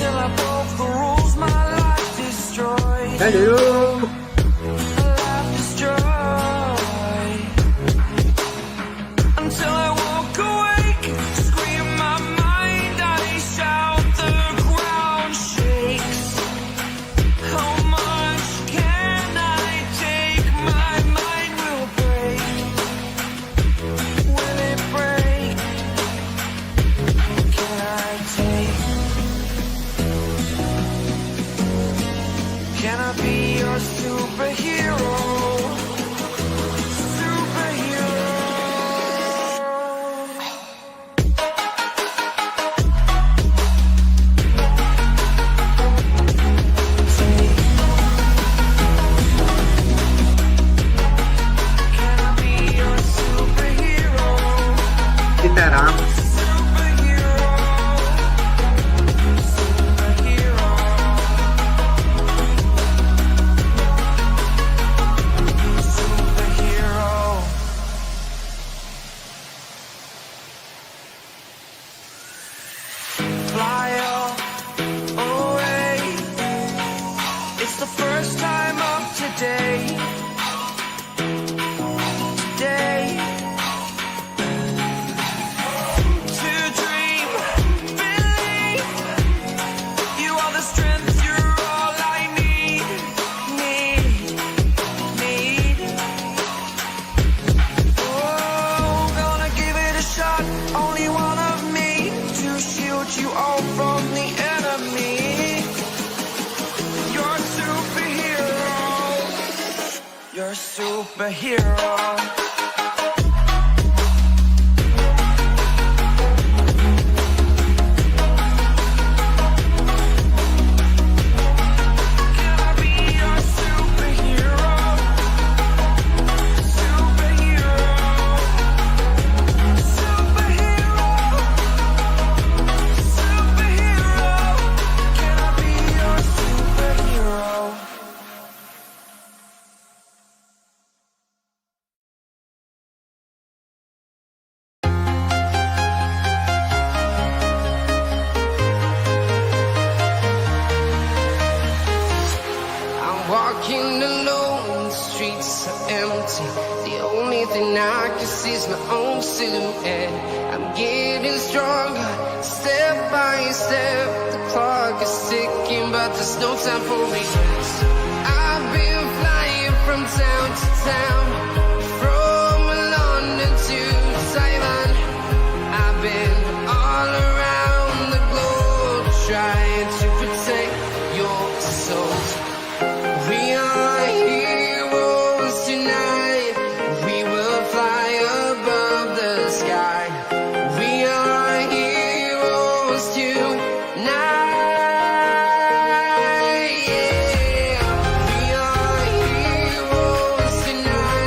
Till I broke the rules, my life destroyed. Hello. Life destroyed. Until I woke awake, scream my mind, I shout, the ground shakes. How much can I take? My mind will break. Will it break? Can I take? Can I be your superhero? Superhero. Can I be your superhero? Sitaram. Superhero. Superhero. Superhero. Fly away. It's the first time of today. Today. To dream, believe. You are the strength, you're all I need. Need. Oh, gonna give it a shot. Only one of me to shield you all from the enemy. You're a superhero. You're a superhero. Can I be your superhero? Superhero. Superhero. Superhero. Can I be your superhero? I'm walking alone, the streets are empty. The only thing I can see is my own silhouette. I'm getting stronger, step by step. The clock is ticking, but there's no time for regrets. I've been flying from town to town, from London to Taiwan. I've been all around the globe, trying to protect your soul. We are heroes tonight. We will fly above the sky. We are heroes tonight. Yeah. We are heroes tonight.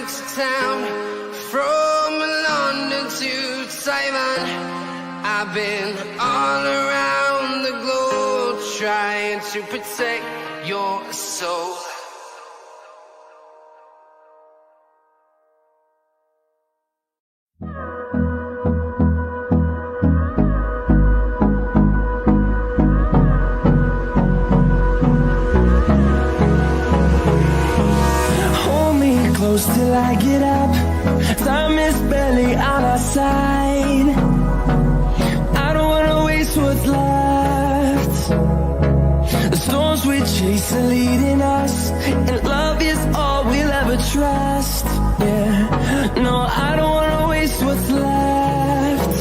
to town, from London to Taiwan. I've been all around the globe trying to protect your soul. Close till I get up. Time is barely on our side. I don't wanna waste what's left. The storms we chase are leading us, and love is all we'll ever trust. Yeah, no, I don't wanna waste what's left.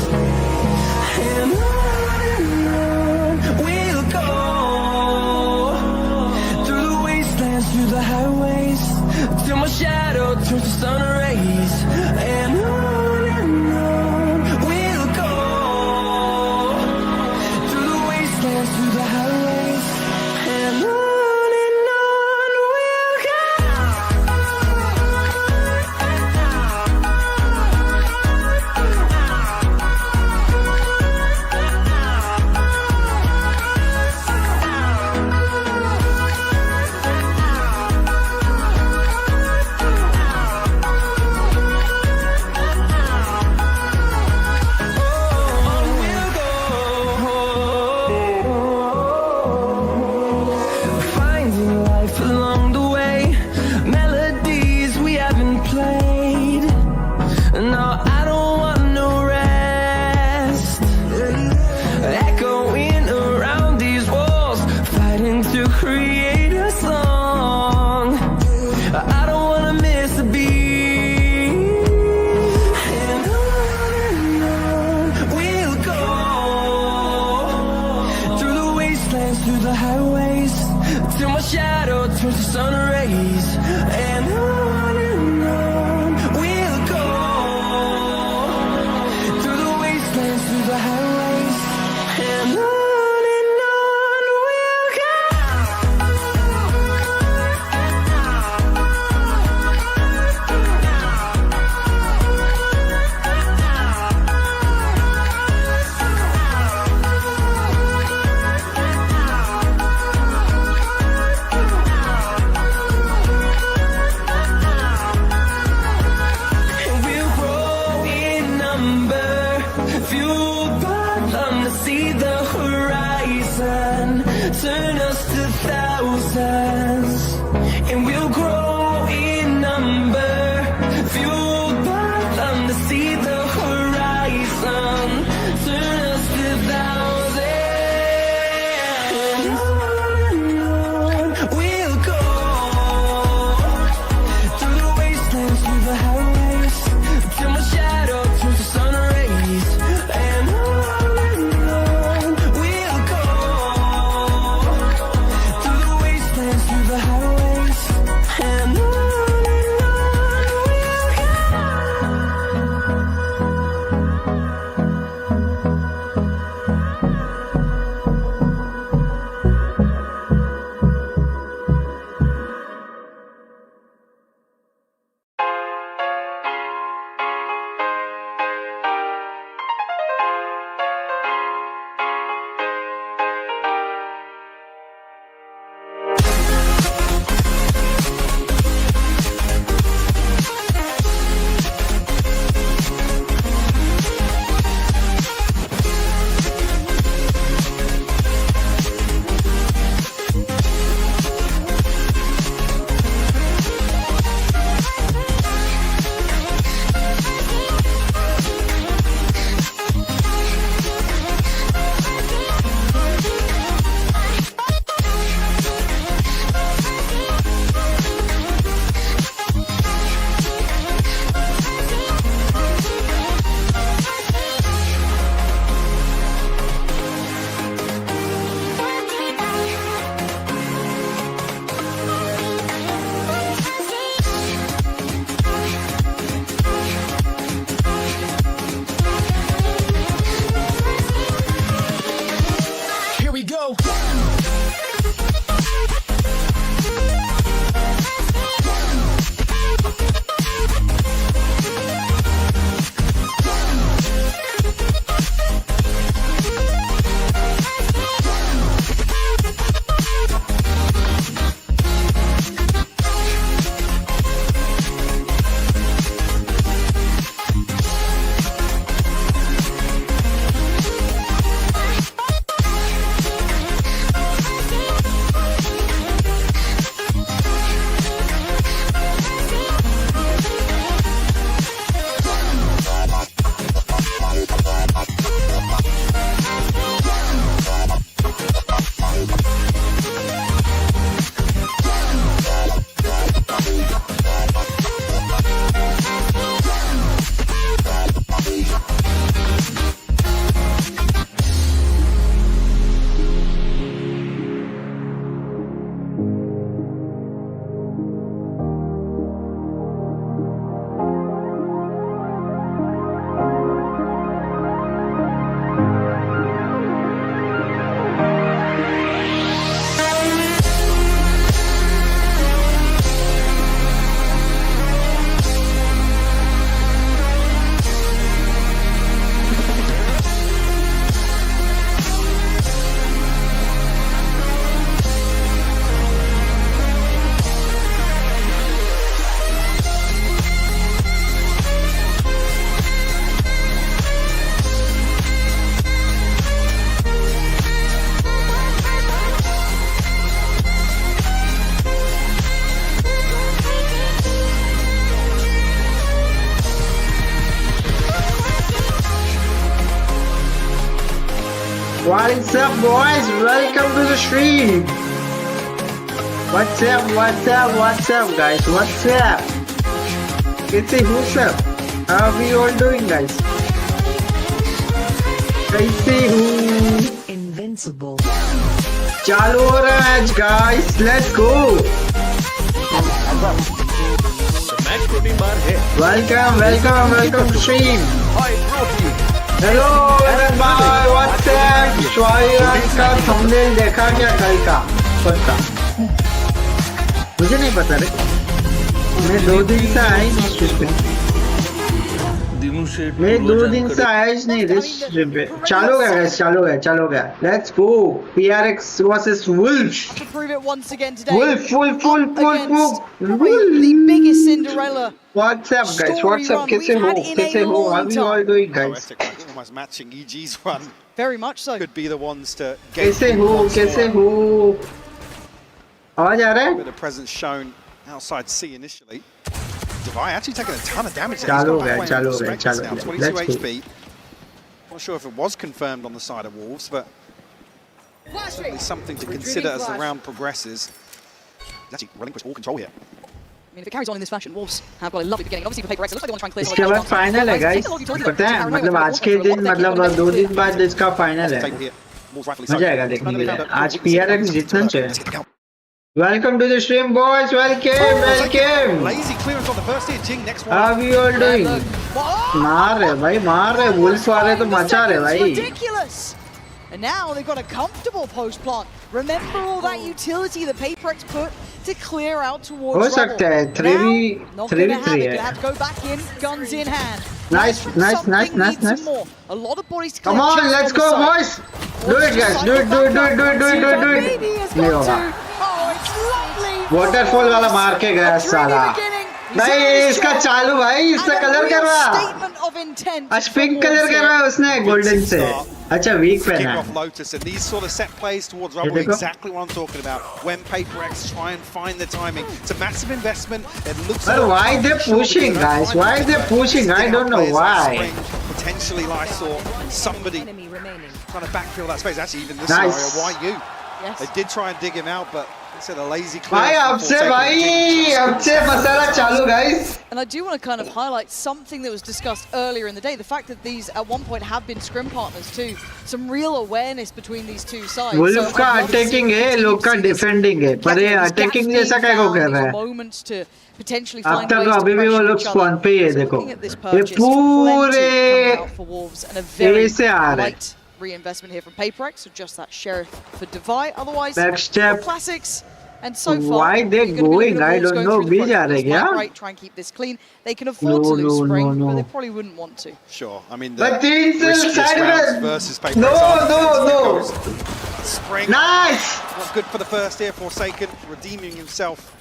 And on we'll go, through the wastelands, through the highways, till my shadow turns to sun rays. And on we'll go, through the wastelands, through the highways, and on we'll go. Through the highways, till my shadow turns to sun rays. And on we'll go, through the wastelands, through the highways, and on we'll go. See the horizon, turn us to thousands, and we'll grow in number, fueled by them to see the horizon, turn us to thousands, and on we'll go, through the wastelands, through the highways, till my shadow turns to sun rays. And boys, welcome to the stream. What's up, guys? What's up? It's a who's up? How are we all doing, guys? Kaise ho? Invincible. Chalu ho raha hai, guys. Let's go. Welcome to stream. Hello everybody, what's up? स्वागत का thumbnail देखा क्या कल का? पता? मुझे नहीं पता रे. मैं 2 दिन से आया ही नहीं स्ट्रीम पे. मैं 2 दिन से आया ही नहीं स्ट्रीम पे. चालू गया. Let's go. PRX versus Wolf. To prove it once again today. Wolf. The biggest Cinderella. What's up, guys? What's up? कैसे हो? How are you all doing, guys? Almost matching EG's run. Very much so. Could be the ones to get. कैसे हो? आवाज आ रहा है? Bit of presence shown outside C initially. Divide actually taking a ton of damage. Chalo gaya. 22 Let's HP. Not sure if it was confirmed on the side of Wolves, but certainly something to consider as the round progresses. He's actually relinquished all control here. I mean, if it carries on in this fashion, Wolves have got a lovely beginning. Obviously, for PRX, it looks like they want to try and clear. इसके बाद final है guys. पता है मतलब आज के दिन मतलब 2 दिन बाद इसका फाइनल है. मजा आएगा देखने के लिए. आज PRX जीतना चाहिए. Welcome to the stream, boys. Welcome. Lazy clearance on the first hit. Jing next one. How are you all doing? मार रहे. Wolves वाले तो मचा रहे भाई. Ridiculous. And now they've got a comfortable post plant. Remember all that utility that PRX put to clear out towards हो सकता है 3v3 है. You have to go back in, guns in hand. Nice. A lot of bodies to Come on, let's go, boys. Do it, guys. Do it. नहीं होगा. Waterfall वाला मार के गया साला. भाई इसका चालू भाई. इससे कलर कर रहा. आज पिंक कलर कर रहा है उसने गोल्डन से. अच्छा वीक पहना है. Lotus and these sort of set plays towards rubble exactly what I'm talking about. When PRX try and find the timing, it's a massive investment. It looks. But why they're pushing, guys? Why they're pushing? I don't know why. Potentially, I saw somebody trying to backfill that space. Actually, even this Nice. scenario, why you? Yes. They did try and dig him out, but instead a lazy भाई अब से मसाला चालू, guys. And I do want to kind of highlight something that was discussed earlier in the day. The fact that these at one point have been scrim partners too. Some real awareness between these two sides. Wolf का attacking है, लोग का defending है. पर ये attacking जैसा क्या को कर रहा है? अब तक अभी भी वो लोग spawn पे ही है देखो. ये पूरे ऐसे आ रहे हैं. Reinvestment here from PRX, so just that sheriff for Divide. Otherwise, Backstep. classics. And so far, Why they going? I don't know. Beach aa rahe kya? Right, try and keep this clean. They can afford to lose spring, but they probably wouldn't want to. Sure, I mean, But riskless rounds versus PRX. No. Spring. Nice. Not good for the first here. Forsaken redeeming himself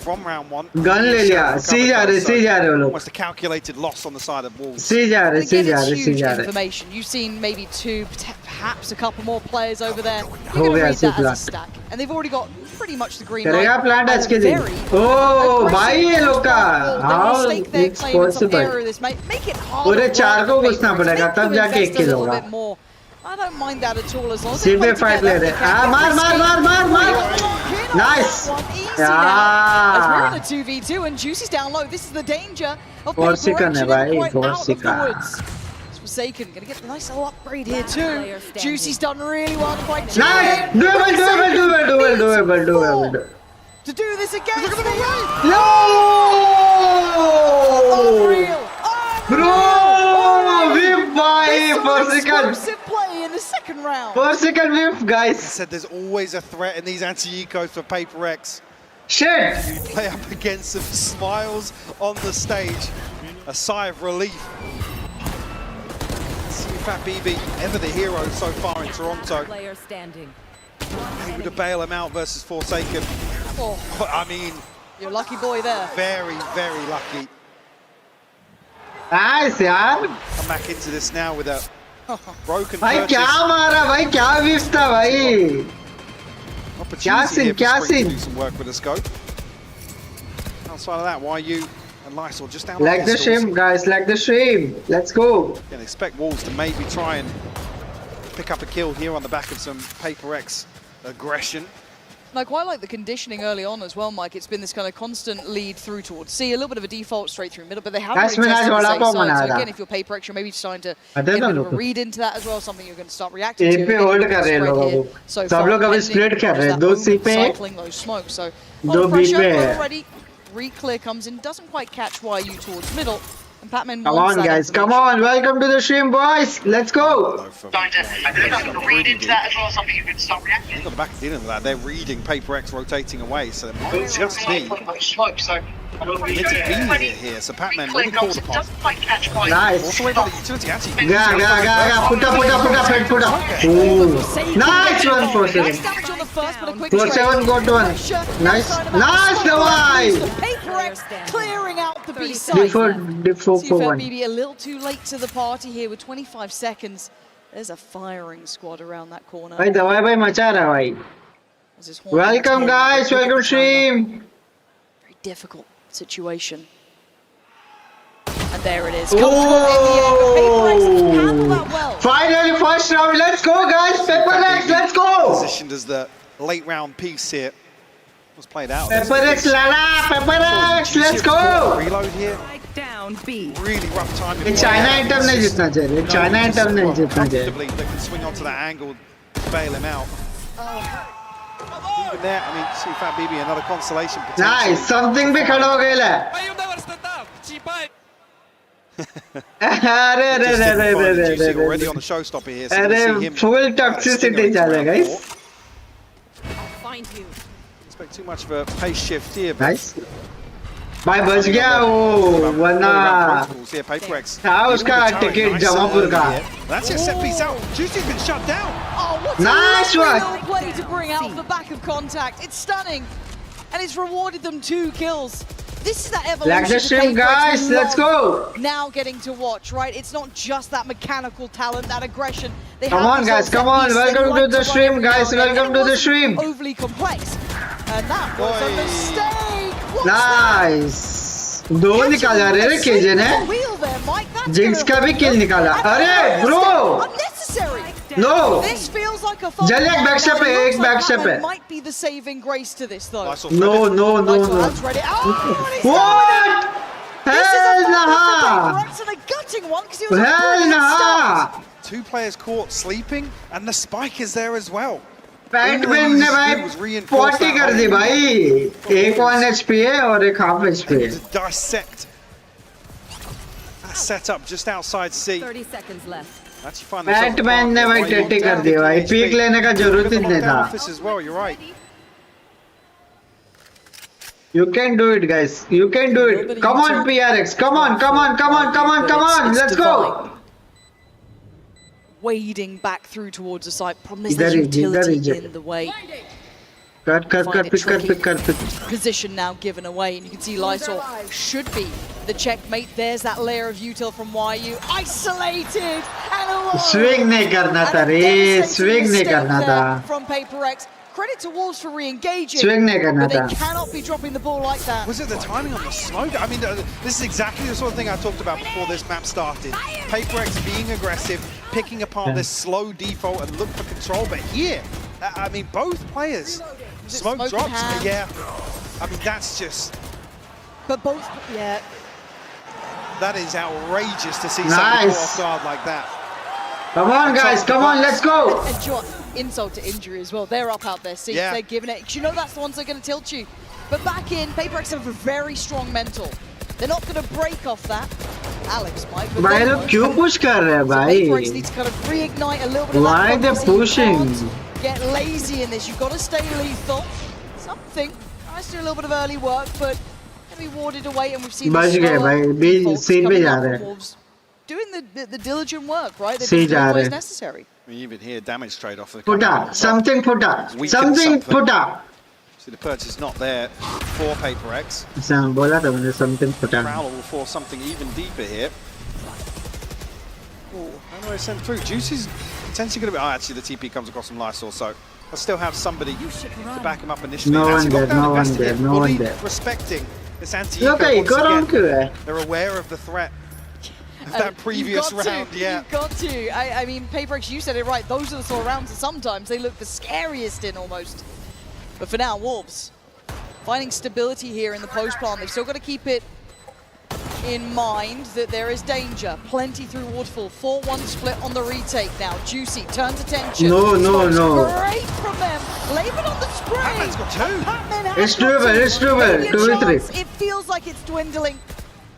from round 1. Gun ले लिया. सी जा रहे वो लोग. Almost a calculated loss on the side of Wolves. सी जा रहे. Information. You've seen maybe 2, perhaps a couple more players over there. हो You're going to गया read that as a plan. stack. And they've already got pretty much the green करेगा light. Plant आज के दिन. ओह भाई ये लोग का. How it's possible? पूरे 4 को घुसना पड़ेगा तब जाके 1 किल होगा. I don't mind that at all as long as सी पे फाइट ले रहे. मार. Nice. As we're in a 2v2 and Juicy's down low, this is the danger of Forsaken है भाई, Forsaken. Forsaken gonna get a nice little upgrade here too. Juicy's done really well to fight. Nice. Doable. To do this again. No. Unreal. Bro, whip by Forsaken. Explosive play in the second round. Forsaken whip, guys. I said there's always a threat in these anti-ecos for PRX. Shit. You play up against some smiles on the stage. A sigh of relief. See Fat BB, ever the hero so far in Toronto. Player standing. Able to bail him out versus Forsaken. Oh, I mean, you're a lucky boy there. very, very lucky. Nice यार. Come back into this now with a broken भाई purchase. क्या मारा भाई, क्या whip था भाई. Opportunity here for क्या Spring scene? to do some work with the scope. Outside of that, YU and Lysol just down Like on the pistols. stream, guys. Like the stream. Let's go. Again, expect Wolves to maybe try and pick up a kill here on the back of some PRX aggression. And I quite like the conditioning early on as well, Mike. It's been this kind of constant lead through towards C, a little bit of a default straight through middle, but they haven't really tested the safe side. So again, if you're PRX, you're maybe starting to get a bit of a read into that as well, something you're going to start reacting to. पे hold कर रहे हैं लोगों को सब लोग अभी split कर रहे हैं दो सी पे दो बी पे already re-clear comes in, doesn't quite catch YU towards middle. And Patman come on guys, come on, welcome to the stream boys, let's go. Read into that as well, something you can start reacting. They've got the back dealing with that. They're reading PRX rotating away, so it might just be here. So Patman will be called upon. Nice. Also way by the utility actually. Ga. Put up. Ooh. Nice one for Nice damage on the first, but a quick 4-7 got one. Nice Dawai. PRX clearing out the B side. D4 BB a little too late to the party here with 25 seconds. There's a firing squad around that corner. भाई दवाई भाई मचा रहा भाई. Welcome guys, welcome stream. Very difficult situation. And there it is. Oh! Finally first round, let's go guys, PRX, let's go. Positioned as the late round piece here. Was played out. PRX PRX, let's go. Reload here. Down B. Really rough timing. ये China inter नहीं जीतना चाहिए. China inter नहीं जीतना चाहिए. They can swing onto that angle, bail him out. Even there, I mean, see Fat BB another consolation potential. Nice, something भी खड़ा हो गया है. अरे already on the showstopper here. So अरे full toxicity चलेगा इस. Find you. Expect too much of a pace shift here. Nice. भाई बच गया वो वरना था उसका टिकट जमापुर का. That's it, set piece out. Juicy's been shut down. Nice one. Play to bring out the back of contact. It's stunning, and it's rewarded them 2 kills. This is that evolution. Like the stream, guys. Let's go. Now getting to watch, right? It's not just that mechanical talent, that aggression. They come on, guys. Come on. Welcome to the stream, guys. Welcome to the stream. Overly complex, and that was a mistake. Nice. दो निकाला रे KJ ने. Jinx का भी किल निकाला. अरे bro. No. This feels like a जल एक बैक स्टेप है, एक बैक स्टेप है. Might be the saving grace to this though. No. What? Hell nah. Hell nah. 2 players caught sleeping, and the spike is there as well. Batman ने भाई 40 कर दी भाई. एक 1 HP है और एक half HP है. Dissect. That set up just outside C. 30 seconds left. Batman ने भाई 30 कर दी भाई. पीक लेने का जरूरत ही नहीं था. You're right. You can do it, guys. You can do it. Come on, PRX. Come on. Let's go. Wading back through towards the site. Problem is there's utility in the way. Cut. Pick. Position now given away, and you can see Lysol should be the checkmate. There's that layer of util from YU. Isolated and alone. Swing नहीं करना था रे. Swing नहीं करना था. From PRX. Credit to Wolves for re-engaging, Swing नहीं करना but था. they cannot be dropping the ball like that. Was it the timing on the smoke? I mean, this is exactly the sort of thing I talked about before this map started. PRX being aggressive, picking apart this slow default and look for control. But here, I mean, both players, smoke drops. Yeah, I mean, that's just. But both, yeah. That is outrageous to see somebody go off guard like that. Come on, guys. Come on. Let's go. Insult to injury as well. They're up out their seats. Yeah. They're giving it. You know that's the ones that are going to tilt you. But back in, PRX have a very strong mental. They're not going to break off that. Alex might. भाई लोग क्यों push कर रहे हैं भाई? PRX need to kind of reignite a little bit of that. Why they pushing? Get lazy in this. You've got to stay lethal. Something. Tries to do a little bit of early work, but can be warded away, and we've seen. बच गए भाई. B scene पे जा रहे हैं. Doing the diligent work, right? They're doing what is necessary. I mean, even here, damage trade off. Put up something. Put up. See, the purchase is not there for PRX. बोला था मैंने something put up. Prowler will force something even deeper here. Oh, how do I send through? Juicy's potentially going to be. Oh, actually, the TP comes across from Lysol, so I still have somebody to back him up initially. No one there. Respecting this anti-eco once again. They're aware of the threat. that previous round. Yeah, you've got to. I mean, PaperX, you said it right. Those are the sort of rounds that sometimes they look the scariest in almost. But for now, Wolves finding stability here in the post plant. They've still got to keep it in mind that there is danger. Plenty through Waterfall. 4-1 split on the retake now. Juicy turns attention. No. Great from them. Laban on the spray. Batman's got two. It's doable. 2v3. It feels like it's dwindling.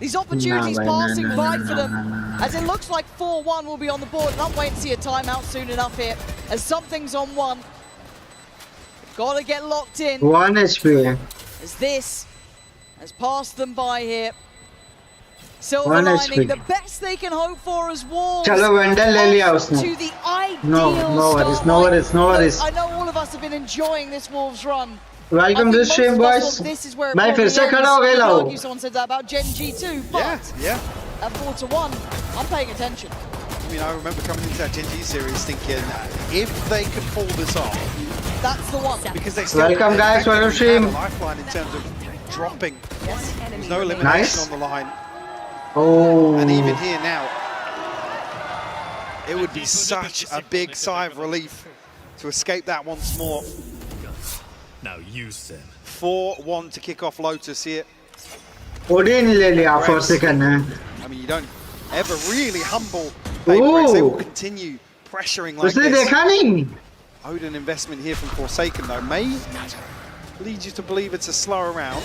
These opportunities passing by for them. As it looks like 4-1 will be on the board. And I'm waiting to see a timeout soon enough here. As something's on one. Gotta get locked in. 1 HP. As this has passed them by here. Silver lining, the best they can hope for as Wolves. Chalo, Vendel le liya usne. To the ideal No worries. I know all of us have been enjoying this Wolves run. Welcome to the stream, boys. This is where it मैं फिर से खड़ा हो गया लाओ. Someone said that about Gen G2, but Yeah. at 4-1, I'm paying attention. I mean, I remember coming into that Gen G series thinking, if they could pull this off, that's the one. Because they still Welcome, guys. Welcome, stream. a lifeline in terms of dropping. Yes. There's no elimination Nice. on the line. Oh. And even here now, it would be such a big sigh of relief to escape that once more. Now use them. 4-1 to kick off Lotus here. Odin ले लिया for second है. I mean, you don't ever really humble PaperX. They will continue pressuring like उसने this. देखा नहीं. Odin investment here from Forsaken though may lead you to believe it's a slower round.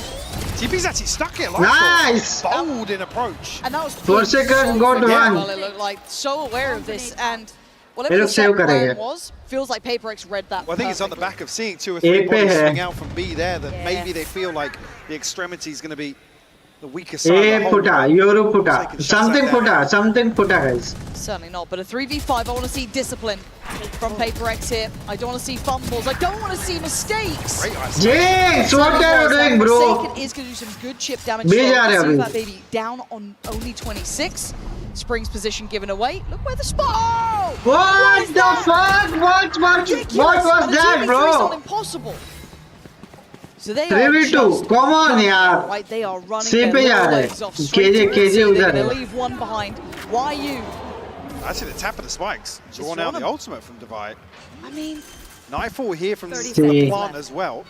TP's actually stuck it. Nice. Bold in approach. And that was Forsaken got well, one. it looked like so aware of this, and ये whatever लोग the second save करेंगे. round was, feels like PaperX read that. Well, I think it's on the perfectly. back of seeing 2 or A 3 पे bodies है. swing out from B there that Yeah. maybe they feel like the extremity is going to be the weaker side. A of the whole puta, road. Euro Forsaken puta, shuts something that down. puta, something puta, guys. Certainly not, but a 3v5, I want to see discipline from PaperX here. I don't want to see fumbles. I don't want to see mistakes. Great ice. Jinx, what are you doing, bro? Forsaken is going to do some good chip damage. Be So जा रहे let's see अभी. that baby down on only 26. Spring's position given away. Look where the spot. Oh! What is the that? fuck? What Ridiculous. was And the that, 2v3 is not bro? impossible. So they 3v2, are just come on, done. yaar. Right, they are running C their पे जा little रहे. legs off straight KJ towards C. उधर They're है. going to leave one behind. YU. Actually, the tap of the spikes. Drawn out the ultimate from Divide. I mean, Nightfall here from the See. plant as well.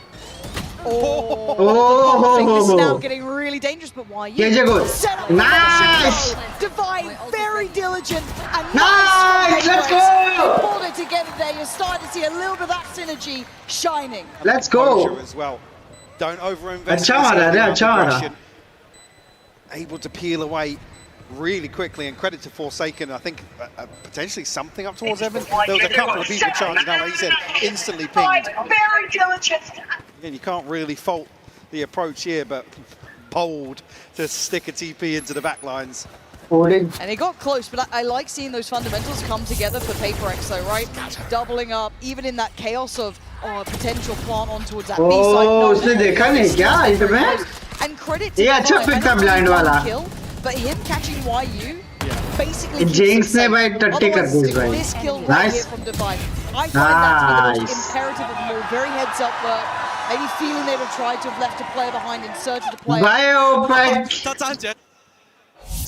this is now Oh, getting really dangerous, but YU. KJ good. Set up Nice. Divide, very diligent. And Nice, let's go. They pulled it together there. You're starting to see a little bit of that synergy shining. Let's go. Composure as well. Don't overinvest. अच्छा मारा रे, अच्छा मारा. Aggression. Able to peel away really quickly, and credit to Forsaken. I think potentially something up towards Evan. There was a couple of people charging down, like you said, instantly pinged. Very diligent. Again, you can't really fault the approach here, but bold to stick a TP into the back lines. Odin. And it got close, but I like seeing those fundamentals come together for PaperX though, right? Doubling up, even in that chaos of potential plant on towards that B side. Oh, उसने देखा नहीं क्या इसमें? And credit to ये अच्छा Divide. pick था I know blind it's one वाला. kill, but him catching YU basically Jinx ने भाई टट्टी कर दी इस भाई. this kill right Nice. here from Divide. I find that to be the Nice. most imperative of more. Very heads up work. Maybe feeling they'd have tried to have left a player behind, inserted a player. भाई ओ भाई.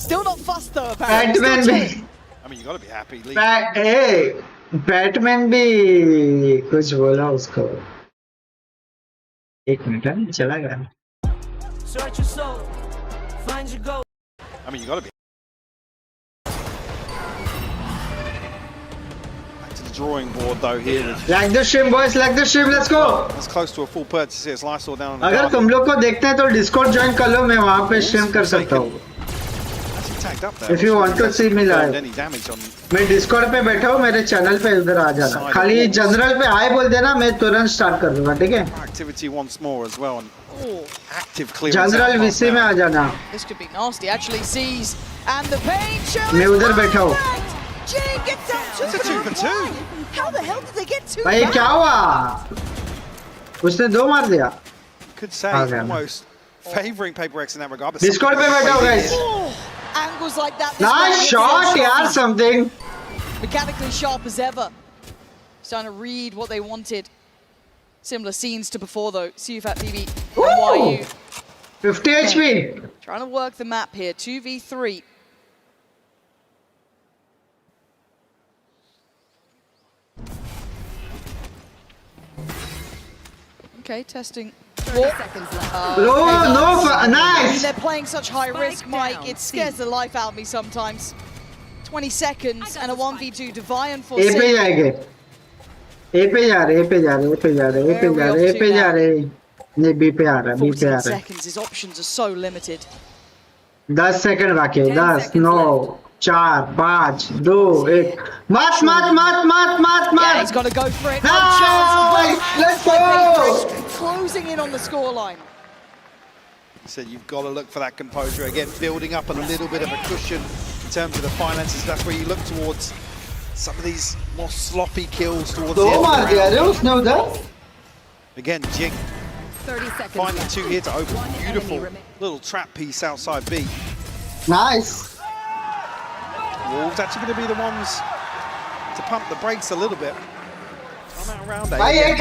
Still not fussed though, apparently. Batman Still भी. chilling. I mean, you got to be happy. Lee. Batman भी कुछ बोला उसको. एक minute है, चला गया. Search your soul, find your goal. I mean, you got to be. Back to the drawing board though here. With Like the stream, boys. Like the stream. Let's go. that's close to a full purchase here. It's Lysol down on the अगर garden. तुम लोग को देखते हैं तो Discord join कर लो, मैं वहाँ पे stream कर सकता हूँ. Actually tagged up there. If you want to see me live. Any damage on? मैं Discord पे बैठा हूँ, मेरे चैनल पे उधर आ जाना. खाली जनरल पे हाय बोल देना, मैं तुरंत स्टार्ट कर दूँगा, ठीक है? Activity once more as well, and Oh, active clearance. General out VC में now. आ जाना. this could be nasty. Actually sees, and the pain shell मैं is उधर बैठा हूँ. perfect. Jane gets out It's a 2 for 2. How the hell did they get two भाई back? क्या हुआ? उसने 2 मार दिया. Could say Okay. almost favouring PaperX in that regard. But Discord पे बैठा हूँ, guys. Oh, angles like that. this Nice guy shot, hits it. यार, something. Mechanically sharp as ever. Starting to read what they wanted. Similar scenes to before though. CFAT PB Ooh. and YU 50 HP. trying to work the map here. 2v3. Okay, testing. Nice. They're playing such high risk, Mike. It scares the life out of me sometimes. 20 seconds and a 1v2 Deviant for A पे जाएंगे. A पे जा रहे, A पे जा रहे, A पे जा रहे, A पे जा रहे, A पे जा रहे. नहीं B पे आ रहा, B पे आ 14 रहा. seconds. His options are so limited. 10 second बाकी है. 10, 9, 4, 5, 2, 1. मत. Yeah, he's got to go for it. No chance. Let's go. Closing in on the scoreline. So you've got to look for that composure again, building up a little bit of a cushion in terms of the finances. That's where you look towards some of these more sloppy kills towards the end of the round. Again, Jing 30 seconds. finding 2 here to open. Beautiful little trap piece outside B. Nice. Wolves actually going to be the ones to pump the brakes a little bit. Come out around भाई ये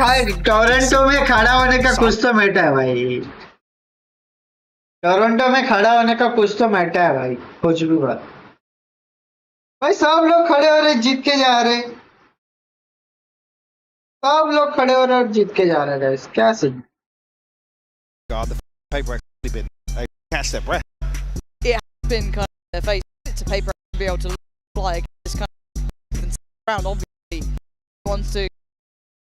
Toronto में खड़ा होने का कुछ तो matter है भाई. टोरंटो में खड़ा होने का कुछ तो मैटर है भाई. कुछ भी बात. भाई सब लोग खड़े हो रहे, जीत के जा रहे. सब लोग खड़े हो रहे और जीत के जा रहे हैं गाइस. क्या scene? God, the paper actually been they catch their breath. It has been kind of their face to paper to be able to fly against this kind of round. Obviously, he wants to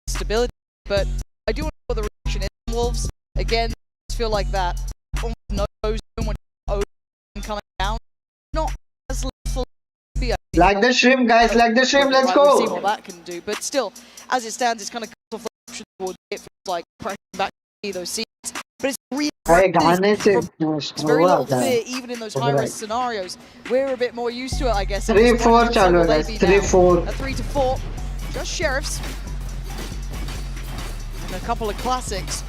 stability, but I do want to know what the reaction is from Wolves. Again, I feel like that almost no zone when it's coming down. Not as lethal. Like the shrimp, guys. Like the shrimp. Let's go. We'll see what that can do, but still, as it stands, it's kind of cut off the option towards it. Feels like pressing back to those seats. But it's really it's very little fear even in those high risk scenarios. We're a bit more used to it, I guess. 3-4 chalo guys. 3-4. A 3 to 4. Just sheriffs. And a couple of classics.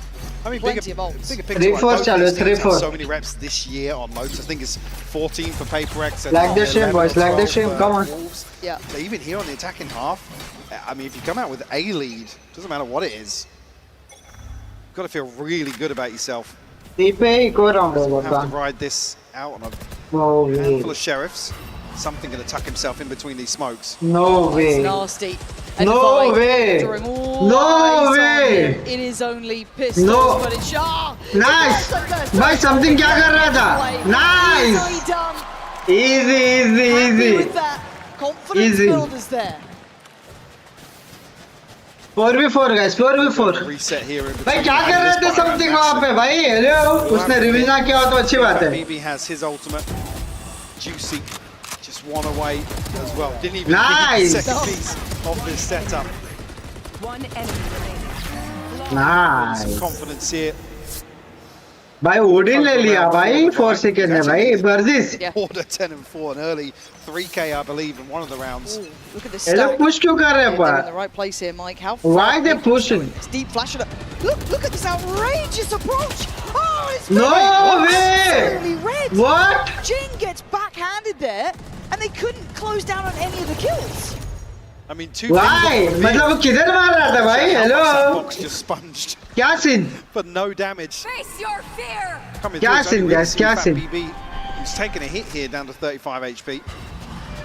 I mean, Plenty bigger of ults. 3-4 chalo. 3-4. So many reps this year on Lotus. I think it's 14 for PaperX. And like the shrimp, boys. Like the shrimp. Come on. Wolves. Yeah. So even here on the attacking half, I mean, if you come out with a lead, doesn't matter what it is. You've got to feel really good about yourself. You have to ride this out on a handful of sheriffs. Something going to tuck himself in between these smokes. No way. It's nasty. No way. No way. It is only pistols, no. But it's nice. Bhai, something kya kar raha tha? Nice. Easy. With that confidence builders there. 4v4 guys, 4v4. Reset here. भाई क्या कर रहे थे something वहाँ पे भाई? Hello, उसने reveal ना किया हो तो अच्छी बात है. BB has his ultimate. Juicy, just one away as well. Didn't even nice. get the second piece of this setup. One enemy remaining. Nice. Some confidence here. भाई ओडिन ले लिया भाई 4 सेकंड में भाई Burgess. Order 10 and 4 and early 3K I believe in one of the rounds. Ooh, look at this. ये लोग push क्यों कर रहे हैं They're in the right place here, Mike. How why they pushing? It's deep flash. Look at this outrageous approach. Oh, it's no way. absolutely red. What? Jing gets backhanded there, and they couldn't close down on any of the kills. I mean, why? मतलब वो किधर मार रहा था भाई? Hello. Box just sponged. क्या scene? But no damage. Face your fear. क्या scene guys? क्या scene? BB, who's taken a hit here down to 35 HP.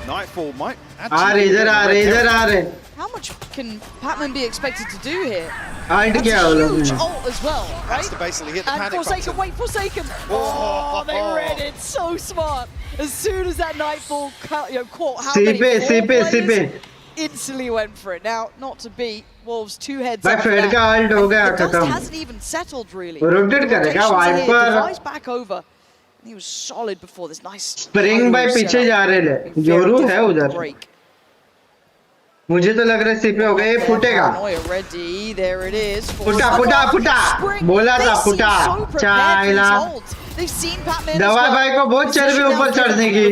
Nightfall might actually. इधर आ रहे. How much can Patman be expected to do here? That's a huge ult as well, right? That's to basically hit the and panic Forsaken, button. wait, Forsaken! Oh, they read it so smart. As soon as that Nightfall caught how many players, instantly went for it. Now, not to beat Wolves 2 heads up. Fred का ult हो गया The dust खत्म. hasn't even settled really. Rotate करेगा Viper. Device back over. He was solid before this nice Spring by पीछे जा रहे हैं. जोरू है उधर. मुझे तो लग रहा है सीपे हो गए ये फूटेगा. Ready, there it is. फुटा. बोला था फुटा. चाइला. They've seen Patman. दवा भाई को बहुत चर्बी ऊपर चढ़ने की.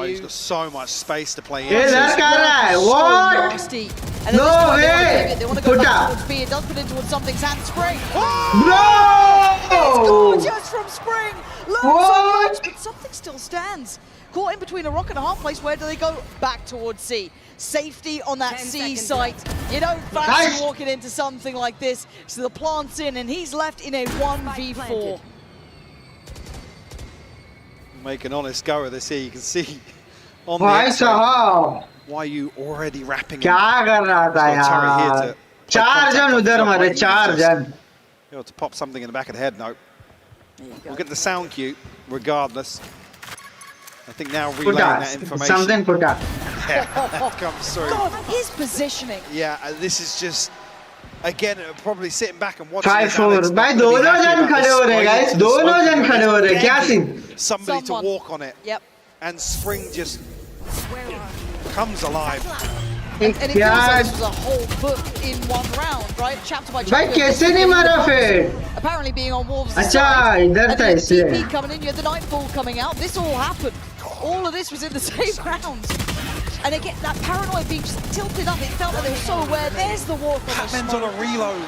He's got so much space to play in. ये लड़ कर रहा है. What? No way. फुटा. It does put in towards something. Sand Spring. Bro. It's gorgeous from Spring. What? But something still stands. Caught in between a rock and a hard place. Where do they go? Back towards C. Safety on that C site. You don't fancy walking into something like this. So the plant's in, and he's left in a 1v4. Make an honest go of this here. You can see on भाई the साहब. why you already wrapping. क्या कर रहा था यार? 4 जन उधर मारे 4 जन. able to pop something in the back of the head. No. We'll get the sound cue regardless. I think now relaying that information. Something put up. Yeah, that comes through. God, his positioning. Yeah, this is just, again, probably sitting back and watching. 5-4. भाई दोनों जन खड़े हो रहे guys. दोनों जन खड़े हो रहे. क्या scene? Somebody to walk on it. Yep. And Spring just comes alive. And it feels like this was a whole book in one round, right? Chapter by chapter. भाई कैसे नहीं मारा फिर? Apparently being on Wolves' अच्छा side. इधर था इसलिए. And then the TP coming in, you had the Nightfall coming out. This all happened. All of this was in the same round. And again, that paranoid being just tilted up. It felt like they were so aware. There's the walk on the Patman's on a reload.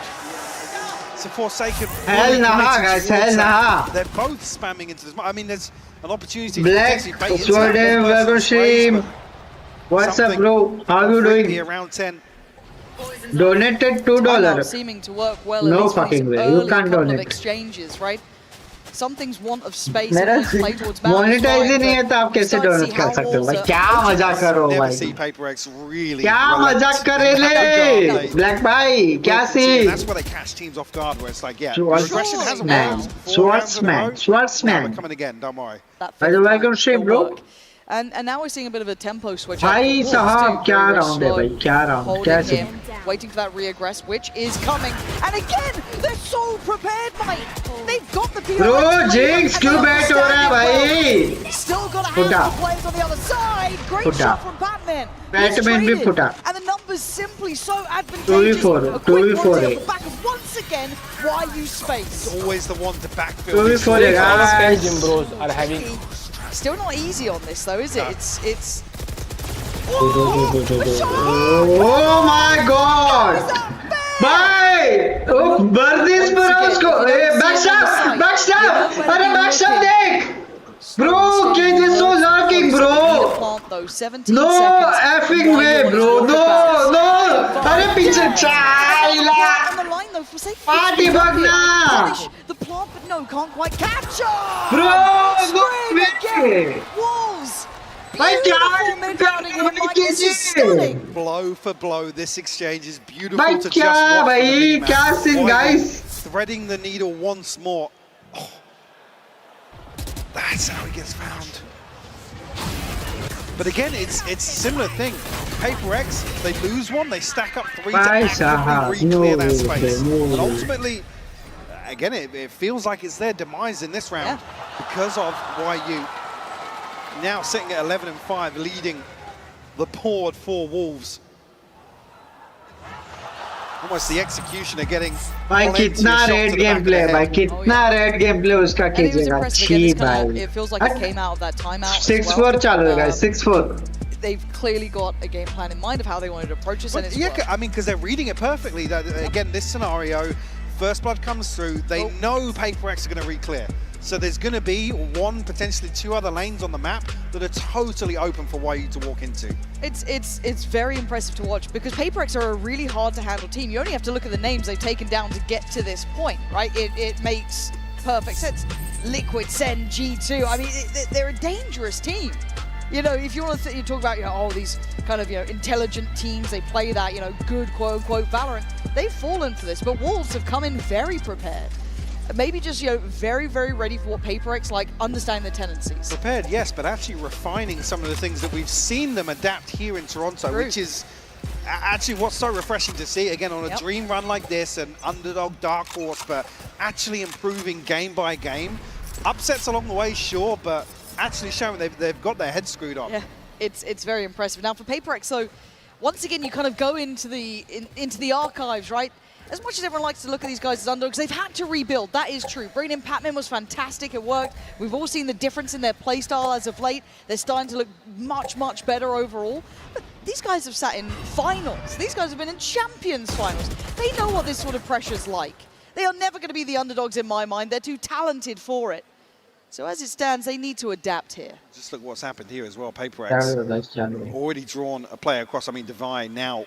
It's a Forsaken. Hell nah, guys. Hell nah. They're both spamming into this. I mean, there's an opportunity. Black, Swordem, Vagoshim. What's up, bro? How are you doing? Around 10. Donated $2. Seeming to work well. No fucking way. You can't donate. Exchanges, right? Some things want of space. मेरा monetize ही नहीं है तो आप कैसे donate कर सकते हो भाई? क्या मजाक कर रहे हो भाई? क्या मजाक कर रहे ले? Black भाई, क्या scene? That's where they catch teams off guard, where it's like, yeah, regression hasn't worked. Swordsman. Coming again, don't worry. By the way, welcome stream, bro. And now we're seeing a bit of a tempo switch. भाई साहब क्या round है भाई? क्या round? क्या scene? Waiting for that reaggress, which is coming. And again, they're so prepared, mate. They've got the PRX. Bro, Jinx, क्यों बैठ हो रहा है भाई? Still got a handful of players on the other side. Great shot from Batman. Batman भी फुटा. And the numbers simply so advantageous. 2v4. Back once again. Why use space? Always the one to backfill. 2v4 guys. Gym bros are having. Still not easy on this though, is it? It's. Oh my God! भाई, बर्दिश पर उसको, backstab, अरे backstab देख, bro, KJ is so lurking, bro. No effing way, bro. No. अरे पीछे चाइला. Party भागना. The plant, but no, can't quite capture. Bro, no way. Wolves. Blow for blow, this exchange is beautiful to just watch. Guys. Threading the needle once more. Oh, that's how he gets found. But again, it's a similar thing. PRX, they lose one, they stack up 3 to actively re-clear that space. And ultimately, again, it feels like it's their demise in this round because of YU. Now sitting at 11-5, leading the board for Wolves. Almost the executioner getting. भाई कितना red gameplay, भाई कितना red gameplay उसका कीजिएगा, छी भाई. It feels like it came out of that timeout. 6-4 चालू है guys, 6-4. They've clearly got a game plan in mind of how they wanted to approach this, and it's yeah, I mean, because they're reading it perfectly. That, again, this scenario, first blood comes through. They know PRX are going to re-clear. So there's going to be 1, potentially 2 other lanes on the map that are totally open for YU to walk into. It's very impressive to watch because PRX are a really hard to handle team. You only have to look at the names they've taken down to get to this point, right? It makes perfect sense. Liquid, Sen, G2. I mean, they're a dangerous team. You know, if you want to talk about, oh, these kind of, intelligent teams, they play that, good quote-unquote Valorant. They've fallen for this, but Wolves have come in very prepared. Maybe just, very, very ready for what PRX like, understand the tendencies. Prepared, yes, but actually refining some of the things that we've seen them adapt here in Toronto, which is actually what's so refreshing to see, again, on a dream run like this, an underdog dark horse, but actually improving game by game. Upsets along the way, sure, but actually showing they've got their heads screwed on. Yeah, it's very impressive. Now for PRX, so once again, you kind of go into the archives, right? As much as everyone likes to look at these guys as underdogs, they've had to rebuild. That is true. Bringing in Patman was fantastic. It worked. We've all seen the difference in their playstyle as of late. They're starting to look much, much better overall. But these guys have sat in finals. These guys have been in Champions finals. They know what this sort of pressure's like. They are never going to be the underdogs in my mind. They're too talented for it. So as it stands, they need to adapt here. Just look what's happened here as well. PRX already drawn a player across. I mean, Divine now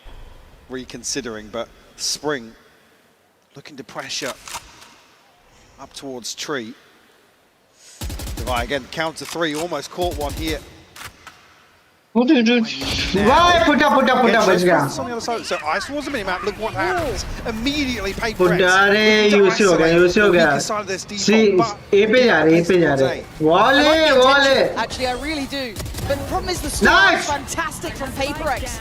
reconsidering, but Spring looking to pressure up towards Tree. Divine again, counter 3, almost caught one here. Why put up बच गया. On the other side. So ice towards the minimap. Look what happens. Immediately PaperX. अरे UC हो गया. See, A पे जा रहे. Wall है. Actually, I really do. But the problem is the start is fantastic from PaperX.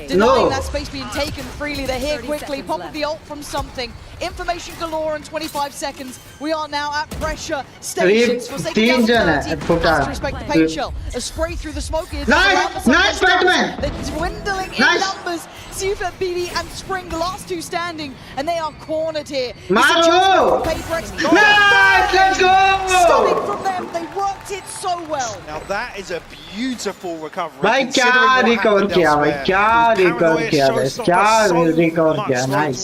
Denying that space being taken freely. They're here quickly. Popping the ult from something. Information galore in 25 seconds. We are now at pressure stations. For sake of has to respect the paint shell. A spray through the smoke is Nice, Batman. They're dwindling in numbers. Super BB and Spring, the last two standing, and they are cornered here. Maru! PaperX. Nice, let's go! Stunning from them. They worked it so well. Now that is a beautiful recovery. भाई क्या recover किया भाई क्या recover किया nice.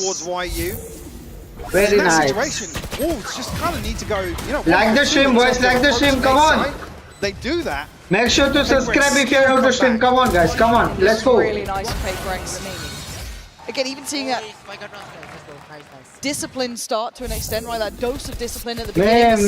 Very nice. Wolves just kind of need to go, Like the stream, boys, like the stream, come on. They do that. Make sure to subscribe if you're not to stream. Come on, guys, come on, let's go. Really nice PaperX. Again, even seeing that discipline start to an extent, right? That dose of discipline at the beginning.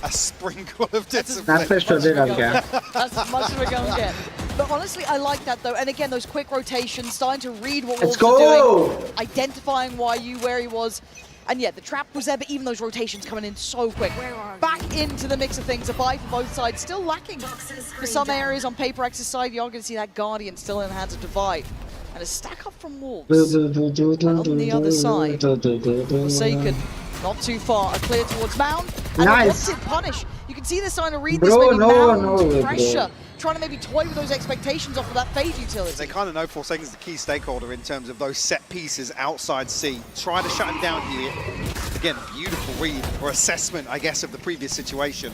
A sprinkle of discipline. That's as much as we're going to get. But honestly, I like that though. And again, those quick rotations, starting to read what Wolves are doing, identifying YU where he was. And yeah, the trap was there, but even those rotations coming in so quick. Back into the mix of things. A buy for both sides. Still lacking for some areas on PaperX's side. You're going to see that Guardian still in the hands of Divide. And a stack up from Wolves. And on the other side, Forsaken, not too far. A clear towards Mound. And a wanted punish. You can see they're starting to read this maybe Mound pressure. Trying to maybe toy with those expectations off of that Phase utility. They kind of know Forsaken's the key stakeholder in terms of those set pieces outside C. Try to shut him down here. Again, beautiful read or assessment, I guess, of the previous situation.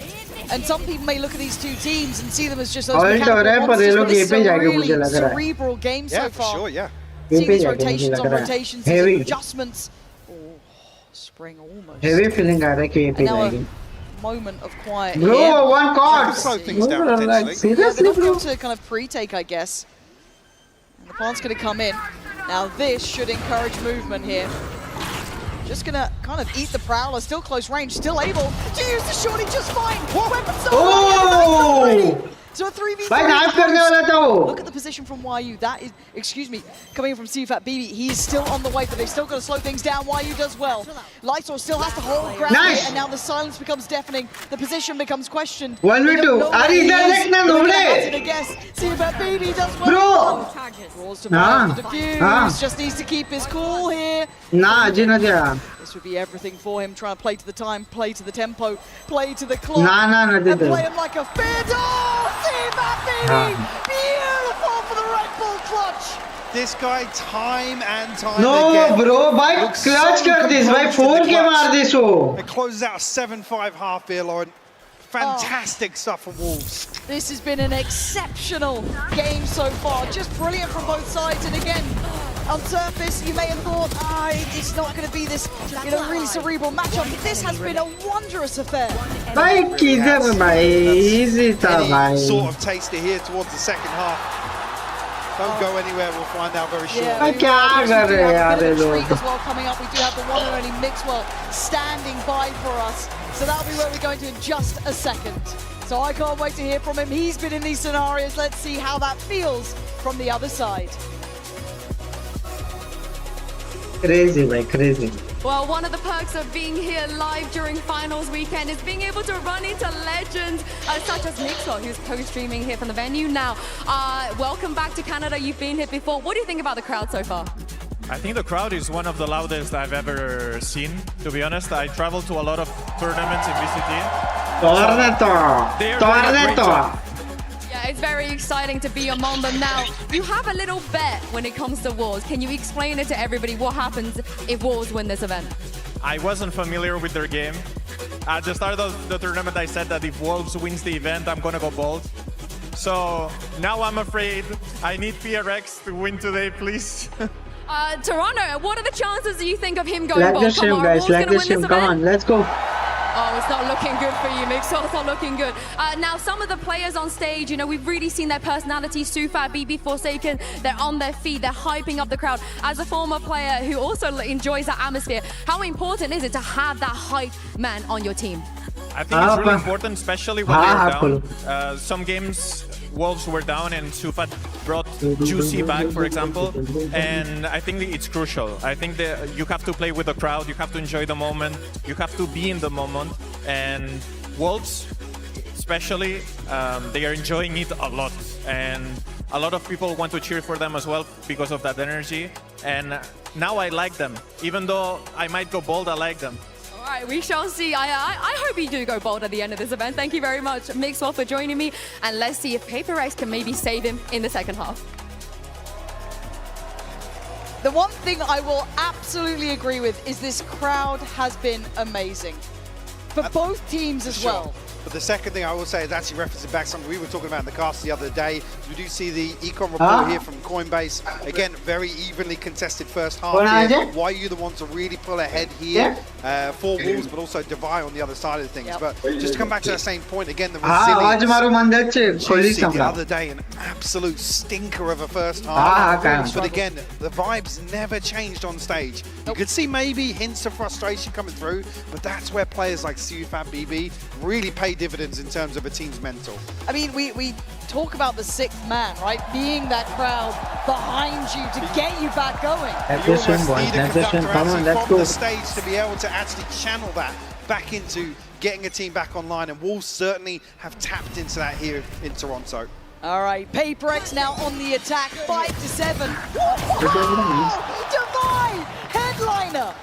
And some people may look at these two teams and see them as just those mechanical monsters, but this is a really cerebral game so far. For sure, yeah. Seeing these rotations on rotations, these adjustments. Oh, Spring almost. Heavy feeling आ रहा है कि ये पे जाएगी. Moment of quiet bro, here. one card. Slow things down potentially. Seriously, bro? To kind of pre-take, I guess. And the plant's going to come in. Now this should encourage movement here. Just going to kind of eat the Prowler. Still close range. Still able to use the shorty just fine. Weapons oh! So a 3v3. Look at the position from YU. That is, excuse me, coming in from CFAT BB. He is still on the way, but they've still got to slow things down. YU does well. Lightsaw still has to hold ground here, and now the silence becomes deafening. The position becomes questioned. 1v2. I guess CFAT BB does well. Draws to defuse. Just needs to keep his cool here. This would be everything for him, trying to play to the time, play to the tempo, play to the clock, and play him like a fiddle! See that, baby! Beautiful for the Red Bull clutch! This guy, time and time again. No, bro, bhai, clutch kar this, bhai, 4 ke maar this ho. It closes out a 7-5 half here, Lauren. Fantastic stuff from Wolves. This has been an exceptional game so far. Just brilliant from both sides. And again, on surface, you may have thought, it's not going to be this, really cerebral matchup. But this has been a wondrous affair. Easy sort of taster here towards the second half. Don't go anywhere, we'll find out very shortly. We do have a bit of a treat as well coming up. We do have the one and only Mixwell standing by for us. So that'll be where we're going to in just a second. So I can't wait to hear from him. He's been in these scenarios. Let's see how that feels from the other side. Crazy, man, crazy. Well, one of the perks of being here live during finals weekend is being able to run into legends such as Mixwell, who's co-streaming here from the venue now. Welcome back to Canada. You've been here before. What do you think about the crowd so far? I think the crowd is one of the loudest I've ever seen, to be honest. I traveled to a lot of tournaments in VCT. Yeah, it's very exciting to be among them now. You have a little bet when it comes to Wolves. Can you explain it to everybody what happens if Wolves win this event? I wasn't familiar with their game. At the start of the tournament, I said that if Wolves wins the event, I'm gonna go bold. So now I'm afraid. I need PRX to win today, please. Toronto, what are the chances do you think of him going bold? Like the stream, guys, like the stream. Come on, let's go. Oh, it's not looking good for you, Mixwell. It's not looking good. Now, some of the players on stage, we've really seen their personalities. Sufat, BB, Forsaken, they're on their feet. They're hyping up the crowd. As a former player who also enjoys that atmosphere, how important is it to have that hype man on your team? I think it's really important, especially when you're down. Some games Wolves were down and Sufat brought Juicy back, for example, and I think it's crucial. I think that you have to play with the crowd, you have to enjoy the moment, you have to be in the moment, and Wolves, especially, they are enjoying it a lot, and a lot of people want to cheer for them as well because of that energy, and now I like them. Even though I might go bold, I like them. All right, we shall see. I hope you do go bold at the end of this event. Thank you very much, Mixwell, for joining me. And let's see if PRX can maybe save him in the second half. The one thing I will absolutely agree with is this crowd has been amazing. For both teams as well. But the second thing I will say is actually referencing back something we were talking about in the cast the other day. We do see the econ report here from Coinbase. Again, very evenly contested first half here. Why are you the ones to really pull ahead here for Wolves, but also Divide on the other side of things. But just to come back to that same point, again, the resilience. Juicy the other day, an absolute stinker of a first half. But again, the vibes never changed on stage. You could see maybe hints of frustration coming through, but that's where players like Sufat, BB really pay dividends in terms of a team's mental. I mean, we talk about the sixth man, right? Being that crowd behind you to get you back going. You almost need a conductor actually from the stage to be able to actually channel that back into getting a team back online, and Wolves certainly have tapped into that here in Toronto. All right, PRX now on the attack, 5-7. Divide, headliner.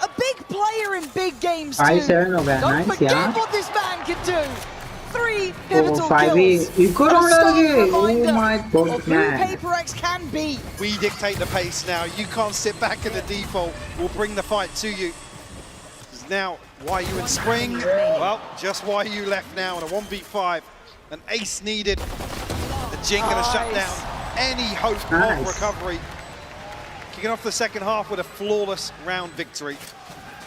A big player in big games too. Don't forget what this man can do. 3 pivotal kills. Oh my god, of who PRX can be. We dictate the pace now. You can't sit back in the default. We'll bring the fight to you. Now, why you in spring? Well, just why you left now in a 1v5. An ace needed. The Jing gonna shut down any hope of recovery. Kicking off the second half with a flawless round victory.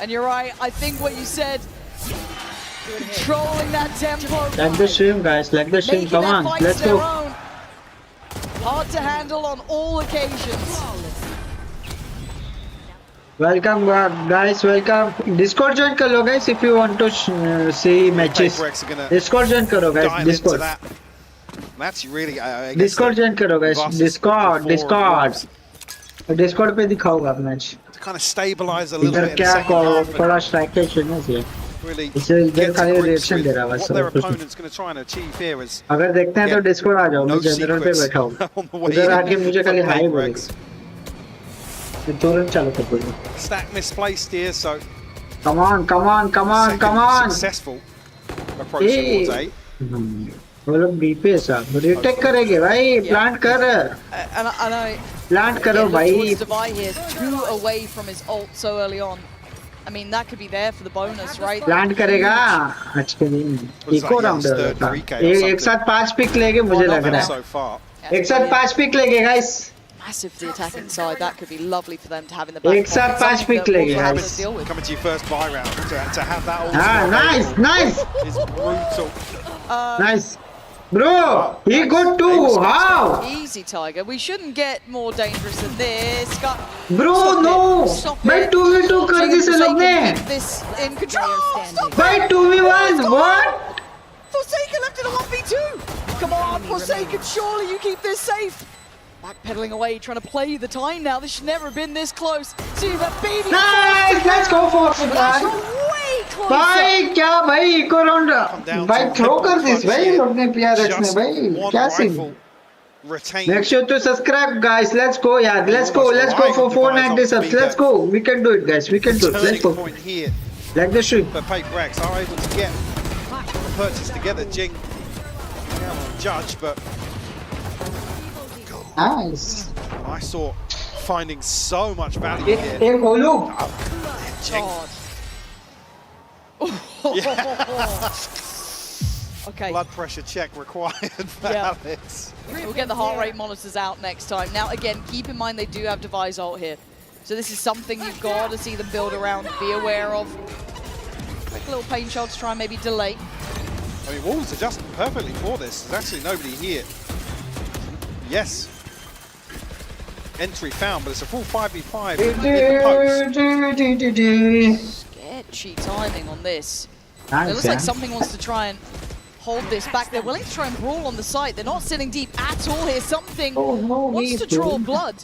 And you're right, I think what you said, controlling that tempo. Like the stream, guys, like the stream, come on, let's go. Hard to handle on all occasions. Welcome guys, welcome. Discord join karo guys if you want to see matches. Discord join karo guys, Discord. That's really, Discord join karo guys, Discord पे दिखाऊंगा match. To kind of stabilize a little bit in the क्या second half. थोड़ा स्ट्राइकेशन है Really इसे get खाली to grips reaction with दे रहा है what बस. their opponent's going to try and achieve here is अगर देखते हैं तो डिस्कॉर्ड आ जाओ. मैं जनरल पे बैठा हूँ. उधर आके मुझे खाली हाई बोलेगा. तुरंत चालू कर दो. Stack misplaced here, so come on. Successful approach towards A. वो लोग बी पे सब रिटेक करेंगे भाई. प्लांट कर. Plant karo bhai. Divide here, 2 away from his ult so early on. I mean, that could be there for the bonus, right? Plant करेगा आज के दिन. इको राउंड है. एक साथ 5 पिक लेंगे मुझे लग रहा है. एक साथ 5 पिक लेंगे guys. Massive the attack inside. That could be lovely for them to have in the back. एक साथ 5 पिक लेंगे guys. Coming to your first buy round to have that all. Nice. Is brutal. Nice. Bro, he got 2. How? Easy, Tiger. We shouldn't get more dangerous than this. Bro, no. भाई 2v2 कर दी से लोग ने. This in control. भाई 2v1. What? Forsaken left in a 1v2. Come on, Forsaken. Surely you keep this safe. Backpedaling away, trying to play the time now. This should never have been this close. See that baby. Nice. Let's go for it, man. भाई क्या भाई eco round भाई throw कर this भाई लोग ने PRX ने भाई क्या scene. Make sure to subscribe guys. Let's go यार. Let's go for 490 subs. Let's go. We can do it guys. We can do it. Let's go. Like the stream. But PRX are able to get the purchase together. Jing judge, but nice. I saw finding so much value here. एक होलू. God. Okay. Blood pressure check required for Alex. We'll get the heart rate monitors out next time. Now, again, keep in mind they do have Device ult here. So this is something you've got to see them build around, be aware of. Quick little pain shot to try and maybe delay. I mean, Wolves are just perfectly for this. There's actually nobody here. Yes. Entry found, but it's a full 5v5 in the post. Sketchy timing on this. Nice, it looks like something wants to try and hold this back. They're willing to try and brawl on the site. They're not sitting deep at all here. Something wants to draw blood.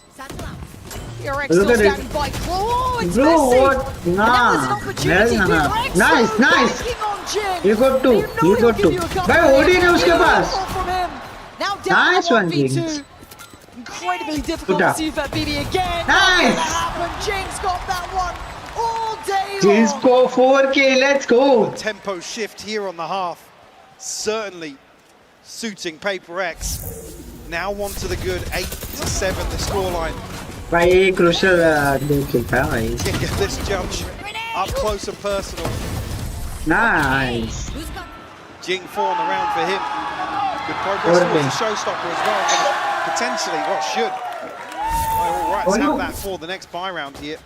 PRX still standing by. Oh, it's messy. And now there's an opportunity. PRX nice. on Jing. You got two. You got two. Bhai OD ne uske paas. Now down Nice one, 1v2. Jinx. Incredibly difficult to see that BB again. Nice. Jinx got that one all day Jinx long. go 4K. Let's go. Tempo shift here on the half. Certainly suiting Paper X. Now one to the good, 8-7 the scoreline. भाई crucial देख था भाई. This judge up close and personal. Nice. Jing 4 on the round for him. Good progress towards the showstopper as well. Potentially, well, should. All right, let's have that for the next buy round here.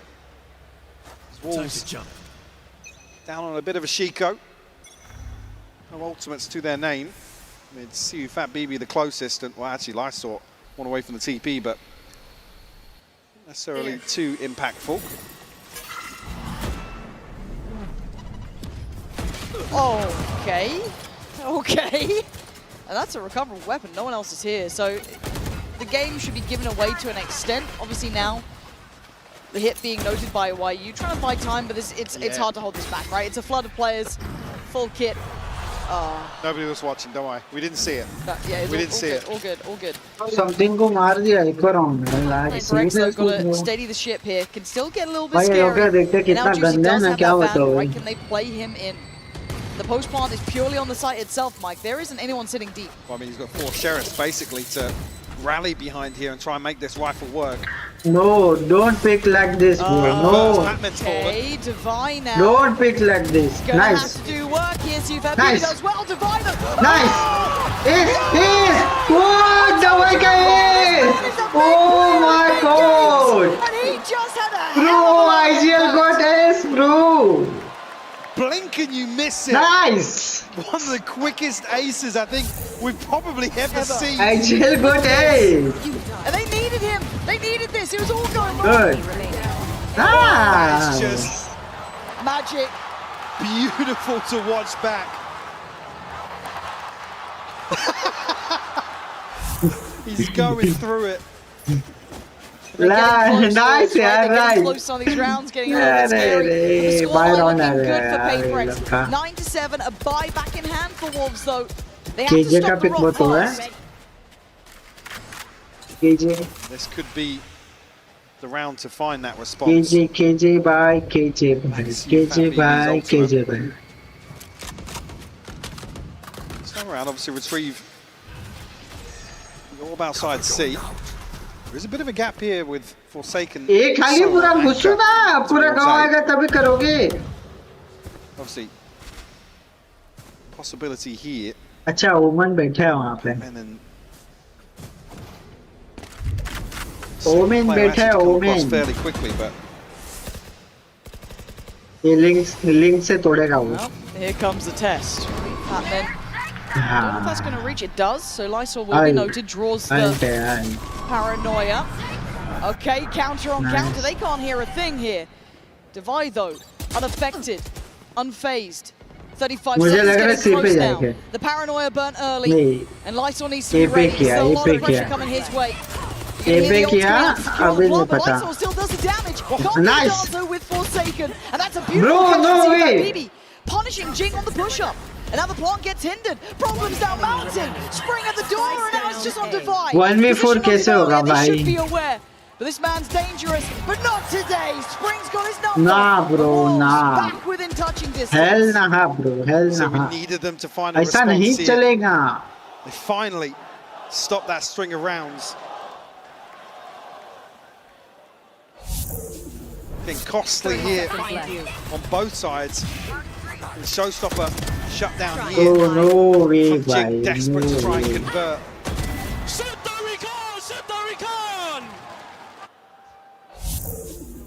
Wolves down on a bit of a Shiko. No ultimates to their name. It's Fat BB the closest, and well, actually, Lysor one away from the TP, but not necessarily too impactful. Okay. And that's a recoverable weapon. No one else is here, so the game should be given away to an extent. Obviously now, the hit being noted by YU, trying to buy time, but it's hard to hold this back, right? It's a flood of players, full kit. Nobody was watching, don't worry. We didn't see it. Yeah, we didn't see it. All good. Something को मार दिया एक और round में. PRX though got to steady the ship here. Can still get a little bit भाई scary. लोग देखते कितना गंदा है मैं क्या बताऊँ. Right, can they play him in? The post plant is purely on the site itself, Mike. There isn't anyone sitting deep. Well, I mean, he's got 4 sheriffs basically to rally behind here and try and make this rifle work. No, don't pick like this, bro. No. Okay, Divine now. Don't pick like this. Gonna Nice. have to do work here. See if that Nice. does well. Divine. Nice. What the way Oh my god. And he just had a Bro, IGL got S, bro. Blink and you miss it. Nice. One of the quickest aces I think we've probably ever seen. IGL got S. And they needed him. They needed this. It was all going wrong. Good. It's Nice. just Magic. beautiful to watch back. He's going through it. Nice, yeah, right. Close on these rounds, getting a little bit scary. The scoreline looking good for Paper X. 9-7, a buy back in hand for Wolves though. They have to stop the rock fast. This could be the round to find that response. KJ by KJ by KJ by KJ by. This time around, obviously retrieve the orb outside C. There is a bit of a gap here with Forsaken. एक खाली पूरा घुसो ना पूरा गाँव आएगा तभी करोगे. Obviously, possibility here. अच्छा ओमन बैठा है वहाँ पे. And then ओमेन बैठा है ओमेन. fairly quickly, but ये लिंक से तोड़ेगा वो. Well, here comes the test. Happening. I don't know if that's going to reach. It does. So Lysor will be noted. Draws the paranoia. Okay, counter on counter. They can't hear a thing here. Divide though, unaffected, unfazed. 35 seconds getting close now. The paranoia burnt early, and Lysor needs to be ready. Still a lot of pressure coming his way. Lysor still does the damage. Nice. With Forsaken, and that's a beautiful BB punishing Jing on the push-up. And now the plant gets hindered. Problems down mountain. Spring at the door, and now it's just on Divide. 1v4 कैसे होगा भाई? They should be aware. But this man's dangerous, but not today. Spring's got his number. Nah, bro, nah. Back within touching distance. Hell nah, bro. Hell so nah. we needed them to find a ऐसा response नहीं here. चलेगा. They finally stopped that string of rounds. Getting costly here on both sides. And Showstopper shut down here. Oh no way, From Jing, bhai. desperate to try and No way. convert.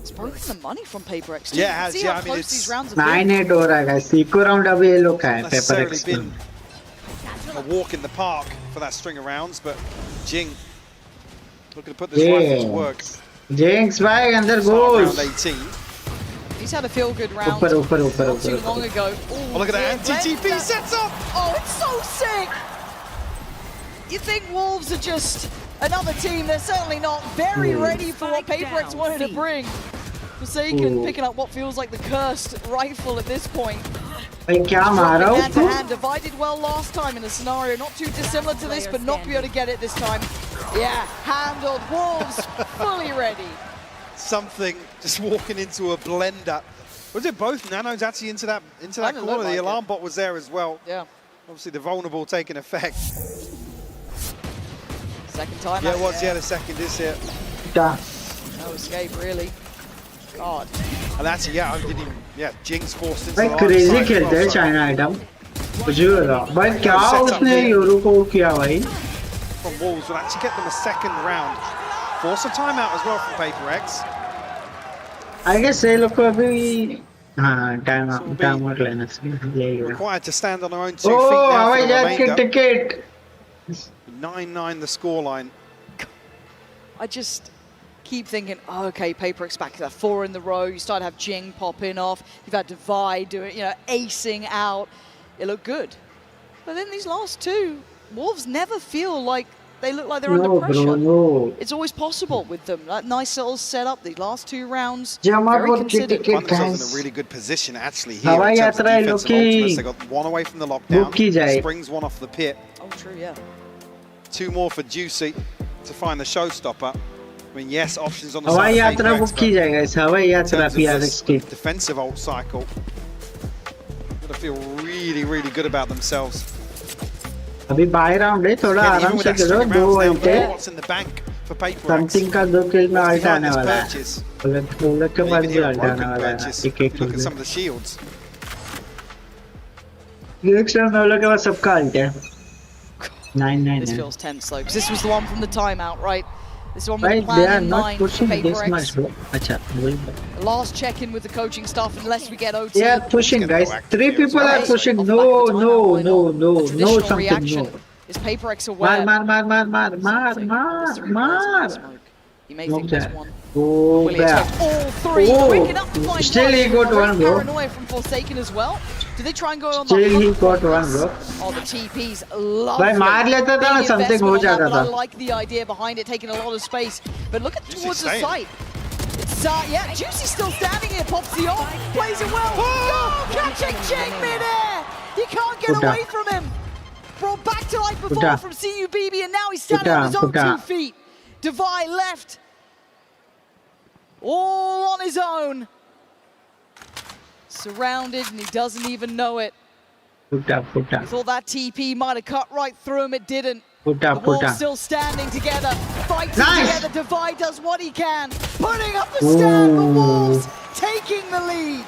It's broken the money from Paper X. Yeah, it has. See Yeah, how I mean, close it's these rounds have been. 9-8 हो रहा है guys. Eco round अभी ये लोग का है. Paper Necessarily X. been a walk in the park for that string of rounds, but Jing looking to put this rifle to work. Jinx भाई अंदर Start round goes. 18. He's had a feel-good round ऊपर not too long ago. Oh, look at that anti-TP sets up! Oh, it's so so sick! You think Wolves are just another team? They're certainly not very ready for what PaperX wanted to bring. Forsaken picking up what feels like the cursed rifle at this point. Hand to hand, divided well last time in a scenario not too dissimilar to this, but not be able to get it this time. Yeah, handled. Wolves fully ready. Something just walking into a blender. Was it both nanos actually into that corner? The alarm bot was there as well. Yeah. Obviously the vulnerable taking effect. Second time. Yeah, it was. Yeah, the second is here. No escape really. God. And actually, yeah, I didn't even. Yeah, Jing's forced into the crazy खेलते हैं China item. मुझे लगा भाई क्या उसने euro को किया भाई? From Wolves will actually get them a second round. Force a timeout as well from PaperX. I guess they look अभी time out लेना चाहिए. Required to stand on their own 2 feet now for the remainder. Ticket. 9-9 the scoreline. I just keep thinking, oh, okay, PaperX back to that 4 in the row. You start to have Jing popping off. You've had Divide doing, acing out. It looked good. But then these last two, Wolves never feel like they look like they're under pressure. No. It's always possible with them. That nice little setup, these last 2 rounds, very considered. Find themselves in a really good position actually here in terms of defensive ultimates. They got 1 away from the lockdown. Springs 1 off the pit. Oh, true, yeah. 2 more for Juicy to find the showstopper. I mean, yes, options on the side of PaperX, defensive ult cycle. Gotta feel really, really good about themselves. अभी bye round है थोड़ा आराम से करो 2 घंटे What's in the bank for PaperX? Something का 2 किल में alt आने वाला है बुलेट के बाद भी अल्ट आने वाला है एक Look at some of the shields. एक शॉट नोलो के बाद सबका अल्ट है 9-9. This feels tense though, because this was the one from the timeout, right? This is one with the plan in mind for PaperX. Last check-in with the coaching staff, unless we get OT. Yeah, pushing guys. 3 people are pushing. No, something no. Is PaperX aware? Maar. He may think there's one. Go back. All 3. Quick enough to find Still he got one, bro. Paranoia from Forsaken as well. Do they try and go on the Still he got one, bro. Oh, the TP's lovely. भाई मार लेता था ना something हो जाता था. I like the idea behind it, taking a lot of space. But look at towards the site. It's yeah, Juicy's still standing here, pops the ult, plays it well. Oh, catching Jing mid-air. He can't get away from him. Brought back to life before from CUBB, and now he's standing on his own 2 feet. Divide left. All on his own. Surrounded, and he doesn't even know it. We thought that TP might have cut right through him, it didn't. The Wolves still standing together, fighting together. Divide does what he can, putting up the stand for Wolves, taking the lead.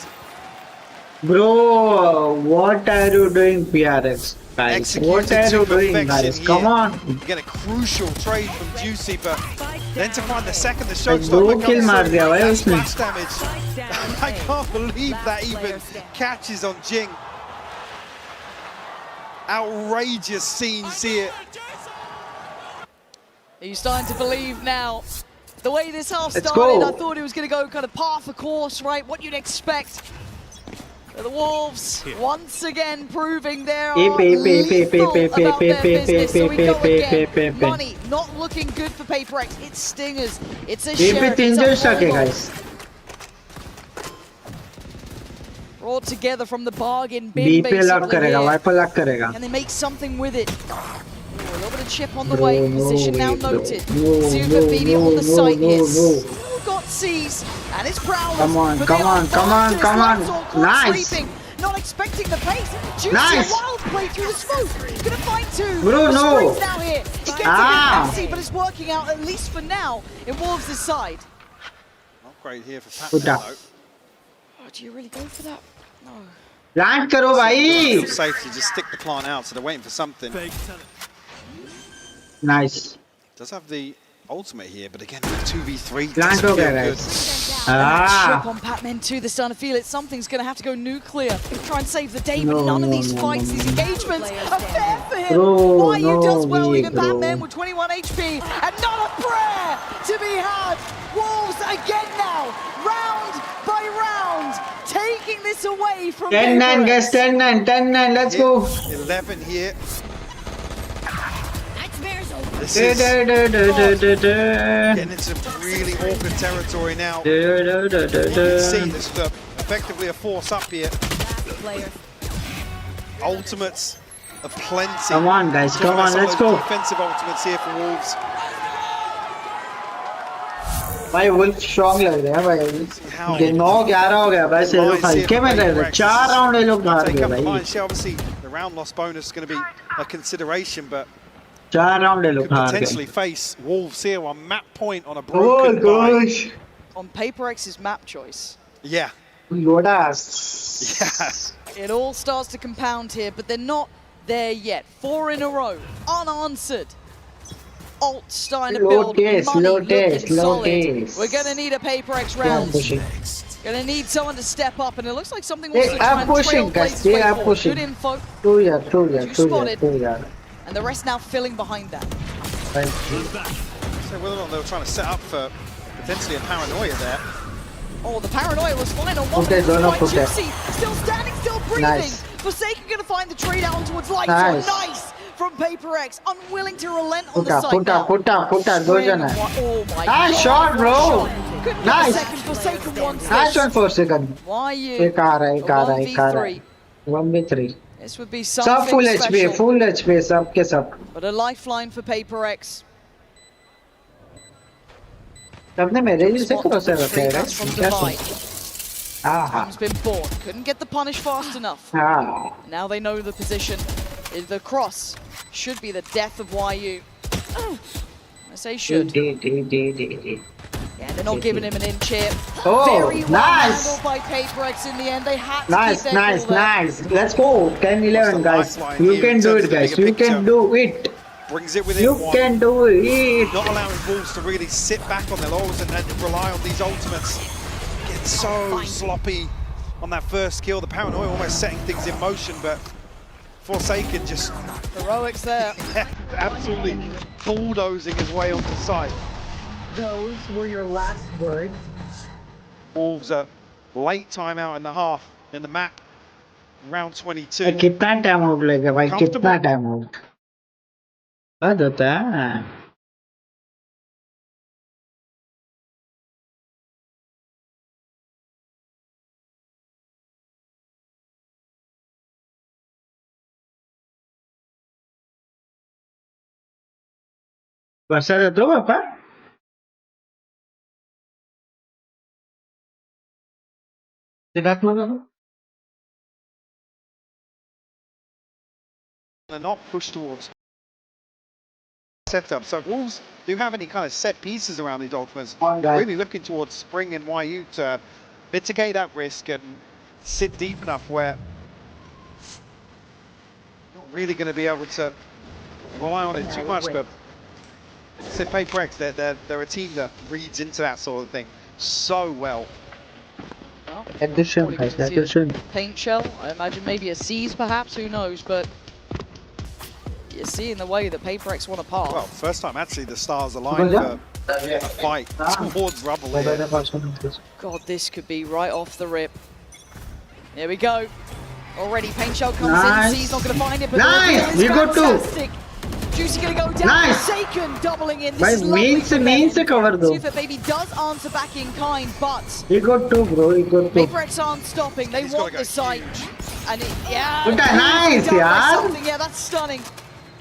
Bro, what are you doing, PRX? Guys, what are you doing, guys? Come on. You get a crucial trade from Juicy, but then to find the second, the showstopper comes splash damage. I can't believe that even catches on Jing. Outrageous scenes here. Are you starting to believe now? The way this half started, I thought it was going to go kind of par for course, right? What you'd expect. The Wolves once again proving they are lethal about their business. So we go again. Money not looking good for PaperX. It's Stingers. It's a sheriff. It's a guys. Brought together from the bargain bin, basically. And they make something with it. Ooh, a little bit of chip on the way. Position now noted. Super BB on the site here. Got C's and it's Prowler. Come on. Nice. Not expecting the pace. Juicy Nice. Wild play through the smoke. Gonna find 2. Bro, no. Now here. It gets a bit messy, but it's working out at least for now in Wolves' side. Not great here for Pat though. Oh, do you really go for that? No. Land karo bhai. Safety, just stick the plant out, so they're waiting for something. Nice. Does have the ultimate here, but again, 2v3. Plant ho gaya guys. Chip on Patmen too, they're starting to feel it. Something's going to have to go nuclear. Try and save the day, but none of these fights, these engagements are fair for him. YU does well, even Patmen with 21 HP, and not a prayer to be had. Wolves again now, round by round, take taking this away from 10-9 guys, 10-9, 10-9, let's go. 11 here. This Da, is da, da, da, da, da. getting into really awkward territory now. Da, da, da, da, You can see da. there's effectively a force up here. Ultimates are plenty. Come on guys, come on, let's go. Defensive ultimates here for Wolves. भाई wolf strong लग रहा है भाई ये 9-11 हो गया भाई ये लोग हल्के में रह रहे 4 राउंड ये लोग हार गए भाई Obviously, the round loss bonus is going to be a consideration, but 4 round ये लोग could हार potentially गए face Wolves here on map point on a oh broken gosh On PaperX's map choice. Yeah. Lodas. Yeah. It all starts to compound here, but they're not there yet. 4 in a row, unanswered. Alt starting to build money, looking solid. We're going to need a PaperX round. Going to need someone to step up, and it looks like something wants to try and trail places way forward. Good info. True. And the rest now filling behind that. So whether or not they were trying to set up for potentially a paranoia there. Oh, the paranoia was fine on one. Quite juicy. Still standing, still breathing. Nice. Forsaken going to find the trade out towards light. Nice from PaperX. Unwilling to relent on the side now. Put up. Oh my god. Nice shot, bro. Nice. Forsaken once. Nice one for second. Why you? एक आ रहा है 1v3 This would be सब something full special. HP सब के सब But a lifeline for PaperX. सबने मेरे लिए से क्रॉस है That's from Divide. हाँ Time's been born. Couldn't get the punish fast enough. हाँ Now they know the position. The cross should be the death of YU. I say should. Yeah, they're not giving him an inch here. Oh, Very well nice. handled by PaperX in the end. They had to keep their cool there. Nice. Let's go. 10-11 guys. You can do it, guys. You can do it. Brings it within You one. can do it. Not allowing Wolves to really sit back on their laurels and rely on these ultimates. Getting so sloppy on that first kill. The paranoia almost setting things in motion, but Forsaken just Heroics there. absolutely bulldozing his way onto site. Those were your last words. Wolves a late timeout in the half in the map. Round 22. कितना time हो गया भाई कितना time हो गया होता है बसा दे दो पापा And not push towards setup. So Wolves do have any kind of set pieces around these ultimates. Really looking towards Spring and YU to mitigate that risk and sit deep enough where not really going to be able to rely on it too much. But say PaperX, they're a team that reads into that sort of thing so well. Addition, Paint shell, I imagine maybe a C's perhaps, who knows, but you're seeing the way that PaperX want to pass. Well, first time actually the stars aligned for a fight towards rubble here. God, this could be right off the rip. Here we go. Already paint shell comes in, C's not going to find it, but nice, we got two. Juicy going to go down. Nice. Forsaken doubling in. This By is lovely main se cover do. Sufa maybe does answer back in kind, but he got two, bro. He got two. PaperX aren't stopping. They want the site, and yeah. Nice, yeah. Yeah, that's stunning.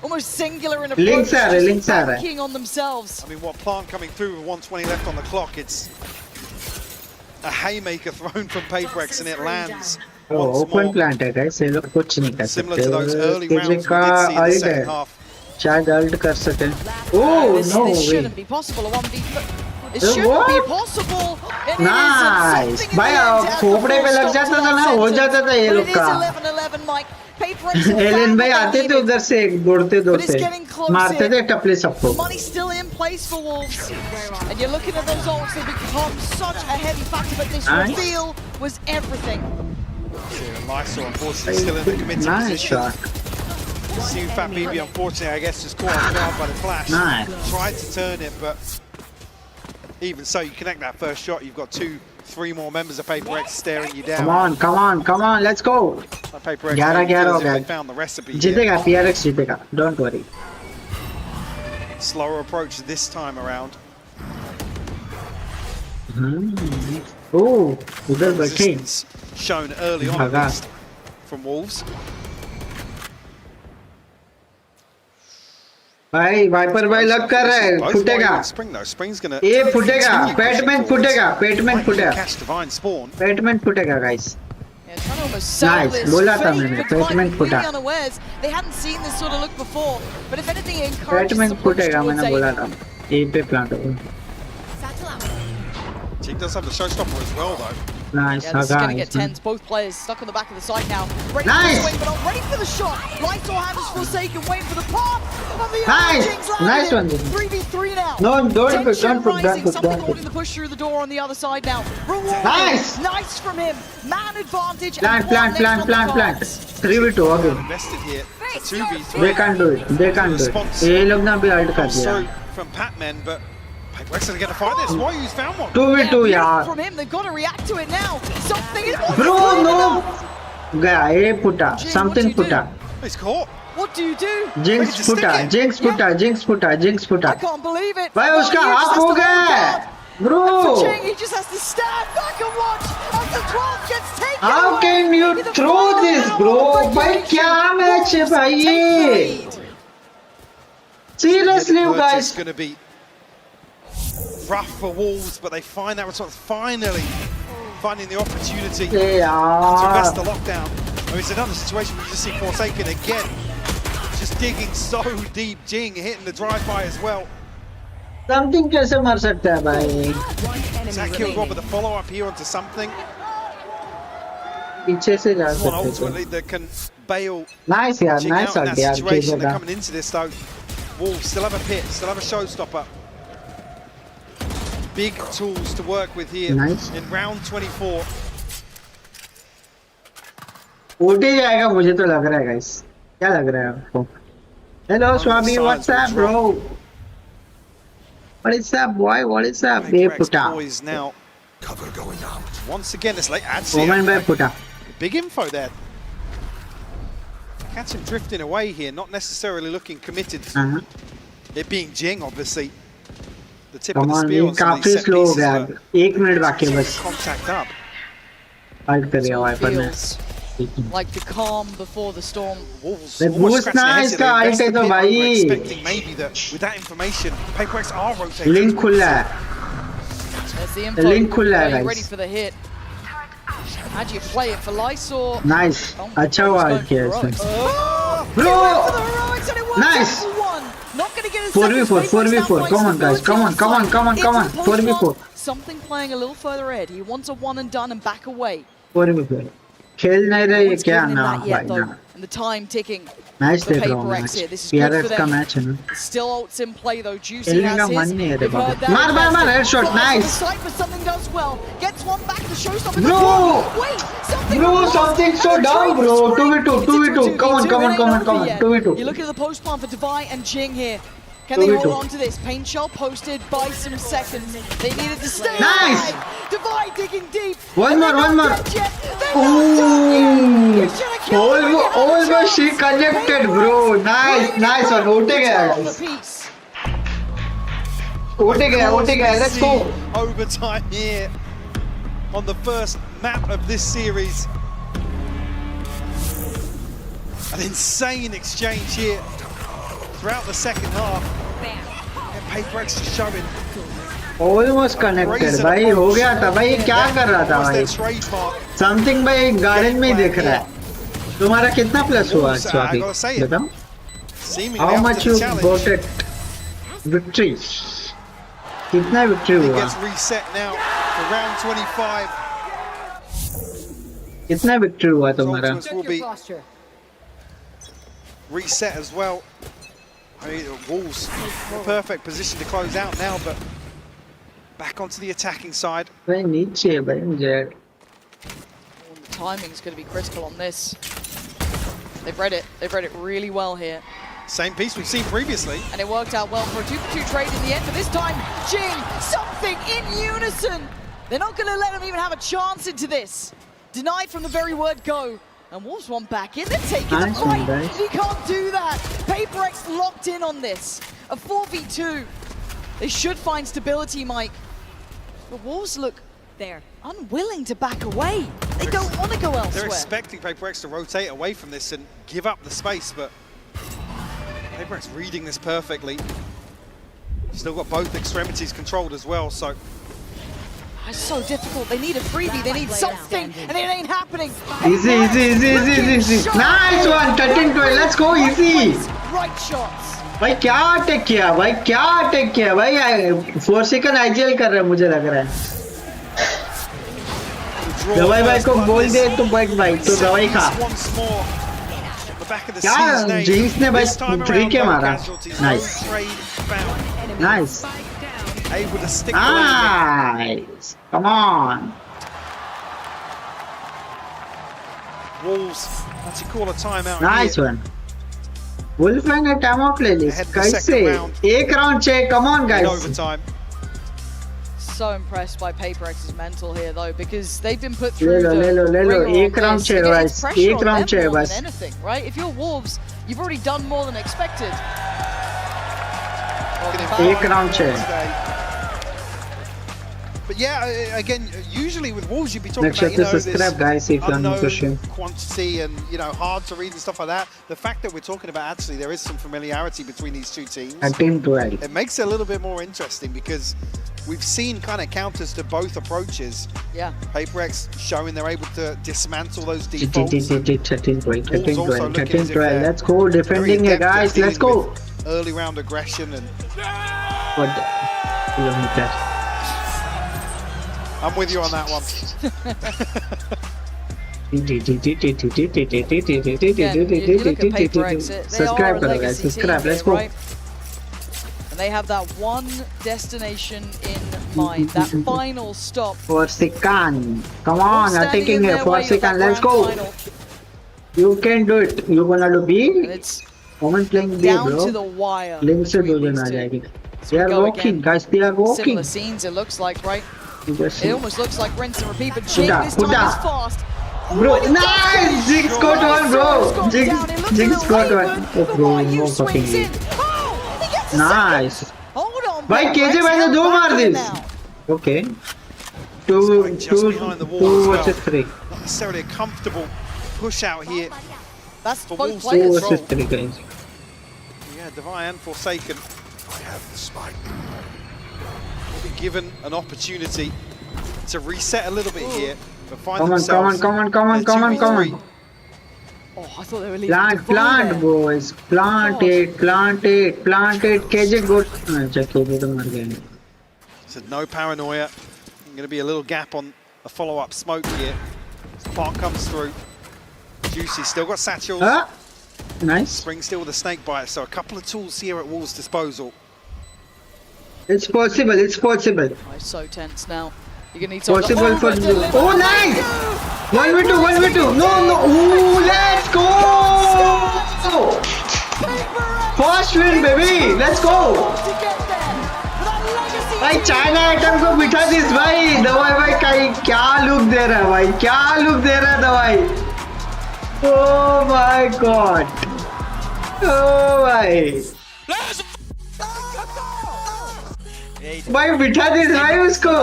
Almost singular in a links banking on themselves. I mean, what Plant coming through with 120 left on the clock? It's a haymaker thrown from PaperX, and it lands. Oh, open plant है guys. ये लोग कुछ नहीं कर सकते. Similar to those early rounds we did see in the second half. शायद alt कर सके. Oh no this way. shouldn't be possible. A 1v. It shouldn't be possible. Nice. भाई खोपड़े पे लग जाता था ना हो जाता था ये लोग का. 11-11 Mike. PaperX. एलन भाई आते थे उधर से दौड़ते मारते थे टपले सबको. Money still in place for Wolves, and you're looking at those ults. They become such a heavy factor, but this reveal was everything. Lysor unfortunately still in the committed position. Fat BB unfortunately I guess just caught off guard by the flash. Tried to turn it, but even so you connect that first shot, you've got two 3 more members of Paper X staring you down. Come on, let's go. Paper X 11 हो they गया. found the recipe. जीतेगा PRX जीतेगा. Don't worry. Slower approach this time around. Oh, उधर बैठे. Resistance shown early on at least from Wolves. भाई wiper भाई लग कर रहा है. फुटेगा. ये फुटेगा. पेटमैन फुटेगा. पेटमैन फुटेगा गाइस. Nice. बोला था मैंने. पेटमैन फुटा. पेटमैन फुटेगा मैंने बोला था. ये पे प्लांट होगा. He does have the showstopper as well, though. Nice. Yeah, this is going to get tense. Both players stuck on the back of the site now. Ready for the swing, but not ready for the shot. Lights or hammers Forsaken, waiting for the pop. Nice one. 3v3 now. No, don't put. Something holding the push through the door on the other side now. Nice from him. Man advantage. Plant. 3v2 again. Invested here. 2v3. They can't do it. ये लोग ना भी ult कर दिया. From Pac-Man, but Paper X are going to fight this. Why you found one? 2v2 यार. From him, they've got to react to it now. Something is. Bro, no. गया ये फुटा. Something फुटा. He's caught. What do you do? Jinx फुटा. I can't believe it. भाई उसका half हो गया. Bro. He just has to stand back and watch as the 12 gets taken. How can you throw this, bro? भाई क्या match है भाई ये? Seriously, you guys. It's going to be rough for Wolves, but they find that response. Finally finding the opportunity to arrest the lockdown. I mean, it's another situation where you just see Forsaken again, just digging so deep. Jing hitting the drive-by as well. Something कैसे मर सकता है भाई? That killed Rob with the follow-up here onto something. पीछे से जा सकते One ultimately that can bail. Nice यार, Jing nice out in that यार. situation. They're coming into this though. Wolves still have a pit, still have a showstopper. Big tools to work with here in round 24. उठे जाएगा मुझे तो लग रहा है guys. क्या लग रहा है आपको? Hello Swami, what's up bro? What is up boy? What is up? ये पुटा. Now cover going out. Once again, it's like Woman by पुटा. Big info there. Catch him drifting away here, not necessarily looking committed. It being Jing, obviously. The tip of the spear on some of these set pieces. 1 minute बाकी है बस. Contact up. Halt कर दिया wiper ने. Like the calm before the storm. Wolves boost ना इसका halt है तो भाई. Expecting maybe that with that information, Paper X are rotating. Link खुला है. There's the info. Link खुला है guys. Ready for the hit. How do you play it for Lysor? Nice. अच्छा हुआ किया इसने. Bro. Nice. Not going to get a 4v4. Come on guys. Come on. 4v4. Something playing a little further ahead. He wants a one and done and back away. 4v4. खेल नहीं रहे ये क्या ना भाई ना. And the time ticking. Nice for देख रहा Paper हूँ X here. This is PRX good for का them. मैच है ना. Still ults in play though. Juicy खेलने का has मन his. नहीं है रे बाबा. मार headshot. Nice. Something does well. Gets one back to show something. Bro, something so dumb, bro. 2v2. Come on. 2v2. You're looking at the post plan for Devi and Jing here. Can they hold on to this? Paint shell posted by some seconds. They needed to stay alive. Devi digging deep. One more. Ooh. Almost she connected, bro. Nice one. उठे गया. Let's go. Overtime here on the first map of this series. An insane exchange here throughout the second half. And Paper X just showing. Almost connected. भाई हो गया था भाई. क्या कर रहा था भाई? Something भाई गार्डन में ही देख रहा है. तुम्हारा कितना प्लस हुआ स्वाति? बताओ. How much you got it? Victory. कितना victory हुआ? Gets reset now for round 25. कितना victory हुआ तुम्हारा? Will be reset as well. I mean, Wolves in a perfect position to close out now, but back onto the attacking side. भाई नीचे है भाई मुझे. The timing is going to be critical on this. They've read it really well here. Same piece we've seen previously. And it worked out well for a 2-for-2 trade in the end, but this time, Jing, something in unison. They're not going to let him even have a chance into this. Denied from the very word go. And Wolves want back in. They're taking the fight. He can't do that. PaperX locked in on this. A 4v2. They should find stability, Mike. But Wolves look unwilling to back away. They don't want to go elsewhere. They're expecting PaperX to rotate away from this and give up the space, but PaperX reading this perfectly. Still got both extremities controlled as well, so. It's so difficult. They need a freebie. They need something, and it ain't happening. Easy. Nice one. 13-12. Let's go easy. Right shots. भाई क्या take किया भाई 4 second IGL कर रहा है मुझे लग रहा है दवाई भाई को बोल दे तो भाई तो दवाई खा क्या जिंक्स ने भाई 3 के मारा nice come on Wolves had to call a timeout. Nice one. Wolf ने टाइम आउट ले ली कैसे एक राउंड चाहिए come on guys so impressed by PaperX's mental here though because they've been put through ले लो एक राउंड चाहिए बस एक राउंड चाहिए बस anything right if you're Wolves you've already done more than expected एक राउंड चाहिए But yeah, again, usually with Wolves you'd be talking about, this guys, if unknown quantity and, you know, hard to read and stuff like that. The fact that we're talking about actually there is some familiarity between these two teams. It makes it a little bit more interesting because we've seen kind of counters to both approaches. Yeah. PaperX showing they're able to dismantle those defaults. 13-12. Let's go, defending it, guys. Let's go. Early round aggression and. What kilometers? I'm with you on that one. Subscribe, guys. Subscribe. Let's go. And they have that one destination in mind, that final stop. For second. Come on, attacking here. For second. Let's go. You can do it. You gonna do B? Moment playing B, down bro. to the wire. Link se do dena jayegi. They are walking, guys. They are walking. Similar scenes, it looks like, right? It almost looks like rinse and repeat, but Jake this time is fast. Bro, nice! Jinx got one, bro. Jinx got one. Oh, bro, no fucking way. Nice. Hold on. Bhai, KJ bhai ne do maar this. Okay. Two versus 3. Not necessarily a comfortable push out here. That's for both players. 2 versus 3, guys. Yeah, Divine and Forsaken. I have the spike. Will be given an opportunity to reset a little bit here, but find themselves. Come on. Oh, I thought they were leaving. Plant, boys. Plant it. KJ good. KJ to mar gaya. So no paranoia. Going to be a little gap on a follow-up smoke here. Spark comes through. Juicy still got satchels. Nice. Spring still with a snake bite. So a couple of tools here at Wolves' disposal. It's possible. Oh, it's so tense now. You're gonna need possible for you. Oh, nice! 1v2. No. Ooh, let's go! First win, baby. Let's go. भाई China item को बिठा this भाई दवाई भाई क्या look दे रहा है भाई दवाई ओह माय गॉड ओह भाई बिठा दिस भाई उसको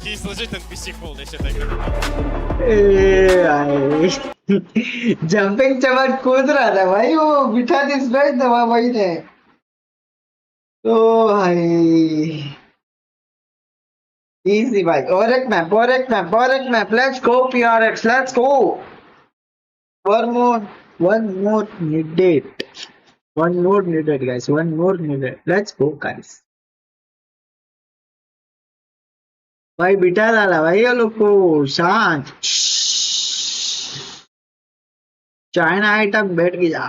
He's legit NPC pool, they should jumping चमक कूद रहा था भाई वो बिठा दिस भाई दवा भाई ने ओ भाई easy भाई और एक map let's go PRX let's go one more needed guys let's go guys भाई बिठा डाला भाई ये लोग को शांत चाइना आइटम बैठ गया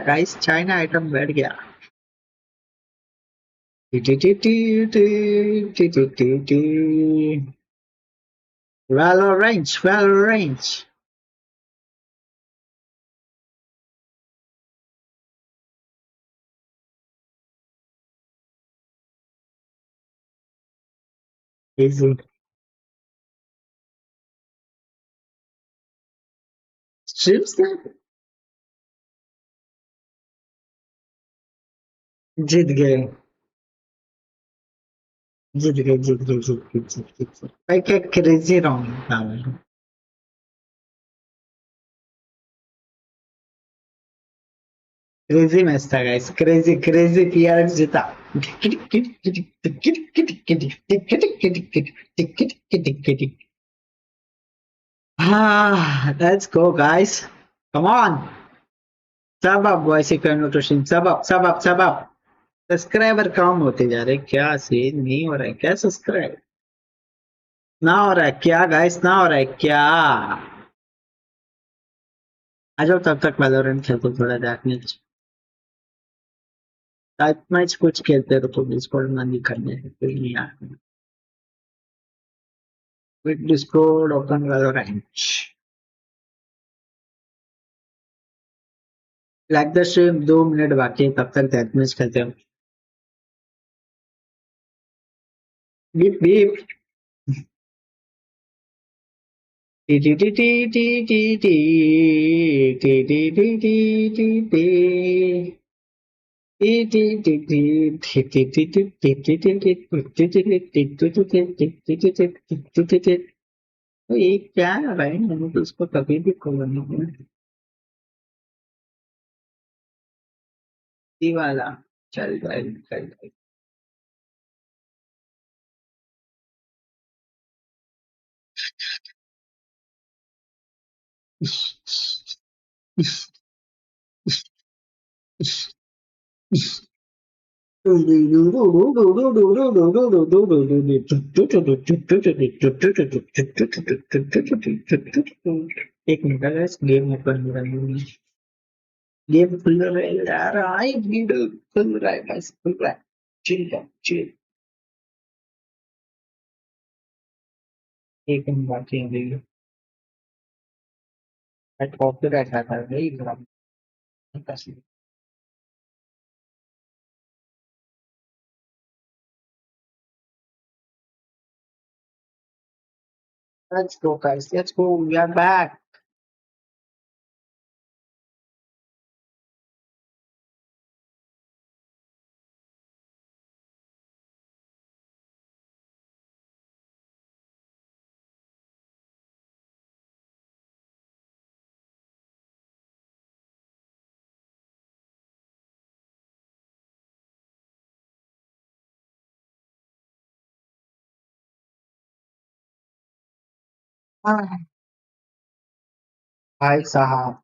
गाइस चाइना आइटम बैठ गया valorant इजी स्ट्रिप्स जीत गए जीत गए जीत गए जीत गए जीत गए भाई क्या क्रेजी रॉन्ग था भाई क्रेजी मैच था गाइस क्रेजी क्रेजी पीआरएक्स जीता हाँ let's go guys come on सब अप वॉइस कन्वर्टेशन सब अप सब्सक्राइबर कम होते जा रहे क्या सीन नहीं हो रहा है क्या सब्सक्राइब ना हो रहा है क्या गाइस ना हो रहा है क्या आ जाओ तब तक वैलोरेंट खेलते थोड़ा देखने टाइप मैच कुछ खेलते रहो तो डिस्कॉर्ड में नहीं करने कोई नहीं आते quick Discord open Valorant like the stream 2 minute बाकी है तब तक डेथ मैच खेलते हो beep beep T T T T T T T T T T T T ये क्या है भाई मैंने तो इसको कभी भी खोला नहीं है ये वाला चल भाई चल भाई एक मिनट गाइस गेम ओपन हो रहा है गेम खुल रहा है यार आई गेम खुल रहा है गाइस खुल रहा है चिल एक मिनट बाकी है अभी मैं कॉपीराइट आता है भाई कैसे Let's go, guys. Let's go. We are back. भाई साहब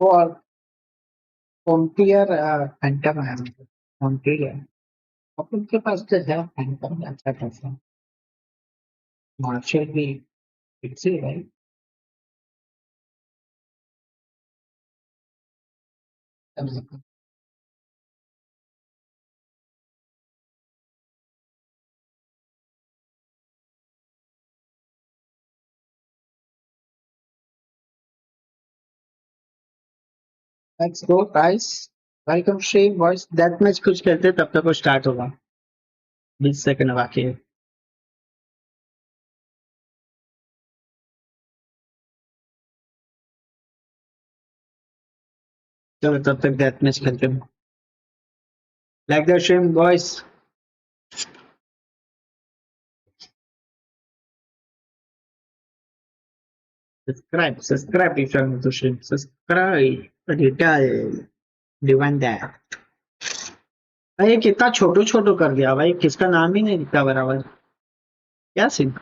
और कॉम्पियर फैंटम है कॉम्पियर अब उनके पास तो है फैंटम अच्छा खासा मार्शल भी फिक्स है भाई let's go guys welcome stream voice death match कुछ खेलते हैं, तब तक वो स्टार्ट होगा 20 सेकंड बाकी है चलो तब तक डेथ मैच खेलते हैं like the stream voice subscribe if you are new to stream subscribe detail divine that भाई ये कितना छोटू छोटू कर दिया भाई किसका नाम ही नहीं दिखता बराबर क्या scene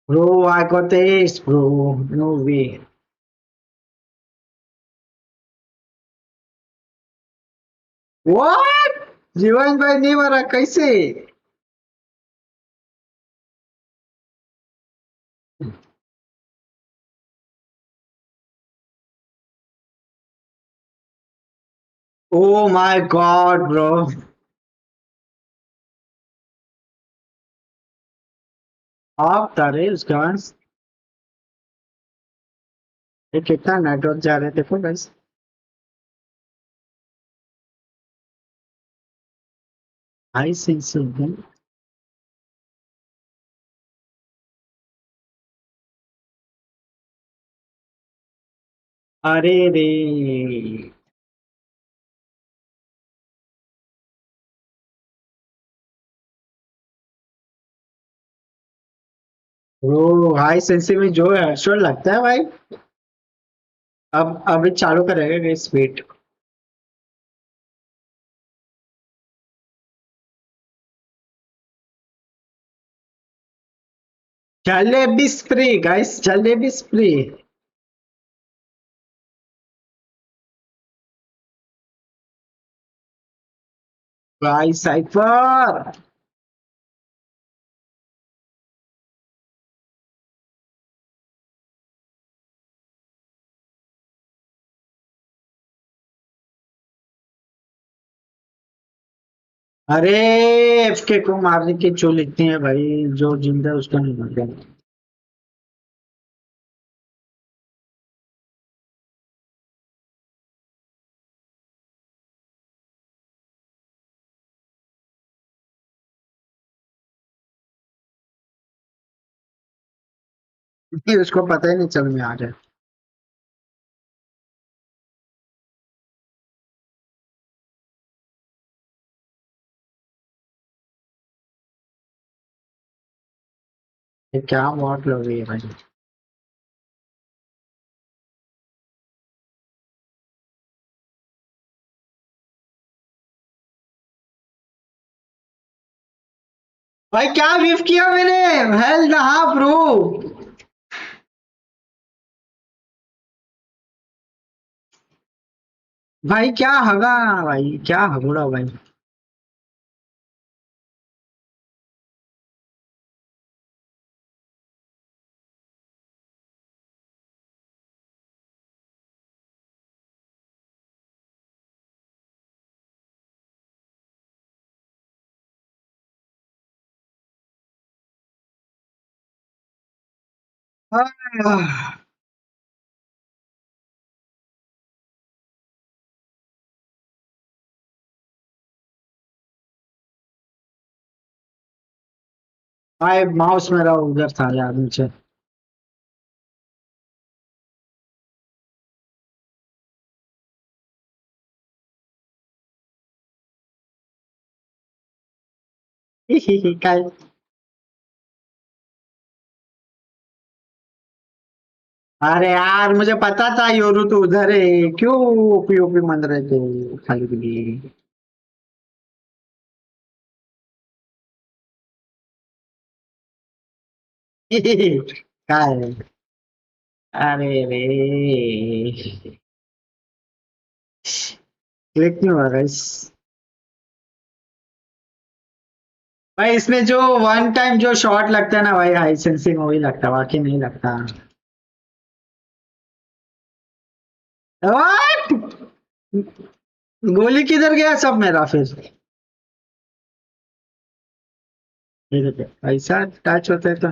Bro, I got this, bro. No way. What? जीवन भाई नहीं मरा कैसे Oh my god, bro. आप तारे उसके पास ये कितना नेटवर्क जा रहे थे देखो बस हाई सेंसिंग अरे रे वो हाई सेंसिंग में जो है श्योर लगता है भाई अब अभी चालू करेगा इस wait jalebi spray guys jalebi spray guys Cypher अरे एफके को मारने की जो लिखती है भाई जो जिंदा है उसका नहीं मर गया उसको पता ही नहीं चल में आ रहा है ये क्या मौत लग रही है भाई भाई क्या विफ किया मैंने हेल नहा ब्रो भाई क्या हगा भाई क्या हगुड़ा भाई आह, भाई माउस मेरा उधर था यार नीचे काय अरे यार मुझे पता था योरू तो उधर है क्यों ओपी मन रहे थे खाली के लिए काय अरे रे क्लिक नहीं हो रहा इस भाई इसमें जो वन टाइम जो शॉट लगता है ना भाई हाई सेंसिंग वही लगता है बाकी नहीं लगता What? गोली किधर गया सब मेरा फिर ऐसा टच होता है तो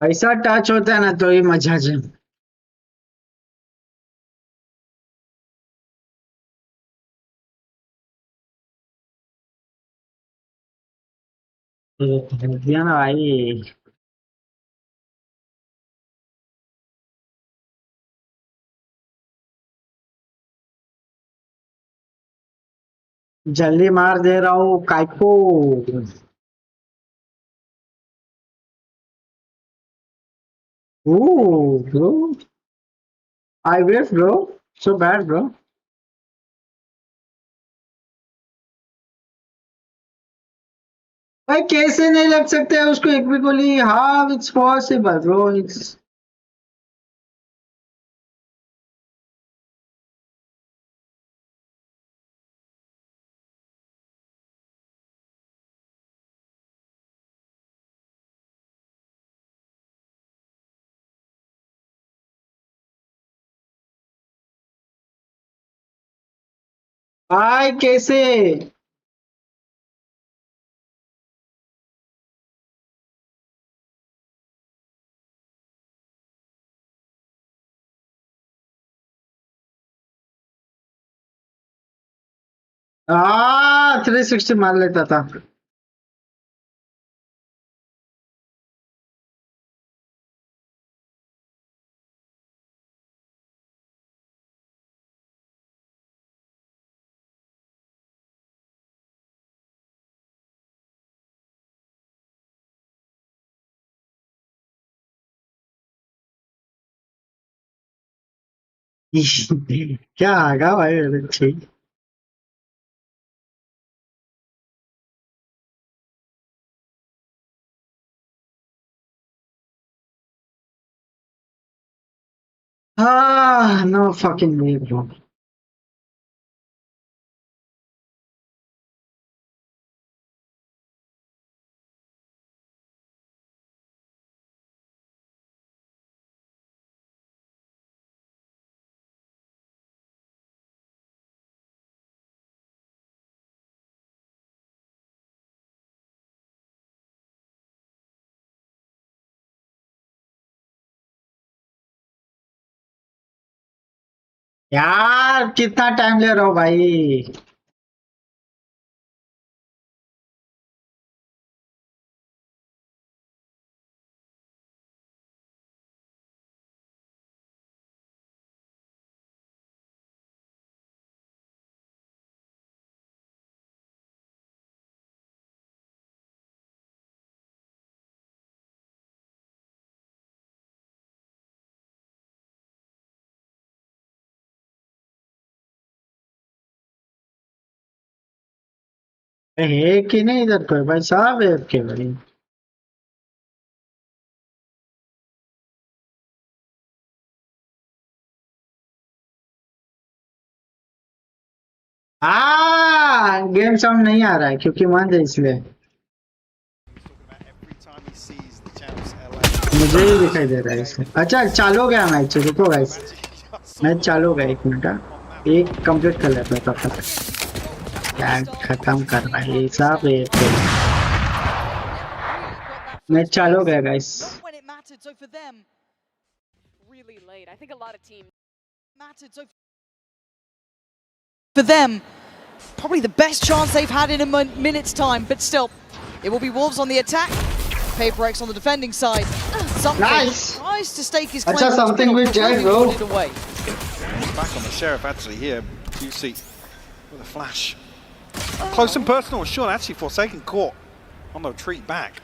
ऐसा टच होता है ना तो ये मजा जी दिया ना भाई जल्दी मार दे रहा हूँ काइको Ooh, bro. I wish, bro. So bad, bro. भाई कैसे नहीं लग सकते हैं उसको एक भी गोली how it's possible bro it's भाई कैसे आ 360 मार लेता था क्या आगा भाई ठीक ah no fucking way bro यार कितना टाइम ले रहा हो भाई है कि नहीं इधर कोई भाई साहब है के भाई गेम साउंड नहीं आ रहा है क्योंकि मान जाए इसलिए मुझे ही दिखाई दे रहा है इसमें अच्छा चालू हो गया मैच रुको गाइस मैच चालू हो गया 1 मिनट एक कंप्लीट कर लेता हूं तब तक क्या खत्म कर रहा है साहब ये मैच चालू हो गया guys For them, probably the best chance they've had in a minute's time, but still, it will be Wolves on the attack, PaperX on the defending side. Something nice. tries to stake his claim. Achha, something with Jet, bro. Back on the Sheriff actually here, QC with a flash. Close and personal, sure, actually Forsaken caught on the retreat back.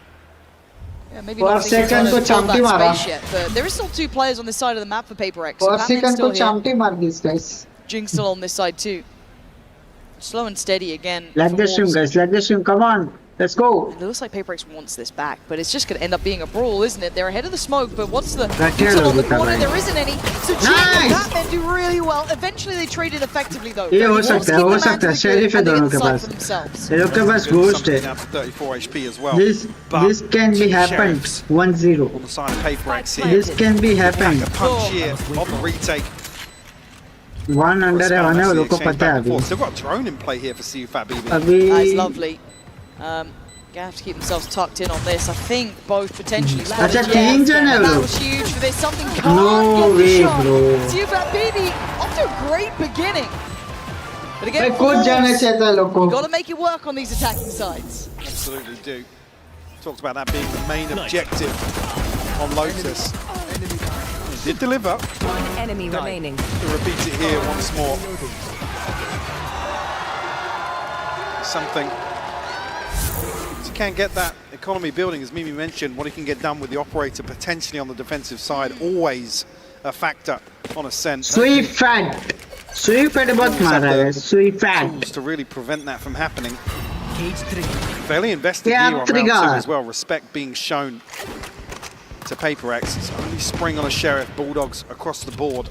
Yeah, maybe Forsaken ko chamti mara. But there is still 2 players on this side of the map for PaperX. Forsaken ko chamti mar these guys. Jing's still on this side too. Slow and steady again. Like this stream, guys. Like this stream. Come on. Let's go. It looks like PaperX wants this back, but it's just going to end up being a brawl, isn't it? They're ahead of the smoke, but what's the intel on the corner? There isn't any. So Jing and Batman do really well. Eventually they traded effectively though. ये हो सकता है sheriff है दोनों के पास ये लोग के पास घोस्ट है 34 HP as well. This can be happened 1-0 on the side of PaperX here. This can be happened a punch here on the retake. One under है वो लोग को पता है अभी They've got a drone in play here for CUFAT BB. That's lovely. Gonna have to keep themselves tucked in on this. I think both potentially. अच्छा 3 जन है that was huge for this. Something can't no get the way, shot. bro. CUFAT BB off to a great beginning. But again, कुछ जाने चाहिए लोग को. You've got to make it work on these attacking sides. Absolutely do. Talked about that being the main objective on Lotus. He did deliver. One enemy remaining. To repeat it here once more. Something. He can get that economy building, as Mimi mentioned, what he can get done with the operator potentially on the defensive side, always a factor on Ascent. Sweet fat. Sweet fat बहुत मारा है. Sweet fat. Tools to really prevent that from happening. Fairly invested here on round 2 as well. Respect being shown to PaperX. It's only spring on a Sheriff. Bulldogs across the board.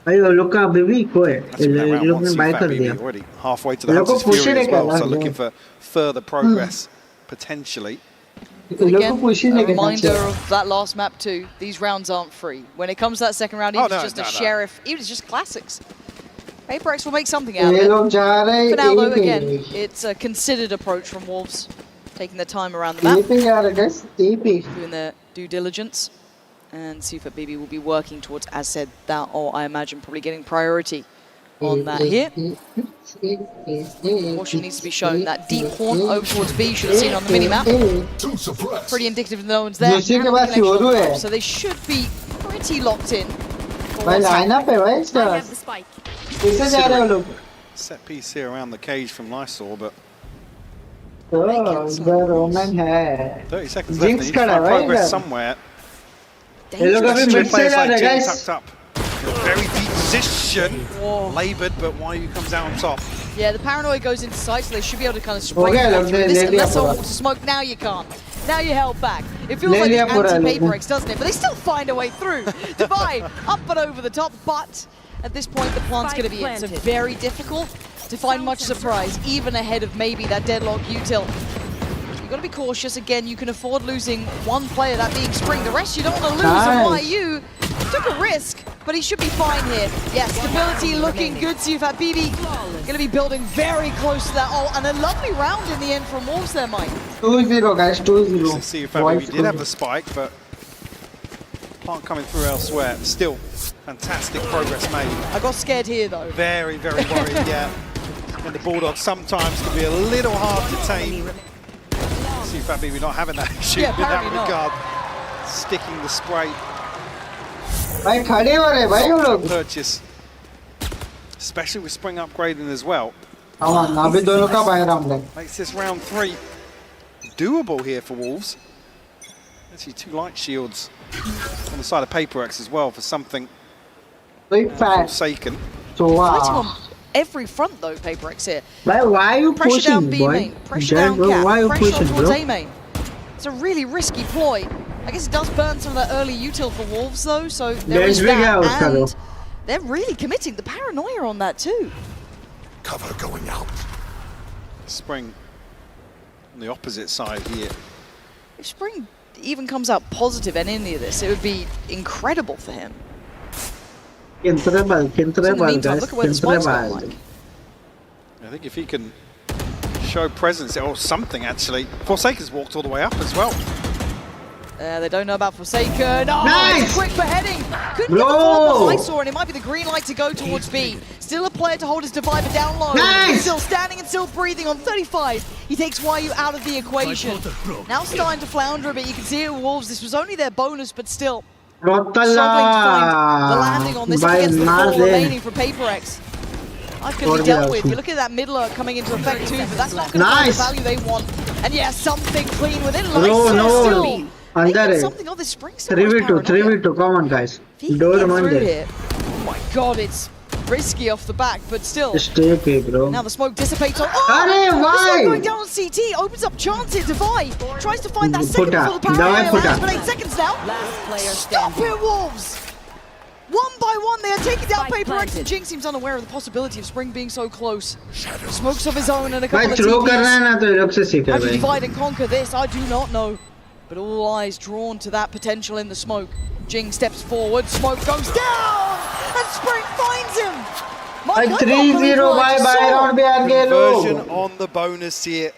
भाई वो लोग का अभी भी को है. ये लोग ने बाय कर दिया. Already halfway to the Hunter's Fury as well. So looking for further progress potentially. Again, a reminder of that last map too. These rounds aren't free. When it comes to that second round, even just a Sheriff, even just classics. PaperX will make something out of it. For now, though, again, it's a considered approach from Wolves, taking their time around the map, doing their due diligence, and CFABB will be working towards, as said, that, or I imagine probably getting priority on that here. Caution needs to be shown. That deep horn over towards B, you should have seen on the mini-map. Pretty indicative that no one's there. So they should be pretty locked in. I have the spike. Set piece here around the cage from Lysol, but 30 seconds left. They need to find progress somewhere. Tucked up. Very deep position. Laboured, but Wyu comes out on top. Yeah, the paranoia goes into sight, so they should be able to kind of spray through this. Unless someone wants to smoke, now you can't. Now you're held back. It feels like anti-PaperX, doesn't it? But they still find a way through. Divide up and over the top, but at this point the plant's going to be in. So very difficult to find much surprise, even ahead of maybe that deadlock util. You've got to be cautious. Again, you can afford losing one player, that being Spring. The rest you don't want to lose, and Wyu took a risk, but he should be fine here. Yeah, stability looking good. CFABB going to be building very close to that. Oh, and a lovely round in the end from Wolves there, Mike. 2-0, guys, 2-0. CFABB did have the spike, but plant coming through elsewhere. Still, fantastic progress made. I got scared here, though. Very, very worried, yeah. And the Bulldogs sometimes can be a little hard to tame. CFABB not having that issue in that regard. Sticking the spray. Purchase, especially with Spring upgrading as well. Makes this round 3 doable here for Wolves. Actually, 2 light shields on the side of PaperX as well for something forsaken. Fighting on every front though, PaperX here. Why are you pressure pushing, down B boy? main, pressure down cap, why are you pressure pushing, towards bro? A main. It's a really risky ploy. I guess it does burn some of that early util for Wolves though, so there is that, and they're really committing. The paranoia on that too. Cover going out. Spring on the opposite side here. If Spring even comes out positive in any of this, it would be incredible for him. In the meantime, look at where the spike's gone, like. I think if he can show presence, or something actually. Forsaken's walked all the way up as well. They don't know about Forsaken. Oh, nice! It's a quick beheading. Couldn't get the follow-up I saw, and it might be the green light to go towards B. Still a player to hold his divider down low. Nice! Still standing and still breathing on 35. He takes Wyu out of the equation. Now starting to flounder a bit. You can see it with Wolves. This was only their bonus, but still struggling to find the landing on this against the 4 remaining for PaperX. That could be dealt with. You look at that mid lurk coming into effect too, but that's not going to find the value they want. And yeah, something clean within. No. Something of this Spring still 3v2, come on guys. Don't mind it. Oh my god, it's risky off the back, but still. Stay okay, bro. Now the smoke dissipates on. Oh! Why? Going down on CT, opens up chance here. Divide tries to find that second before the paranoia lands, but 8 seconds now. Stop it, Wolves! One by one, they are taking down PaperX, and Jing seems unaware of the possibility of Spring being so close. Smokes of his own and a couple of TPs. How to divide and conquer this, I do not know. But all eyes drawn to that potential in the smoke. Jing steps forward, smoke goes down, and Spring finds him. 3-0, bye-bye. Conversion on the bonus here.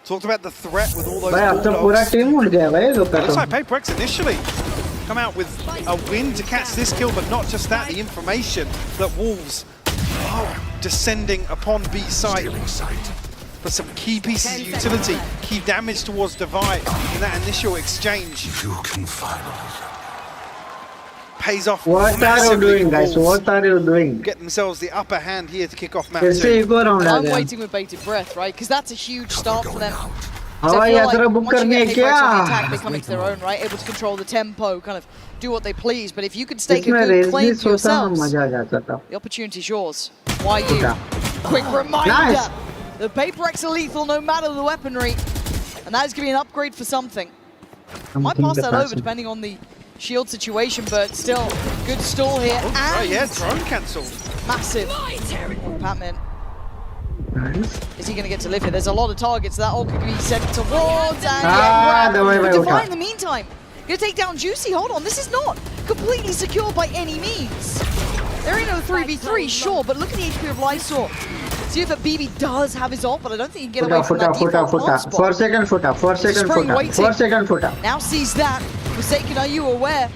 Talked about the threat with all those Bulldogs. Looks like PaperX initially come out with a win to catch this kill, but not just that, the information that Wolves are descending upon B site. For some key pieces of utility, key damage towards Divide in that initial exchange. You can finally Pays off. What are you doing, guys? What are you doing? Get themselves the upper hand here to kick off map 2. I'm waiting with bated breath, right? Because that's a huge start for them. So I feel like once you get PaperX on the attack, they come into their own, right? Able to control the tempo, kind of do what they please. But if you can stake a good claim to yourselves, the opportunity's yours. Wyu, quick reminder. Nice. The PaperX are lethal no matter the weaponry, and that is going to be an upgrade for something. I might pass that over depending on the shield situation, but still, good stall here. Oh, right, yeah, drone cancelled. Massive. Patman. Nice. Is he going to get to live here? There's a lot of targets that all could be sent towards, and Divide in the meantime. Going to take down Juicy. Hold on, this is not completely secure by any means. They're in a 3v3, sure, but look at the HP of Lysor. See if BB does have his ult, but I don't think he can get away from that default spot. 4 second footer, 4 second footer, 4 second footer. Now sees that. Forsaken, are you aware?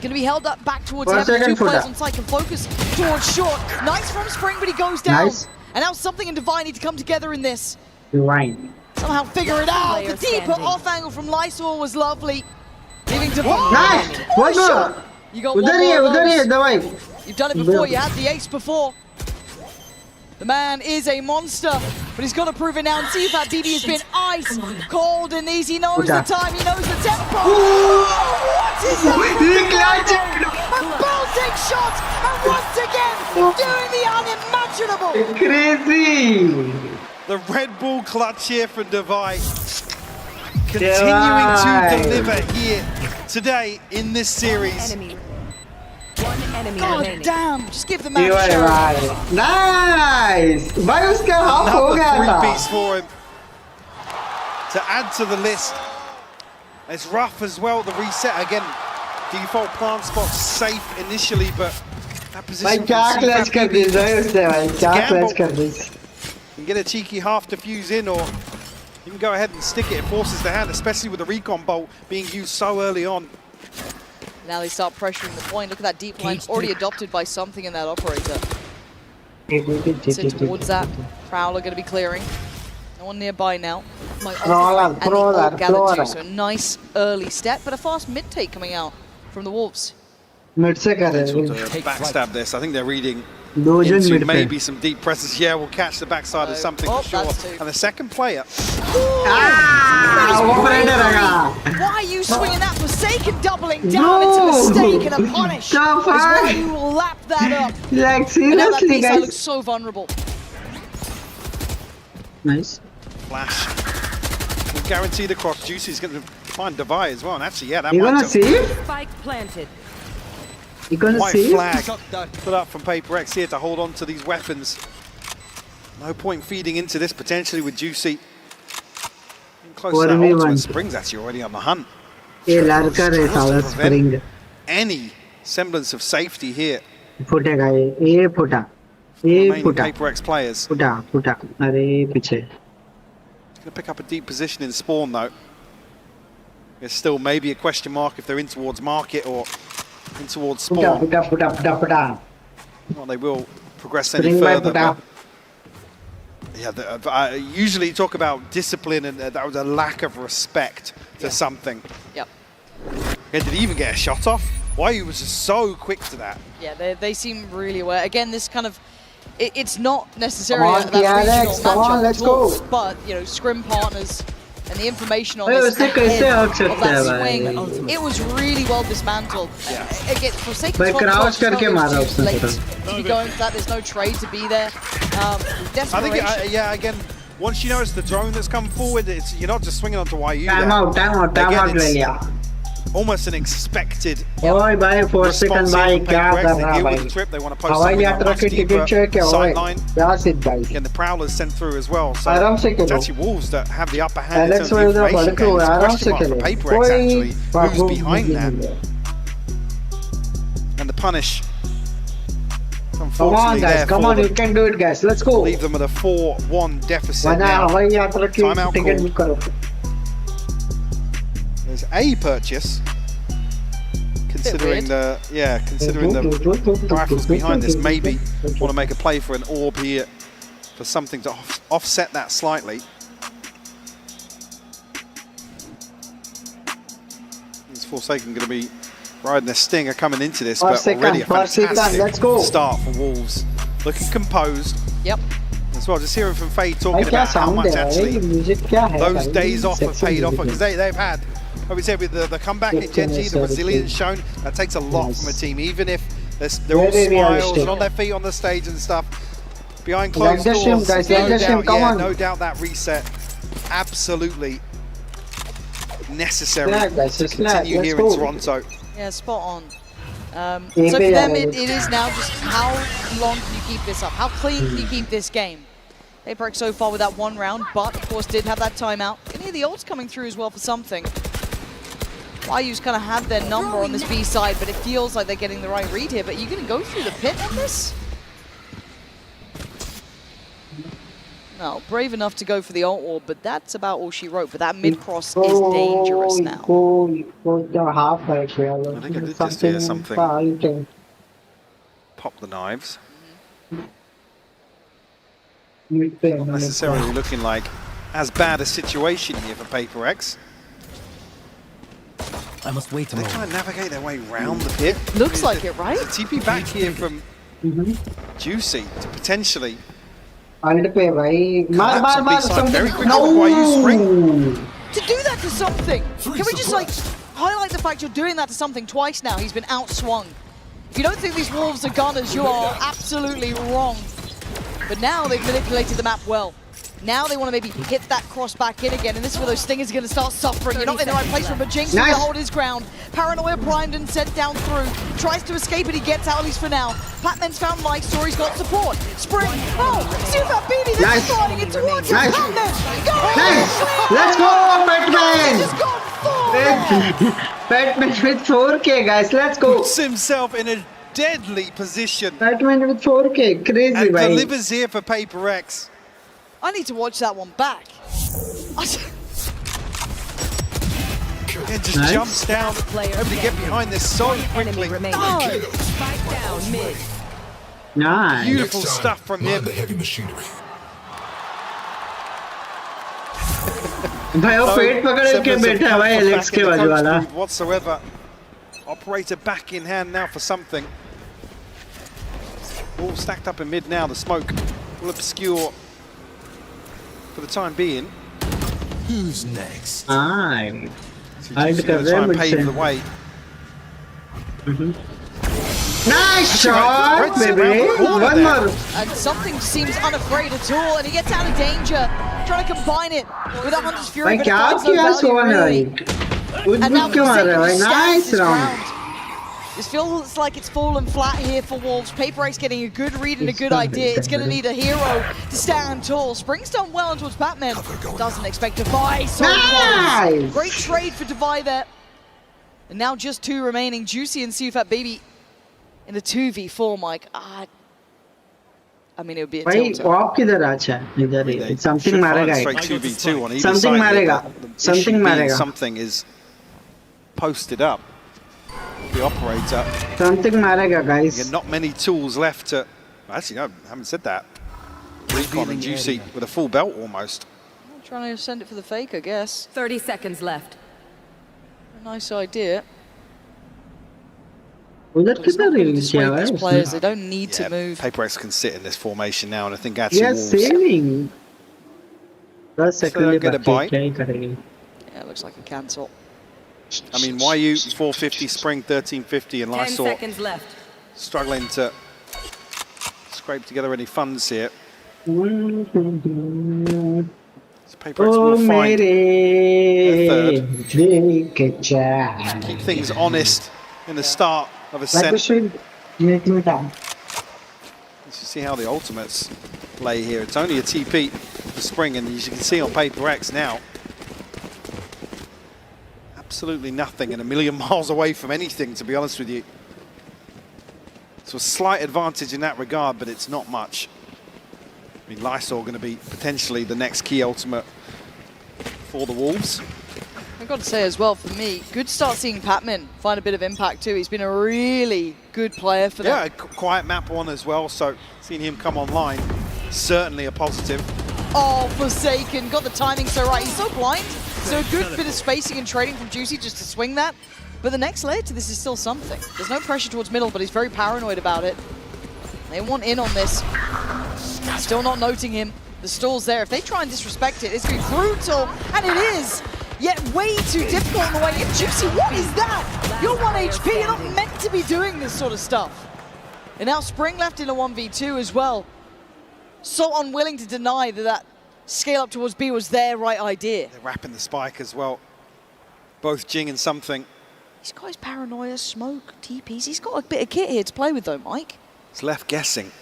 Going to be held up back towards For a heaven. second Two players footer. on site can focus towards short. Nice from Spring, but he goes down. Nice. And now something and Divine need to come together in this. Divine. Somehow figure it out. The Player deeper standing. off angle from Lysor was lovely. Leaving Divine. Nice. One more. You got one उधर ही more है, of उधर ही है, those. दवाई. You've done it before, you had the ace before. The man is a monster, but he's got to prove it now and see if that BB has been ice cold in these. He knows the time, he knows the tempo. What is that? A bolting shot, and once again, doing the unimaginable. Crazy. The Red Bull clutch here from Divine. Continuing to deliver here today in this series. Enemy. One enemy God remaining. damn, just give the man a shout. Nice. भाई उसका half हो Another गया था. 3-piece for him to add to the list. It's rough as well, the reset again. Default plant spot safe initially, but that भाई position क्या from clutch कर दी CFAB भाई उसने भाई क्या क्लच कर दी. can get a cheeky half defuse in, or you can go ahead and stick it. It forces the hand, especially with the recon bolt being used so early on. Now they start pressuring the point. Look at that deep line already adopted by something in that operator. Sit towards that. Prowler going to be clearing. No one nearby now. And the ult gathered too, so a nice early step, but a fast mid take coming out from the Wolves. Mid से कर रहे Potential हैं. to backstab this. I think they're reading दो जन into mid पे. maybe some deep presses. Yeah, we'll catch the backside of something Oh, for sure. that's two. And the second player, operator आएगा. Why are you swinging that? Forsaken doubling down. It's a mistake and a punish. The Is why fuck? you will lap that up. Like And now that seriously piece looks guys. so vulnerable. Nice. flash. We'll guarantee the cross. Juicy's going to find Devi as well. And actually, yeah, that You might gonna see? Spike planted. You gonna white see? flag put up from Paper X here to hold on to these weapons. No point feeding into this potentially with Juicy. Close to that ultimate. Spring's actually already on the hunt. ये लड़का रे साला spring. Any semblance of safety here. फुटेगा ये फुटा. ये Remaining फुटा. Paper X players. फुटा फुटा. अरे पीछे. Going to pick up a deep position in spawn though. There's still maybe a question mark if they're in towards market or in towards spawn. फुटा फुटा फुटा फुटा. Well, they will progress any further. But yeah, usually talk about discipline, and that was a lack of respect to something. Yep. Yeah, did he even get a shot off? Why he was just so quick to that? Yeah, they seem really aware. Again, this kind of, it's not necessarily Come on, that regional PRX, come on, matchup let's at all, go. but you know, scrim partners and the information on Hey, this उससे कैसे ahead out of सकते that हैं swing, भाई? it was really well dismantled. Again, Forsaken's भाई crouch करके मारा उसने late पूरा. to be going for that. There's no trade to be there. I think, yeah, again, once you know it's the drone that's come forward, you're not just swinging onto YU. Time out ले लिया. Almost an expected ओए भाई 4 second भाई क्या कर रहा है भाई? They want to post हवाई something यात्रा much की deeper टिकट चेक है ओए. sideline. क्या सिद्ध भाई? Again, the Prowlers sent through as well. So आराम से it's Khelo. actually Wolves that have the upper hand in Alex terms of the वगैरह information बड़े को game. It's a आराम question से mark for Khelo. Paper X actually. Who's Babu behind that? And the punish. Unfortunately, there come for on, them. you can do it, guys. Let's go. Leave them with a 4-1 deficit वरना now. हवाई यात्रा की Timeout ticket call. Book करो. There's a purchase. Considering the rifles behind this, maybe want to make a play for an orb here for something to offset that slightly. Is Forsaken going to be riding a stinger coming into this, but already a fantastic start for Wolves. Looking composed. Yep. As well, just hearing from Faye talking about how much actually those days off have paid off, because they've had, like we said, with the comeback in Gen G, the resilience shown, that takes a lot from a team, even if they're all smiles and on their feet on the stage and stuff. Behind closed doors, no doubt that reset absolutely necessary to continue here in Toronto. Yeah, spot on. So for them, it is now just how long can you keep this up? How clean can you keep this game? They broke so far with that one round, but of course did have that timeout. You can hear the ults coming through as well for something. YU's kind of had their number on this B side, but it feels like they're getting the right read here. But you're going to go through the pit on this? No, brave enough to go for the ult wall, but that's about all she wrote. But that mid-cross is dangerous now. The half right here. I think I did just hear something. Pop the knives. Not necessarily looking like as bad a situation here for PaperX. I must wait a They moment. try and navigate their way round the pit. Looks like it, right? TP back here from Juicy to potentially Ult पे भाई मार very quickly no before you spring. To do that to something! Can we just like highlight the fact you're doing that to something twice now? He's been outswung. If you don't think these Wolves are gunners, you are absolutely wrong. But now they've manipulated the map well. Now they want to maybe hit that cross back in again, and this is where those Stingers are going to start suffering. You're not in the right place for him, but Jinx will hold his ground. Paranoia primed and sent down through. Tries to escape, and he gets out at least for now. Patman's found life, Story's got support. Spring, oh, Super BB, they're flying it towards him. Patman, go! Let's go, Batman! He's just gone full! Batman with 4K, guys, let's go! Puts himself in a deadly position. Batman with 4K, crazy, And bhai. delivers here for PaperX. I need to watch that one back. It just jumps down, able to get behind this so quickly. Spike down mid. Nice. Beautiful stuff from him. The heavy machinery. भाई वो पेट पकड़ के बैठा है भाई Alex के बाजू वाला. Whatsoever. Operator back in hand now for something. All stacked up in mid now. The smoke will obscure for the time being. Who's next? Nice. I'll try and pave the way. Nice shot, baby. One more. And something seems unafraid at all, and he gets out of danger. Trying to combine it with a Hunter's Fury, but it finds no value, really. And now Forsaken stands his ground. This feels like it's fallen flat here for Wolves. PaperX getting a good read and a good idea. It's going to need a hero to stand tall. Spring's done well towards Batman. Doesn't expect Devi. So Nice! great trade for Devi there. And now just 2 remaining. Juicy and Sufat Baby in a 2v4, Mike. I mean, it would be a भाई tilt. Of किधर अच्छा इधर ही something मारेगा Straight 2v2 on either something side. मारेगा The something issue being मारेगा something is posted up. The operator. something मारेगा guys. Again, not many tools left to. Actually, no, I haven't said that. Recon and Juicy with a full belt almost. Trying to send it for the fake, I guess. 30 seconds left. A nice idea. उधर किधर release किया Persuade है these players, they don't need to Yeah, move. PaperX can sit in this formation now, and I think actually yes Wolves saving 10 second get a bite. क्या ही करेंगे. Yeah, it looks like a cancel. I mean, YU 450, Spring 1350, and 10 Lysol seconds left. struggling to scrape together any funds here. So PaperX Oh will find मेरे third. दिल के चैन. Keep things honest in the start of a Like set. we should make me down. Let's see how the ultimates play here. It's only a TP for Spring, and as you can see on PaperX now, absolutely nothing and a million miles away from anything, to be honest with you. So a slight advantage in that regard, but it's not much. I mean, Lysol going to be potentially the next key ultimate for the Wolves. I've got to say as well, for me, good start seeing Patman find a bit of impact too. He's been a really good player for them. Yeah, a quiet map one as well, so seeing him come online, certainly a positive. Oh, Forsaken, got the timing so right. He's so blind. So a good bit of spacing and trading from Juicy just to swing that. But the next layer to this is still something. There's no pressure towards middle, but he's very paranoid about it. They want in on this. Still not noting him. The stall's there. If they try and disrespect it, it's going to be brutal. And it is. Yet way too difficult on the way in. Juicy, what is that? You're 1 HP. You're not meant to be doing this sort of stuff. And now Spring left in a 1v2 as well. So unwilling to deny that that scale up towards B was their right idea. They're wrapping the spike as well. Both Jing and something. This guy's paranoia, smoke, TPs. He's got a bit of kit here to play with though, Mike. It's left guessing.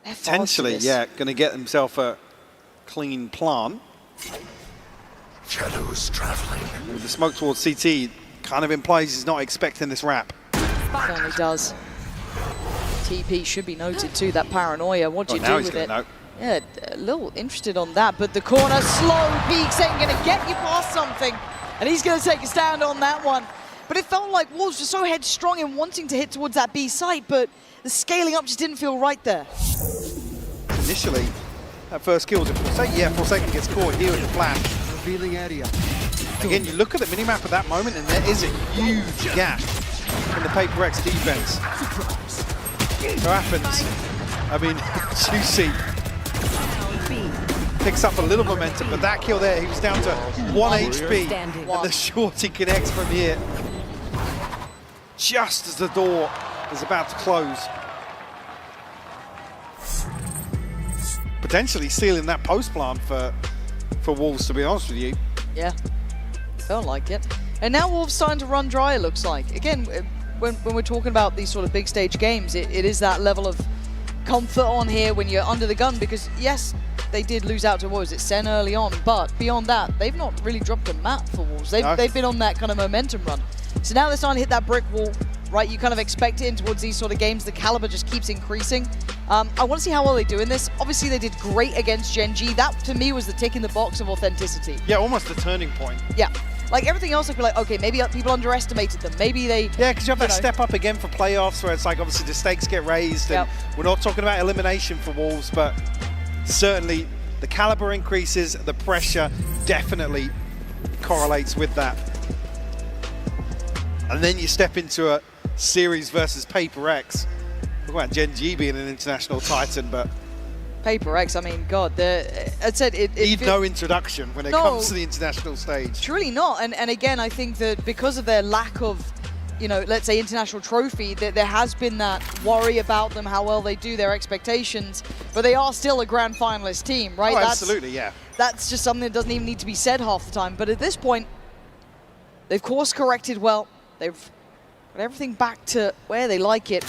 They're fast Potentially, at this. yeah, going to get himself a clean plan. Shadows traveling. With the smoke towards CT, kind of implies he's not expecting this wrap. Certainly does. TP should be noted too, that paranoia. What do you do with it? Know. Yeah, a little interested on that, but the corner, slow peeks ain't gonna get you past something, and he's gonna take a stand on that one. But it felt like Wolves were so headstrong in wanting to hit towards that B site, but the scaling up just didn't feel right there. Initially, that first kill was a Forsaken. Yeah, Forsaken gets caught here with the flash. Revealing area. Again, you look at the minimap at that moment, and there is a huge gap in the PaperX defense. So happens. I mean, Juicy picks up a little momentum, but that kill there, he was down to 1 HP, and the shorty connects from here. Just as the door is about to close. Potentially sealing that post plant for Wolves, to be honest with you. Yeah, felt like it. And now Wolves starting to run dry, it looks like. Again, when we're talking about these sort of big stage games, it is that level of comfort on here when you're under the gun, because yes, they did lose out to, what was it, Sen early on, but beyond that, they've not really dropped a map for Wolves. They've been on that kind of momentum run. So now they're starting to hit that brick wall, right? You kind of expect it in towards these sort of games. The caliber just keeps increasing. I want to see how well they do in this. Obviously, they did great against Gen G. That, to me, was the tick in the box of authenticity. Yeah, almost a turning point. Yeah. Like everything else, I'd be like, okay, maybe people underestimated them. Maybe they... Yeah, because you have that step up again for playoffs where it's like, obviously, the stakes get raised. And we're not talking about elimination for Wolves, but certainly the caliber increases, the pressure definitely correlates with that. And then you step into a series versus PaperX. Talk about Gen G being an international titan, but... PaperX, I mean, God, I said it need no introduction when it comes to the international stage. Truly not. And again, I think that because of their lack of, you know, let's say international trophy, that there has been that worry about them, how well they do, their expectations, but they are still a grand finalist team, right? Oh, absolutely, yeah. That's just something that doesn't even need to be said half the time. But at this point, they've course corrected well. They've got everything back to where they like it.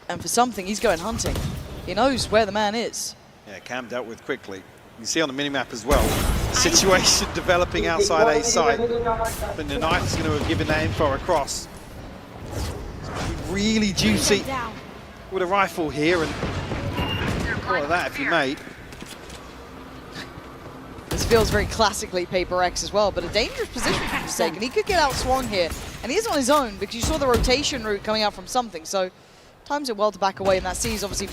And for something, he's going hunting. He knows where the man is. Yeah, Cam dealt with quickly. You can see on the minimap as well, situation developing outside A site. But the knife is going to have given that info across. Really juicy with a rifle here, and all of that if you may. This feels very classically PaperX as well, but a dangerous position for Forsaken. He could get outswung here, and he is on his own because you saw the rotation route coming out from something, so times it well to back away, and that sees obviously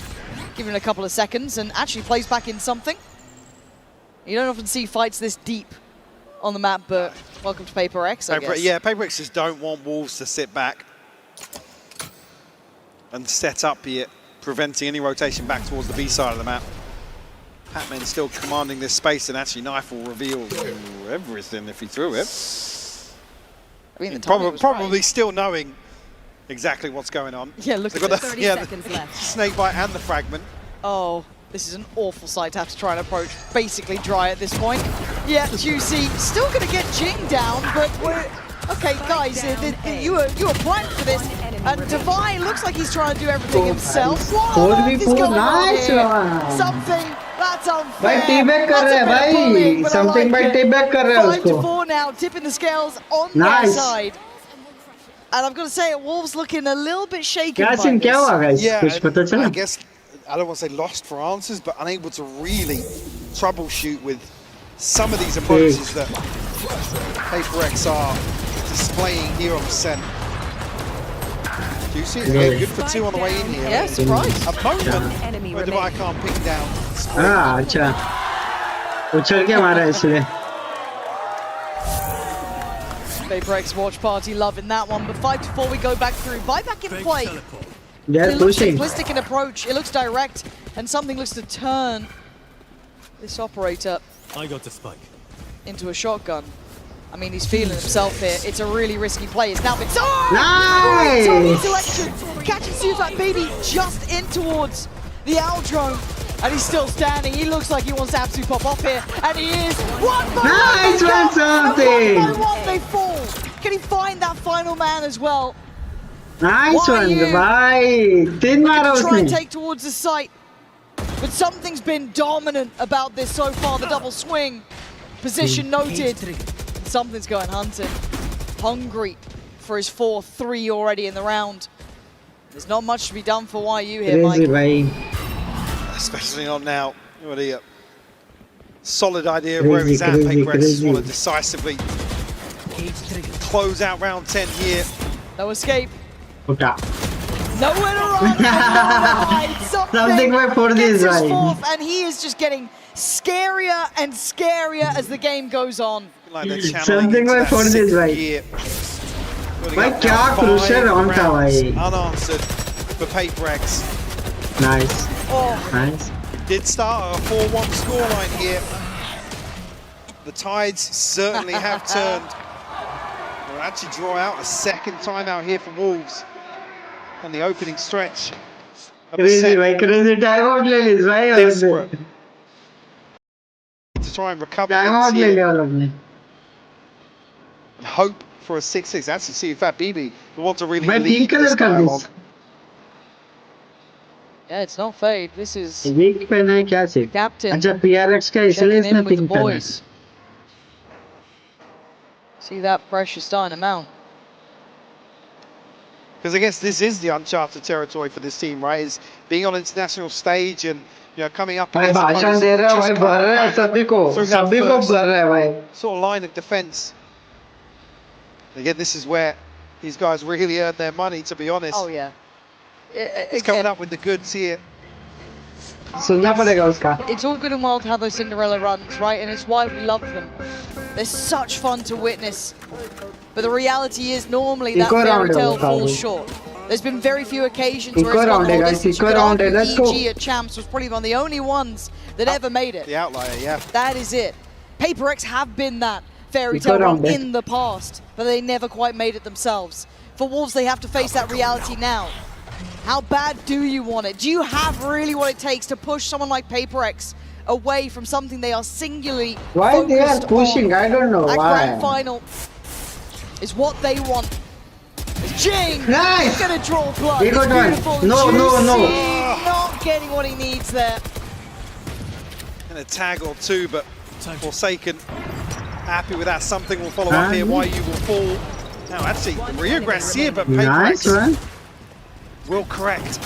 giving it a couple of seconds and actually plays back in something. You don't often see fights this deep on the map, but welcome to PaperX, I guess. Yeah, PaperX just don't want Wolves to sit back and set up here, preventing any rotation back towards the B side of the map. Patman still commanding this space, and actually Knife will reveal everything if he threw it. I mean, probably still knowing exactly what's going on. Yeah, look at this. 30 seconds left. Snake bite and the fragment. Oh, this is an awful sight to have to try and approach. Basically dry at this point. Yeah, Juicy still going to get Jing down, but we're... Okay, guys, you were planned for this. And Divine looks like he's trying to do everything himself. What is going on here? Something that's unfair. Something by T-back kar raha hai 5-4 now, tipping the scales on their side. And I'm going to say it, Wolves looking a little bit shaken by this. Yeah, I guess, I don't want to say lost for answers, but unable to really troubleshoot with some of these approaches that PaperX are displaying here on the Sen. Juicy, again, good for 2 on the way in here. Yeah, surprise. A moment where Divine can't ping down. अच्छा उछल के मारा इसलिए. PaperX watch party loving that one, but 5-4 we go back through. Buyback in play. They're it looks pushing. simplistic in approach. It looks direct, and something looks to turn this operator into a shotgun. I mean, he's feeling himself here. It's a really risky play. It's now been nice! Tony selection, catching Sufat Baby just in towards the Owl drone. And he's still standing. He looks like he wants to absolutely pop off here. And he is. One by nice one, something. One by one they fall. Can he find that final man as well? Nice one, bhai. 3 mara Try and usne. take towards the site. But something's been dominant about this so far, the double swing. Position noted. Something's going hunting. Hungry for his 4-3 already in the round. There's not much to be done for YU here, Mike. Especially not now. Already a solid idea of where he's at. PaperX just want to decisively close out round 10 here. No escape. Okay. Nowhere to run. Something by for this right. Fourth, and he is just getting scarier and scarier as the game goes on. Like Something by for this right. Why क्या crucial round था भाई? Unanswered for PaperX. Nice. Oh. Nice. Did start a 4-1 scoreline here. The tides certainly have turned. We'll actually draw out a second timeout here for Wolves on the opening stretch. Crazy, भाई crazy timeout ले ली भाई desperate to try and recover timeout ले लिया लोग ने. Hope for a 6-6. That's to see if that BB will want to really मैं lead pink color this कर dialogue. This. Yeah, it's not fade. This is Weak पहना है क्या चीज़? Captain. अच्छा PRX का इसलिए checking इसने in with the pink पहना है. boys. See that pressure starting to mount. Because I guess this is the uncharted territory for this team, right? Is being on international stage and coming up भाई against भाषण opponents दे रहा है just भाई can't भर रहा है सभी को through that सभी को first भर रहा है भाई. sort of line of defense. Again, this is where these guys really earn their money, to be honest. Oh yeah. He's coming up with the goods here. सुनना पड़ेगा उसका. It's all good and well to have those Cinderella runs, right? And it's why we love them. They're such fun to witness. But the reality is normally that fairy tale falls short. There's been very few occasions where it's gone the whole distance. You could argue EG at Champs was probably one of the only ones that ever made it. The outlier, yeah. That is it. PaperX have been that fairy tale run in the past, but they never quite made it themselves. For Wolves, they have to face that reality now. How bad do you want it? Do you have really what it takes to push someone like PaperX away from something they are singularly Why they are pushing? on? I don't know That why. grand final is what they want. Jing! Nice! He's gonna draw blood. He got It's one. beautiful. No, no, no. Juicy, not getting what he needs there. And a tag or two, but Forsaken happy with that. Something will follow up here. YU will fall. Now, actually, regress here, but Nice PaperX one. will correct.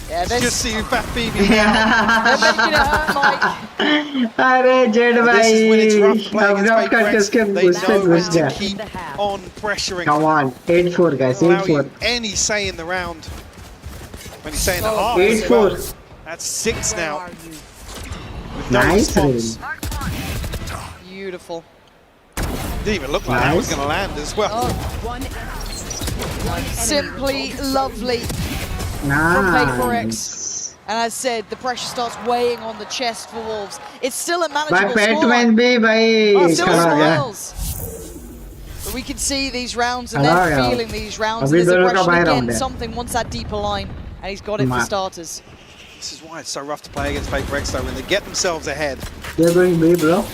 Yeah, It's just see Fat BB now. they're making it hurt, Mike. अरे Z This is when it's rough भाई playing अब against करके PaperX. उसके They उस पे know when घुस to गया. keep on pressuring. Come on, 8-4 guys, Allow you 8-4. any say in the round. When you say in the half, 8-4. as well. That's 6 now. With Nice no response. Beautiful. Didn't even look like that was going to land as well. Simply lovely from Nice. PaperX. And as said, the pressure starts weighing on the chest for Wolves. It's still a भाई manageable Batman scoreline. भी भाई Still खड़ा हो गया. smiles. But we can see these rounds and खड़ा हो then गया. feeling these rounds. अभी There's दोनों का aggression बाहर again. round है. Something wants that deeper line. And he's got it for starters. This is why it's so rough to play against PaperX though. When they get themselves ahead, They're going B, bro.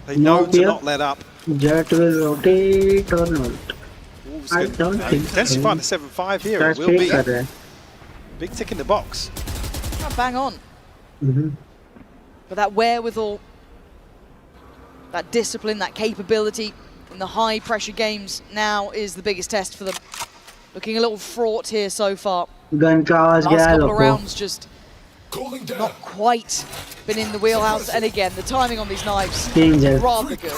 they know to fear. not let up. Jet will rotate or not. Wolves I could don't think potentially so. find a 7-5 here. It That's will big be कर a रहे हैं. big tick in the box. Oh, bang on. Mhm. But that wherewithal, that discipline, that capability in the high pressure games now is the biggest test for them. Looking a little fraught here so far. Gन का आवाज Last गया है couple of लोगों. rounds just not quite been in the wheelhouse. And again, the timing on these knives, Danger. rather good.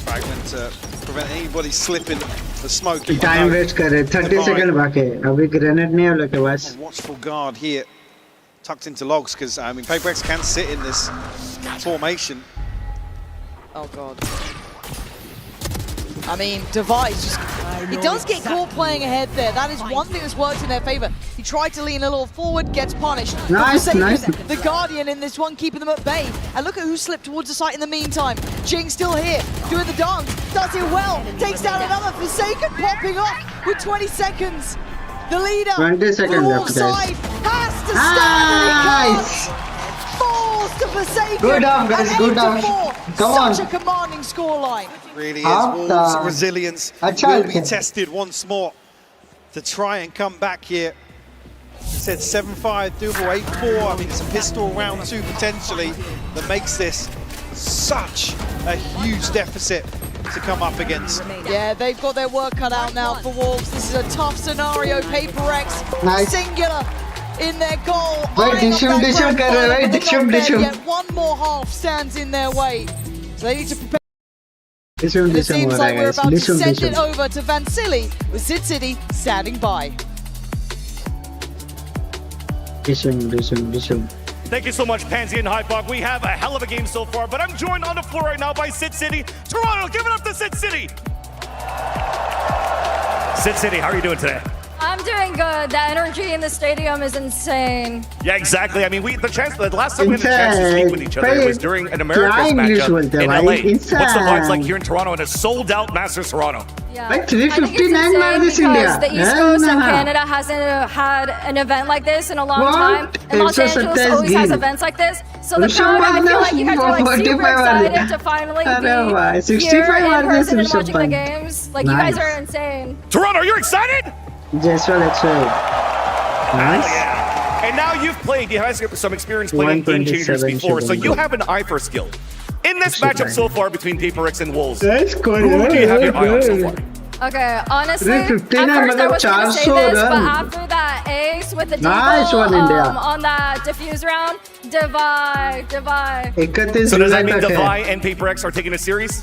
Fragment to prevent anybody slipping the smoke. Time waste कर रहे. 30 second बाकी है. अभी grenade नहीं है लोग के पास. A watchful guard here, tucked into logs, because I mean PaperX can sit in this formation. Oh god. I mean, Device just, he does get caught playing ahead there. That is one thing that's worked in their favor. He tried to lean a little forward, gets punished. Nice, Forsaken, nice. the Guardian in this one, keeping them at bay. And look at who slipped towards the site in the meantime. Jing still here, doing the dunk, does it well, takes down another. Forsaken popping off with 20 seconds. The leader, 20 seconds the left, guys. side, has to stand and he Nice. can't. Falls to Forsaken. Good job, guys, and good 8 to job. 4. Come Such on. a commanding scoreline. Really is. Half Wolves' time. resilience अच्छा will be है. tested once more to try and come back here. It said 7-5, doable 8-4. I mean, it's a pistol round 2 potentially that makes this such a huge deficit to come up against. Yeah, they've got their work cut out now for Wolves. This is a tough scenario. PaperX singular in their goal. Yet one more half stands in their way. So they need to prepare. It seems like we're about to send it over to Vansili with Sid City standing by. Thank you so much, Pansy and Hypog. We have a hell of a game so far, but I'm joined on the floor right now by Sid City. Toronto, give it up to Sid City. Sid City, how are you doing today? I'm doing good. The energy in the stadium is insane. Yeah, exactly. I mean, the last time we had a chance to speak with each other was during an Americas matchup in LA. What's the vibes like here in Toronto in a sold-out Masters Toronto? Yeah. I think it's insane because the East Coast and Canada hasn't had an event like this in a long time. And Los Angeles always has events like this. So the crowd, I feel like you guys are like super excited to finally be here in person and watching the games. Like you guys are insane. Toronto, you're excited? Yes, well, let's Nice. Yeah. And now you've played, you have some experience playing Game Changers before, so you have an eye for skill. In this matchup so far between PaperX and Wolves, who do you have your eye on so far? Okay, honestly, at first I was going to say this, but after that ace with the default on that diffuse round, Divide. So does that mean Divide and PaperX are taking a series?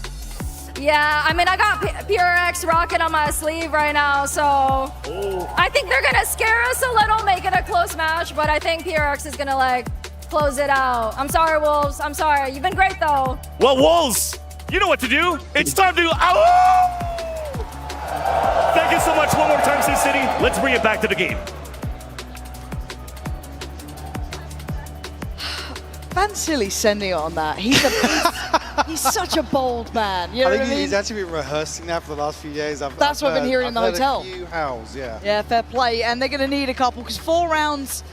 Yeah, I mean, I got PRX rocket on my sleeve right now, so I think they're going to scare us a little, make it a close match, but I think PRX is going to, like, close it out. I'm sorry, Wolves. I'm sorry. You've been great, though. Well, Wolves, you know what to do. It's time to... Thank you so much one more time, Sid City. Let's bring it back to the game. Vansili sending it on that. He's such a bold man. You know I think he's actually been rehearsing that for the last few days. That's what I've been hearing in the hotel. A few howls, yeah. Yeah, fair play. And they're going to need a couple because 4 rounds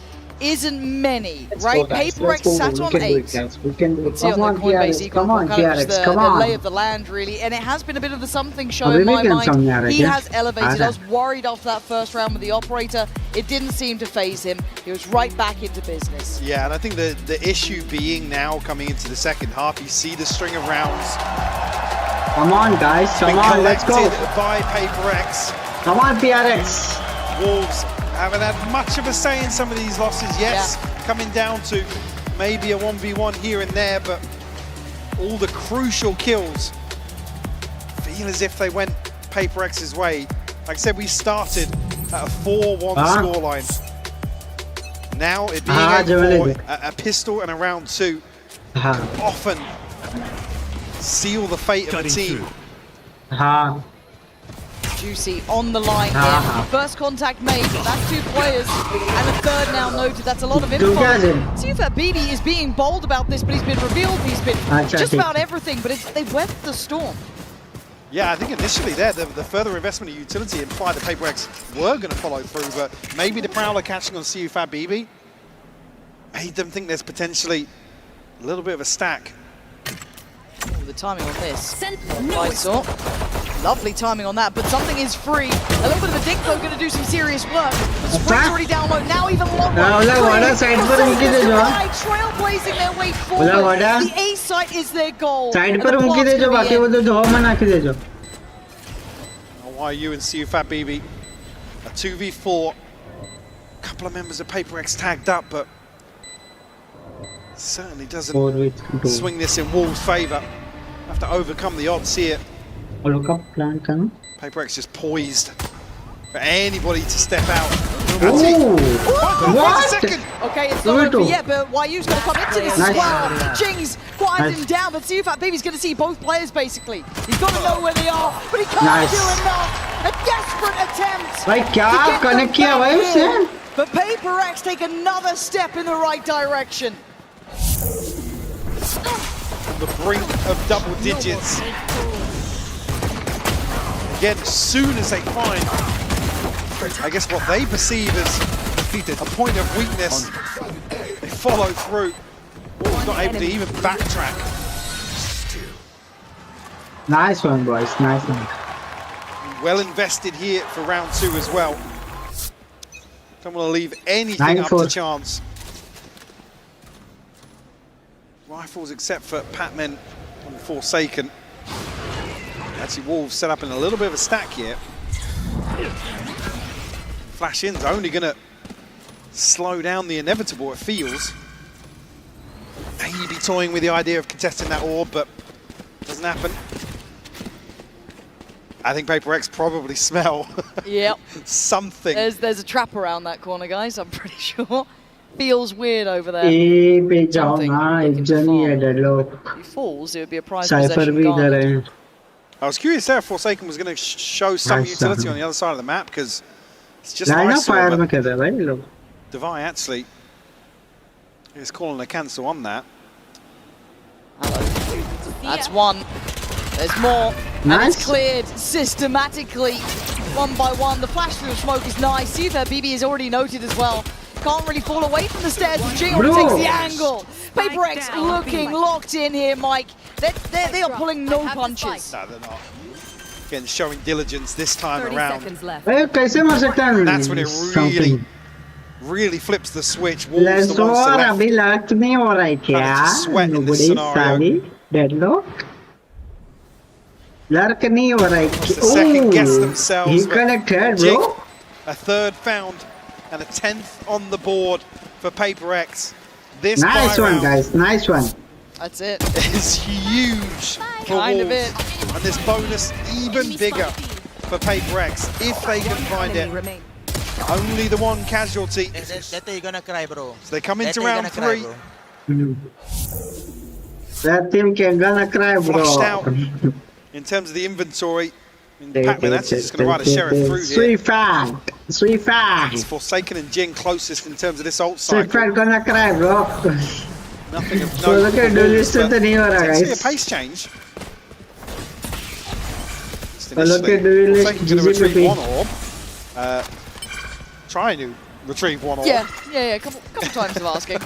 isn't many, right? PaperX sat on 8. We can do it. Come on, PRX. Come on, PRX. Come on. The lay of the land, really. And it has been a bit of the something show in my mind. He has elevated. I was worried after that first round with the operator. It didn't seem to phase him. He was right back into business. Yeah, and I think the issue being now coming into the second half, you see the string of rounds. Come on, guys. Come on, let's go. By PaperX. Come on, PRX. Wolves haven't had much of a say in some of these losses. Yes, coming down to maybe a 1v1 here and there, but all the crucial kills feel as if they went PaperX's way. Like I said, we started at a 4-1 scoreline. Now it being a pistol and a round 2 often seal the fate of a team. Juicy on the line here. First contact made. That's 2 players. And a third now noted. That's a lot of info. Sufat BB is being bold about this, but he's been revealed. He's been just about everything, but they've weathered the storm. Yeah, I think initially there, the further investment of utility implied that PaperX were going to follow through, but maybe the Prowler catching on Sufat BB made them think there's potentially a little bit of a stack. The timing on this. Lovely timing on that, but something is free. A little bit of a dink though, going to do some serious work. But Spring's already down low, now even lower. Trailblazing their way forward. The A site is their goal. YU and Sufat BB, a 2v4. A couple of members of PaperX tagged up, but certainly doesn't swing this in Wolves' favour. Have to overcome the odds here. PaperX just poised for anybody to step out. What? Okay, it's not over yet, but YU's going to come into this as well. Jing's quieted him down, but Sufat BB's going to see both players basically. He's got to know where they are, but he can't do enough. A desperate attempt. But PaperX take another step in the right direction. On the brink of double digits. Again, as soon as they find, I guess, what they perceive as a point of weakness, they follow through. Wolves not able to even backtrack. Nice one, boys. Nice one. Well invested here for round 2 as well. Don't want to leave anything up to chance. rifles except for Patman and Forsaken. Actually, Wolves set up in a little bit of a stack here. Flash in's only going to slow down the inevitable, it feels. Maybe toying with the idea of contesting that orb, but doesn't happen. I think PaperX probably smell something. There's a trap around that corner, guys, I'm pretty sure. Feels weird over there. He falls, it would be a prize possession garnered. I was curious there if Forsaken was going to show some utility on the other side of the map, because it's just nice. Devi actually is calling a cancel on that. That's one. There's more. And it's cleared systematically, one by one. The flash through of smoke is nice. See that BB is already noted as well. Can't really fall away from the stairs. Jing takes the angle. PaperX looking locked in here, Mike. They are pulling no punches. No, they're not. Again, showing diligence this time around. That's when it really flips the switch. Wolves the ones left. Sweat in this scenario. The second guess themselves. He connected, bro. A third found and a 10th on the board for PaperX. This nice one, guys. Nice one. That's it. It's huge for Wolves. And this bonus even bigger for PaperX if they can find it. Only the one casualty. So they come into round 3. That team can gonna cry, bro. Flushed out in terms of the inventory. Patman, that's just going to ride a sheriff through here. Sweet fact. It's Forsaken and Jing closest in terms of this ult cycle. Sweet fact gonna cry, bro. Nothing of So look at potentially guys. a pace change. Look at Forsaken going to retrieve one orb. Trying to retrieve one orb. Yeah, a couple times of asking.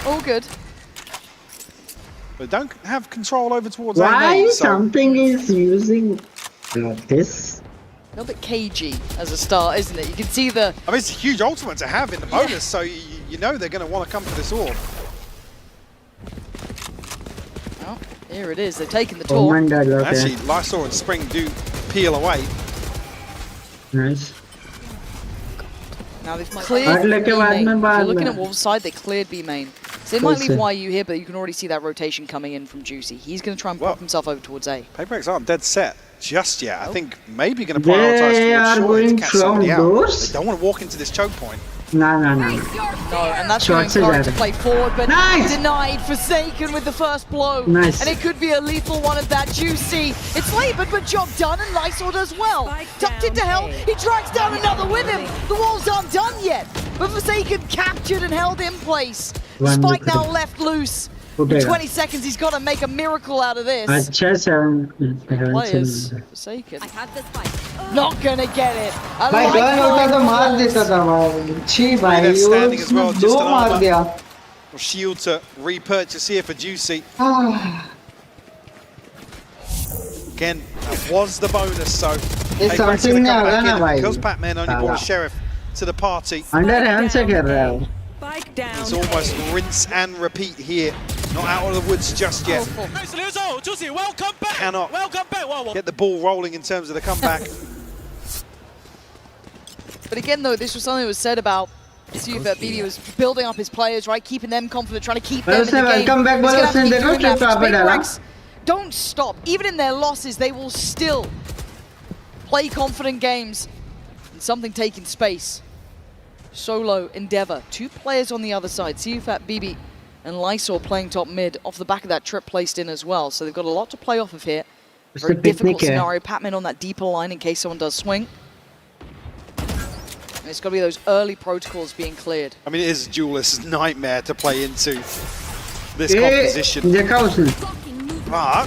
All good. But don't have control over towards Why A-main, something is using this? A little bit cagey as a start, isn't it? You can see the... I mean, it's a huge ultimate to have in the bonus, so you know they're going to want to come for this orb. Well, here it is. They've taken the tour. Actually, Lysor and Spring do peel away. Nice. Now they've cleared B main. If you're looking at Wolves' side, they cleared B main. So they might leave YU here, but you can already see that rotation coming in from Juicy. He's going to try and pop himself over towards A. PaperX aren't dead set just yet. I think maybe going to prioritize towards short to catch somebody out. They don't want to walk into this choke point. No. No, and that's going to encourage to play forward, but denied. Forsaken with the first blow. Nice. And it could be a lethal one at that. Juicy. It's late, but job done, and Lysor does well. Tucked into hell. He drags down another with him. The walls aren't done yet, but Forsaken captured and held in place. Spike now left loose. In 20 seconds, he's got to make a miracle out of this. Players Forsaken. Not gonna get it. Standing as well, just an armor. Shield to repurchase here for Juicy. Again, that was the bonus, so it's something because Patman only brought a sheriff to the party. It's almost rinse and repeat here. Not out of the woods just yet. Cannot get the ball rolling in terms of the comeback. But again, though, this was something that was said about that BB was building up his players, right? Keeping them confident, trying to keep them in the game. Don't stop. Even in their losses, they will still play confident games. And something taking space. Solo, Endeavor, 2 players on the other side. CUFAT, BB, and Lysor playing top mid off the back of that trip placed in as well. So they've got a lot to play off of here. Very difficult scenario. Patman on that deeper line in case someone does swing. And it's got to be those early protocols being cleared. I mean, it is a duelist's nightmare to play into this composition. But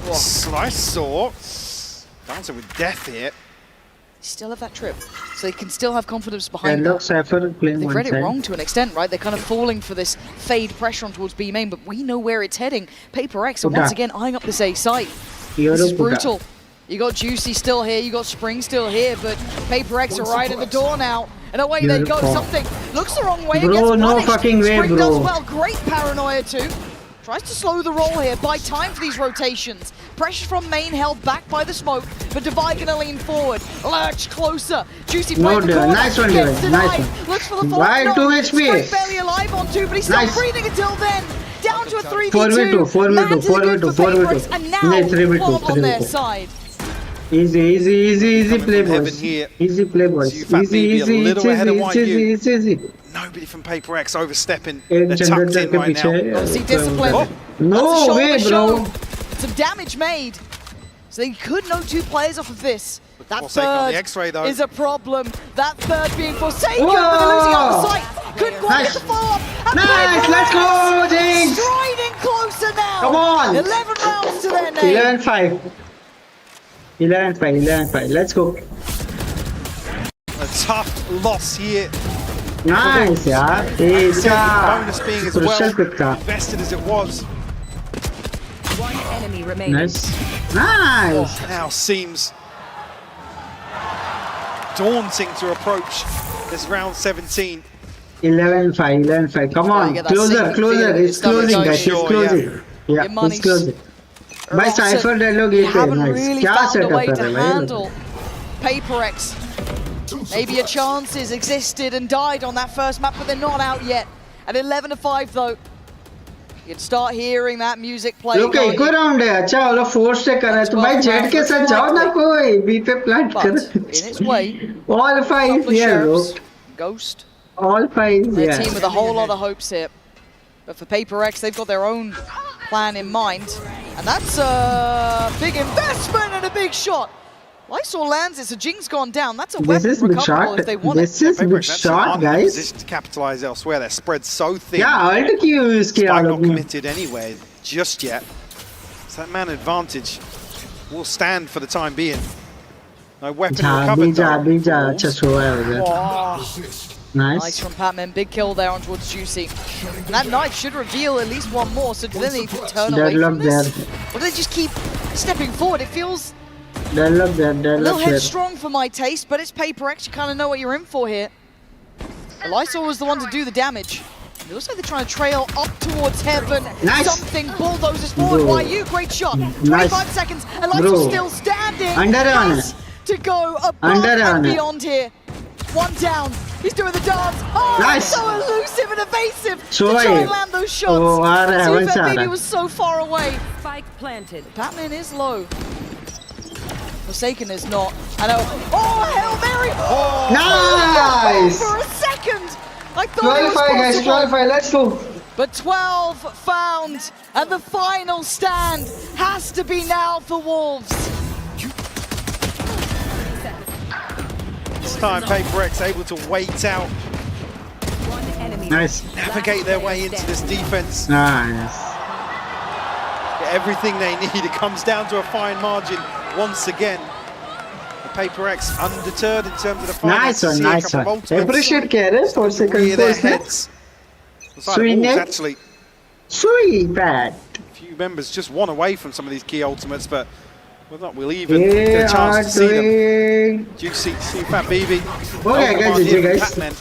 Lysor dancing with death here. Still have that trip, so they can still have confidence behind them. They've read it wrong to an extent, right? They're kind of falling for this fade pressure on towards B main, but we know where it's heading. PaperX are once again eyeing up this A site. This is brutal. You got Juicy still here, you got Spring still here, but PaperX are right at the door now. And away they go. Something looks the wrong way. It gets punished. Spring does well. Great paranoia too. Tries to slow the roll here, buy time for these rotations. Pressure from main held back by the smoke, but Divide gonna lean forward. Lurch closer. Juicy play in the corner. Nice one, Gets Divide. Nice denied. one. Looks for the Why follow. 2 HP? Straight barely alive on 2, but he's still breathing until then. Down to a 3v2. 4v2, 4v2, 4v2, 4v2. And now, 3v2, Wall on their 3v2. side. Easy play, Heaven boys. here. Easy play, boys. Fat Easy, BB a easy, little ahead of YU. easy. Nobody from Paper X overstepping. एक They're generator tucked in के right पीछे now. See discipline. Oh. No That's a way, shoulder bro. shot. Some damage made. So they could know 2 players off of this. That Forsaken on the third X-ray, though. is a problem. That third being Forsaken, Whoa. but they're losing out of sight. Couldn't quite get the follow-up. And Nice, let's go, Jinx. Striding closer now. Come on. 11 rounds to their name. 11-5. 11-5. Let's go. A tough loss here. Nice, yeah. Bonus being as well Crucial pick था. invested as it was. One enemy remaining. Nice. Nice. Now seems daunting to approach this round 17. 11-5. Come on. get that Closer. sinking feeling in It's your stomach, closing, don't guys. you? It's closing. Yeah, Your money's it's closing. By rotten. Cypher dialogue They ये थे. haven't Nice. really क्या found a way setup to है भाई? handle Paper X. Maybe a chances existed and died on that first map, but they're not out yet. At 11-5 though, you can start hearing that music play. लोग एक और round है. अच्छा वो लोग force से कर रहे हैं. तो भाई जेट के साथ जाओ ना कोई. बी पे प्लांट But कर. in its way, All five couple of here, bro. sheriffs, Ghost, All five their here. team with a whole lot of hopes here. But for Paper X, they've got their own plan in mind. And that's a big investment and a big shot. Lysol lands it, so Jing's gone down. That's a This weapon is big recoverable shot. if they want This it. is big shot, guys. Position to capitalize elsewhere. They're spread so thin. क्या ult क्यों use किया Spike लोग not ने? committed anyway just yet. So that man advantage will stand for the time being. No weapon recovered. जा. अच्छा सोया हो गया. Nice Nice. from Patman, big kill there on towards Juicy. And that knife should reveal at least one more, so do they need to turn away Deadlock from this? there. Or do they just keep stepping forward? It feels Deadlock there. a little Deadlock there. headstrong for my taste, but it's Paper X, you kind of know what you're in for here. Lysol was the one to do the damage. It looks like they're trying to trail up towards heaven. Nice. Something bulldozes forward. Bro. YU, great shot. Nice. 25 seconds, and Lysol's Bro. still standing. Under on Has to go above Under and on it. beyond here. One down. He's doing the dance. Oh, Nice. so elusive and evasive So to try wait. and land those shots. Oh, आ रहा है, Super one से आ रहा Baby है. was so far away. Spike planted. Batman is low. Forsaken is not. I know. Oh, Hail Mary! Nice. For a second! I thought it was 12-5 guys. possible. 12-5. Let's go. But 12 found, and the final stand has to be now for Wolves. This time Paper X able to wait out, One enemy. Nice. navigate their way into this defense. Nice. Get everything they need. It comes down to a fine margin once again. The Paper X undeterred in terms of the Nice finances. one. See a Nice couple of one. ultimates Appreciate care for second rear their person. heads. The side of Sweet Wolves, net. actually, Sweet bad. a few members just one away from some of these key ultimates, but we'll even They get a are chance to see them. doing. Juicy, see Fat BB. Okay, guys, GG, guys. Batman.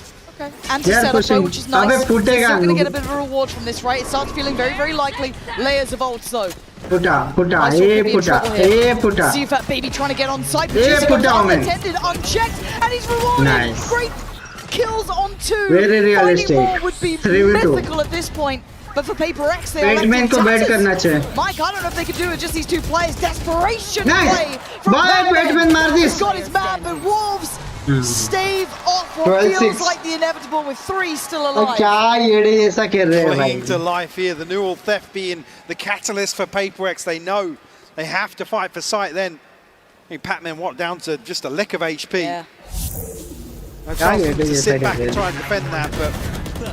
Okay. Anti-setup, pushing. which is nice. Abe, He's footage still going to and- get a bit of a reward from this, right? It starts feeling very, very likely. Layers of ults, though. Puta. Lysol could be in trouble here. Puta. See Fat Baby trying to get on site. Hey, Juicy put goes down, man. unattended, unchecked, and he's rewarded. Nice. Great kills on 2. Very realistic. Finding more would be 3v2. mythical at this point. But for Paper X, they're Batman को bat करना चाहिए. Mike, I don't know if they could do it just these 2 players. Desperation Nice. play from Bye, Batman, मार He's this. got his man, but Wolves stave off what 12-6. feels like the inevitable with 3 still alive. क्या येड़े जैसा कर रहे हैं Clinging भाई. to life here. The Newell theft being the catalyst for Paper X. They know they have to fight for sight then. I think Patman what down to just a lick of HP. Yeah. No chance for him to yes, sit I back did. and try and defend that, but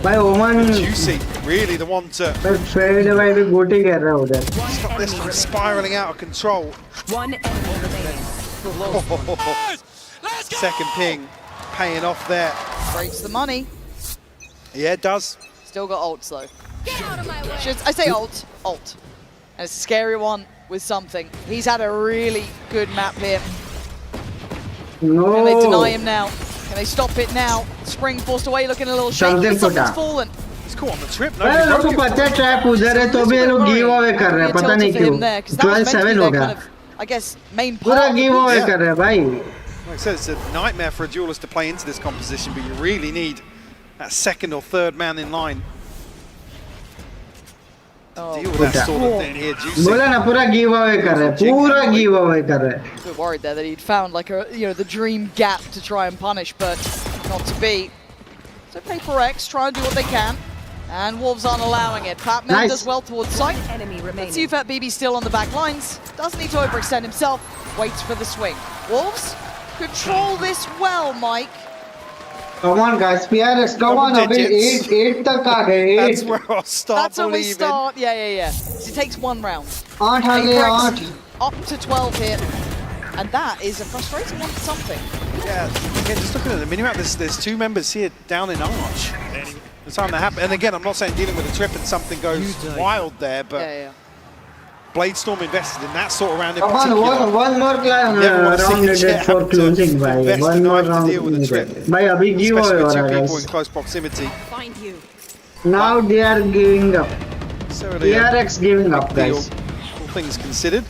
भाई ओमन Juicy really the one to Fade भाई भी गोटी कर रहा है उधर. stop this from spiraling out of control. One enemy remaining. Second ping paying off there. Breaks the money. Yeah, it does. Still got ults though. I say ult. And it's a scary one with something. He's had a really good map here. Can they deny No. him now? Can they stop it now? Spring forced away, looking a little shaky. Something Something's put fallen. He's caught on the trip. अरे लोग को पता है trap उधर है तो भी ये लोग गिव अवे कर रहे हैं पता नहीं क्यों 12-7 हो गया I guess main पूरा गिव अवे कर रहे हैं भाई Like I said, it's a nightmare for a duelist to play into this composition, but you really need that second or third man in line. Deal with that sort of thing here, Juicy. बोला ना पूरा give away कर रहे हैं पूरा give away कर रहे हैं A bit worried there that he'd found like a the dream gap to try and punish, but not to be. So PRX try and do what they can, and Wolves aren't allowing it. Patman does well towards sight. Enemy remaining. Sufat BB still on the back lines. Doesn't need to overextend himself. Waits for the swing. Wolves control this well, Mike. Come on, guys. PRX, come on. Abhi 8 tak aa gaye. That's where I'll start That's when we believing. start. Yeah. So it takes one round. 8 aa gaye, 8. Up to 12 here. And that is a frustrating one for something. Yeah, again, just looking at the minimap, there's two members here down in Arch. The time that happened, and again, I'm not saying dealing with a trip and something goes wild there, but Bladestorm invested in that sort of round in particular. Come on, one more round needed for closing, bhai. One more round needed. Bhai, abhi give away ho raha hai, people in guys. close proximity. Find you. Now they are giving up. PRX giving up, guys. All things considered.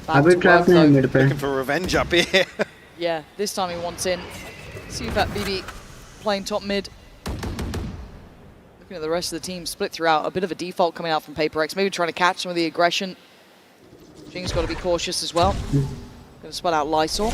Abhi trap nahi mid pe. Looking for revenge up here. Yeah, this time he wants in. Sufat BB playing top mid. Looking at the rest of the team split throughout. A bit of a default coming out from PRX. Maybe trying to catch some of the aggression. Jing's got to be cautious as well. Going to spot out Lysol.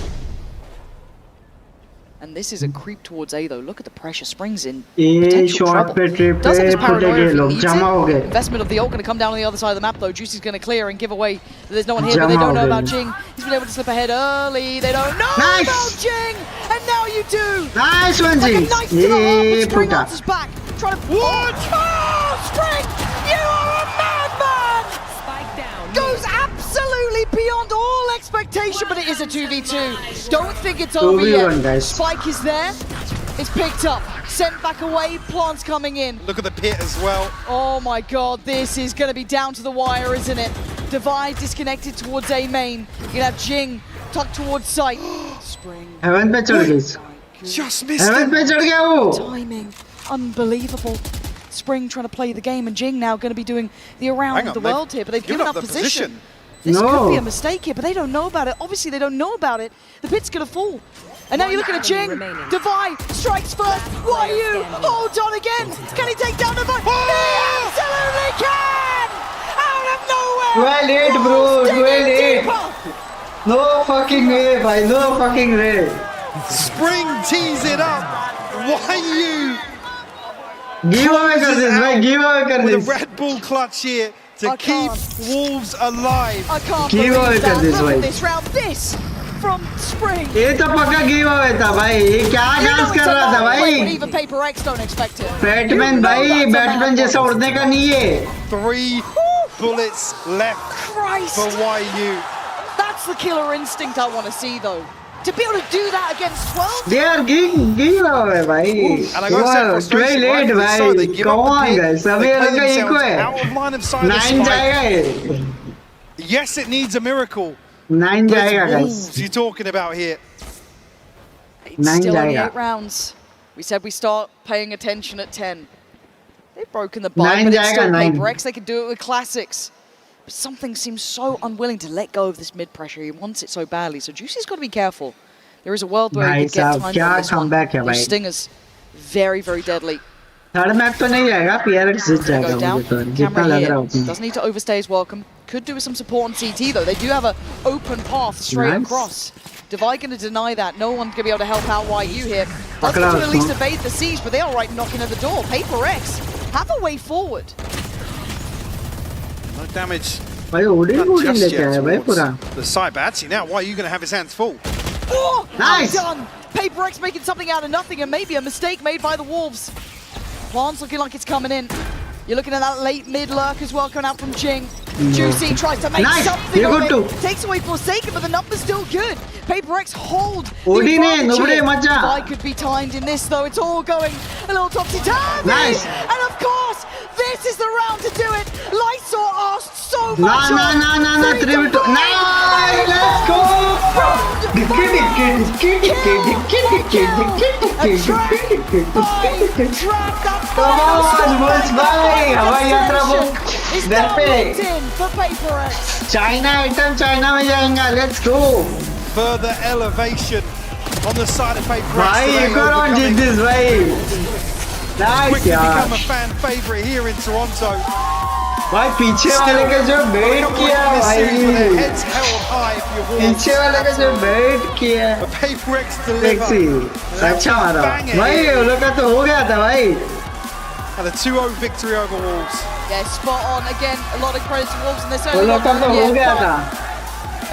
And this is a creep towards A though. Look at the pressure. Springs in potential trouble. Does have his paranoia if he needs it. Investment of the ult going to come down on the other side of the map though. Juicy's going to clear and give away that there's no one here, but they don't know about Jing. He's been able to slip ahead early. They don't know about Jing, and now you do. Nice one, Jing. Nice to the heart, but Spring answers back. Trying to what? Oh, Spring! You are a madman! Spike down. Goes absolutely beyond all expectation, but it is a 2v2. Don't think it's over yet. Spike is there. It's picked up. Sent back away. Plant's coming in. Look at the pit as well. Oh my god, this is going to be down to the wire, isn't it? Divide disconnected towards A main. You're going to have Jing tucked towards sight. Spring. Heaven pe chad gayi. Just missed Heaven pe chad gaya wo. Timing. Unbelievable. Spring trying to play the game, and Jing now going to be doing the around the world here, but they've given up position. This could be a mistake here, but they don't know about it. Obviously, they don't know about it. The pit's going to fall. And now you're looking at Jing. Divide strikes first. What are you? Hold on again. Can he take down Divide? He absolutely can! Out of nowhere! Well hit, bro. Well hit. No fucking way, bhai. No fucking way. Spring tees it up. Why you? Give away kar this, bhai. Give away kar With this. a Red Bull clutch here to keep Wolves alive. I can't Give believe away that. kar this, Look bhai. at this round. This from Spring. ये तो पक्का give away था भाई. ये क्या dance कर रहा था भाई? Even PRX don't expect it. Batman भाई, बैटमैन जैसा उड़ने का नहीं है. 3 bullets left for YU. That's the killer instinct I want to see though. To be able to do that against 12? They are give away भाई. And I got to say, Too late भाई. Come on guys. अभी ये लोग का eco है. Out of line of sight. 9 जाएगा ये. Yes, it needs a miracle. 9 जाएगा guys. Wolves you're talking about here. It's still only 8 rounds. We said we start paying attention at 10. They've broken the bike, but it's still PRX. They could do it with classics. But something seems so unwilling to let go of this mid pressure. He wants it so badly. So Juicy's got to be careful. There is a world where he could get time on this one. Those stingers, very, very deadly. Third map तो नहीं जाएगा. PRX जीत जाएगा मुझे तो. जितना लग रहा है. Doesn't need to overstay his welcome. Could do with some support on CT though. They do have an open path straight across. Divide going to deny that. No one's going to be able to help out YU here. Does need to at least evade the siege, but they are right knocking at the door. PRX have a way forward. No damage. भाई उड़ी लेके आया भाई पूरा. The side, but actually now YU going to have his hands full. Oh, nice. Done. PRX making something out of nothing, and maybe a mistake made by the Wolves. Plant's looking like it's coming in. You're looking at that late mid lurk as well coming out from Jing. Juicy tries to make something of it. Takes away Forsaken, but the number's still good. PRX hold. Divide could be timed in this though. It's all going a little topsy-turvy. Nice. And of course, this is the round to do it. Lysol asked so much. No, 3v2. Nice, let's go. Come on, Yes भाई हवाई यात्रा book It's घर now पे locked in for PaperX. China item China में जाएगा let's go Further elevation on the side of PaperX. भाई today, एक और ऑन जीत overcoming- दिस भाई नाइस quickly यार become a fan favorite here in Toronto. भाई पीछे वाले के जो बेट किया This series with their भाई heads held high for your Wolves. पीछे वाले के जो बेट किया But PaperX deliver. सेक्सी अच्छा मारा Banger भाई here. वो लोग का तो हो गया था भाई And a 2-0 victory over Wolves. Yeah, spot on. Again, a lot of credit to Wolves, and they're वो certainly लोग का तो हो गया था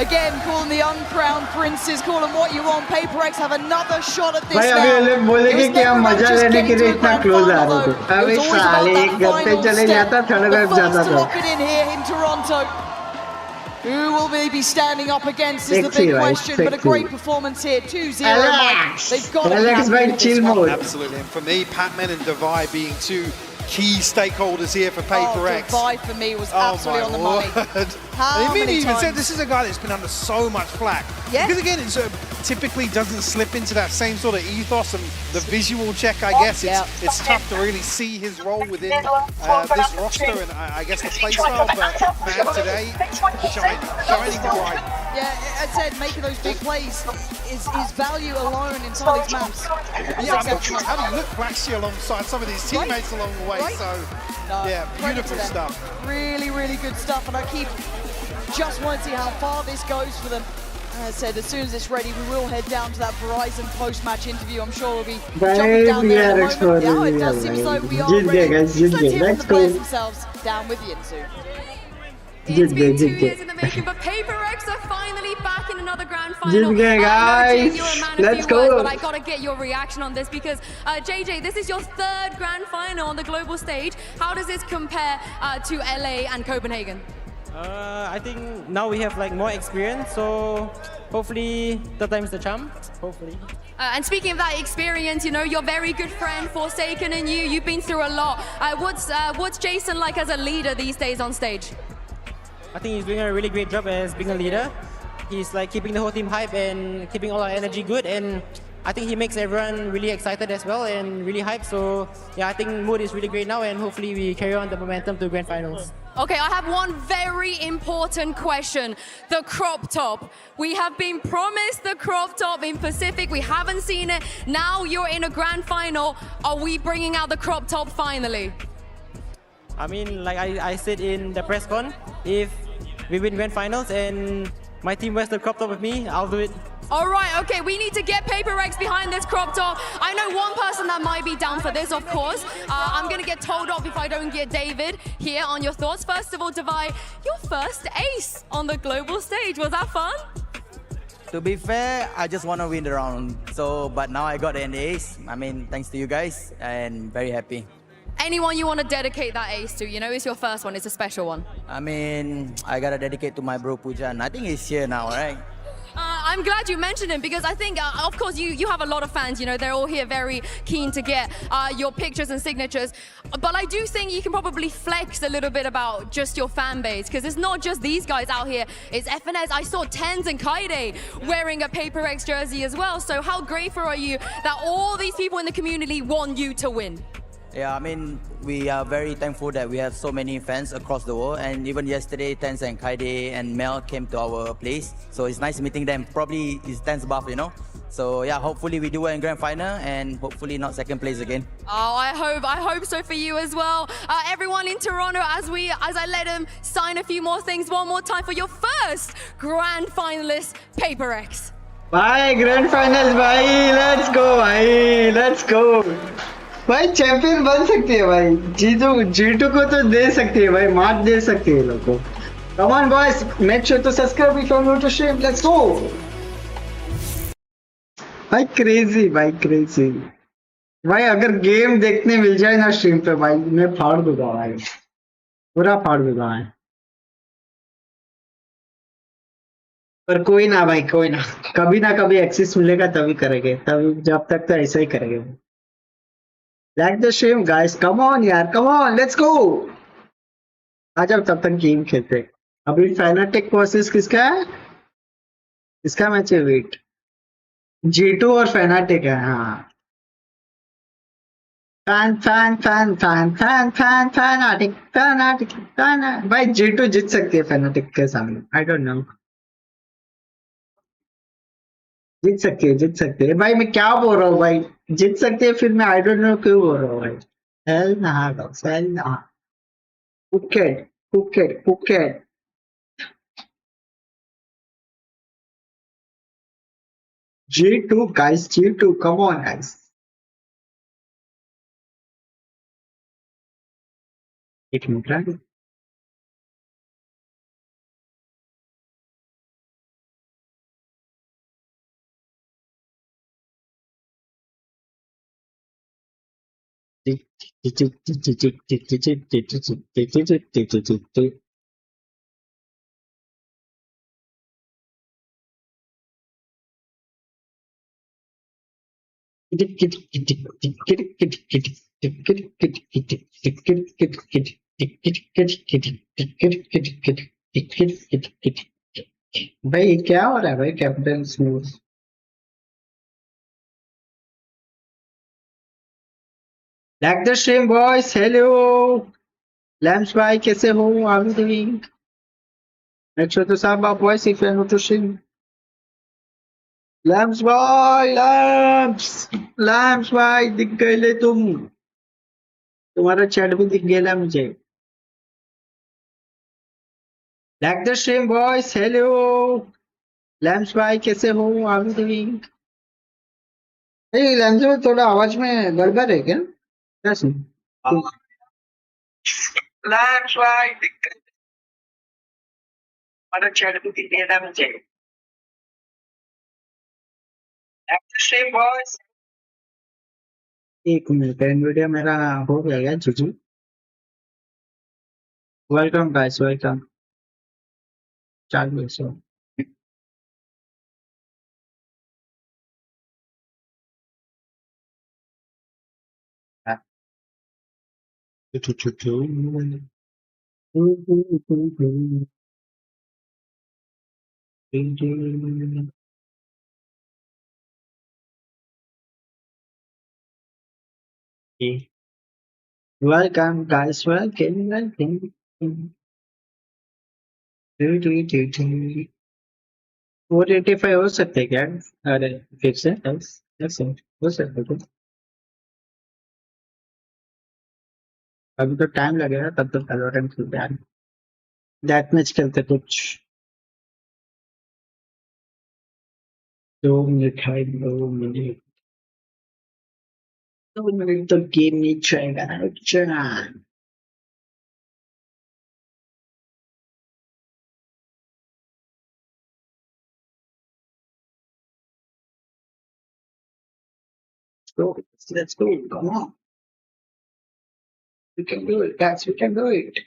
Again, calling the uncrowned princes, call them what you want. PaperX have another shot at this भाई now. अभी वो लोग बोलेंगे It was कि हम never about मजा just लेने के getting लिए to a इतना grand क्लोज आ final, रहे थे though. It अभी was always साले about एक that गत्ते final चले step. जाता थर्ड The वेब first जाता to था lock it in here in Toronto. Who will they be standing up against is the Sexy, big right? question, but a Sexy. great performance here. 2-0, Alex! Mike. They've got to be Alex happy by with this chill one. mode. Absolutely. And for me, Patman and Divide being two key stakeholders here for Oh, PaperX. Divide for me was Oh absolutely my on the money. word. How And many even said times? this is a guy that's been under so much flack. Yeah. Because again, it typically doesn't slip into that same sort of ethos and the visual check, I guess. It's tough to really see his role within this roster and I guess the playstyle, but man, today, shining bright. Yeah, as I said, making those big plays is his value alone inside these maps. Yeah, I mean, how do you look flashy alongside some of these teammates along the way? Right. So, No, yeah, credit beautiful to them. stuff. Really, really good stuff, and I just want to see how far this goes for them. As I said, as soon as it's ready, we will head down to that Verizon post-match interview. I'm sure we'll be jumping down there in a moment. Yeah, it does seem as though we are जीत गए ready. guys Jeet Let's गए hear from let's the go players themselves. Down with you, Insu. It's been 2 Jeet years गए in the making, but PaperX are finally back in another grand final. जीत गए I know, guys Jay, you're a man of let's few go words, but I gotta get your reaction on this because JJ, this is your third grand final on the global stage. How does this compare to LA and Copenhagen? I think now we have like more experience, so hopefully third time's the charm. Hopefully. And speaking of that experience, you know, your very good friend Forsaken and you've been through a lot. What's Jason like as a leader these days on stage? I think he's doing a really great job as being a leader. He's like keeping the whole team hype and keeping all our energy good, and I think he makes everyone really excited as well and really hyped. So yeah, I think mood is really great now, and hopefully we carry on the momentum to grand finals. Okay, I have one very important question. The crop top. We have been promised the crop top in Pacific. We haven't seen it. Now you're in a grand final. Are we bringing out the crop top finally? I mean, like I said in the press con, if we win grand finals and my team wears the crop top with me, I'll do it. All right, okay, we need to get PaperX behind this crop top. I know one person that might be down for this, of course. I'm going to get told off if I don't get David here on your thoughts. First of all, Divide, your first ace on the global stage. Was that fun? To be fair, I just want to win the round. But now I got an ace. I mean, thanks to you guys, and very happy. Anyone you want to dedicate that ace to? You know, it's your first one. It's a special one. I mean, I got to dedicate to my bro Pujan. I think he's here now, right? I'm glad you mentioned him because I think, of course, you have a lot of fans. You know, they're all here very keen to get your pictures and signatures. But I do think you can probably flex a little bit about just your fan base because it's not just these guys out here. It's FNS. I saw Tens and Kaide wearing a PaperX jersey as well. So how grateful are you that all these people in the community want you to win? Yeah, I mean, we are very thankful that we have so many fans across the world. And even yesterday, Tens and Kaide and Mel came to our place. So it's nice meeting them. Probably it's Tens buff, you know. So yeah, hopefully we do well in grand final and hopefully not second place again. Oh, I hope so for you as well. Everyone in Toronto, as I let him sign a few more things one more time for your first grand finalist, PaperX. Bye, grand finals, bye. Let's go, bye. Let's go. भाई champion बन सकती है भाई G2 को तो दे सकती है भाई मात दे सकती है लोग को come on boys make sure to subscribe if you're new to stream let's go भाई crazy भाई अगर गेम देखने मिल जाए ना स्ट्रीम पे भाई मैं फाड़ दूंगा भाई पूरा फाड़ दूंगा भाई पर कोई ना भाई कोई ना कभी एक्सेस मिलेगा तभी करेंगे तभी जब तक तो ऐसा ही करेंगे Like the stream, guys. Come on, यार. Come on. Let's go. आज अब तब तक गेम खेलते. अभी Fnatic वर्सेस किसका है? किसका मैच है? वेट. G2 और Fnatic है. हाँ. फैनाटिक भाई G2 जीत सकती है फैनाटिक के सामने आई डोंट नो जीत सकती है भाई मैं क्या बोल रहा हूँ भाई जीत सकती है फिर मैं आई डोंट नो क्यों बोल रहा हूँ भाई हेल ना Phuket G2 guys G2 come on guys एक मिनट भाई क्या हो रहा है भाई captain smooth Like the stream boys hello Lambs भाई कैसे हो how are you doing make sure to sub up boys if you're not to stream Lambs भाई Lambs भाई दिख गए ले तुम्हारा चैट भी दिख गया मुझे Like the stream boys hello Lambs भाई कैसे हो how are you doing लैम्स में थोड़ा आवाज में गड़बड़ है क्या कैसे लैम्स भाई हमारा चैट भी दिख गया मुझे स्ट्रीम बॉयज एक मिनट एनवीडिया मेरा हो गया जीजू वेलकम गाइस वेलकम चालू सो Welcome guys, welcome. 485 हो सकते हैं क्या अरे फिक्स है हो सकते हैं अभी तो टाइम लगेगा तब तो वैलोरेंट खेलते हैं डेथ मैच खेलते कुछ 2 मिनट तो गेम नहीं चलेगा अच्छा let's go come on we can do it guys we can do it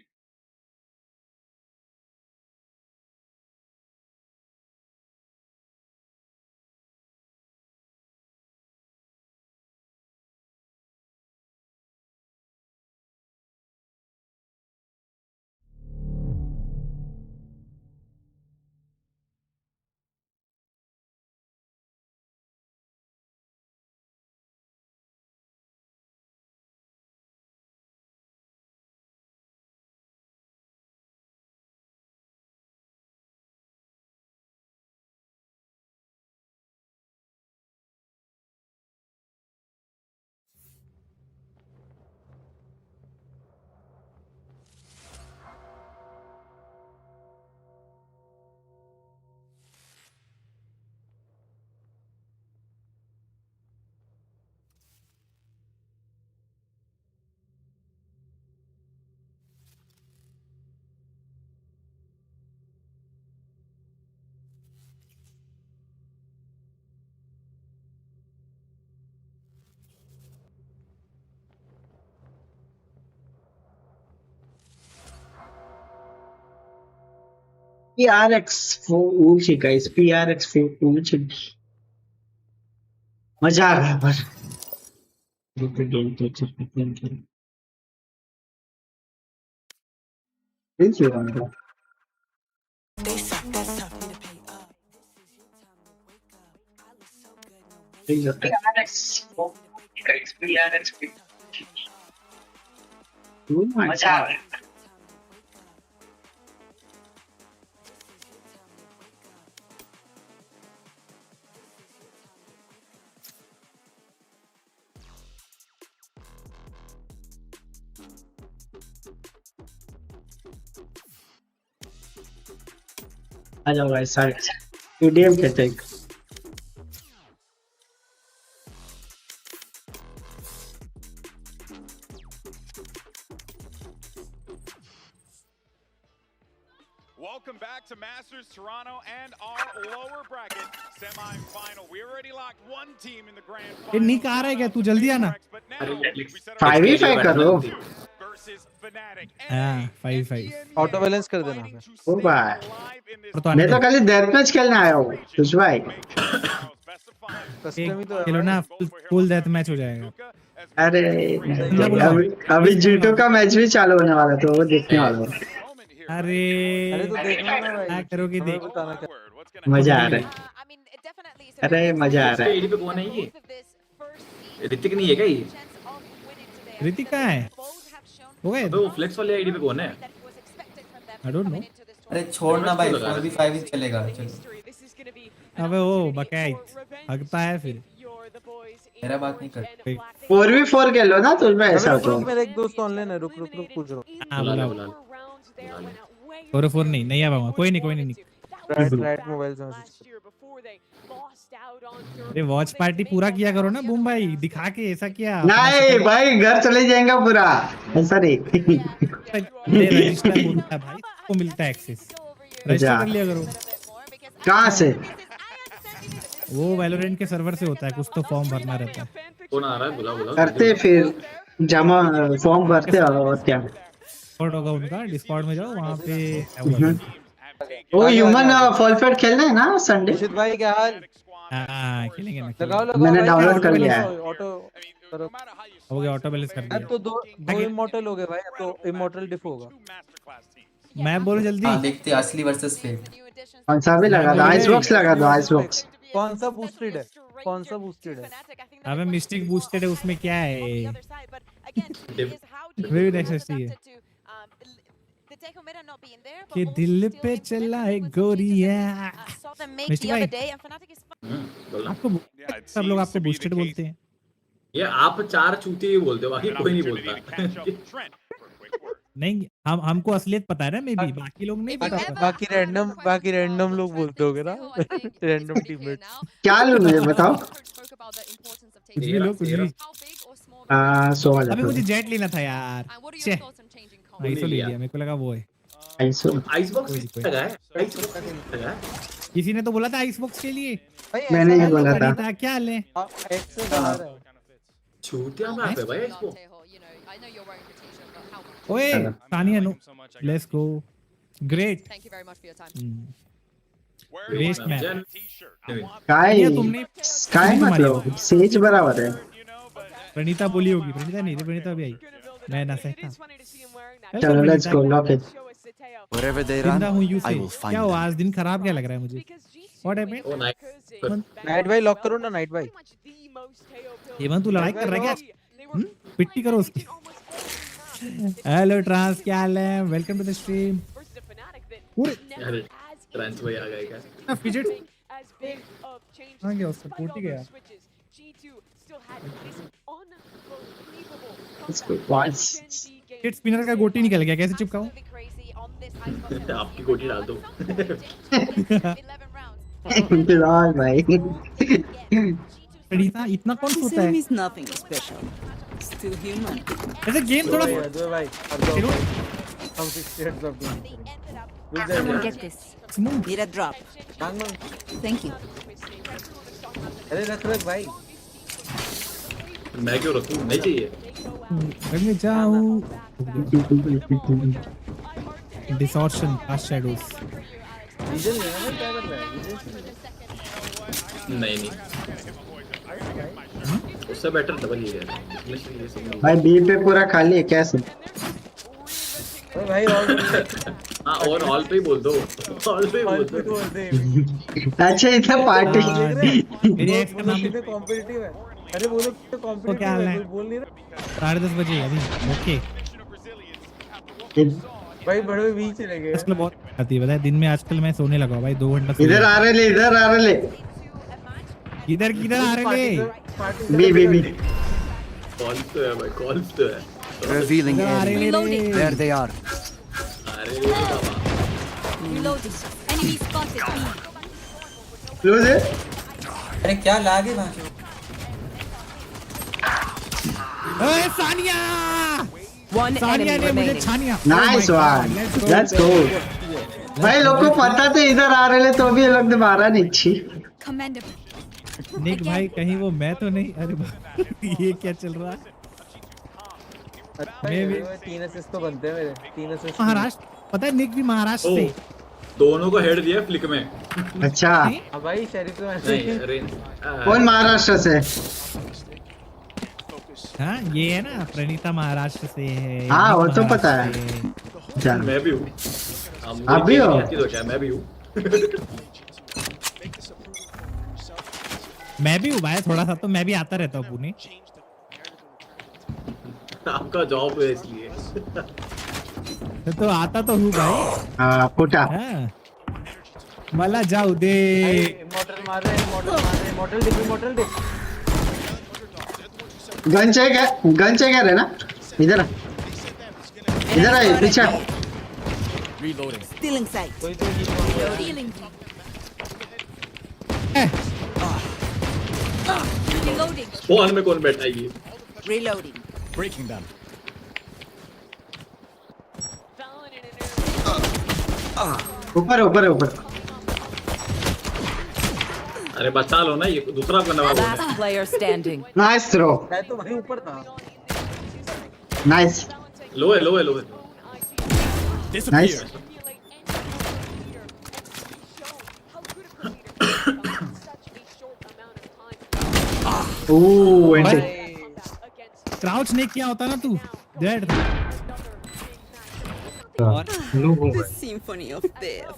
PRX 4 ऊंची guys PRX 4 ऊंची मजा आ गया पर PRX 4 guys PRX 4 मजा आ रहा है। आ जाओ भाई सारे ईडीएम के take Welcome back to Masters Toronto and our lower bracket semi-final. We already locked one team in the grand final. निक आ रहा है क्या तू जल्दी आना 5v5 करो हां 5v5 ऑटो बैलेंस कर देना ओ भाई मैं तो खाली डेथ मैच खेलने आया हूं कुछ भाई कस्टम ही तो चलो ना फुल डेथ मैच हो जाएगा अरे अभी जीटो का मैच भी चालू होने वाला तो वो देखने वाला हूं अरे तो देखना ना भाई क्या करोगे देख मजा आ रहा है अरे मजा आ रहा है एडी पे कौन है ये ऋतिक नहीं है क्या ये ऋतिक कहाँ है हो गए वो फ्लेक्स वाले आईडी पे कौन है आई डोंट नो अरे छोड़ना भाई 4v5 ही चलेगा चलो अबे वो बकैत हगता है फिर मेरा बात नहीं कर 4v4 खेल लो ना तुझ में ऐसा तो मेरा एक दोस्त ऑनलाइन है रुक पूछ रहा हूं हां बुला 4v4 नहीं आऊंगा कोई नहीं राइट मोबाइल से अरे वॉच पार्टी पूरा किया करो ना बूम भाई दिखा के ऐसा किया नहीं भाई घर चले जाएगा पूरा ऐसा नहीं रजिस्टर होता है भाई को मिलता है एक्सेस रजिस्टर कर लिया करो कहां से वो वैलोरेंट के सर्वर से होता है कुछ तो फॉर्म भरना रहता है कौन आ रहा है बुला करते फिर जमा फॉर्म भरते और क्या डिस्कॉर्ड होगा उनका डिस्कॉर्ड में जाओ वहां पे वो ह्यूमन फॉलफेट खेलना है ना संडे निशित भाई क्या हाल हां खेलेंगे ना लगाओ मैंने डाउनलोड कर लिया है ऑटो करो हो गया ऑटो बैलेंस कर दिया अब तो दो इमॉर्टल हो गए भाई अब तो इमॉर्टल डिफ होगा मैं बोलो जल्दी हां देखते असली वर्सेस फेक कौन सा भी लगा दो आइस बॉक्स लगा दो आइस बॉक्स कौन सा बूस्टेड है अबे मिस्टिक बूस्टेड है उसमें क्या है वेरी नेक्स्ट है कि दिल पे चला है गोरिया मिस्टिक भाई आपको सब लोग आपको बूस्टेड बोलते हैं ये आप चार चूते ही बोलते हो बाकी कोई नहीं बोलता नहीं हमको असलियत पता है ना मे बी बाकी लोग नहीं पता बाकी रैंडम लोग बोलते होगे ना रैंडम टीममेट क्या लो मुझे बताओ कुछ भी लो कुछ भी सो आ अबे मुझे जेट लेना था यार छे आइसो ले लिया मेरे को लगा वो है आइस बॉक्स लगा है किसी ने तो बोला था आइस बॉक्स के लिए मैंने ये बोला था क्या ले छूटिया में पे भाई इसको ओए Tania no let's go great waste man काय मतलब सेज बराबर है प्रणीता बोली होगी प्रणीता नहीं प्रणीता भी आई मैं ना सहता चलो let's go lock it Wherever they run, I will find क्या them. आज दिन खराब क्या लग रहा है मुझे व्हाट हैपेंड ओ नाइट भाई लॉक करो ना नाइट भाई हेमंत तू लड़ाई कर रहा है क्या पिट्टी करो उसकी हेलो ट्रांस क्या हाल है वेलकम टू द स्ट्रीम अरे ट्रांस भाई आ गए क्या फिजेट हां गया उसका टूट ही गया इसको पांच हिट स्पिनर का गोटी निकल गया कैसे चिपकाऊं आपकी गोटी डाल दो बिलाल भाई प्रणीता इतना कौन सोता है nothing special. Still human. ऐसे गेम थोड़ा भाई हम 6 heads of game Get this. Smooth Need a drop. Thank you. अरे रख भाई मैं क्यों रखूं नहीं चाहिए रखने जाऊं डिसॉर्शन कास्ट शैडोज डीजल लेना है क्या कर रहा है नहीं उससे बेटर डबल ही है भाई बी पे पूरा खाली है कैसे ओए भाई हां और ऑल पे ही बोल दो ऑल पे बोल दो अच्छा इतना पार्टी मेरे एक्स का नाम पे कॉम्पिटिटिव है अरे वो लोग तो कॉम्पिटिटिव है बोल नहीं रहा 10:30 बजे अभी ओके भाई बड़े बीच चले गए। आजकल बहुत आती है पता है, दिन में आजकल मैं सोने लगा भाई 2 घंटा। इधर आ रहे ले, इधर आ रहे ले, किधर किधर आ रहे ले। बी कॉल्स तो है भाई, कॉल्स तो है। Revealing area. There they are. अरे ये तो बाबा। Reloading. Enemy spotted. क्लोज है। अरे क्या लागे वहाँ? ओए सानिया सानिया ने मुझे छानिया। Nice one, let's go. भाई लोग को पता तो इधर आ रहे ले तो भी ये लोग ने मारा नहीं। छी निक भाई कहीं वो मैं तो नहीं। अरे ये क्या चल रहा है। मैं भी 3 असिस्ट तो बनते हैं मेरे, 3 असिस्ट। महाराष्ट्र पता है, निक भी महाराष्ट्र से। दोनों को हेड दिया फ्लिक में। अच्छा भाई शरीफ तो नहीं अरे कौन महाराष्ट्र से? हाँ ये है ना, प्रणीता महाराष्ट्र से है। हाँ वो तो पता है। मैं भी हूँ। आप भी हो? तो क्या मैं भी हूँ। मैं भी हूँ भाई, थोड़ा सा तो मैं भी आता रहता हूँ पुणे। आपका जॉब है इसलिए। तो आता तो हूँ भाई। हाँ पुटा। मला जाऊ दे। मॉडल मार रहे हैं, मॉडल देख। गन चाहिए रहे ना। इधर आ, इधर आइए पीछे। Stealing sight. Reloading. Reloading. Phone में कौन बैठा है ये? Reloading. Breaking them. ऊपर। अरे बचा लो ना, ये दूसरा को नवाब होना है। Last player standing. Nice throw. मैं तो वहीं ऊपर था। नाइस। लो है। नाइस। ओह एंटी। क्राउच नहीं किया होता ना तू, dead. The symphony of death.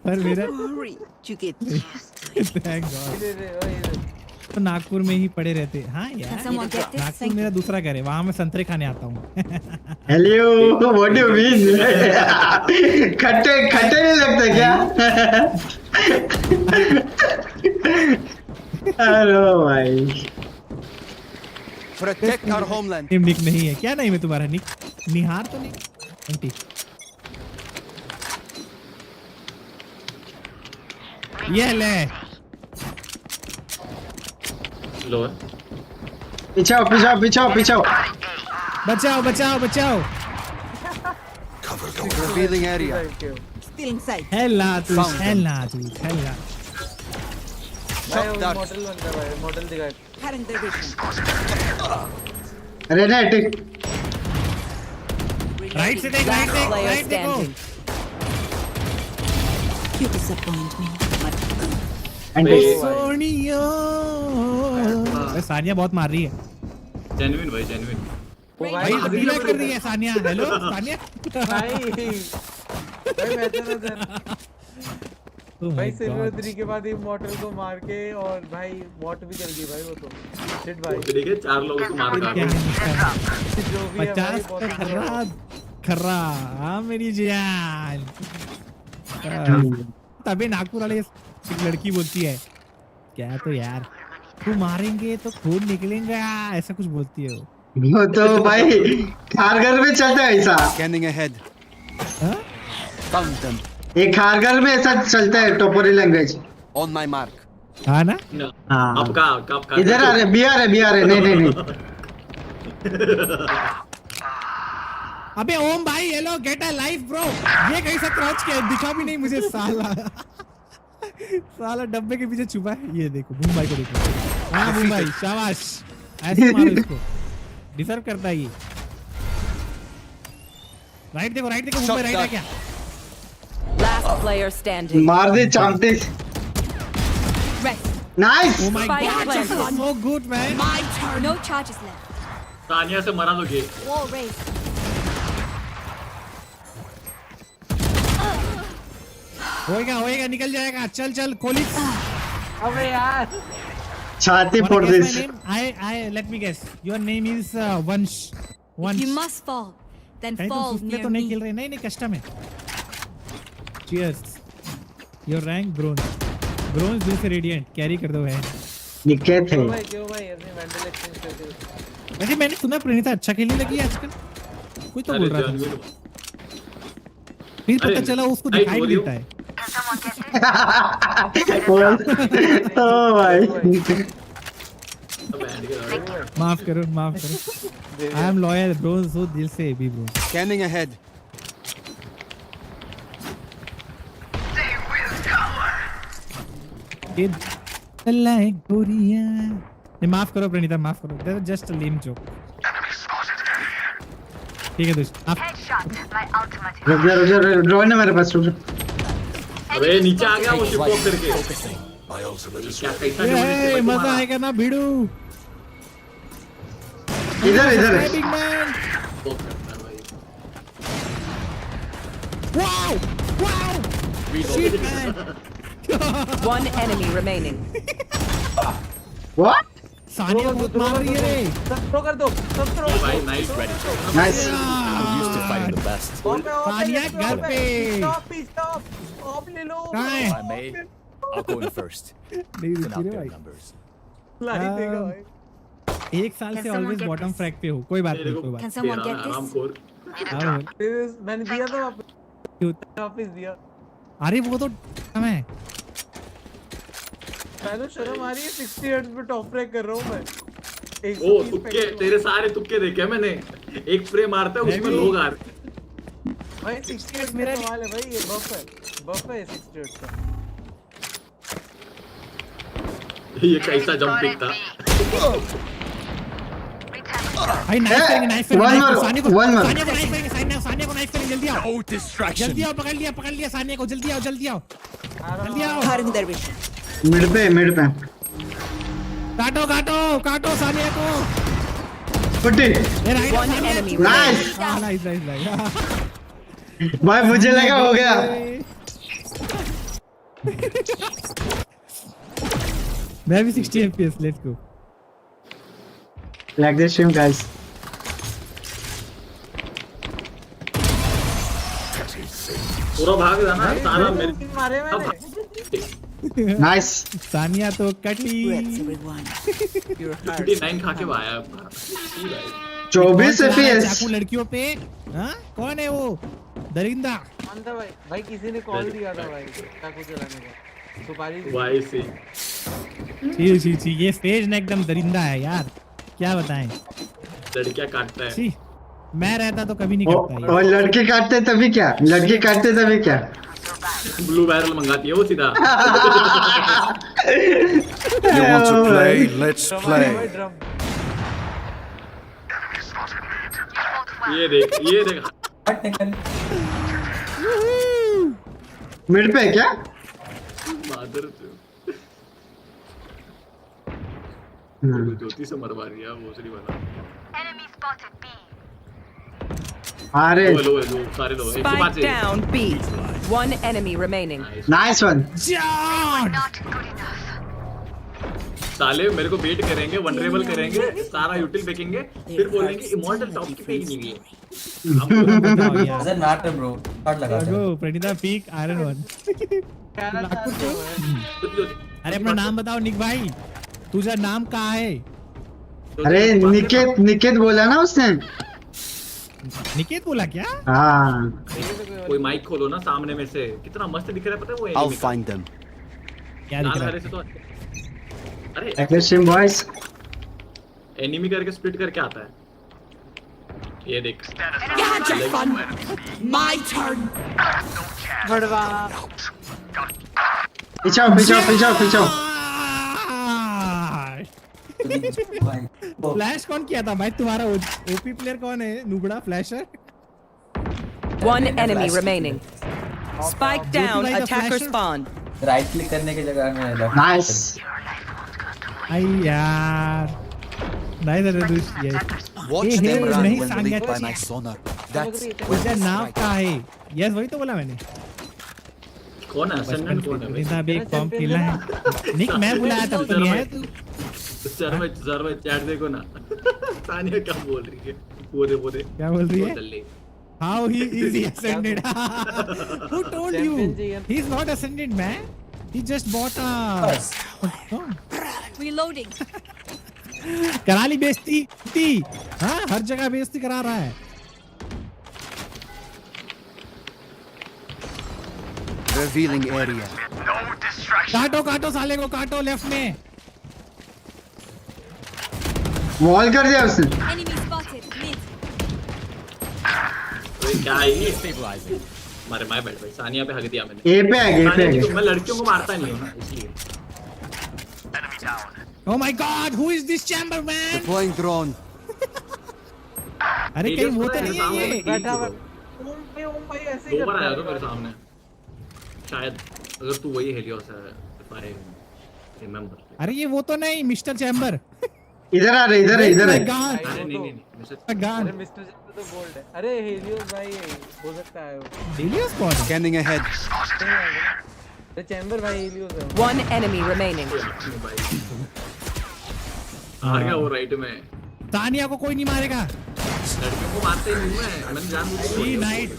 पर मेरा Hurry to get thank God तो नागपुर में ही पड़े रहते। हाँ यार नागपुर मेरा दूसरा घर है, वहाँ मैं संतरे खाने आता हूँ। Hello what do you mean? खट्टे नहीं लगते क्या? हेलो भाई। Protect our homeland. निक नहीं है क्या? नहीं मैं तुम्हारा निक निहार तो नहीं आंटी। ये ले लो है। पीछाओ। बचाओ। Revealing area. stealing sight. हेला तू। मॉडल दिखा। Cutting their vision. अरे ना टिक। राइट से देख, Last player राइट देखो। standing. You disappoint me. Sonia. Sania बहुत मार रही है। जेन्युइन भाई जेन्युइन। भाई रिवाइव कर रही है सानिया। हेलो सानिया। भाई मैं तो भाई सिल्वर 3 के बाद इमॉर्टल को मार के और भाई वॉट भी चल गई भाई वो तो। शिट भाई। देखिए 4 लोगों को मार डाला। जो भी है भाई 50 खर्रा। हाँ मेरी जान। तभी नागपुर वाले एक लड़की बोलती है क्या तो यार तू मारेंगे तो खून निकलेगा, ऐसा कुछ बोलती है वो तो भाई खारगर में चलता है ऐसा। Scanning ahead. Found them. एक खारगर में ऐसा चलता है टोपोरी लैंग्वेज। On my mark. हाँ ना? हाँ। आपका इधर आ रहे बिहार है। नहीं। अबे ओम भाई hello get a life bro. ये कैसा क्राउच किया दिखा भी नहीं मुझे साला डब्बे के पीछे छुपा है। ये देखो बूम भाई को देखो। हाँ बूम भाई शाबाश, ऐसे मारो इसको, डिजर्व करता है ये। राइट देखो बूम भाई राइट है क्या? Last player standing. मार दे चांपते। Nice. Oh my god, so good man. My turn. No charges left. Sania से मरा दोगे। Wall raised. होएगा निकल जाएगा। चल कोलिक। अबे यार छाती फोड़ this. I let me guess. Your name is Vansh. You must fall. then कहीं तो fall सुस्ते near तो नहीं me. खेल रहे, नहीं कस्टम है। Cheers. Your rank bronze दिल से radiant कैरी कर दो है। निके थे। क्यों भाई अपनी वैंडल एक्सचेंज करते हो? वैसे मैंने सुना प्रणीता अच्छा खेलने लगी है आजकल। कोई तो बोल रहा था। फिर पता चला उसको दिखाई नहीं देता है। ओ भाई। माफ करो। I am loyal bronze so दिल से भी bronze. Scanning ahead. Like Korea. माफ करो प्रणीता, माफ करो। That was just a lame joke. ठीक है दोस्त। रुक जा ड्रोन है मेरे पास, रुक जा। अबे नीचे आ गया वो शिप वॉक करके। क्या कैसा ए मजा आएगा ना भिड़ू। इधर Wow! Shit man. One enemy remaining. What? Sania बहुत मार रही है रे। सब थ्रो कर दो, सब थ्रो। भाई नाइस रेडी। नाइस। सानिया घर पे। स्टॉप ले लो। कहाँ है? I'll go in first. नहीं रुक रहे भाई। लाई देगा भाई। एक साल से ऑलवेज बॉटम फ्रैग पे हो, कोई बात नहीं। Can someone get this? मैंने दिया था वापस दिया। अरे वो तो है। मैंने शर्म आ रही है 60 हर्ट्ज पे टॉप फ्रैग कर रहा हूँ मैं। ओ तुक्के, तेरे सारे तुक्के देखे मैंने। एक फ्रेम मारता है उसमें लोग आ रहे। भाई 60 हर्ट्ज मेरा सवाल है भाई, ये बफ है 60 हर्ट्ज का। ये कैसा जंपिंग था। भाई नाइफ करेंगे सानिया को नाइफ करेंगे जल्दी आओ। जल्दी आओ, पकड़ लिया सानिया को, जल्दी आओ। मिड पे काटो सानिया को। फुटी। नाइस भाई, मुझे लगा हो गया। मैं भी 60 FPS, let's go. Like this stream guys. पूरा भाग जाना सारा मेरे मारे मैंने। नाइस। सानिया तो कटी। 59 खा के आया। 24 FPS। चाकू लड़कियों पे। हाँ कौन है वो दरिंदा? भाई किसी ने कॉल दिया था भाई चाकू चलाने का। सुपारी वाई सी। छी ये स्टेज ने एकदम दरिंदा है यार, क्या बताएं। लड़कियां काटता है। मैं रहता तो कभी नहीं करता ये। और लड़के काटते तभी क्या? ब्लू बैरल मंगाती है वो सीधा। You want to play? Let's play. ये देख। मिड पे क्या? मादर ज्योति से मरवा रही है भोसड़ी वाला। अरे लो सारे लो। Spike down B. One enemy remaining. Nice one. साले मेरे को बेट करेंगे, वनरेबल करेंगे, सारा यूटिल फेंकेंगे, फिर बोलेंगे इमॉर्टल टॉप की फेंक नहीं गई। Doesn't matter bro. Not लगा। Praneeta peak iron one. अरे अपना नाम बताओ निक भाई, तुझा नाम कहाँ है? अरे निकेत बोला ना उसने। निकेत बोला क्या? हाँ। कोई माइक खोलो ना सामने में से, कितना मस्त दिख रहा है पता है वो। I'll find them. क्या दिख रहा है? अरे एक्लेशियम बॉयज एनिमी करके स्प्लिट करके आता है, ये देख। My turn. बड़वा। पीछे। फ्लैश कौन किया था भाई तुम्हारा? ओपी प्लेयर कौन है? नुबड़ा flasher. One enemy remaining. Spike down. Attacker spawn. Right click करने की जगह में नाइस। आई यार नाइस दुष्ट ये। Watch them run नहीं when सांग relieved by गया। my sonar. That's उसका नाम क्या है? यस वही तो बोला मैंने। कौन है असेंडेंट? कौन है इतना भी एक कॉम खेला है। निक मैं बुलाया तब तो नहीं है तू। सर्वर चैट देखो ना। तानिया क्या बोल रही है? वो दे क्या बोल रही है? How is he ascended? Who told you? He's not ascended, man. He just bought a. Reloading. करा ली बेइज्जती। हाँ, हर जगह बेइज्जती करा रहा है। Revealing area. काटो साले को, काटो लेफ्ट में। वॉल कर दिया उसने। Enemy spotted. Mid. क्या है स्टेबलाइजिंग? मारे माय बैठ भाई, सानिया पे हक दिया मैंने। ए पे है। मैं लड़कियों को मारता नहीं हूं ना, इसलिए। Oh my God, who is this chamber man? Deploying drone. अरे कहीं वो तो नहीं है ये। बैठा ओम भाई ऐसे ही दो बार करता आया है तो मेरे सामने। शायद अगर तू वही हेलियोस है, if I remember. अरे ये वो तो नहीं, मिस्टर चैम्बर। इधर आ रहे, इधर है। अरे नहीं, मिस्टर गान। अरे मिस्टर तो बोल्ड है। अरे हेलियोस भाई हो सकता है वो। हेलियोस कौन? Scanning ahead. अरे चैम्बर भाई हेलियोस है। One enemy remaining. आ गया वो राइट में। तानिया को कोई नहीं मारेगा। लड़कियों को मारते नहीं मैं, मैंने जानबूझ के नाइट।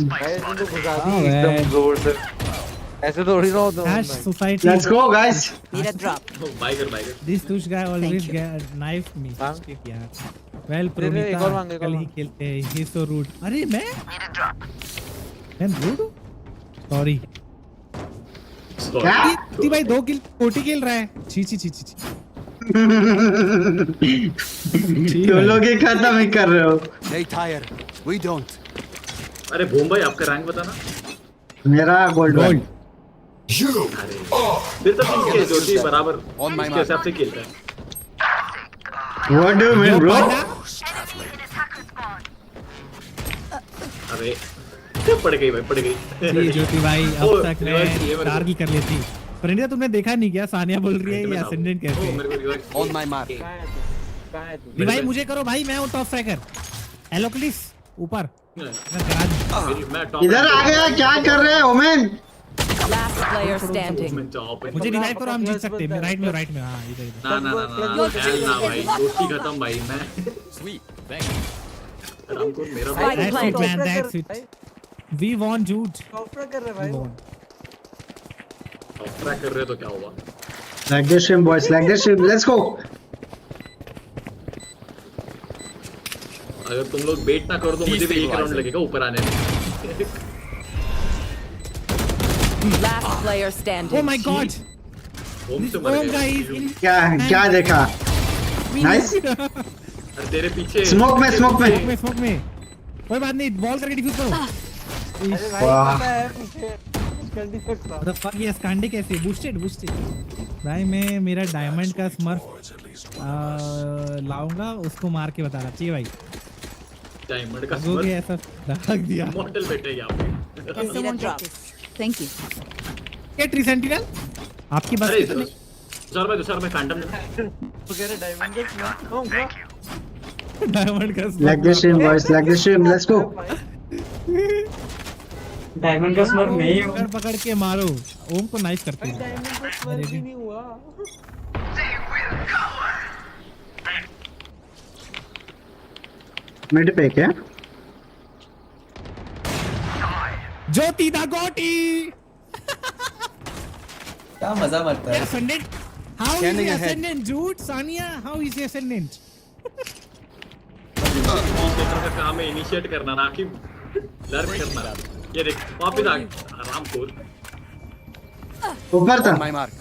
भाई तुम तो घुसा दी एकदम जोर से। ऐसे थोड़ी ना होता है। Society. Let's go guys. Need a drop. बाइगर। This douche guy always knife me. यार। Well, प्रोमिता कल ही खेलते हैं। He's so rude. अरे मैं? मैं rude हूँ? Sorry. क्या? ती भाई 2 किल 40 किल रहा है। छी। तुम लोग ही खत्म ही कर रहे हो। They tire. We don't. अरे भूम भाई आपका रैंक बताना। मेरा गोल्ड। फिर तो ठीक है, जो थी बराबर इसके हिसाब से खेलता है। What do you mean, bro? अरे पड़ गई। जी ज्योति भाई, अब तक मैं टारगेट कर लेती। पर इंडिया तुमने देखा नहीं क्या? सानिया बोल रही है ये असेंडेंट कैसे है? On my mark. भाई मुझे करो भाई, मैं हूँ टॉप स्ट्राइकर। एलोक्लिस ऊपर। इधर आ गया, क्या कर रहे हैं ओमेन? Last player standing. मुझे रिवाइव करो, हम जीत सकते हैं। राइट में हाँ इधर। ना भाई, दोस्ती खत्म भाई। मैं Sweet. Thank you. राम को मेरा That's it man, that's it. We won dude. Software कर रहे भाई। ट्रैक कर रहे तो क्या हुआ? Like this stream boys, like this stream. Let's go. अगर तुम लोग बेट ना करो तो मुझे भी 1 राउंड लगेगा ऊपर आने में। Last player standing. Oh my God. Home से मर गए। क्या देखा? Nice. अरे तेरे पीछे। स्मोक में। कोई बात नहीं, बॉल करके डिफ्यूज करो। अरे भाई पता है पीछे कर नहीं सकता। The fuck ये स्कैंडी कैसे? बूस्टेड। भाई मैं मेरा डायमंड का स्मर्फ लाऊंगा, उसको मार के बताना चाहिए भाई। डायमंड का स्मर्फ ऐसा रख दिया। मॉडल बैठे यहाँ पे। Thank you. क्या ट्री सेंटिनल? आपकी बस अरे दूसरा में फैंटम वगैरह डायमंड का Like this stream boys, like this stream. Let's go. Diamond का स्मर नहीं हूं। पकड़ के मारो। ओम को नाइस करते हैं। डायमंड का स्मर भी नहीं हुआ। मिड पे क्या? ज्योति दा गोटी। क्या मजा मरता है। Ascendant? How is he ascendant, dude? Sania, how is he ascendant? का काम है इनिशिएट करना, ना कि लर्न करना। ये देख वापस आ आराम खोल। ऊपर था। My mark.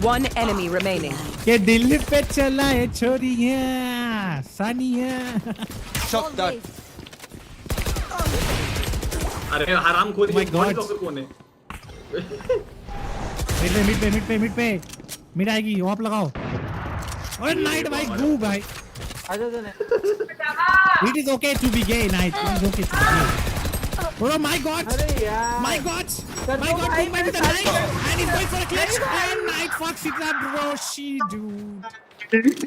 One enemy remaining. के दिल पे चला है छोरियां, सानिया। Shot that. अरे हराम खोल। My God. कौन है? मिड पे मिड आएगी, वहाँ पे लगाओ। और नाइट भाई गू भाई। It is okay to be gay, night. It is okay to be gay. Oh my God! My God! Boom by with the knife, and he's going for a clutch, and Knight fucks it up, bro. She dude. This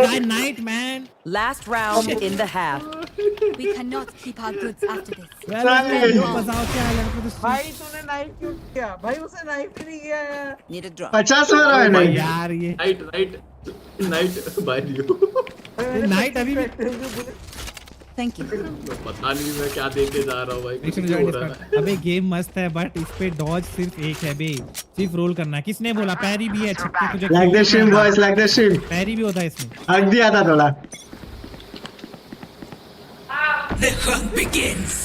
guy Knight, man. Last round in the half. We cannot keep our goods after this. Well, बताओ क्या हाल है? भाई तूने knife क्यों किया? भाई उसे knife नहीं किया यार। Need a drop. 50 मारा है नहीं यार ये। Right night bye you. Night अभी भी थैंक यू। पता नहीं मैं क्या देख के जा रहा हूँ भाई। अबे गेम मस्त है बट इस पे डॉज सिर्फ एक है बे, सिर्फ रोल करना है। किसने बोला पैरी भी है छक्के तुझे? Like the stream boys, like the stream. पैरी भी होता है इसमें। हक दिया था थोड़ा। The hunt begins.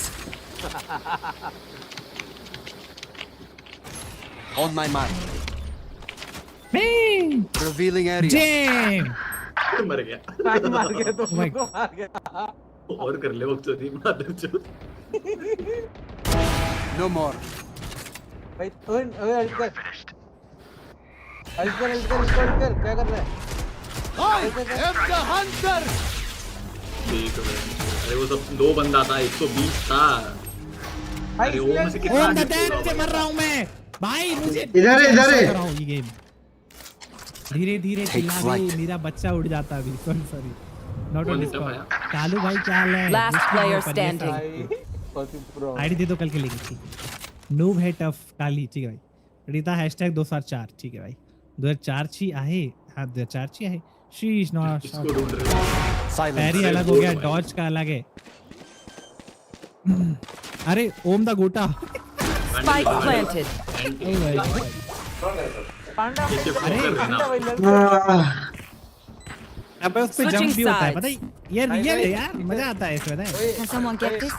On my mark. Bang! Revealing area. Jam! मर गया। मार गया तो मार गया। और कर ले वक्त नहीं मादर चोद। No more. भाई ओए अल्टर क्या कर रहा है? I am the hunter. देख अरे वो सब 2 बंदा था, 120 था। अरे वो में से कितना से मर रहा हूँ मैं भाई, मुझे इधर है ये गेम। धीरे धीरे चिल्ला दे, मेरा बच्चा उड़ जाता अभी। Sorry not on Discord. Kalu भाई क्या हाल है? Last player standing. आईडी दे दो कल के लिए। नूब है टफ काली, ठीक है भाई। रीता हैशटैग 2004, ठीक है भाई। 2004 ची आहे, हां 2004 ची आहे। शीश नो पैरी अलग हो गया, डॉज का अलग है। अरे ओम दा गोटा। Spike planted. अब उस पे जंप भी होता है पता है? ये रियल है यार, मजा आता है इसमें। Can someone get this?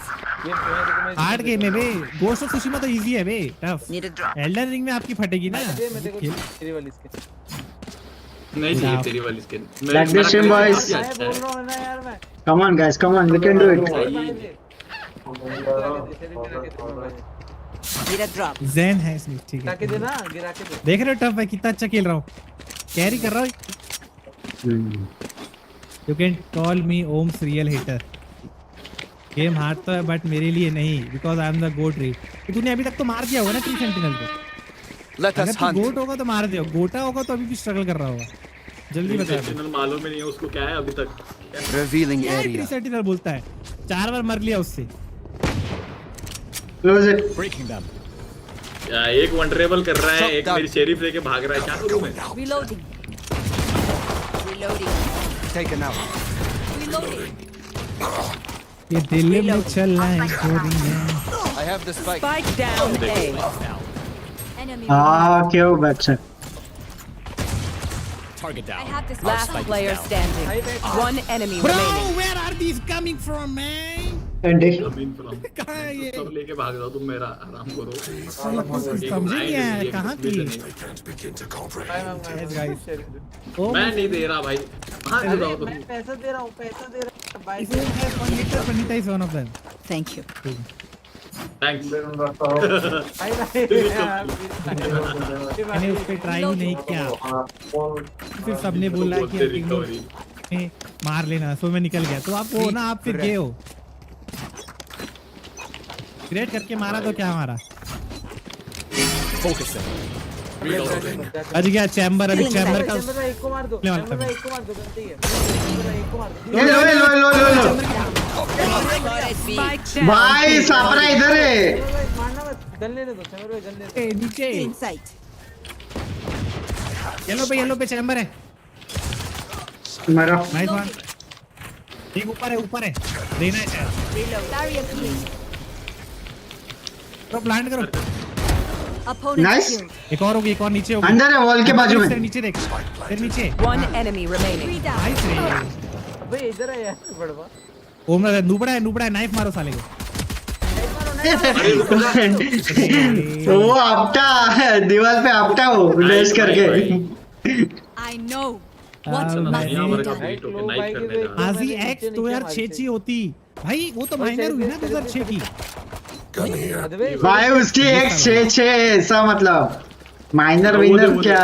Hard game है बे। गोस्ट ऑफ सुशिमा तो इजी है बे, टफ। एल्डन रिंग में आपकी फटेगी ना। तेरी वाली स्किन नहीं चाहिए, तेरी वाली skin. Like the stream boys. बोल रहा हूं ना यार मैं। Come on guys, come on, we can do it. Need a drop. ज़ेन है इसमें, ठीक है। गिरा के देना, गिरा के दे। देख रहे हो टफ है कितना अच्छा खेल रहा हूँ, कैरी कर रहा हूँ। यू कैन कॉल मी ओम्स रियल हिटर। गेम हार्ड तो है बट मेरे लिए नहीं, because I am the goat रे। तो तूने अभी तक तो मार दिया होगा ना 3 सेंटिनल को। अगर तू गोट होगा तो मार दिया, गोटा होगा तो अभी भी स्ट्रगल कर रहा होगा। जल्दी बता। सेंटिनल मालूम ही नहीं है उसको क्या है अभी तक। Revealing area. 3 सेंटिनल बोलता है, 4 बार मर लिया उससे। Close it. Breaking them. एक वंडरेबल कर रहा है, एक मेरी शेरिफ लेके भाग रहा है। क्या करूं मैं? Reloading. Taken out. Reloading. ये दिल में चल रहा है गोरियां। I have the spike. Spike down A. Enemy. क्यों बच्चा? Target down. I have this. Last player standing. One enemy Bro, remaining. where are these coming from, man? कहाँ है ये? सब लेके भाग जाओ तुम, मेरा आराम करो। समझे नहीं आया कहाँ की? मैं नहीं दे रहा भाई। कहाँ दे रहा हो तुम? पैसा दे रहा हूँ, पैसा दे रहा हूँ भाई। Panita is one of them. Thank you. Thanks. मैंने उस पे ट्राई ही नहीं किया, फिर सबने बोला कि मार लेना, सो मैं निकल गया। तो आप वो ना, आप फिर गए हो ग्रेट करके मारा तो क्या मारा? अज गया चैम्बर। अभी चैम्बर का एक को मार दो, एक को मार दो, गलती है। एक को मार दो। लो भाई सापरा इधर है। मारना मत, जलने दे दो, चलो रे जलने दो। नीचे Insight. येलो पे चैम्बर है। मारो। Nice one. एक ऊपर है देना है शायद। Reload. Barrier clear. तो प्लांट करो। Opponent Nice. killed. एक और होगी, एक और नीचे होगी। अंदर है वॉल के बाजू में। नीचे देख, फिर नीचे। One enemy remaining. Three down. Nice रे। अबे इधर है यार बड़वा। ओम नुबड़ा है, नाइफ मारो साले को। वो आपटा दीवार पे आपटा हो डैश करके। I know what must be done. आजी एक्स तो यार 6 होती भाई, वो तो माइनर हुई ना 2006 की भाई। उसकी एक 6 ऐसा मतलब माइनर विनर क्या?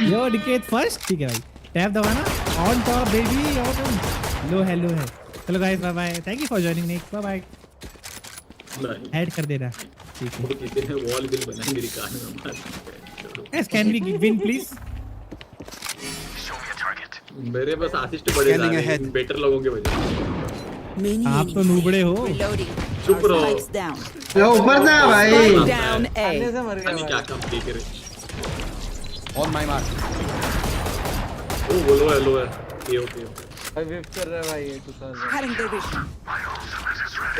यो डिकेट फर्स्ट, ठीक है भाई। टैप दबाना, on top baby, on low hello है। चलो guys, bye bye, thank you for joining Nick, bye bye. Add कर देना, ठीक है। किसी ने वॉल बिल बनाई मेरी कार में। Yes, can we win please? मेरे बस असिस्ट बड़े जा रहे हैं बेटर लोगों के वजह। आप तो नूबड़े हो। चुप रहो। लो ऊपर था भाई। Down A. से मर गया क्या काम देख रहे? On my mark. वो लो है ये ओके भाई विप कर रहा है भाई ये तो साल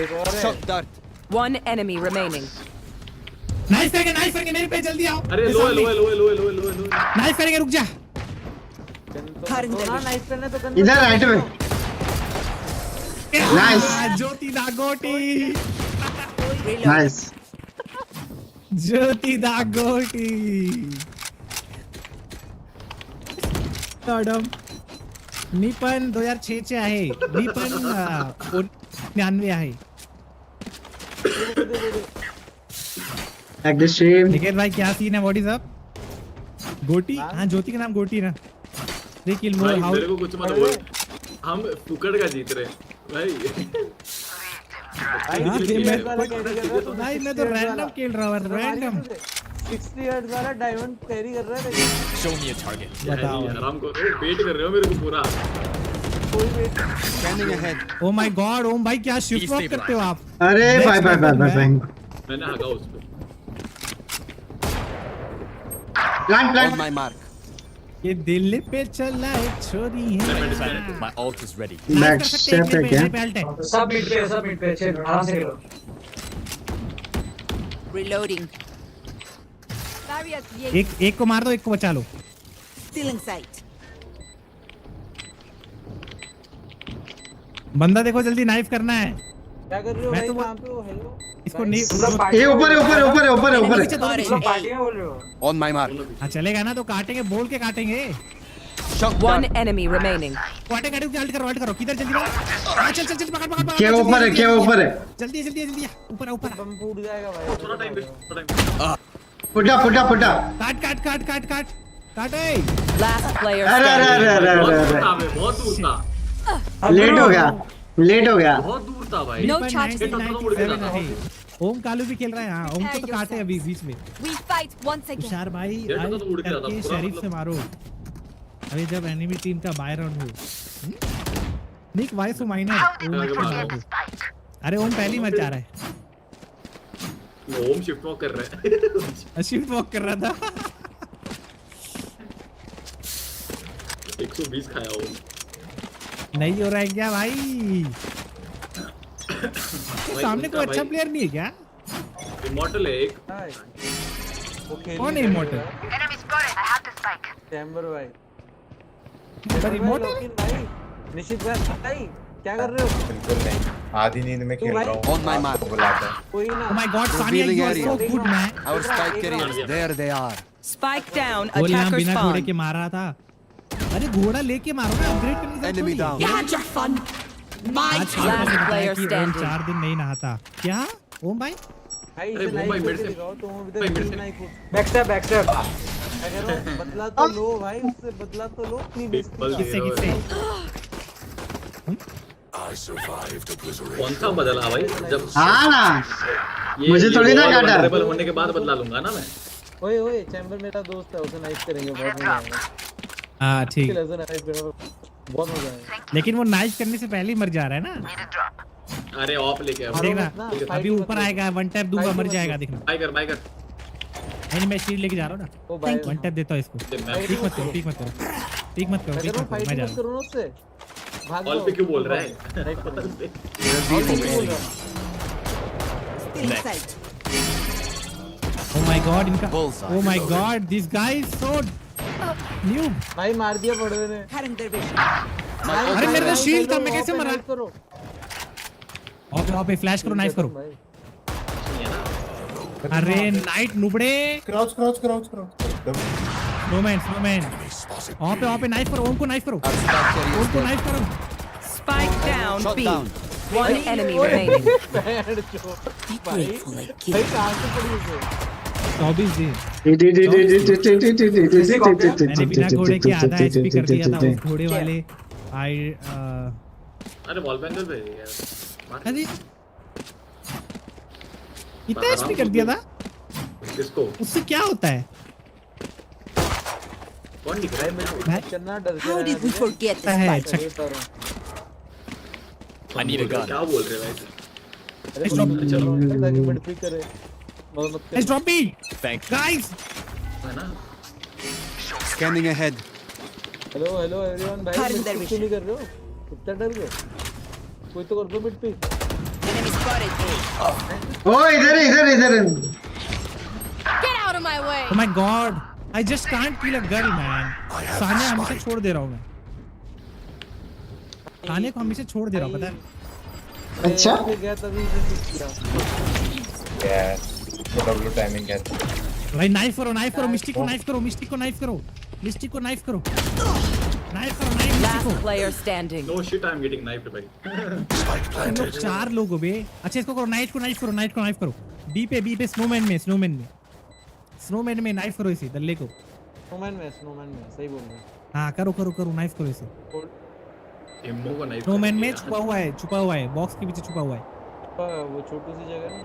एक और है One enemy remaining. नाइस करके मेरे पे जल्दी आओ। अरे लो है नाइस करेंगे, रुक जा। नाइस करने तो इधर राइट में नाइस ज्योति दागोटी नाइस ज्योति दागोटी मॅडम मी पण 2006 चे आहे, मी पण 99 आहे। निकेत भाई क्या सीन है, व्हाट इज अप? गोटी, हाँ ज्योति का नाम गोटी ना। 3 किल मोर हाउ। मेरे को कुछ मत बोल, हम फुकट का जीत रहे भाई। भाई मैं तो रैंडम खेल रहा हूँ, रैंडम 60 हर्ट्ज वाला डायमंड कैरी कर रहा है। Show me a target. बताओ आराम करो, वेट कर रहे हो मेरे को पूरा। Scanning ahead. Oh my god Om भाई क्या शिफ्ट वॉक करते हो आप? अरे बाय मैंने हगा उस पे। Plant On my mark. ये दिल पे चला एक छोरी है। My ult is ready. Back step है क्या? सब मिड पे आराम से करो। Reloading. एक को मार दो, एक को बचा लो। Still in sight. बंदा देखो जल्दी नाइफ करना है। क्या कर रहे हो भाई वहां पे? वो हेलो इसको नहीं, ये ऊपर है। पार्टी में बोल रहे हो? On my mark. हाँ चलेगा ना तो काटेंगे, बोल के काटेंगे। One enemy remaining. काटे अल्ट करो किधर जल्दी आओ। चल पकड़ क्या ऊपर है जल्दी ऊपर बम फूट जाएगा भाई। थोड़ा टाइम फुटा काट। Last player अरे बहुत दूर था, लेट हो गया बहुत दूर था भाई। No charges. ओम कालू भी खेल रहा है। हाँ ओम को तो काटे अभी बीच में। We fight once again. Tushar भाई ये तो उड़ गया था करके पूरा, शरीफ से मारो अभी जब एनिमी टीम का बाय राउंड हो। निक वाइस माइनर ओम को मार दो। अरे ओम पहली मत जा रहा है। ओम शिफ्ट वॉक कर रहा है। शिफ्ट वॉक कर रहा था। 120 खाया ओम। नहीं हो रहा है क्या भाई? सामने कोई अच्छा प्लेयर नहीं है क्या? इमॉर्टल है एक। कौन है इमॉर्टल? चैम्बर भाई। पर इमॉर्टल भाई निशित भाई क्या कर रहे हो? बिल्कुल नहीं, आधी नींद में खेल रहा हूँ। On my mark. बुलाता है। कोई ना। Oh my God, Sania, you are so good man. Our spike carriers, there they are. Spike down. गोली हम Attacker बिना घोड़े spawn. के मार रहा था। अरे घोड़ा लेके मारो ना, अपग्रेड करने की Enemy down. You had your fun. My आज last player कि ओम standing. 4 दिन नहीं नहाता। क्या ओम भाई? भाई अरे इसे वो भाई नहीं मेरे से- दिखाओ तुम अभी भाई मेरे तक से- नहीं कूद। बैकस्टैप अगर बदला तो लो भाई, उससे बदला तो लो। इतनी बेइज्जती बल का। दे रहे हो। कौन सा बदला भाई? जब हाँ ना मुझे थोड़ी ना काटा। vulnerable होने के बाद बदला लूंगा ना मैं। ओए चैम्बर मेरा दोस्त है, उसे नाइफ करेंगे, बहुत मजा आएगा। हाँ ठीक। उसे नाइफ करना बहुत मजा आएगा। लेकिन वो नाइफ करने से पहले ही मर जा रहा है ना। अरे ऑफ लेके आओ। देखना अभी ऊपर आएगा, वन टैप दूंगा मर जाएगा। देखना बाय कर नहीं मैं शील्ड लेके जा रहा हूँ ना। वन टैप देता हूँ इसको। पीक मत करो मैं जा रहा हूँ। उससे भाग ऑल पे क्यों बोल रहा है? Still in sight. Oh my God इनका। Oh my God this guy is so new। भाई मार दिया पड़वे ने। अरे मेरे तो शील्ड था, मैं कैसे मरा? ओपे फ्लैश करो, नाइफ करो। अरे नाइट नुबड़े। क्राउच स्नोमैन ओपे नाइफ करो, ओम को नाइफ करो। Spike down. B. One enemy remaining. भाई कहाँ से पड़ी उसे? 24 दिन मैंने बिना घोड़े के आधा एचपी कर दिया था उस घोड़े वाले। अरे वॉल बैंगल पे यार। अरे कितना एचपी कर दिया था? किसको? उससे क्या होता है? कौन दिख रहा है? चलना डर How did we forget this fight? I need a gun. क्या बोल रहे भाई? Let's drop me. Thank you. Guys. है ना? Scanning ahead. Hello hello everyone भाई मिड पिक नहीं कर रहे हो कितना डर गए कोई तो कर दो मिड पिक ओ इधर Get out of my way. Oh my God, I just can't kill a girl, man. Sania हमेशा छोड़ दे रहा हूँ मैं. सानिया को हमेशा छोड़ दे रहा हूँ, पता है? अच्छा. गया तभी से किया. तो डब्ल्यू टाइमिंग कहते हैं. भाई नाइफ करो, मिस्टिक को नाइफ करो. Last player standing. No shit, I'm getting knifed भाई. हम लोग 4 लोग हो बे. अच्छा इसको करो, नाइफ करो. बी पे स्नोमैन में नाइफ करो इसे दल्ले को. स्नोमैन में सही बोल रहे हैं. हाँ करो नाइफ करो इसे. एमओ का नाइफ. स्नोमैन में छुपा हुआ है बॉक्स के पीछे छुपा हुआ है. वो छोटू सी जगह नहीं.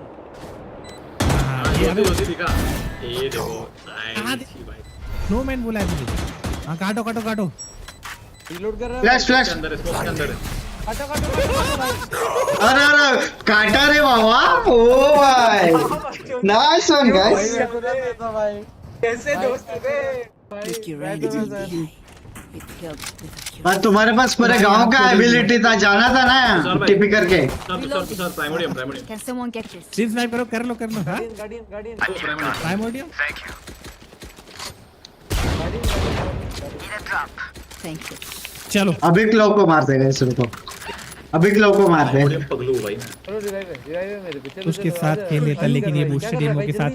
हाँ ये अभी दिखा. ये देखो. भाई. स्नोमैन बोला है तुझे. हाँ काटो. रीलोड कर रहा है. फ्लैश अंदर है. काटो अरे काटा रे बाबा. ओ भाई नाइस वन गाइस. कैसे दोस्त थे पर तुम्हारे पास पूरे गांव का एबिलिटी था, जाना था ना टीपी करके. सर प्राइमोडियम. Can someone get this? Scene snipe करो कर लो. हां गार्डियन प्राइमोडियम. Thank you. चलो अभी क्लॉक को मार देगा इस रुको. पगलू भाई. चलो रिवाइव मेरे पे. उसके साथ खेल लेता, लेकिन ये बूस्टर डेमो के साथ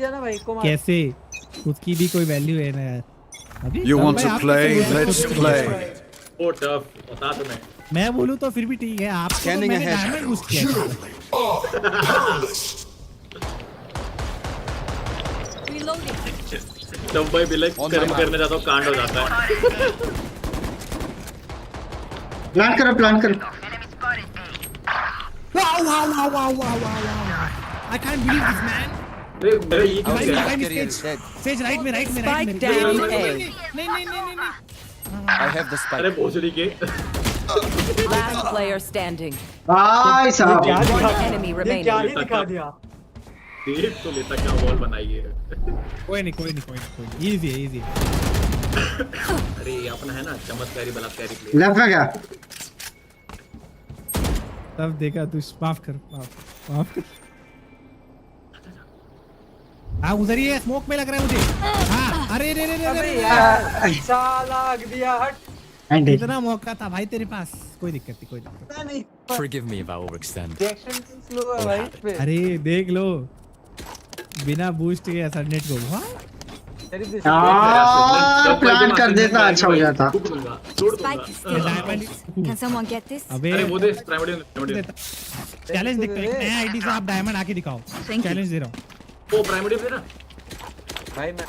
कैसे उसकी भी कोई वैल्यू है ना यार. अभी You want to play? Let's play. ओ टफ बता तो मैं बोलूं तो फिर भी ठीक है. आप Scanning ahead. डायमंड बूस्ट किया. Reloading. जब भाई बिलक कर्म करने जाता हूँ कांड हो जाता है. प्लान करो. Wow. I can't believe this, man. मेरे ये क्यों गया? Sage right में. Spike down A. नहीं. I have the spike. अरे भोसड़ी के. Last player standing. भाई साहब. One enemy remaining. क्या ही दिखा दिया. देख तो लेता क्या वॉल बनाई है. कोई नहीं. Easy. अरे ये अपना है ना चमत्कारी बलात्कारी प्ले. लेफ्ट में क्या तब देखा तू. माफ कर. हाँ उधर ही है. स्मोक में लग रहा है मुझे. हाँ अरे यार साला लग दिया. हट. इतना मौका था भाई तेरे पास. कोई दिक्कत नहीं. Forgive me if I overextend. Reaction slow है भाई पे. अरे देख लो बिना बूस्ट के ऐसा नेट को. प्लान कर देता अच्छा हो जाता. Can someone get this? अबे अरे वो दे प्राइमोडियम. चैलेंज देखते हैं. नया आईडी से आप डायमंड आके दिखाओ. चैलेंज दे रहा हूँ. ओ प्राइमोडियम दे ना भाई मैं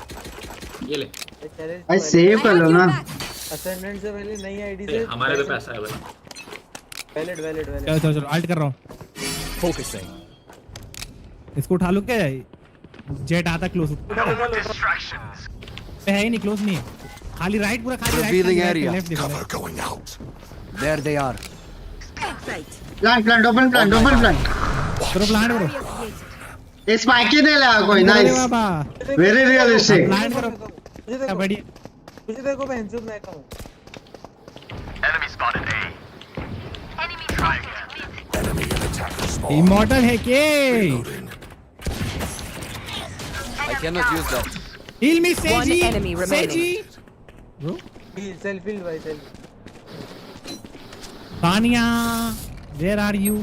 ये ले. भाई सेव कर लो ना. असेंडेंट से पहले नई आईडी से. हमारे पे पैसा है भाई. वैलिड. चलो अल्ट कर रहा हूँ. Focusing. इसको उठा लो. क्या जेट आता क्लोज है ही नहीं. क्लोज नहीं है. खाली राइट पूरा खाली. Revealing right area. लेफ्ट देखो. Going out. There they are. Plan open plan. करो प्लान करो. स्पाइक ही नहीं लगा कोई. Nice very realistic. प्लान करो. बढ़िया. मुझे देखो मैं हिंसुक मैं कहूं. इमॉर्टल है के. I cannot use that. Heal me, Seiji. One enemy remaining. Bro. Self heal भाई self. Tania, where are you?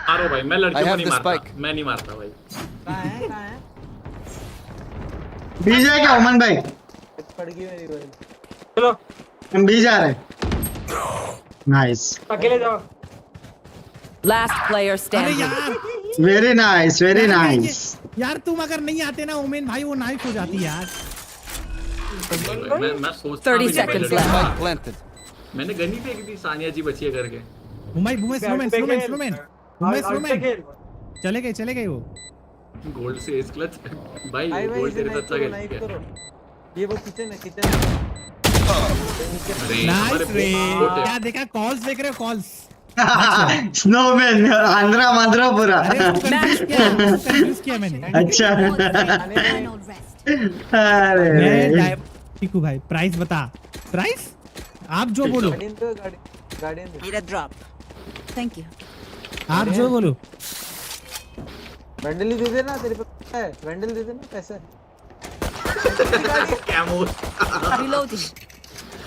मारो भाई. मैं लड़कियों को नहीं मारता. मैं नहीं मारता भाई. कहां है बी जाए क्या उमन भाई? पड़ गई मेरी भाई. चलो हम बी जा रहे. नाइस. अकेले जाओ. Last player standing. Very nice. यार तुम अगर नहीं आते ना उमेन भाई वो नाइफ हो जाती यार. मैं सोचता 30 seconds left. Planted. मैंने गनी फेंक दी. सानिया जी बची है करके. स्नोमैन. चले गए वो. गोल्ड से एस क्लच भाई. गोल्ड तेरे से अच्छा खेल. ये वो किचन नाइस रे. क्या देखा? कॉल्स देख रहे हो? कॉल्स. स्नोमैन आंध्रा पूरा. कंफ्यूज किया मैंने. अच्छा. Final rest. अरे ठीक हूँ भाई. प्राइस बता. प्राइस आप जो बोलो। Need a drop. Thank you. आप जो बोलो। वेंडल दे देना तेरे पे है, वेंडल दे देना पैसे। Camo Reloading.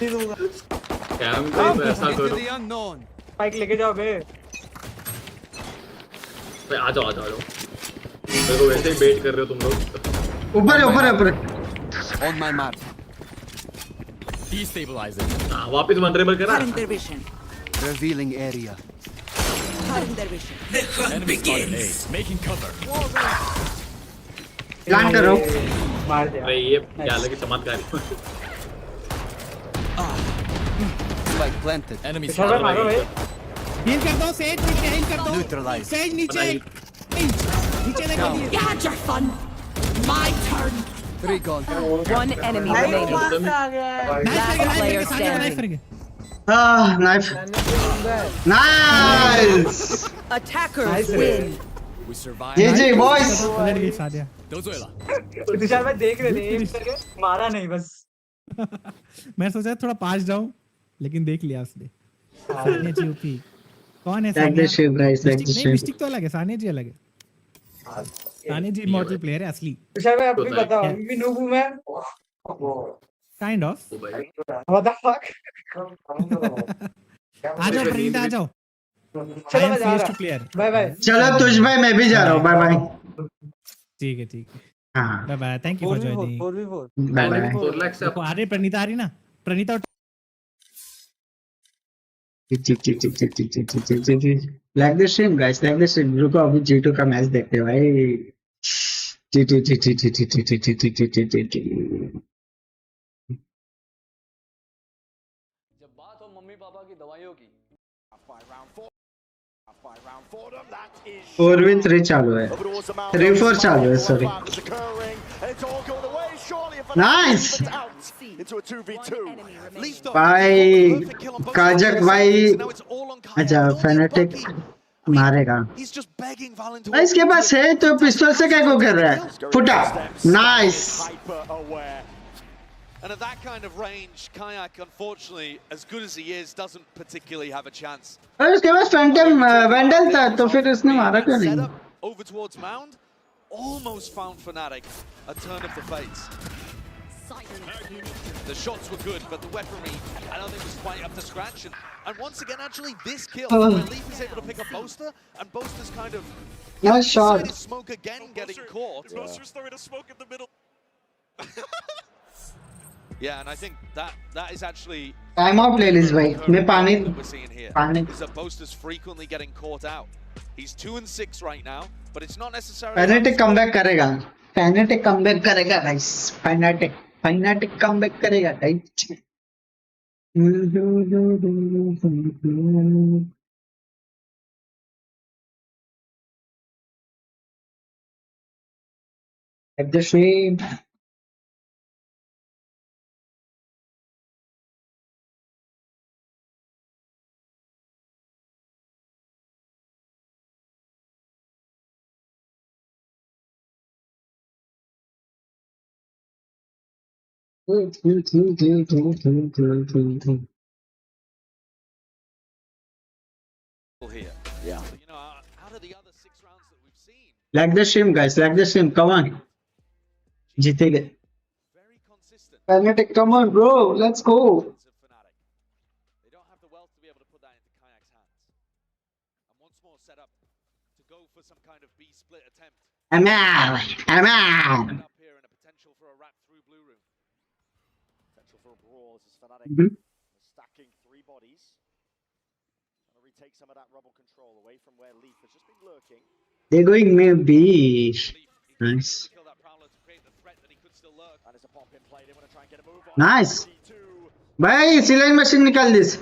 कैम पे पैसा करो। बाइक लेके जाओ बे। आ जाओ मेरे को वैसे ही वेट कर रहे हो तुम लोग। ऊपर On my mark. Destabilizing. हाँ वापिस वनरेबल करा। Cutting their vision. Revealing area. Cutting their vision. Enemy spotted A. Making cover. Plan करो। मार दिया। अरे ये क्या लगे चमत्कारी। Spike planted. Enemy चलो मारो spotted भाई। A. हील कर दो, सेज नीचे हील कर दो। Neutralize. सेज नीचे लगा दिए। You had your fun. My turn. 3 gone. One enemy remaining. Last player standing. Knife nice Attackers win. We survived. जी बॉयज। पलट गई सादिया। Dozuela. तुषार भाई देख रहे थे एम करके मारा नहीं बस। मैं सोचा थोड़ा पास जाऊं, लेकिन देख लिया उसने। सानिया जी ओपी। कौन है सानिया? मिस्टिक तो अलग है, सानिया जी अलग है। सानिया जी इमॉर्टल प्लेयर है असली। तुषार भाई आपको बताओ, अभी भी नूब हूं मैं। Kind of. What the fuck? आ जाओ प्रणीता, आ जाओ। चलो मैं जा रहा हूं। Bye bye. चलो तुझ भाई मैं भी जा रहा हूँ। Bye bye. ठीक है। हाँ bye bye. Thank you for joining. 4v4 bye bye. 4 lakh से देखो आ रही प्रणीता, आ रही ना Praneeta. Like the stream guys, like the stream. रुको अभी G2 का मैच देखते हैं भाई। G2 जब बात हो मम्मी पापा की दवाइयों की 4v3 चालू है, 3-4 चालू है, सॉरी। नाइस भाई, काजक भाई। अच्छा फैनेटिक मारेगा भाई, इसके पास है तो पिस्तौल से क्या को कर रहा है? फुटा। Nice. And at that kind of range, Kayak, unfortunately, as good as he is, doesn't particularly have a chance. अरे उसके पास फैंटम वेंडल था, तो फिर उसने मारा क्यों नहीं? Over towards Mound, almost found Fnatic a turn of the fates. The shots were good, but the weaponry, I don't think was quite up to scratch. And once again, actually, this kill, where Leaf is able to pick up Boaster, and Boaster's kind of nice shot. Smoke again, getting caught. Boaster's throwing a smoke in the middle. Yeah, and I think that is actually time of ले लीजिए भाई, मैं पानी is that Boaster's frequently getting caught out. He's 2-6 right now, but it's not necessarily. Fanatic comeback करेगा, fanatic comeback करेगा guys, fanatic comeback करेगा guys. At the stream. Here. Yeah. So, you know, out of the other 6 rounds that we've seen. Like the stream, guys. Like the stream. Come on. जीतेंगे. Very consistent. Fanatic, come on, bro. Let's go. They don't have the wealth to be able to put that into Kayak's hands. And once more set up to go for some kind of B split attempt. I'm out. I'm out. Up here and a potential for a wrap through blue room. Potential for a brawl as Fnatic stacking 3 bodies. Trying to retake some of that rubble control away from where Leaf has just been lurking. They're going maybe. Nice. Nice. भाई सिलाई machine निकाल this.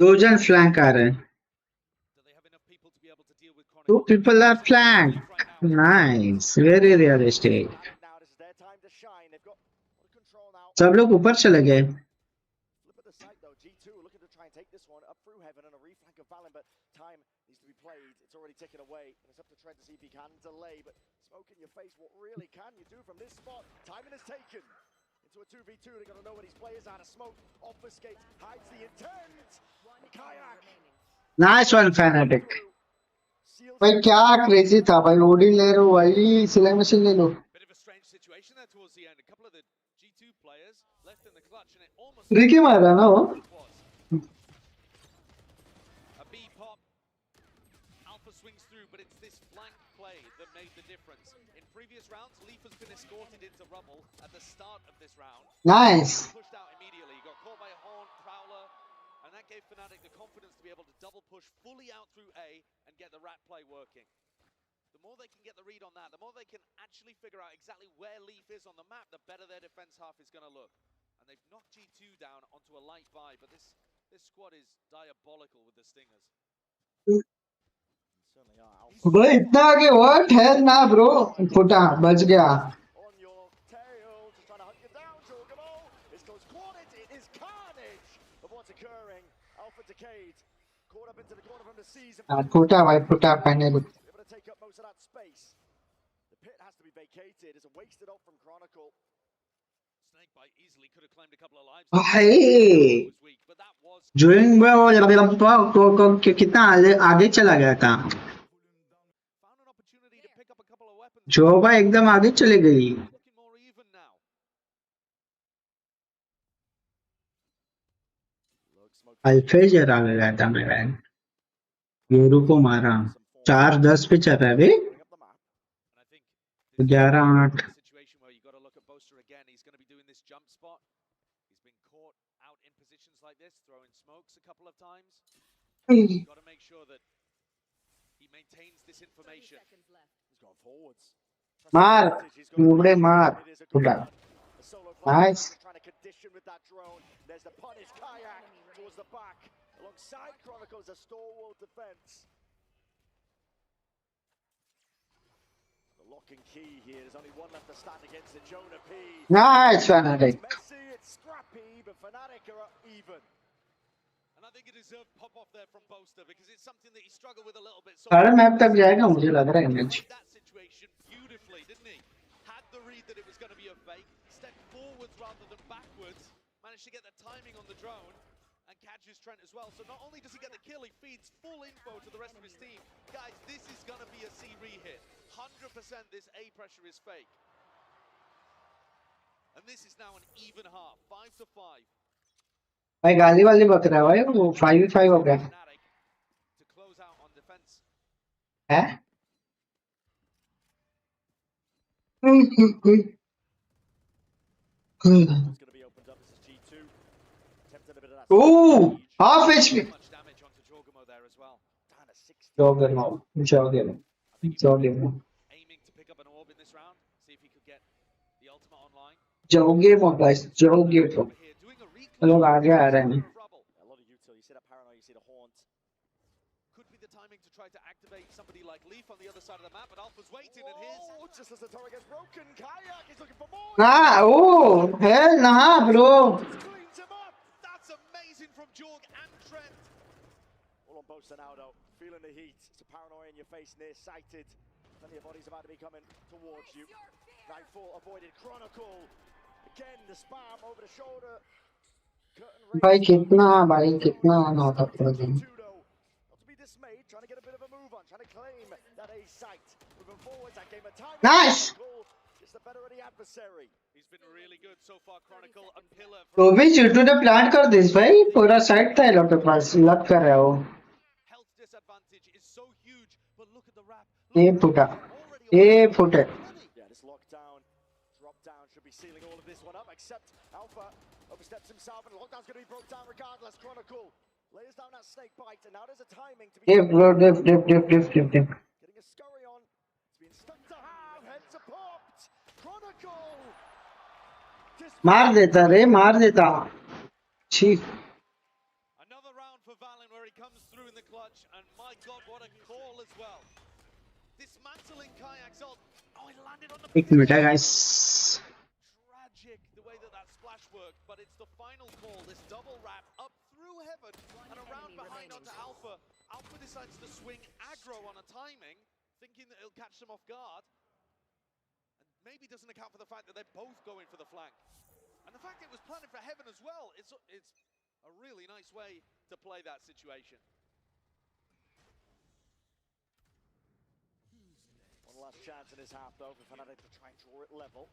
दो जन flank आ रहे हैं. 2 people are flank. Nice. Very realistic. सब लोग ऊपर चले गए. the site though. G2 looking to try and take this one up through heaven and a reflank of Valen, but time needs to be played. It's already ticking away, and it's up to Trent to see if he can delay. But smoke in your face, what really can you do from this spot? Timing is taken into a 2v2. They got to know where these players are. A smoke obfuscates, hides the intent. Kayak. Nice one, Fnatic. भाई क्या crazy था भाई OD ले लो भाई सिलाई machine ले लो Situation there towards the end. A couple of the G2 players left in the clutch, and it almost Ricky मार रहा ना वो a B pop. Alpha swings through, but it's this flank play that made the difference. In previous rounds, Leaf has been escorted into rubble at the start of this round. Nice. Pushed out immediately. He got caught by a horn, Prowler, and that gave Fnatic the confidence to be able to double push fully out through A and get the rat play working. The more they can get the read on that, the more they can actually figure out exactly where Leaf is on the map, the better their defense half is going to look. And they've knocked G2 down onto a light buy, but this squad is diabolical with the Stingers. Bro इतना आगे what है ना bro फुटा बच गया फुटा भाई फुटा finally take up most of that space. The pit has to be vacated. It's a wasted off from Chronicle. Snakebite easily could have claimed a couple of lives. भाई ड्यूरिंग में वो कितना आगे चला गया था जोबा एकदम आगे चले गई अल्फेजर आ गया था मेरा यूरो को मारा 4-10 पे चल रहा है भाई 11-8 मार मुबड़े मार फुटा nice Alongside Chronicle's a stalwart defense. The lock and key here. There's only one left to stand against the Jonah P. Nice, Fnatic. It's messy, it's scrappy, but Fnatic are even. And I think it deserved pop off there from Boaster because it's something that he struggled with a little bit. सारे map तक जाएगा मुझे लग रहा है match. That situation beautifully, didn't he? Had the read that it was going to be a fake, stepped forwards rather than backwards, managed to get the timing on the drone. And catches Trent as well. So not only does he get the kill, he feeds full info to the rest of his team. Guys, this is going to be a C re-hit. 100% this A pressure is fake. And this is now an even half. 5-5. भाई गाली वाली बक रहा है भाई वो 5v5 हो गया To close out on defense. है Ooh, half HP. Jogger. Guys. Jogger. लोग आगे आ रहे हैं. Could be the timing to try to activate somebody like Leaf on the other side of the map, but Alpha's waiting and here's just as the turret gets broken, Kayak is looking for more. Oh, hell nah, bro. That's amazing from Jorg and Trent. All on both now though, feeling the heat. It's a paranoia in your face, near-sighted. Plenty of bodies about to be coming towards you. Nightfall avoided. Chronicle. Again, the spam over the shoulder. भाई कितना नौता पड़ गया. Trying to get a bit of a move on, trying to claim that A site. Moving forwards, that game of time. Nice. It's the better of the adversary. He's been really good so far, Chronicle. A pillar. तो भी चिट्टू ने plan कर this भाई पूरा side था लोग के पास लग कर रहा हो. Health disadvantage is so huge, but look at the wrap. ये फुटा. Yeah, this lockdown, drop down should be sealing all of this one up, except Alpha oversteps himself, and lockdown's going to be broke down regardless. Chronicle lays down that snake bite, and now there's a timing to be. Diff. Getting a scurry on. It's been stuck to have. Heads are popped. Chronicle. मार देता. Chief. Another round for Valen where he comes through in the clutch, and my God, what a call as well. Dismantling Kayak's ult. Oh, it landed on the. एक minute है guys. Tragic the way that splash worked, but it's the final call, this double wrap up through heaven and around behind onto Alpha. Alpha decides to swing aggro on a timing, thinking that it'll catch them off guard, and maybe doesn't account for the fact that they're both going for the flank. And the fact it was planted for heaven as well, it's a really nice way to play that situation. One last chance in this half though for Fnatic to try and draw it level.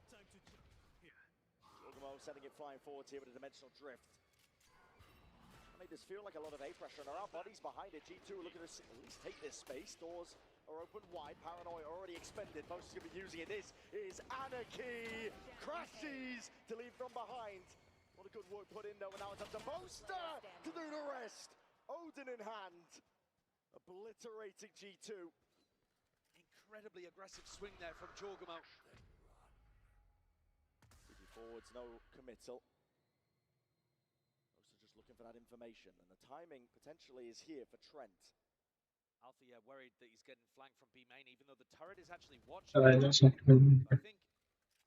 Ultimo sending it flying forwards here with a dimensional drift. Made this feel like a lot of A pressure, and there are bodies behind it. G2 are looking to at least take this space. Doors are open wide. Paranoia already expended. Most is going to be using it. This is Anarchy. Crashes to leave from behind. What a good work put in though, and now it's up to Boaster to do the rest. Odin in hand, obliterating G2. Incredibly aggressive swing there from Jorgamo. Forwards, no committal. Also just looking for that information, and the timing potentially is here for Trent. Alpha, yeah, worried that he's getting flanked from B main, even though the turret is actually watching. I think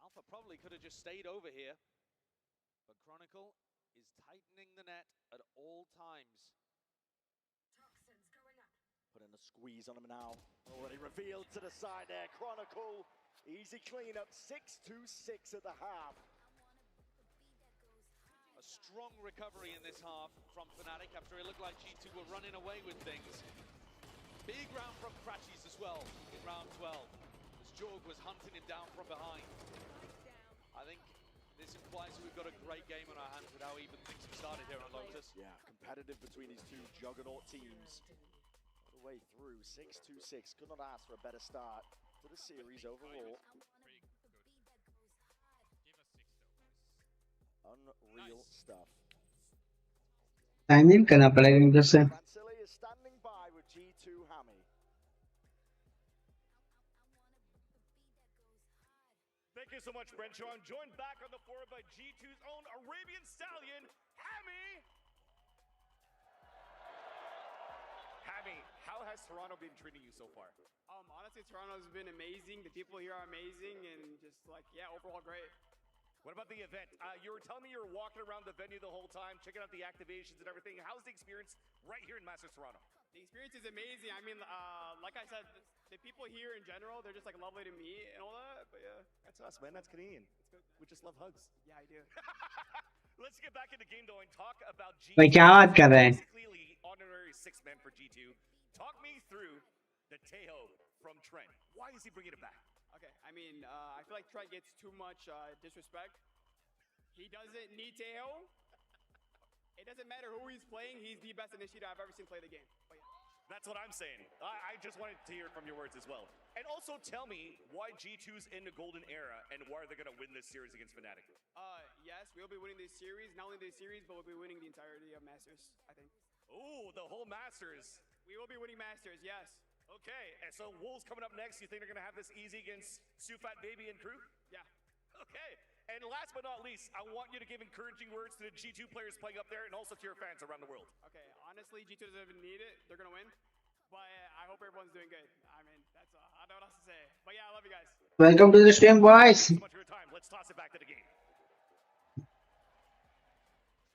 Alpha probably could have just stayed over here, but Chronicle is tightening the net at all times. Toxins going up. Putting a squeeze on him now. Already revealed to the side there. Chronicle, easy cleanup. 6-2-6 at the half. A strong recovery in this half from Fnatic after it looked like G2 were running away with things. Big round from Crashes as well in round 12, as Jorg was hunting him down from behind. I think this implies we've got a great game on our hands with how even things have started here on Lotus. Yeah, competitive between these two juggernaut teams. All the way through, 6-2-6. Could not ask for a better start to the series overall. Unreal stuff. Timing करना पड़ेगा इधर से. Vansili is standing by with G2 Hammy. Thank you so much, Brencho. I'm joined back on the floor by G2's own Arabian Stallion, Hammy. Hammy, how has Toronto been treating you so far? Honestly, Toronto's been amazing. The people here are amazing, and just like, yeah, overall great. What about the event? You were telling me you were walking around the venue the whole time, checking out the activations and everything. How's the experience right here in Masters Toronto? The experience is amazing. I mean, like I said, the people here in general, they're just like lovely to meet and all that, but yeah. That's us, man. That's Canadian. We just love hugs. Yeah, I do. Let's get back into game though and talk about G2. भाई क्या बात कर रहे हैं? Basically, honorary 6-man for G2. Talk me through the Tejo from Trent. Why is he bringing it back? Okay, I mean, I feel like Trent gets too much disrespect. He doesn't need Tejo. It doesn't matter who he's playing. He's the best initiator I've ever seen play the game. But yeah. That's what I'm saying. I just wanted to hear from your words as well. And also tell me why G2's in the golden era and why they're going to win this series against Fnatic. Yes, we'll be winning this series. Not only this series, but we'll be winning the entirety of Masters, I think. Ooh, the whole Masters. We will be winning Masters, yes. Okay, and so WOL's coming up next. You think they're going to have this easy against Sufat Baby and crew? Yeah. Okay, and last but not least, I want you to give encouraging words to the G2 players playing up there and also to your fans around the world. Okay, honestly, G2 doesn't even need it. They're going to win. But I hope everyone's doing good. I mean, that's all. I don't know what else to say. But yeah, I love you guys. Welcome to the stream, boys. So much for your time. Let's toss it back to the game.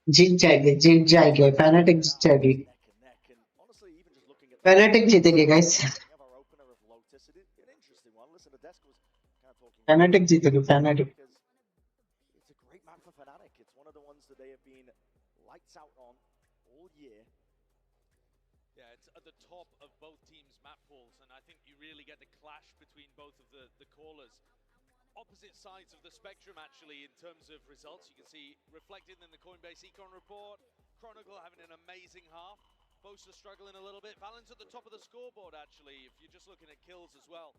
जीत जाएंगे Fnatic जीत जाएगी. Fnatic जीतेंगे guys. Fnatic जीतेंगे Fnatic. It's a great map for Fnatic. It's one of the ones that they have been lights out on all year. Yeah, it's at the top of both teams' map pools, and I think you really get the clash between both of the callers. Opposite sides of the spectrum, actually, in terms of results. You can see reflected in the Coinbase Econ report. Chronicle having an amazing half. Boaster struggling a little bit. Valorant at the top of the scoreboard, actually, if you're just looking at kills as well.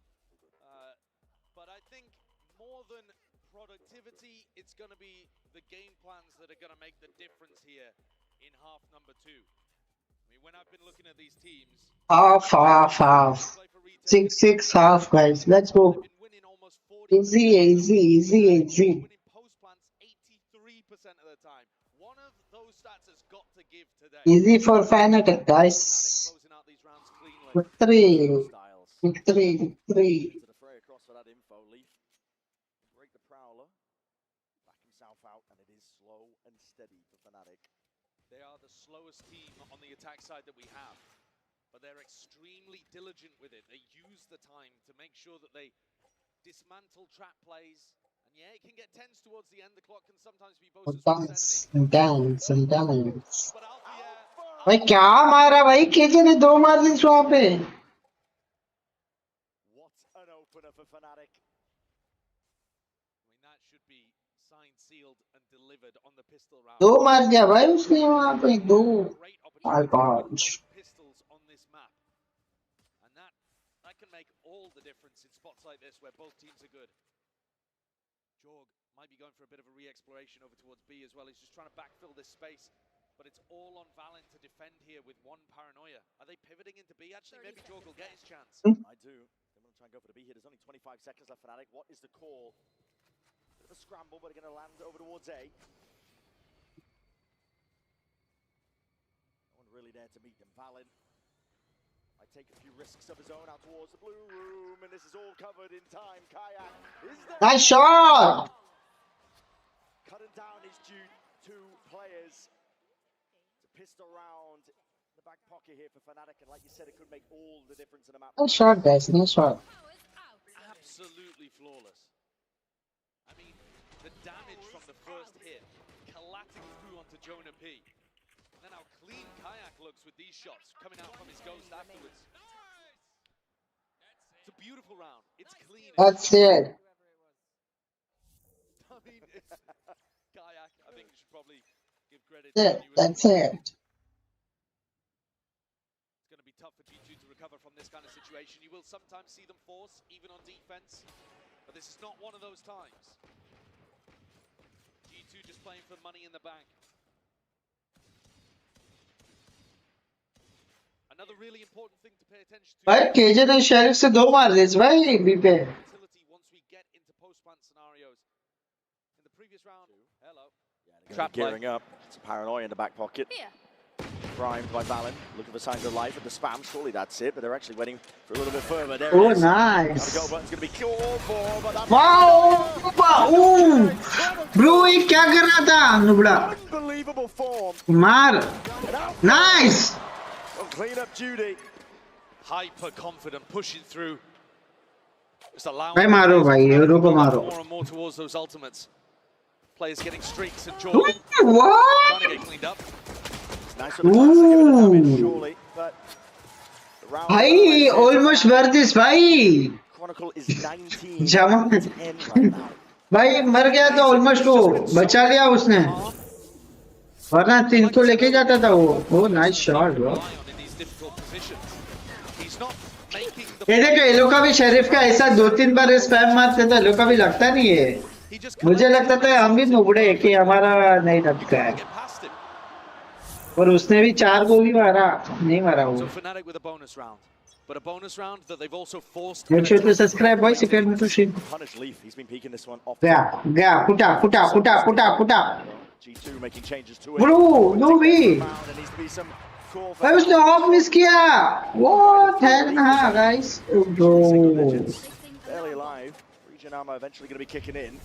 But I think more than productivity, it's going to be the game plans that are going to make the difference here in half number 2. I mean, when I've been looking at these teams... Half. 6-6 half, guys. Let's go. Easy. Easy for Fnatic, guys. Victory. Into the fray across for that info. Leaf break the Prowler. Back himself out. out, and it is slow and steady for Fnatic. They are the slowest team on the attack side that we have, but they're extremely diligent with it. They use the time to make sure that they dismantle trap plays. And yeah, it can get tense towards the end. The clock can sometimes be both intense. भाई क्या मारा भाई KJ ने 2 मार दी वहां पे. What an opener for Fnatic. I mean, that should be signed, sealed, and delivered on the pistol round. 2 मार दिया भाई उसने वहां पे 2. My God. Pistols on this map, and that can make all the difference in spots like this where both teams are good. Jorg might be going for a bit of a re-exploration over towards B as well. He's just trying to backfill this space, but it's all on Valen to defend here with one paranoia. Are they pivoting into B? Actually, maybe Jorg will get his chance. I do. They're going to try and go for the B here. There's only 25 seconds left, Fnatic. What is the call? Bit of a scramble, but they're going to land over towards A. No one really there to meet them. Valen might take a few risks of his own out towards the blue room, and this is all covered in time. Kayak is there. Nice shot! Cutting down his two players. Pistol round in the back pocket here for Fnatic, and like you said, it could make all the difference in the map. Nice shot, guys. Nice shot. Absolutely flawless. I mean, the damage from the first hit, collapsing through onto Jonah P. And then how clean Kayak looks with these shots coming out from his ghost afterwards. It's a beautiful round. It's clean. That's it. I mean, it's Kayak. I think you should probably give credit to you. That's it. It's going to be tough for G2 to recover from this kind of situation. You will sometimes see them force, even on defense, but this is not one of those times. G2 just playing for money in the bank. Another really important thing to pay attention to. भाई KJ ने sheriff से 2 मार दिए भाई B पे. Once we get into post-plant scenarios. In the previous round, hello. Trap gearing up. It's a paranoia in the back pocket. Primed by Valen, looking for signs of life at the spam. Surely that's it, but they're actually waiting for a little bit further. There it is. Nice. The goal button's going to be called for, but that's Wow! Bro, ये क्या कर रहा था नुबड़ा? Unbelievable form. मार. Nice. Clean up Judy. Hyper confident, pushing through. Just allowing भाई मारो भाई euro को मारो. more and more towards those ultimates. Players getting streaks and joy. What? Trying to get cleaned up. Nice little chance to give it a damage, surely, but the round भाई almost worth this भाई. Chronicle is 19 जमा. 10 right now. भाई मर गया तो almost वो बचा लिया उसने. वरना 3 को लेके जाता था वो. Oh, nice shot, bro. ये देखो ये लोग का भी शरीफ का ऐसा 2-3 बार स्पैम मारते थे, लोग का भी लगता नहीं है. मुझे लगता था हम भी नुबड़े कि हमारा नहीं लगता है. और उसने भी 4 गोली मारा, नहीं मारा वो. But a bonus round that they've also forced. Make sure to subscribe, boys, if you're new to stream. Punish Leaf. He's been peeking this one off. Yeah, put up. G2 making changes to it. Bro, no way. भाई उसने of miss किया. What है ना guys? Bro. Barely alive. Region armor eventually going to be kicking in.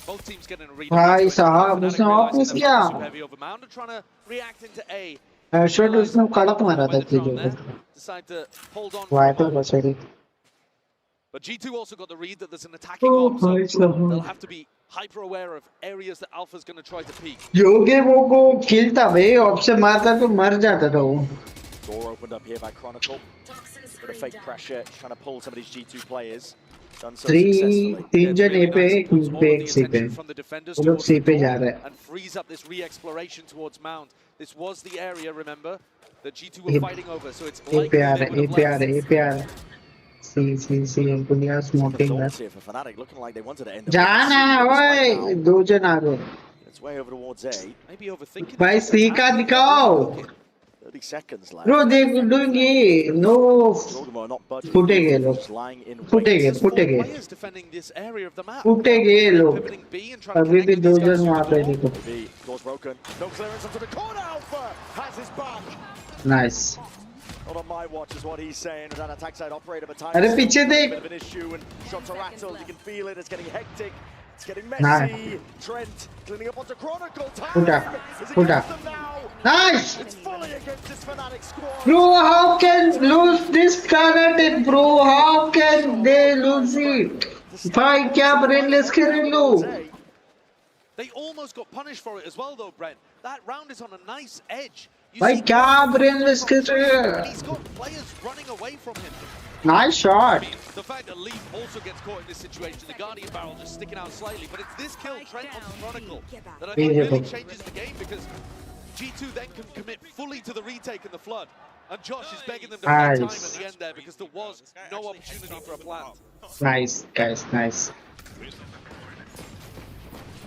Both teams getting a read. भाई साहब उसने of miss किया. Trying to react into A. Shot उसने कड़क मारा था तुझे. Decide to hold on. Why तो बस ready. But G2 also got the read that there's an attacking op, so they'll have to be hyper aware of areas that Alpha's going to try to peek. योगे वो को किल था भाई, of से मारता तो मर जाता था वो. Door opened up here by Chronicle. Bit of fake pressure, trying to pull some of these G2 players. Done so successfully. 3 जन ए पे एक सी पे. वो लोग सी पे जा रहे हैं. And frees up this re-exploration towards Mount. This was the area, remember, that G2 were fighting over, so it's likely they would have left. See, दुनिया स्मोकिंग है. Looking like they wanted to end up. जाना ओए 2 जन आ गए. It's way over towards A. Maybe overthinking. भाई सी का दिखाओ. 30 seconds left. Bro, they doing it. No. फुटेंगे लोग. फुटेंगे. Players defending this area of the map. फुटेंगे लोग. अभी भी 2 जन वहाँ पे देखो. Door's broken. No clearance onto the corner. Alpha has his back. Nice. Not on my watch is what he's saying. As an attack side operator, but time. अरे पीछे देख. Bit of an issue and shots are rattled. You can feel it. It's getting hectic. It's getting messy. Trent cleaning up onto Chronicle. Time. Nice. It's fully against this Fnatic squad. Bro, how can lose this Fnatic, bro? How can they lose it? Bhai, kya brainless खेल लो? They almost got punished for it as well, though, Brent. That round is on a nice edge. Bhai, kya brainless खेल रहे हैं? He's got players running away from him. Nice shot. I mean, the fact that Leaf also gets caught in this situation, the Guardian barrel just sticking out slightly, but it's this kill, Trent on Chronicle, that I think really changes the game, because G2 then can commit fully to the retake and the flood. And Josh is begging them to find time at the end there, because there was no opportunity for a plant. Nice, guys, nice.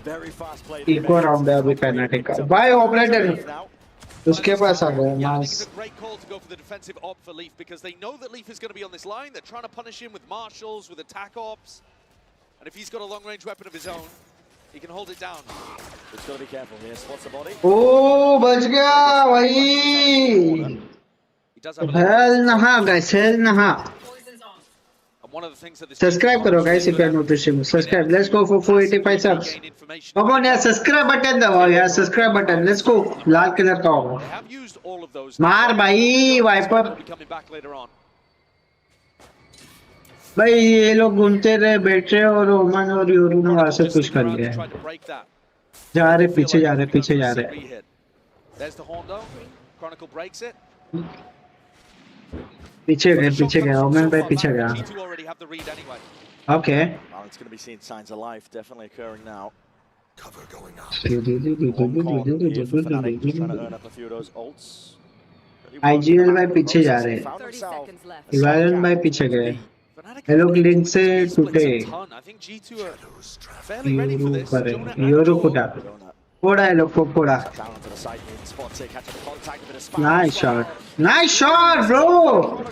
Very fast play. Eco round है अभी Fnatic का. Bye operator. उसके पास आ गया. Yeah, I think it's a great call to go for the defensive op for Leaf, because they know that Leaf is going to be on this line. They're trying to punish him with marshals, with attack ops. And if he's got a long-range weapon of his own, he can hold it down. It's got to be careful here. Spots the body. Oh, बच गया भाई. Hell nah, guys. Hell nah. One of the things that Subscribe karo guys if you are new to stream. Subscribe. Let's go for 485 subs. Come on यार, subscribe button दबाओ यार, subscribe button. Let's go. Lal colour का होगा. मार भाई wiper. भाई ये लोग घूमते रहे, बैठ रहे और ओमन और यूरू ने वहाँ से पुश कर लिया है. जा रहे पीछे जा रहे पीछे जा रहे. पीछे गए ओमन भाई पीछे गया. Okay. Well, it's going to be seeing signs of life definitely occurring now. Cover going up. Trying to earn up a few of those ults. IGL भाई पीछे जा रहे हैं. इवालन भाई पीछे गए. ये लोग लिंक से टूटे. यूरो फुटा. फोड़ा है लोग को फोड़ा. Nice shot. Nice shot, bro.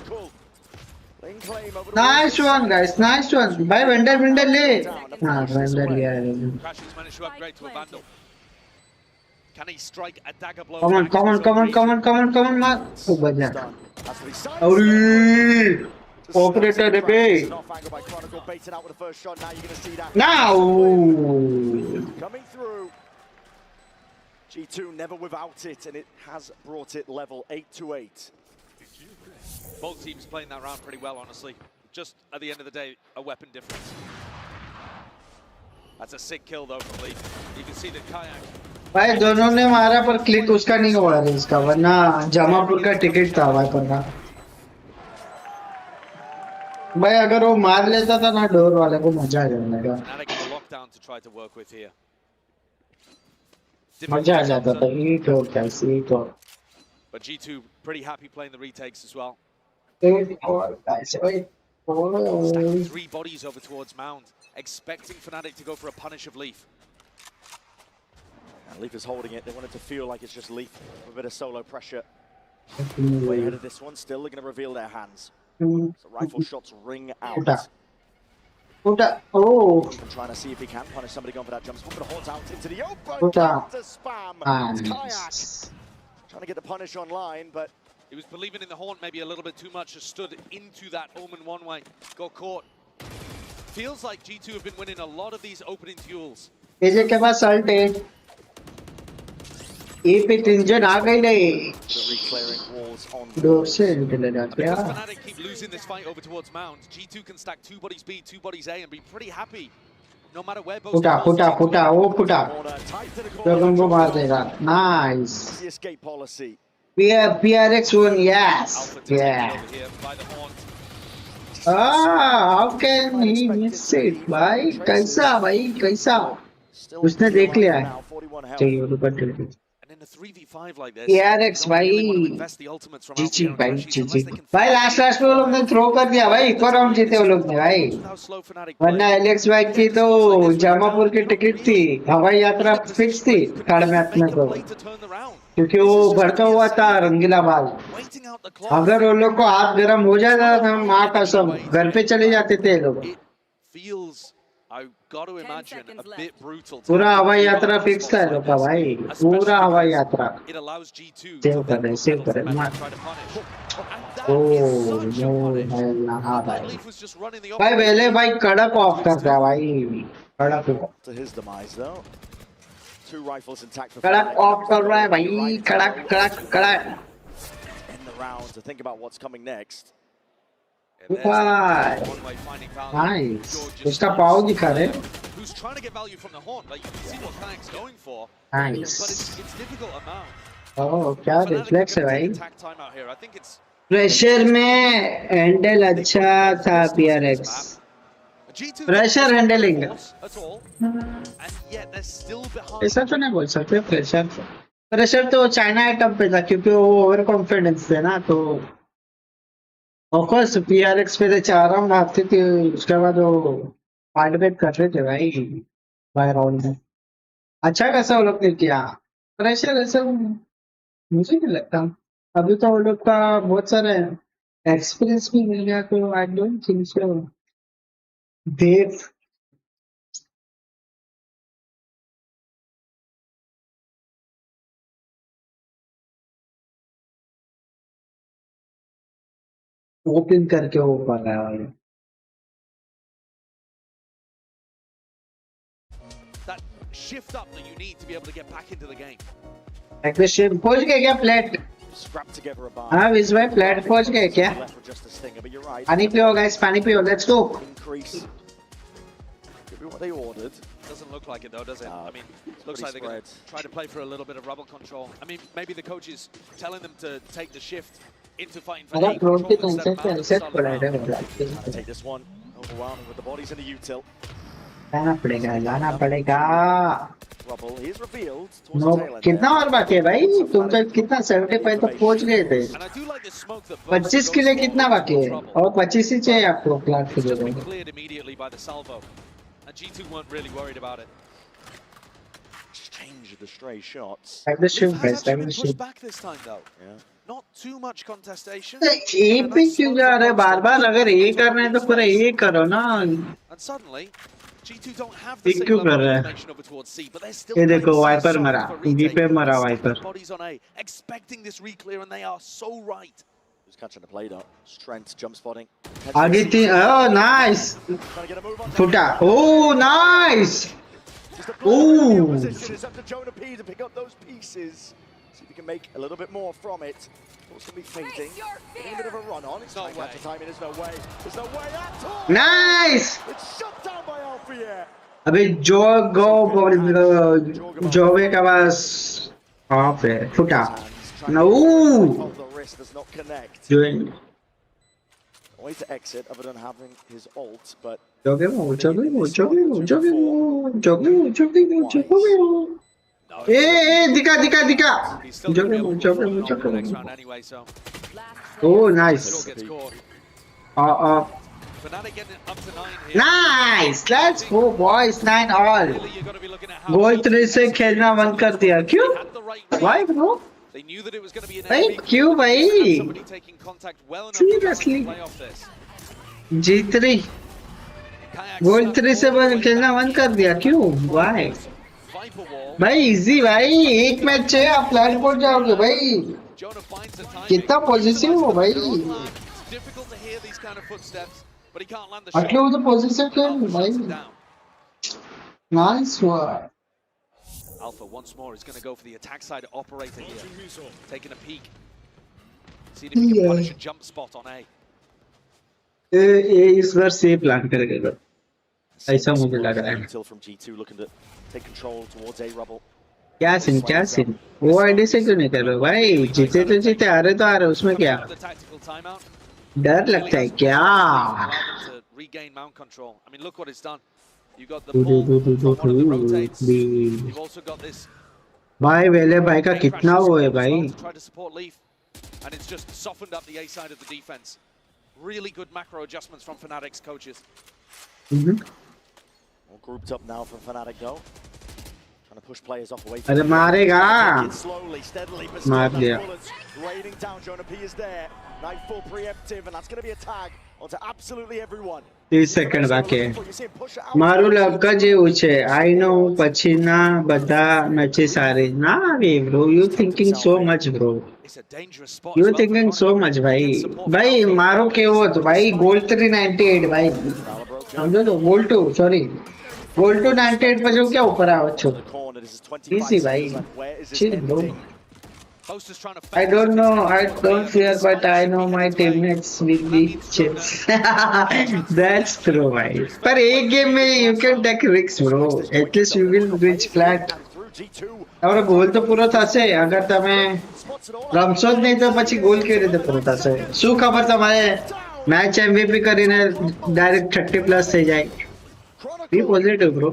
Nice one, guys. Nice one. Bhai, vendor le. हाँ, vendor लिया है. Can he strike a dagger blow? Come on, मार. ओ बजा. अरे. Operator रे बे. Now. Coming through. G2 never without it, and it has brought it level 8-8. Both teams playing that round pretty well, honestly. Just at the end of the day, a weapon difference. That's a sick kill though from Leaf. You can see the kayak. भाई दोनों ने मारा पर click उसका नहीं हुआ है इसका, वरना जमापुर का टिकट था भाई पर ना. भाई अगर वो मार लेता था ना डोर वाले को मजा आ जाएगा. मजा आ जाता था. ये तो कैसे ये तो. But G2 pretty happy playing the retakes as well. Stacking 3 bodies over towards Mound, expecting Fnatic to go for a punish of Leaf. And Leaf is holding it. They want it to feel like it's just Leaf with a bit of solo pressure. Way ahead of this one, still they're going to reveal their hands. So rifle shots ring out. Oh. Even trying to see if he can punish somebody going for that jump. But holds out into the open. Counter spam. It's Kayak. Trying to get the punish online, but he was believing in the haunt maybe a little bit too much, just stood into that Omen one way, got caught. Feels like G2 have been winning a lot of these opening duels. AJ के पास salt है. ए पे engine आ गई नहीं. Door से निकल जाते हैं. Fnatic keep losing this fight over towards Mound. G2 can stack 2 bodies B, 2 bodies A, and be pretty happy. No matter where both. फुटा. ड्रैगन को मार देगा. Nice. The escape policy. We have PRX one, yes. Yeah. How can he miss it, भाई? कैसा? उसने देख लिया है. चाहिए वो तो PRX भाई. GG भाई लास्ट में वो लोग ने थ्रो कर दिया भाई. एक और राउंड जीते वो लोग ने भाई. वरना एलेक्स भाई की तो जमापुर की टिकट थी. हवाई यात्रा फिक्स थी थर्ड मैच में तो, क्योंकि वो भरता हुआ था रंगीला बाल. अगर वो लोग को हाथ गर्म हो जाता था माँ का सब घर पे चले जाते थे लोग. पूरा हवाई यात्रा फिक्स था लोग का भाई. पूरा हवाई यात्रा सेव कर रहे भाई. भाई पहले भाई कड़क ऑफ करता है भाई. To his demise though. 2 rifles intact for कड़क ऑफ कर रहा है भाई कड़क कड़क कड़क in the round to think about what's coming next. Nice. उसका पाव दिखा रहे. Who's trying to get value from the horn? Like you can see what Kanak's going for. Nice. But it's difficult amount. Oh, क्या reflex है भाई. Attack time out here. I think it's pressure में handle अच्छा था PRX. Pressure handling. ऐसा तो नहीं बोल सकते प्रेशर. प्रेशर तो चाइना आइटम पे था क्योंकि वो ओवर कॉन्फिडेंस थे ना तो ऑफ कोर्स PRX पे तो 4 राउंड हारते थे उसके बाद वो पार्टिसिपेट कर रहे थे भाई बाय राउंड में. अच्छा कैसा वो लोग ने किया. प्रेशर ऐसा मुझे नहीं लगता. अभी तो वो लोग का बहुत सारा एक्सपीरियंस भी मिल गया तो I don't think so Dev. Open करके वो कर रहा है. that shift up that you need to be able to get back into the game. Equation पहुंच गए क्या प्लेट. हाँ विज भाई प्लेट पहुंच गए क्या. पानी पियो गाइस पानी पियो. Let's go. What they ordered. Doesn't look like it though, does it? I mean, it looks like they're going to try to play for a little bit of rubble control. I mean, maybe the coach is telling them to take the shift into fighting for A control instead of Take this one. Overwhelming with the bodies in the util. लाना पड़ेगा. Rubble, he's revealed. No कितना और बाकी है भाई. तुम तो कितना 75 तक पहुंच गए थे. 25 के लिए कितना बाकी है और 25 ही चाहिए आपको प्लाट के लिए. And G2 weren't really worried about it. Just change the stray shots. Like the shift base, like the Pushed shift. back this time though. Yeah. Not too much contestation. ये पे क्यों जा रहे बार-बार. अगर ये करना है तो पूरा ये करो ना. And suddenly G2 don't have the same क्यों कर level रहा of है. connection over towards C, but they're still ये देखो playing वाइपर so मरा. for B retake. पे मरा Viper. Bodies on A, expecting this reclear, and they are so right. Who's catching the play up? Strength, jump spotting. आगे तीन. Oh nice. फुटा. Oh nice. Ooh. It's up to Jonah P to pick up those pieces. See if he can make a little bit more from it. It's going to be fading. Getting a bit of a run on. It's not catch the timing. There's no way. There's no way at all. Nice. It's shut down by Alfia. अबे जो जोवे का बस of है. फुटा. No. The wrist does not connect. Doing. Way to exit other than having his ult, but जोगे. दिखा. Anyway, so Oh nice. Fnatic getting up to 9 here. Nice. Let's go boys. 9 all. गोल 3 से खेलना बंद कर दिया. क्यों? Why bro? They knew that it was going to be an भाई क्यों भाई? somebody taking contact well enough Seriously? to play off this. G3 गोल 3 से खेलना बंद कर दिया. क्यों? Why? भाई इजी भाई. एक मैच है आप प्लान पहुंच जाओगे भाई. कितना पॉजिटिव हो भाई. Difficult to hear these kind of footsteps, but he can't land the अटले वो तो पॉजिटिव खेल भाई. Nice one. Alpha once more is going to go for the attack side operator here. Taking a peek. See if he can punish a jump spot on A. इस बार से plan करेगा. ऐसा मुझे लग रहा है. Until from G2 looking to take control towards A rubble. क्या scene वो आईडी से क्यों नहीं कर रहे भाई. जीते तो जीते आ रहे तो आ रहे. उसमें क्या डर लगता है क्या. Regain mount control. I mean, look what it's done. You got the ball from one of the rotates. You've also got this. भाई वेले भाई का कितना वो है भाई. Try to support Leaf, and it's just softened up the A side of the defense. Really good macro adjustments from Fnatic's coaches. All grouped up now from Fnatic though. Trying to push players off away. अरे मारेगा. Slowly, steadily, but मार दिया. raining down. Jonah P is there. Nightfall preemptive, and that's going to be a tag onto absolutely everyone. 30 second बाकी है. મારું લક જ એવું છે. I know પછી ના બધા મેચेस આ રહી ના આવે bro. You thinking so much bro. You thinking so much ભાઈ. ભાઈ મારો કેવો હતો ભાઈ. ગોલ 398 ભાઈ. સમજો તો ગોલ 2 સોરી. गोल टू 98 पे जो क्या ऊपर आओ अच्छो इजी भाई chill bro I don't know I don't fear but I know my teammates will be chips that's true भाई पर एक गेम में you can take risks bro at least you will reach flat और गोल तो पूरा था से अगर तमे रमसोद नहीं तो પછી गोल के રીતે પૂરો થશે શું ખબર તમારે मैच MVP કરીને डायरेक्ट 30 प्लस થઈ જાય be positive bro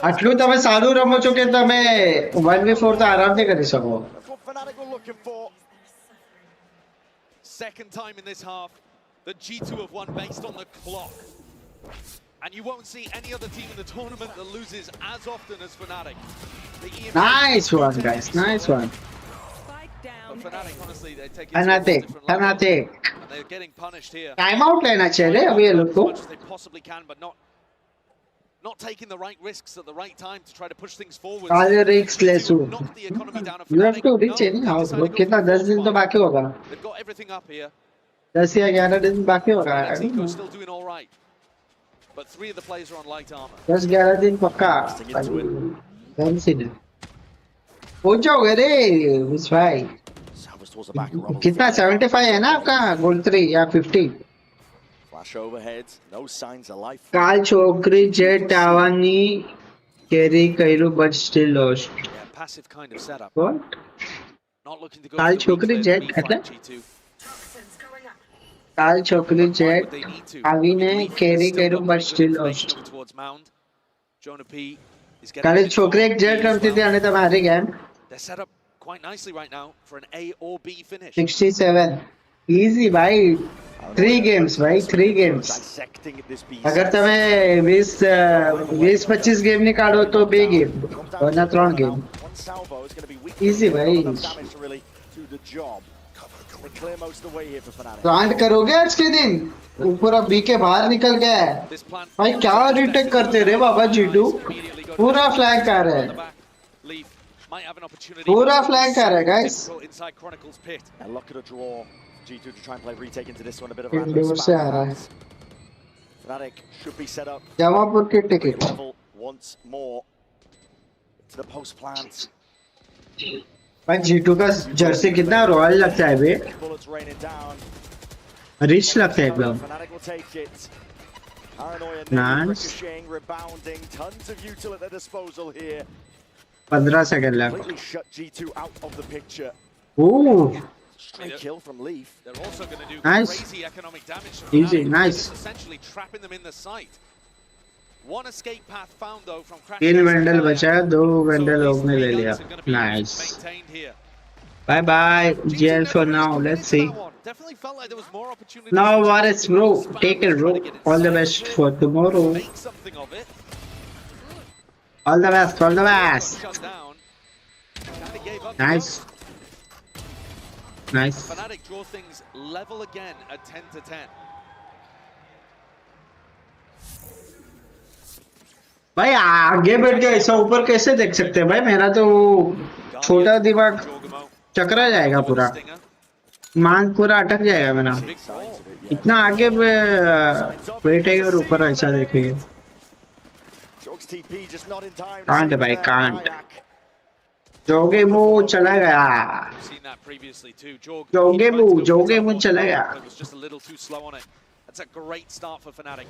આટલું તમે સારું રમો છો કે તમે 1v4 તો આરામથી કરી શકો Second time in this half that G2 have won based on the clock. And you won't see any other team in the tournament that loses as often as Fnatic. Nice one guys, nice one. Fnatic, honestly, they take Fnatic. and they're getting punished here. Time out लेना चाहिए अभी ये लोग को. As much as they possibly can, but not taking the right risks at the right time to try to push things forward. सारे risks ले सो. You have to reach any house. वो कितना 10 दिन तो बाकी होगा. They've got everything up here. 10 या 11 दिन बाकी होगा. Mexico's still doing all right. But 3 of the players are on light armor. 10-11 दिन पक्का. पहुंच जाओगे रे उस भाई. कितना 75 है ना आपका गोल 3 या 50? Flash overhead, no signs of life. काल छोकरी जेट आवानी कैरी कइरो but still lost. Yeah, passive kind of setup. What? Not looking to go. काल छोकरी जेट એટલે काल छोकरी जेट आवीने कैरी कइरो but still lost. काल छोकरी एक जेट रमती थी અને તમે હારી ગયા. They're set up quite nicely right now for an A or B finish. 67 easy भाई 3 games भाई 3 games अगर तमे 20-25 गेम निकालो तो 2 गेम वरना 3 गेम easy भाई प्लांट करोगे आज के दिन पूरा बी के बाहर निकल गया है भाई क्या रिटेक करते रे बाबा G2 पूरा फ्लैग कर रहा है पूरा फ्लैग कर रहा है guys G2 to try and play retake into this one a bit of indoor से आ रहा है Fnatic should be set up Jamapur के ticket once more to the post plant भाई G2 का जर्सी कितना रॉयल लगता है बे रिच लगता है एकदम nice 15 second left oh Straight kill from Leaf. They're also going to do nice. crazy economic damage. Easy, nice. Essentially trapping them in the site. One escape path found though from Crash. 3 वेंडल बचा 2 वेंडल लोग ने ले लिया. Nice. Bye bye. GL for now. Let's see. Definitely felt like there was more opportunity. Now Varus bro, take it bro. All the best for tomorrow. Make something of it. All the best. All the best. Nice. Nice. Fnatic draw things level again at 10-10. भाई आगे बैठ के ऐसा ऊपर कैसे देख सकते हैं भाई मेरा तो छोटा दिमाग चकरा जाएगा पूरा मांग पूरा अटक जाएगा मेरा इतना आगे बैठेगा और ऊपर ऐसा देखेंगे कांट भाई कांट जोगे मुंह चला गया जोगे मुंह चला गया That's a great start for Fnatic.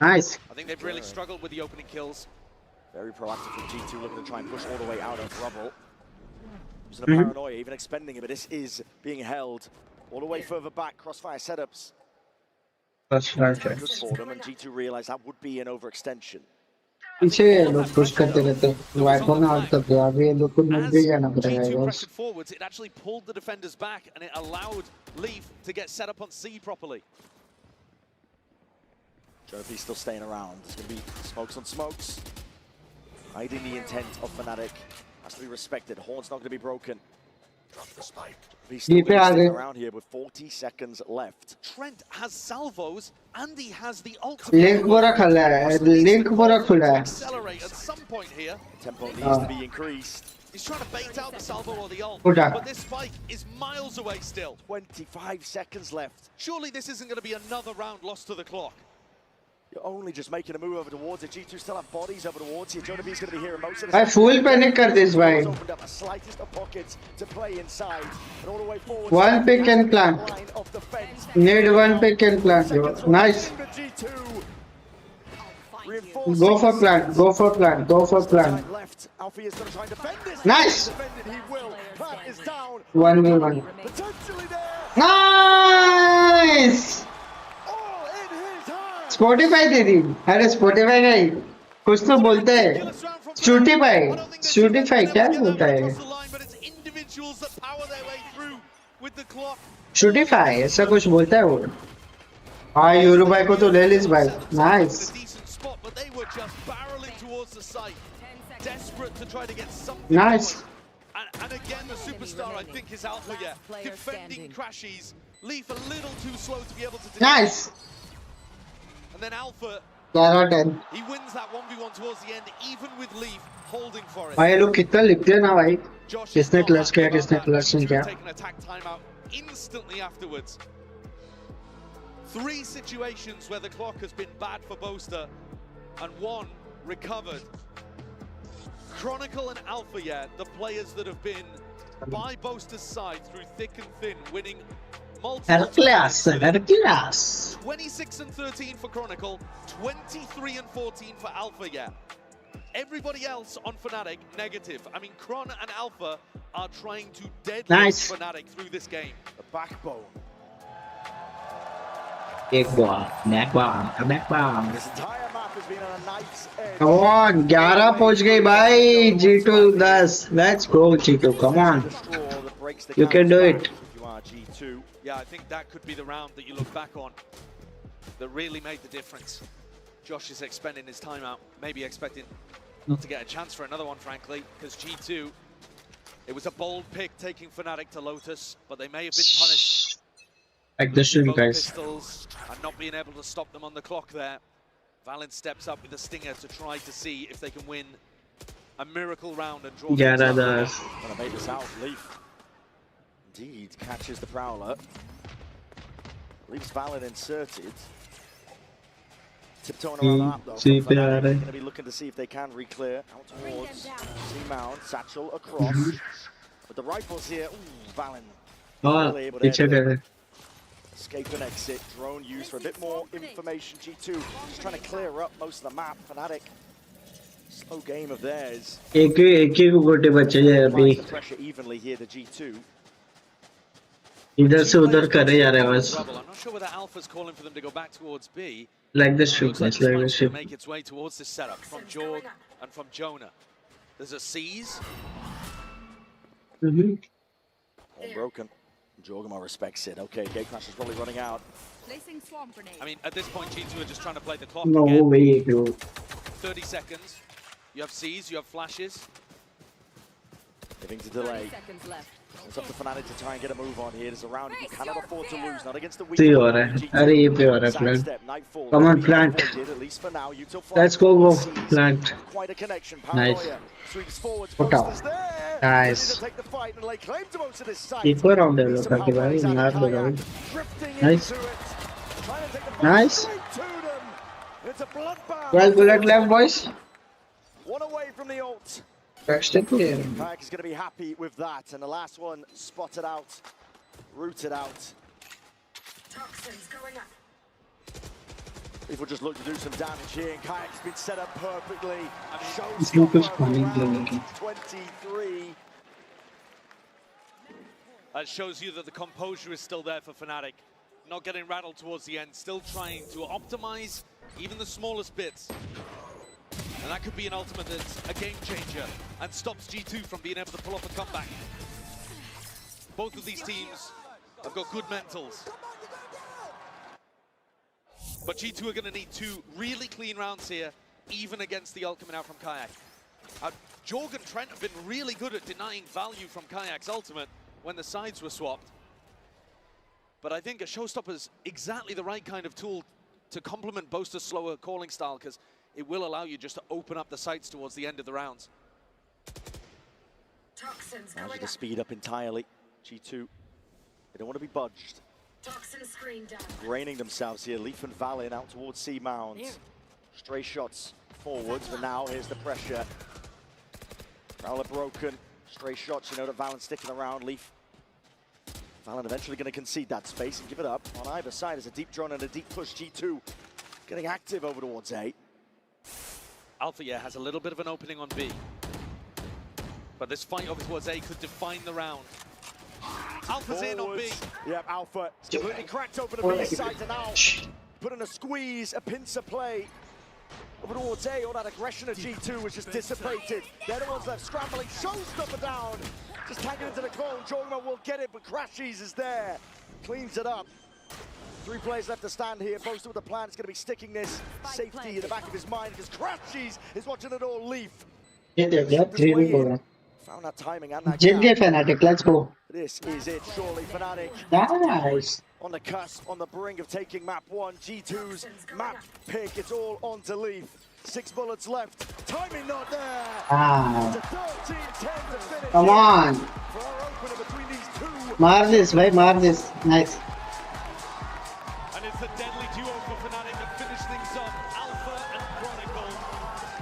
Nice. I think they've really struggled with the opening kills. Very proactive from G2 looking to try and push all the way out of rubble. Using a paranoia, even expending it, but this is being held all the way further back. Crossfire setups. That's right. Good for them, and G2 realized that would be an overextension. पीछे लोग push करते रहते wiper में out कर दिया अभी लोग को मिल भी जाना पड़ेगा बस forwards it actually pulled the defenders back and it allowed Leaf to get set up on C properly. Jonath's still staying around. There's going to be smokes on smokes. Hiding the intent of Fnatic has to be respected. Horn's not going to be broken. Drop the spike. He's still staying around here with 40 seconds left. Trent has salvos and he has the ultimate. Link पूरा खुला है. Link पूरा खुला है. Accelerate at some point here. Tempo needs to be increased. He's trying to bait out the salvo or the ult, but this spike is miles away still. 25 seconds left. Surely this isn't going to be another round lost to the clock. You're only just making a move over towards it. G2 still have bodies over towards you. Jonah B's going to be here most of the I full panic kar this bhai. opened up the slightest of pockets to play inside. And all the way forward. One pick and plant. Need one pick and plant. Nice. Go for plant. Go for plant. Go for plant. Nice. 1v1. Nice. Spotify दीदी, अरे Spotify नहीं, कुछ तो बोलते हैं, Spotify क्या बोलता है? Spotify ऐसा कुछ बोलता है वो? हाँ यूरो भाई को तो ले लीस भाई, nice. Nice. And again, the superstar, I think, is Alpha. Yeah, defending crashes. Leaf a little too slow to be able to. Nice. And then Alpha, he wins that 1v1 towards the end, even with Leaf holding for it. भाई लोग कितना लिखते हैं ना भाई, किसने clutch किया, किसने क्लच नहीं किया. Taking attack timeout instantly afterwards. 3 situations where the clock has been bad for Boaster, and 1 recovered. Chronicle and Alpha, yeah, the players that have been by Boaster's side through thick and thin, winning multiple Hercules. 26 and 13 for Chronicle, 23 and 14 for Alpha, yeah. Everybody else on Fnatic, negative. I mean, Chron and Alpha are trying to deadlift Fnatic through this game. The backbone. Big bomb, neck bomb, back bomb. This entire map has been on a knife's edge. Come on, 11 पहुंच गई भाई, G2 10. Let's go G2, come on. You can do it. You are G2. Yeah, I think that could be the round that you look back on that really made the difference. Josh is expending his timeout, maybe expecting not to get a chance for another one, frankly, because G2, it was a bold pick taking Fnatic to Lotus, but they may have been punished. Like the stream, guys. Pistols and not being able to stop them on the clock there. Valen steps up with a stinger to try to see if they can win a miracle round and draw. Yeah, that does. Gonna make this out. Leaf indeed catches the Prowler. Leaves Valen inserted. Tiptoeing around the map though. They're going to be looking to see if they can re-clear out towards C-Mount, Satchel across. With the rifles here, ooh, Valen. Oh, escape and exit, drone used for a bit more information. G2 just trying to clear up most of the map. Fnatic, slow game of theirs. एक को गोटे बचे हैं अभी. The pressure evenly here, the G2. इधर से उधर करे जा रहे हैं बस. I'm not sure whether Alpha's calling for them to go back towards B. Like the stream, guys, like the stream. Make its way towards this setup from Jorg and from Jonah. There's a seize. All broken. Jorgama respects it. Okay, Gatecrash is probably running out. I mean, at this point, G2 are just trying to play the clock No again. way, dude. 30 seconds. You have C's, you have flashes. Giving to delay. It's up to Fnatic to try and get a move on here. There's a round you cannot afford to lose. Not against the weak. अरे ये पे हो रहा है plant. Come on, plant. Let's go, plant. Quite a connection. Nice. Sweeps forwards. Put out. Nice. Take the fight and lay claim to most of this site. Keep around there, look at the not the round. Nice. Nice. It's a bloodbath. 12 bullet left, boys. One away from the ult. Backstep clear. Kayak is going to be happy with that, and the last one spotted out, rooted out. Toxins going up. If we just look to do some damage here, and Kayak's been set up perfectly. This look is coming. 23. That shows you that the composure is still there for Fnatic. Not getting rattled towards the end, still trying to optimize even the smallest bits. And that could be an ultimate that's a game changer and stops G2 from being able to pull off a comeback. Both of these teams have got good mentals. But G2 are going to need 2 really clean rounds here, even against the ult coming out from Kayak. Jorg and Trent have been really good at denying value from Kayak's ultimate when the sides were swapped. But I think a showstopper is exactly the right kind of tool to complement Boaster's slower calling style, because it will allow you just to open up the sights towards the end of the rounds. Managed to speed up entirely. G2, they don't want to be budged. Toxin screen down. Draining themselves here. Leaf and Valin out towards C Mount. Stray shots forwards, but now here's the pressure. Prowler broken. Stray shots, you know that Valin's sticking around. Leaf. Valin eventually going to concede that space and give it up. On either side is a deep drone and a deep push. G2 getting active over towards A. Alpha, yeah, has a little bit of an opening on B. But this fight over towards A could define the round. Alpha's in on B. Yep, Alpha is completely cracked over the B side and now putting a squeeze, a pincer play over towards A. All that aggression of G2 was just dissipated. They're the ones left scrambling. Showstopper down. Just tagging into the clone. Jorgman will get it, but Crashies is there. Cleans it up. 3 players left to stand here. Posted with the plan. It's going to be sticking this safety in the back of his mind because Crashies is watching it all leaf. Found that timing and that Jet Fnatic, let's go. This is it, surely. Fnatic Nice. on the cusp, on the brink of taking map 1. G2's map pick, it's all on to Leaf. 6 bullets left, timing not there. Ah. It's a 13-10 to finish. Come on. For our opener between these two. Maar this, bhai, maar this. Nice. And it's a deadly duo for Fnatic to finish things off. Alpha and Chronicle,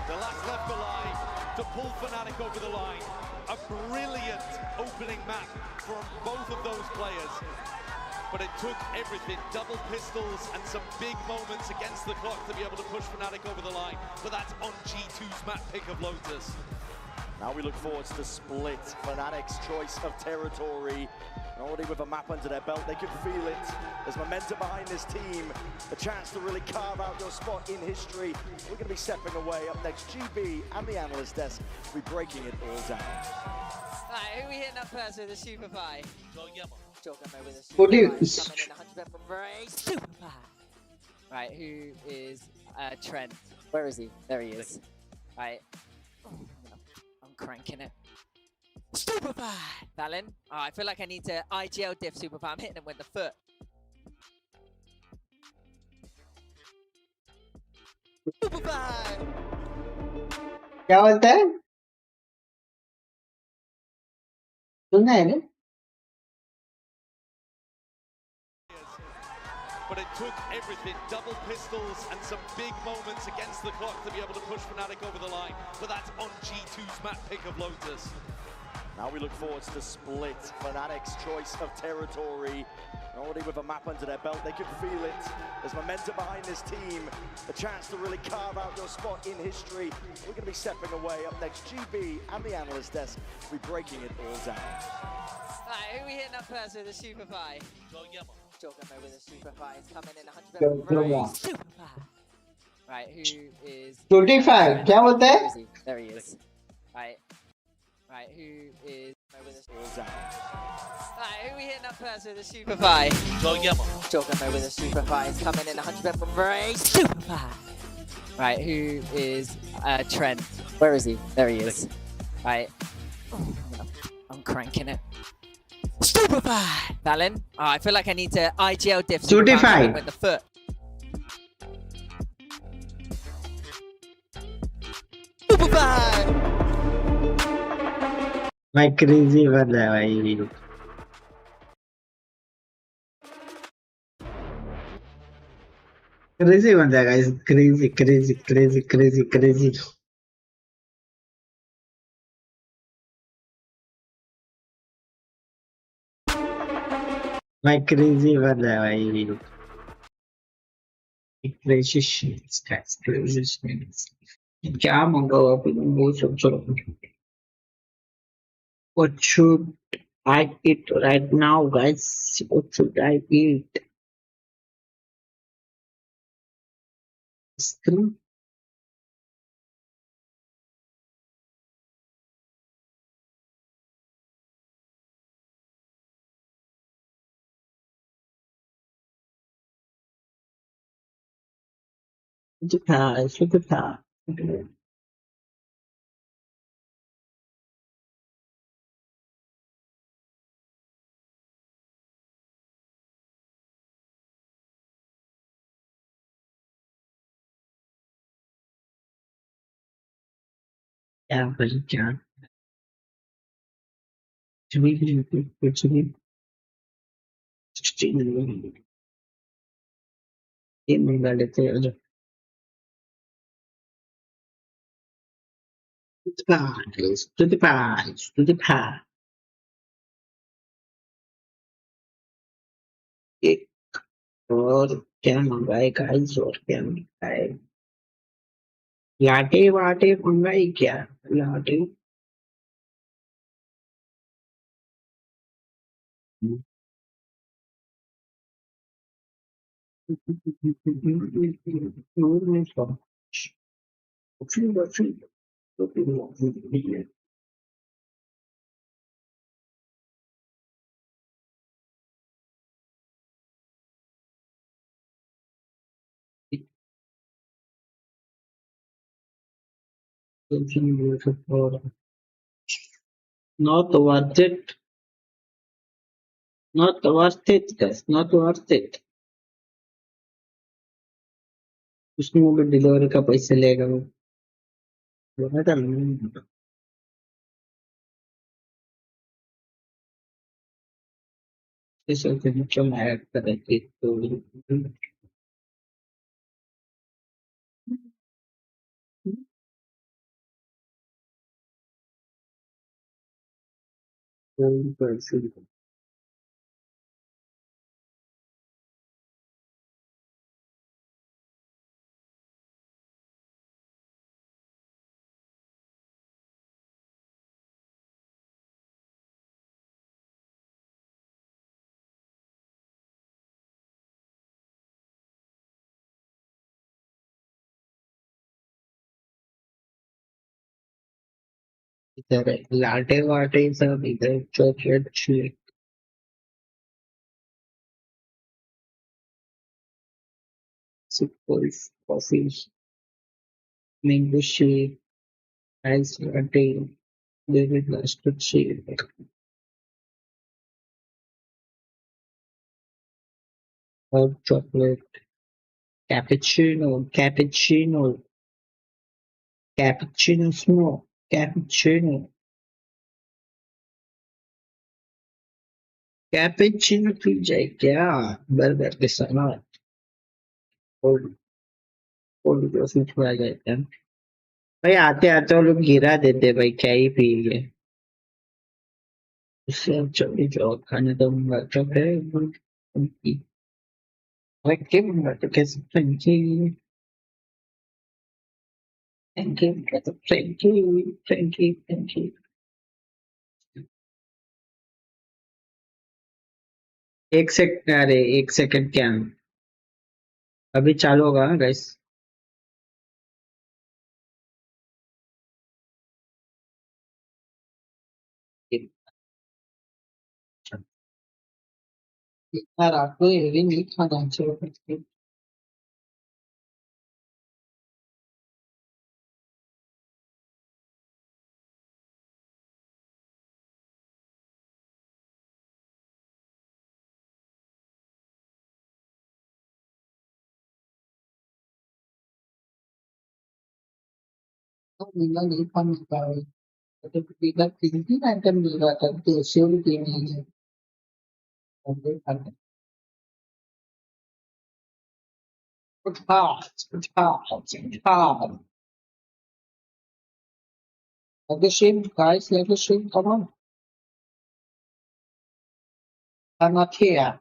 the last left alive to pull Fnatic over the line. A brilliant opening map from both of those players. But it took everything, double pistols and some big moments against the clock to be able to push Fnatic over the line. But that's on G2's map pick of Lotus. Now we look forward to the split. Fnatic's choice of territory. Already with a map under their belt, they can feel it. There's momentum behind this team. A chance to really carve out your spot in history. We're going to be stepping away. Up next, GB and the analyst desk will be breaking it all down. Right, who are we hitting up first with a super pie? Jorgman with a super What do you- pie. Coming in 100% from Bray. Super pie. Right, who is Trent? Where is he? There he is. Right. Oh, I'm cranking it. Super pie! Valin. Oh, I feel like I need to IGL diff super pie. I'm hitting him with the foot. Super pie! क्या बोलता है? सुनना है ना? But it took everything, double pistols and some big moments against the clock to be able to push Fnatic over the line. But that's on G2's map pick of Lotus. Now we look forward to the split. Fnatic's choice of territory. Already with a map under their belt, they can feel it. There's momentum behind this team. A chance to really carve out your spot in history. We're going to be stepping away. Up next, GB and the analyst desk will be breaking it all down. Right, who are we hitting up first with a super pie? Jorgman with a super pie. It's coming in 100% Go, from Bray. go on. Super pie. Right, who is... 25, क्या बोलता Where है? is he? There he is. Right. Right, who is... With a all down. Right, who are we hitting up first with a super pie? Jorgman with a super pie. It's coming in 100% from Bray. Super pie. Right, who is Trent? Where is he? There he is. Right. Oh, I'm cranking it. Super pie! Valin. Oh, I feel like I need to IGL diff super pie. I'm hitting him with the foot. Super pie! भाई crazy बंदा है भाई crazy बंदा है guys crazy crazy crazy crazy crazy भाई crazy बंदा है भाई crazy sheets guys crazy sheets क्या मंगाओ आप वो सब What should I eat right now, guys? What should I eat? Ice cream? Super pie. Yeah, but you can't. To the palace, to the palace. और क्या मंगाए गाइस और क्या मंगाए लाटे वाटे मंगाई क्या latte not worth it, not worth it guys, not worth it. उसने वो डिलीवरी का पैसे लेगा वो बोला था ना इस वजह से जो मैं कर रही थी तो पैसे इधर लाटे वाटे सब इधर chocolate shake super coffee mango shake ice latte baby blaster shake hot chocolate cappuccino smoke cappuccino P जाए क्या बर्गर के साथ कोल्ड कोल्ड कॉफी खिला जाए क्या भाई आते आते वो लोग गिरा देते भाई क्या ही पिएंगे उससे अच्छा भी जो खाने तो मंगाता है उनकी भाई क्या मंगाते कैसे फ्रेंकी एक सेकंड अरे एक सेकंड क्या अभी चालू होगा गाइस इतना रात को हेवी नहीं खाना चाहिए नीला नहीं खाना चाहिए तो नीला किसी आइटम नीला था तो शेव की नहीं है It's hot, it's hot, it's hot. Let the shame, guys, let the shame come on. I'm not here.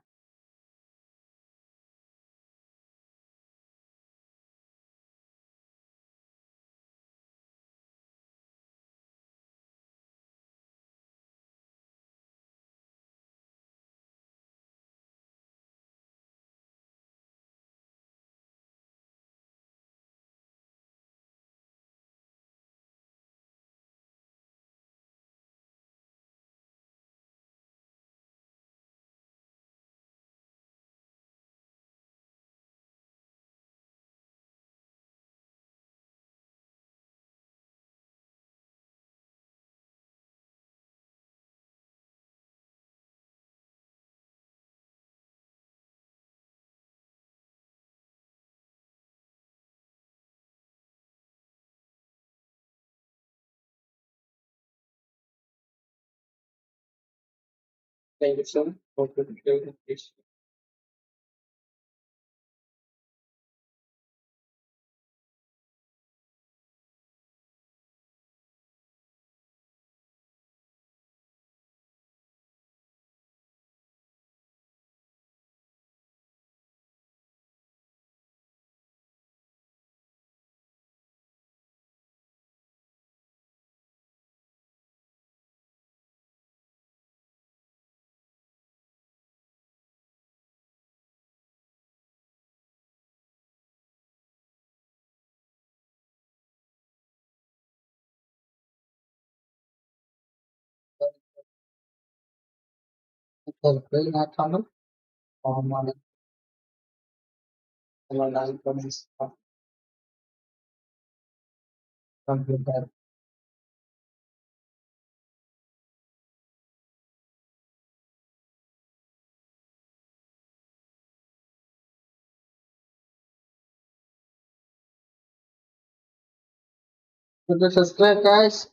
Thank you, sir. play not tunnel. On computer. To subscribe, guys.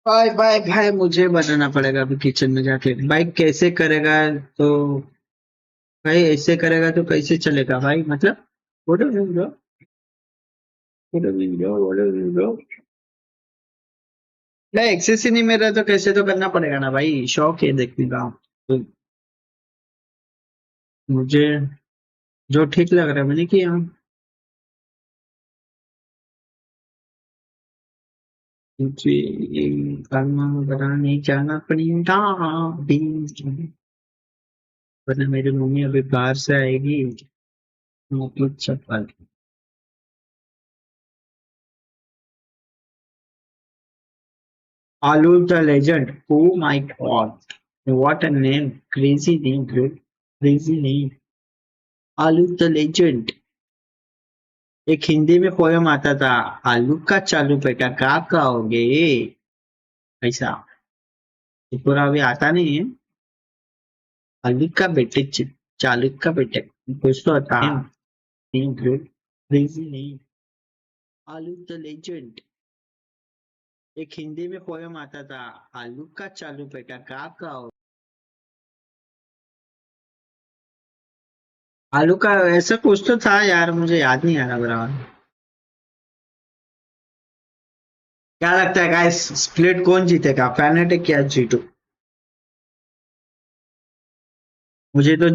Bye bye भाई, मुझे बनाना पड़ेगा अभी kitchen में जाके। भाई कैसे करेगा तो भाई ऐसे करेगा तो कैसे चलेगा भाई, मतलब what do you mean, bro? What do you mean, bro? What do you mean, bro? नहीं एक्सेस ही नहीं मेरा तो कैसे तो करना पड़ेगा ना भाई, शौक है देखने का। तो मुझे जो ठीक लग रहा है मैंने किया। मुझे गाना बनाने जाना पड़ेगा वरना मेरी मम्मी अभी बाहर से आएगी। मतलब चप्पल Alu the legend. Oh my god. What a name. Crazy name, dude. Crazy name. Alu the legend. एक हिंदी में पोयम आता था, आलू का चालू बेटा क्या कहोगे ऐसा। ये पूरा अभी आता नहीं है। आलू का बेटे चालू का बेटे कुछ तो आता है। क्रेजी नहीं। आलू द लेजेंड। एक हिंदी में पोयम आता था, आलू का चालू बेटा क्या कहो। आलू का ऐसा कुछ तो था यार, मुझे याद नहीं आ रहा बराबर। क्या लगता है गाइस, स्प्लिट कौन जीतेगा, फैनेटिक या G2? मुझे तो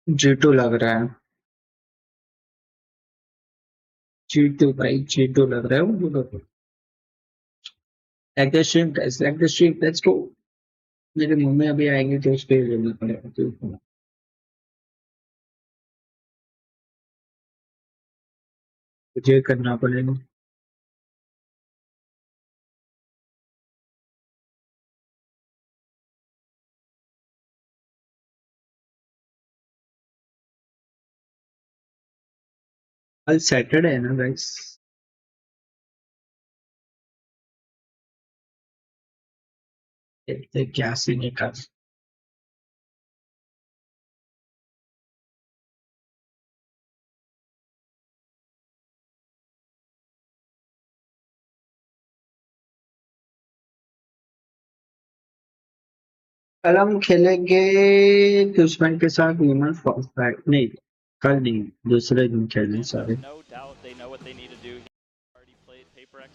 G2 लग रहा है। G2 भाई, G2 लग रहा है मुझे। Like the stream guys, like the stream, let's go। मेरी मम्मी अभी आएंगे तो उस पर लेना पड़ेगा। मुझे करना पड़ेगा। कल सैटरडे है ना गाइस। देखते क्या सीने का। कल हम खेलेंगे दुश्मन के साथ ह्यूमन फॉर्ट नहीं, कल नहीं, दूसरे दिन खेलने सारे। No doubt they know what they need to do. Already played PRX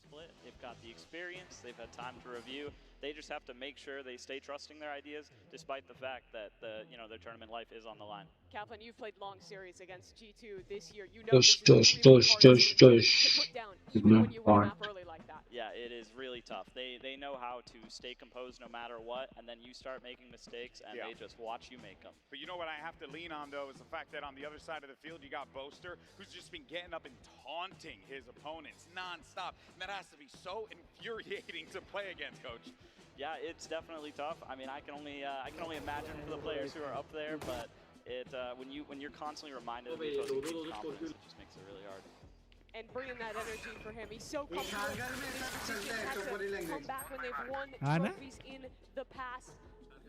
split. They've got the experience. They've had time to review. They just have to make sure they stay trusting their ideas, despite the fact that their tournament life is on the line. Kaplan, you've played long series against G2 this year. You know this is a really hard team to put down, even when you win a map early like that. Yeah, it is really tough. They know how to stay composed no matter what, and then you start making mistakes, and they just watch you make them. But you know what I have to lean on, though, is the fact that on the other side of the field, you got Boaster, who's just been getting up and taunting his opponents nonstop. And that has to be so infuriating to play against, Coach. Yeah, it's definitely tough. I mean, I can only imagine for the players who are up there, but when you're constantly reminded of each other's confidence, it just makes it really hard. And bringing that energy for him, he's so comfortable. He's come back when they've won trophies in the past.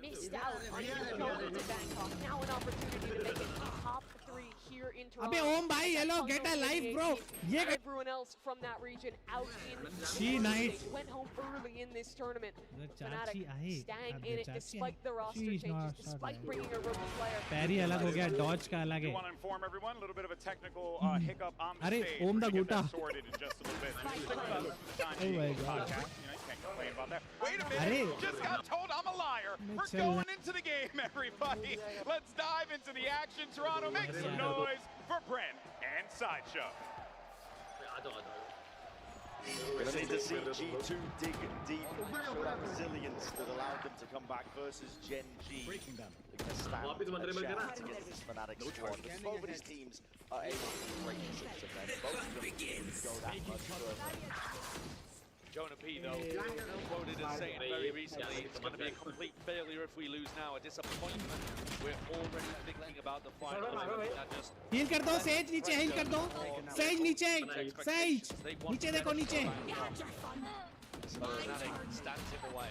Missed out on going to Bangkok. Now an opportunity to make it top 3 here in Toronto. अबे ओम भाई, hello, get a life, bro. ये everyone else from that region out in. She nice. Went home early in this tournament. Fnatic staying in it despite the roster changes, despite bringing a rookie player. पैरी अलग हो गया, dodge का अलग है. I want to inform everyone a little bit of a technical hiccup on the अरे stage. ओम दा गोटा. Sorted in just a little bit. Oh my god. Complain about that. Wait a minute, just got told I'm a liar. We're going into the game, everybody. Let's dive into the action. Toronto, make some noise for Brent and Sideshow. We need to see G2 dig deep, show that resilience that allowed them to come back versus Gen G. They're going to stand a chance against this Fnatic squad. But both of these teams are able to break the 6 of them. Both of them go that much further. Jonah P, though, quoted as saying very recently, it's going to be a complete failure if we lose now, a disappointment. We're already thinking about the final. Heal कर दो, Sage नीचे heal कर दो. Sage नीचे, Sage नीचे देखो नीचे. Stands him away.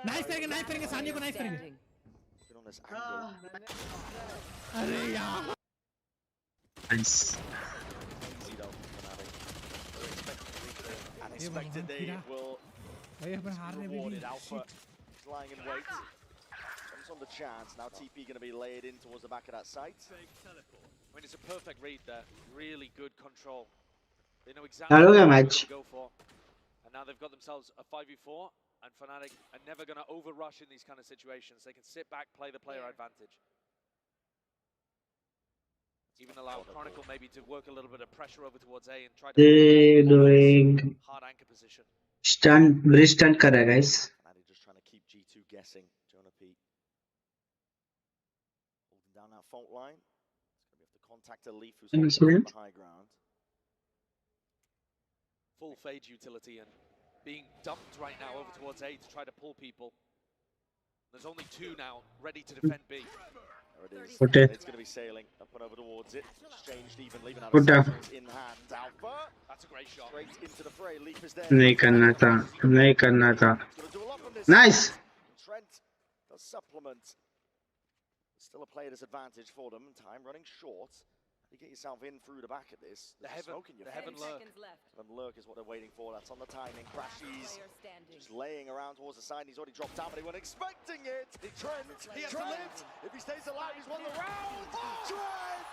Nice करेंगे, सानिया को nice करेंगे. अरे यार. Nice. Unexpected they will rewarded. Alpha is lying in wait. Comes on the chance. Now TP going to be laid in towards the back of that site. I mean, it's a perfect read there. Really good control. They know exactly what to go for. And now they've got themselves a 5v4. And Fnatic are never going to overrush in these kind of situations. They can sit back, play the player advantage. Even allow Chronicle maybe to work a little bit of pressure over towards A and try to doing hard anchor position. Bridge stunt kar raha hai, guys. Fnatic just trying to keep G2 guessing. Jonah P holding down that fault line. It's going to be have to contact a Leaf who's holding the high ground. Full Phage utility and being dumped right now over towards A to try to pull people. There's only two now ready to defend B. There it is. It's going to be sailing up and over towards it. Exchanged evenly, but now in hand. Alpha. That's a great shot. Straight into the fray. Leaf is there. नहीं करना था. Nice. Trent does supplement. Still a player disadvantage for them. Time running short. You get yourself in through the back of this. The heaven lurk. And lurk is what they're waiting for. That's on the timing. Crashies just laying around towards the side. He's already dropped down, but he wasn't expecting it. Trent, he has to live. If he stays alive, he's won the round. Trent!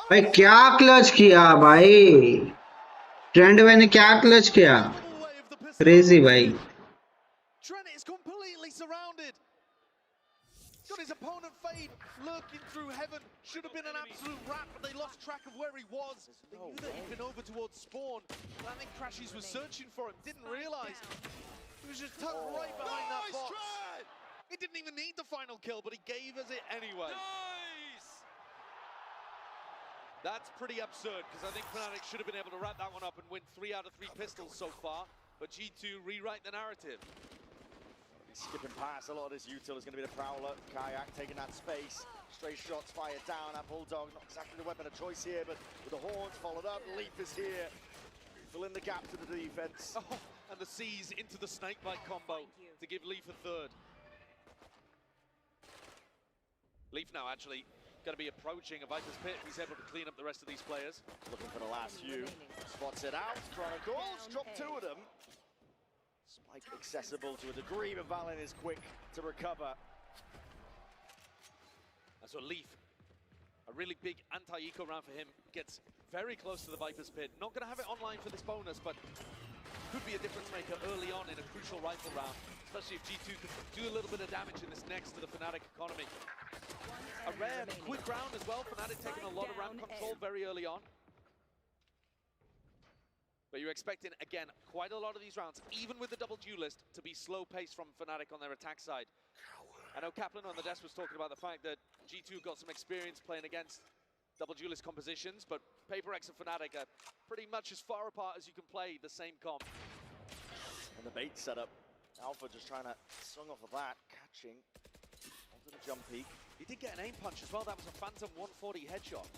भाई क्या clutch किया भाई. Trend मैंने क्या clutch किया. Crazy भाई. Trent is completely surrounded. Got his opponent Fade lurking through heaven. Should have been an absolute wrap, but they lost track of where he was. They knew that he'd been over towards spawn. But I think Crashies was searching for him, didn't realize. He was just tucked right behind that box. He didn't even need the final kill, but he gave us it anyway. Nice! That's pretty absurd, because I think Fnatic should have been able to wrap that one up and win 3 out of 3 pistols so far. But G2 rewrite the narrative. Skipping past a lot of this util is going to be the Prowler. Kayak taking that space. Straight shots fired down. That Bulldog, not exactly the weapon of choice here, but with the horns followed up. Leaf is here. Fill in the gap to the defense. Oh, and the C's into the snakebite combo to give Leaf a third. Leaf now actually going to be approaching a Viper's Pit. He's able to clean up the rest of these players. Looking for the last few. Spots it out. Chronicles drop 2 of them. Spike accessible to a degree, but Valen is quick to recover. That's what Leaf, a really big anti-eco round for him, gets very close to the Viper's Pit. Not going to have it online for this bonus, but could be a difference maker early on in a crucial rifle round, especially if G2 could do a little bit of damage in this next to the Fnatic economy. A rare, quick round as well. Fnatic taking a lot of ramp control very early on. But you're expecting, again, quite a lot of these rounds, even with the double duelist, to be slow paced from Fnatic on their attack side. I know Kaplan on the desk was talking about the fact that G2 got some experience playing against double duelist compositions, but PaperX and Fnatic are pretty much as far apart as you can play the same comp. And the bait setup. Alpha just trying to swing off of that, catching onto the jump peak. He did get an aim punch as well. That was a Phantom 140 headshot.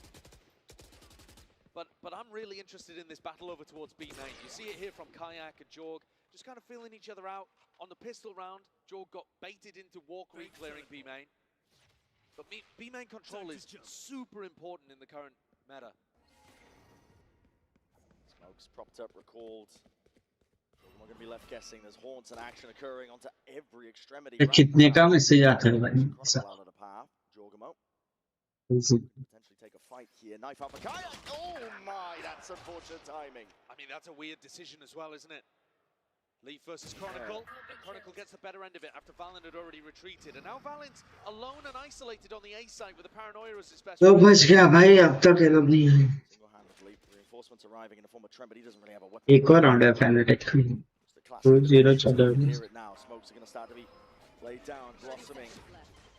But I'm really interested in this battle over towards B main. You see it here from Kayak and Jorg, just kind of feeling each other out. On the pistol round, Jorg got baited into walk re-clearing B main. But B main control is super important in the current meta. Smokes propped up, recalled. We're going to be left guessing. There's haunts and action occurring onto every extremity. कितने का message आता है भाई. Potentially take a fight here. Knife up for Kayak. Oh my, that's unfortunate timing. I mean, that's a weird decision as well, isn't it? Leaf versus Chronicle. And Chronicle gets the better end of it after Valen had already retreated. And now Valen's alone and isolated on the A side with the paranoia as his best तो बच गया भाई. अब तक ये लोग नहीं है. Single-handedly, reinforcements arriving in the form of Trent, but he doesn't really have a weapon. एक और राउंड है Fnatic. 2-0 चल रहा है. Here it now. Smokes are going to start to be laid down, blossoming.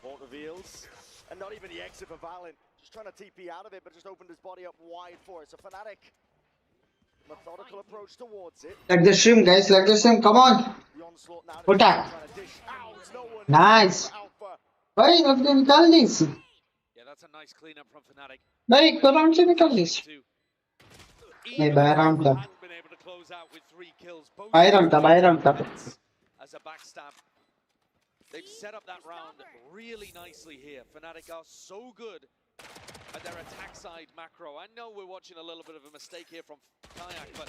Haunt reveals. And not even the exit for Valen. Just trying to TP out of it, but just opened his body up wide for it. So Fnatic Methodical approach towards it. Like the stream, guys. Like the stream. Come on. Put that. Nice. भाई अपने निकाल ली इसी. Yeah, that's a nice cleanup from Fnatic. भाई एक round से निकाल ली इसी. नहीं बाहर राउंड था. बाहर राउंड था. As a backstab. They've set up that round really nicely here. Fnatic are so good at their attack side macro. I know we're watching a little bit of a mistake here from Kayak, but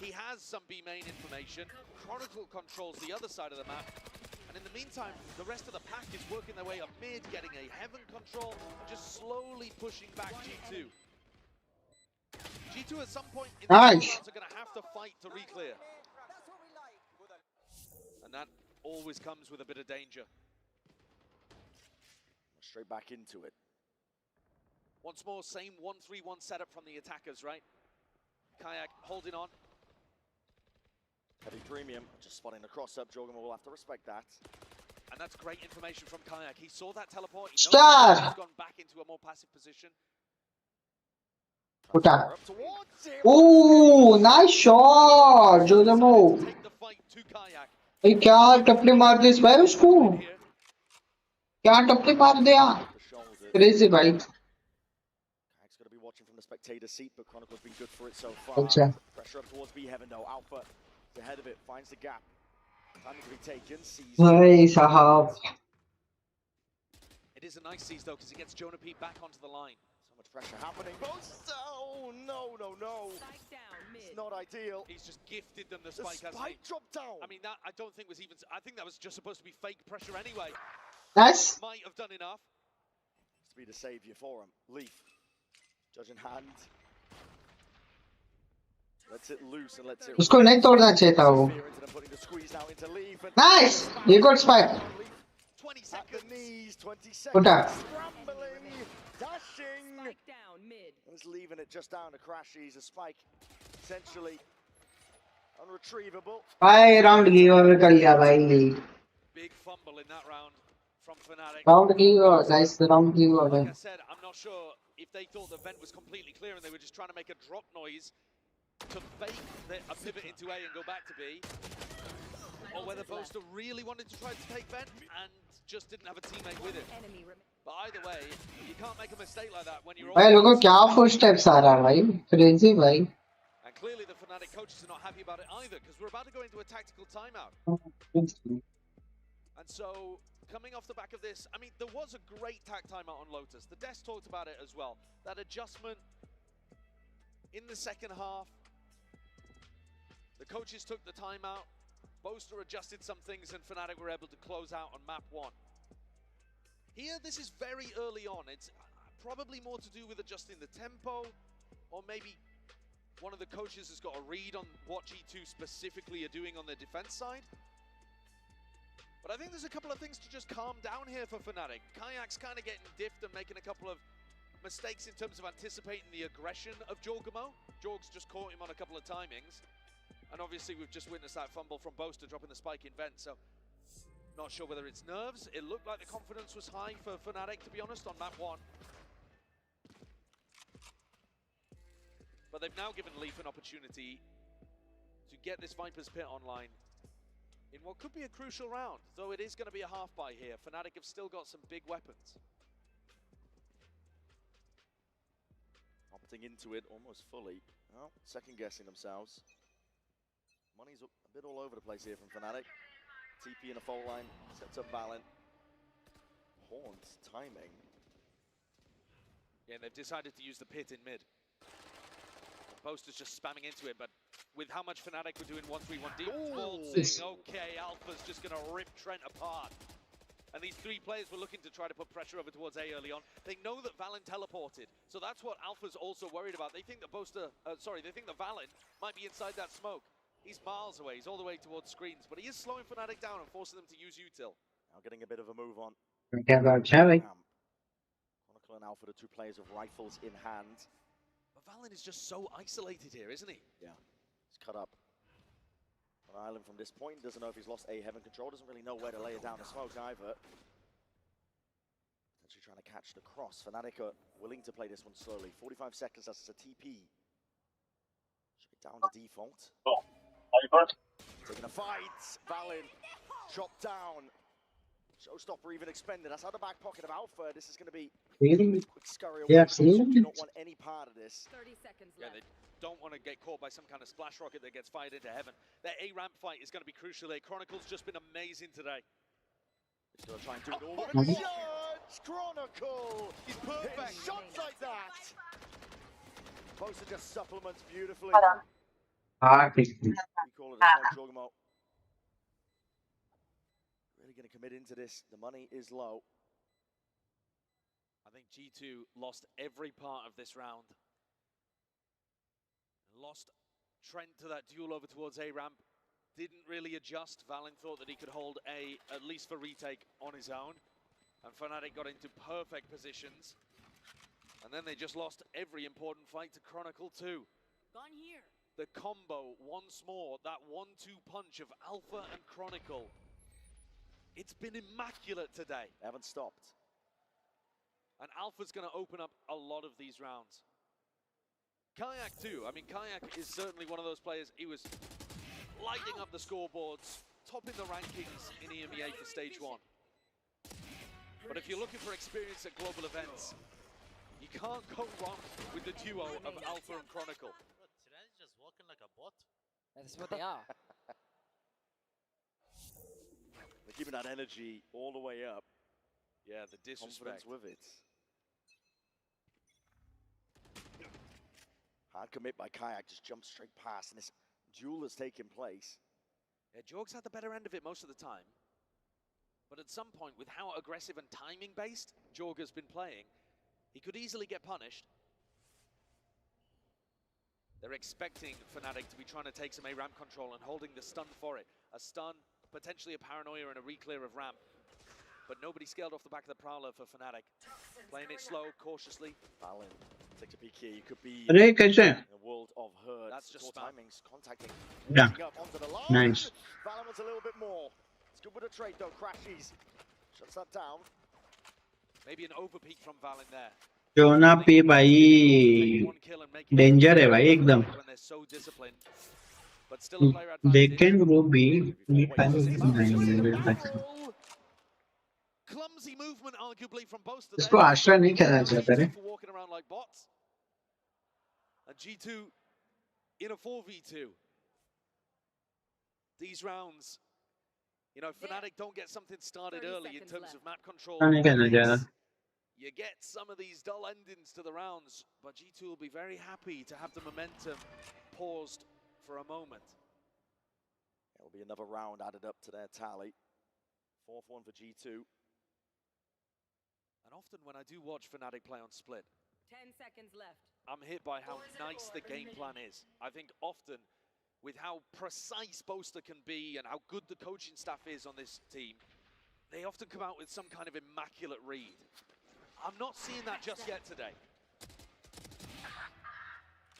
he has some B main information. Chronicle controls the other side of the map. And in the meantime, the rest of the pack is working their way up mid, getting a heaven control, and just slowly pushing back G2. G2 at some point in the rounds are going to have to fight to re-clear. And that always comes with a bit of danger. Straight back into it. Once more, same 1-3-1 setup from the attackers, right? Kayak holding on. Heavy premium, just spotting the cross-up. Jorgen will have to respect that. And that's great information from Kayak. He saw that teleport. He knows he's gone back into a more passive position. Put that. Ooh, nice shot, Jorgen. Take the fight to Kayak. भाई क्या टपली मार दी इस भाई उसको. क्या टपली मार दिया. Crazy भाई. Kayak's going to be watching from the spectator seat, but Chronicle's been good for it so far. अच्छा. Pressure up towards B Heaven though. Alpha is ahead of it, finds the gap. Time to be taken. Sees. भाई साहब. It is a nice seize though, because it gets Jonah P back onto the line. So much pressure happening. Oh no. It's not ideal. He's just gifted them the spike. The spike dropped down. I mean, that I don't think was even. I think that was just supposed to be fake pressure anyway. Nice. Might have done enough. To be the savior for him. Leaf, judge in hand. Lets it loose and lets it. उसको नहीं तोड़ना चाहिए था वो. Nice. You got spike. 20 seconds. At the knees. 20 seconds. Put that. Scrambling, dashing. Spike down mid. He's leaving it just down to crash. He's a spike. Essentially unretrievable. भाई round give कर लिया भाई. Big fumble in that round from Fnatic. Round give, guys. Round give. Like I said, I'm not sure if they thought the vent was completely clear and they were just trying to make a drop noise to fake a pivot into A and go back to B, or whether Boaster really wanted to try to take vent and just didn't have a teammate with him. But either way, you can't make a mistake like that when you're all. भाई लोगों क्या footsteps आ रहा है भाई. Crazy भाई. And clearly the Fnatic coaches are not happy about it either, because we're about to go into a tactical timeout. And so, coming off the back of this, I mean, there was a great tac timeout on Lotus. The Desk talked about it as well. That adjustment in the second half. The coaches took the timeout. Boaster adjusted some things, and Fnatic were able to close out on map 1. Here, this is very early on. It's probably more to do with adjusting the tempo, or maybe one of the coaches has got a read on what G2 specifically are doing on the defense side. But I think there's a couple of things to just calm down here for Fnatic. Kayak's kind of getting diffed and making a couple of mistakes in terms of anticipating the aggression of Jorgamo. Jorg's just caught him on a couple of timings. And obviously we've just witnessed that fumble from Boaster dropping the spike in vent, so not sure whether it's nerves. It looked like the confidence was high for Fnatic, to be honest, on map 1. But they've now given Leaf an opportunity to get this Viper's Pit online in what could be a crucial round, though it is going to be a half buy here. Fnatic have still got some big weapons. Opting into it almost fully. Well, second guessing themselves. Money's a bit all over the place here from Fnatic. TP in a fault line, sets up Valen. Horns timing. Yeah, and they've decided to use the pit in mid. Boaster's just spamming into it, but with how much Fnatic were doing 1-3-1 deep, okay, Alpha's just going to rip Trent apart. And these three players were looking to try to put pressure over towards A early on. They know that Valen teleported, so that's what Alpha's also worried about. They think that they think that Valen might be inside that smoke. He's miles away, he's all the way towards screens, but he is slowing Fnatic down and forcing them to use util. Now getting a bit of a move on. Chronicle and Alpha, the two players with rifles in hand. But Valen is just so isolated here, isn't he? Yeah, he's cut up on island from this point. Doesn't know if he's lost A heaven control. Doesn't really know where to lay it down the smoke either. Potentially trying to catch the cross. Fnatic are willing to play this one slowly. 45 seconds, that's a TP. Down to default. Taking a fight. Valin chopped down. Showstopper even expended. That's out the back pocket of Alpha. This is going to be quick scurry away. Do not want any part of this. 30 seconds Yeah, left. they don't want to get caught by some kind of splash rocket that gets fired into heaven. Their A-ramp fight is going to be crucial. Chronicle's just been amazing today. He's going to try and do it all with a judge! Chronicle! He's perfect! Shots like that! Both are just supplements beautifully. We call it a Jogamo. Really going to commit into this. The money is low. I think G2 lost every part of this round. Lost Trent to that duel over towards A-ramp. Didn't really adjust. Valin thought that he could hold A, at least for retake, on his own. And Fnatic got into perfect positions. And then they just lost every important fight to Chronicle too. Gone here. The combo, once more, that 1-2 punch of Alpha and Chronicle. It's been immaculate today. They haven't stopped. And Alpha's going to open up a lot of these rounds. Kayak too. I mean, Kayak is certainly one of those players. He was lighting up the scoreboards, topping the rankings in EMEA for stage 1. But if you're looking for experience at global events, you can't go wrong with the duo of Alpha and Chronicle. Today's just walking like a bot. That's what they are. They're keeping that energy all the way up. Yeah, the disrespect. Confidence with it. Hard commit by Kayak, just jumped straight past, and this duel has taken place. Yeah, Jorg's had the better end of it most of the time. But at some point, with how aggressive and timing-based Jorg has been playing, he could easily get punished. They're expecting Fnatic to be trying to take some A-ramp control and holding the stun for it. A stun, potentially a paranoia, and a re-clear of ramp. But nobody scaled off the back of the Prowler for Fnatic. Playing it slow, cautiously. Valin takes a peek here. You could be Arey, kaise? in a world of hurt. That's just Poor spam. timings, contacting. Yeah. Up onto the line. Nice. Valin wants a little bit more. It's good with a trade though. Crashes. Shuts that down. Maybe an overpeak from Valin there. जोना पे भाई danger है भाई एकदम. When they're so disciplined. But still a player advantage. They can go B. Clumsy movement, arguably, from both of them. इसको आश्रय नहीं कहना चाहता रे. For walking around like bots. And G2 in a 4v2. These rounds, you know, Fnatic don't get something started early in terms of map control. नहीं कहना चाहता. You get some of these dull endings to the rounds, but G2 will be very happy to have the momentum paused for a moment. There'll be another round added up to their tally. 4th one for G2. And often when I do watch Fnatic play on Split, 10 seconds left. I'm hit by how nice the game plan is. I think often with how precise Boaster can be and how good the coaching staff is on this team, they often come out with some kind of immaculate read. I'm not seeing that just yet today.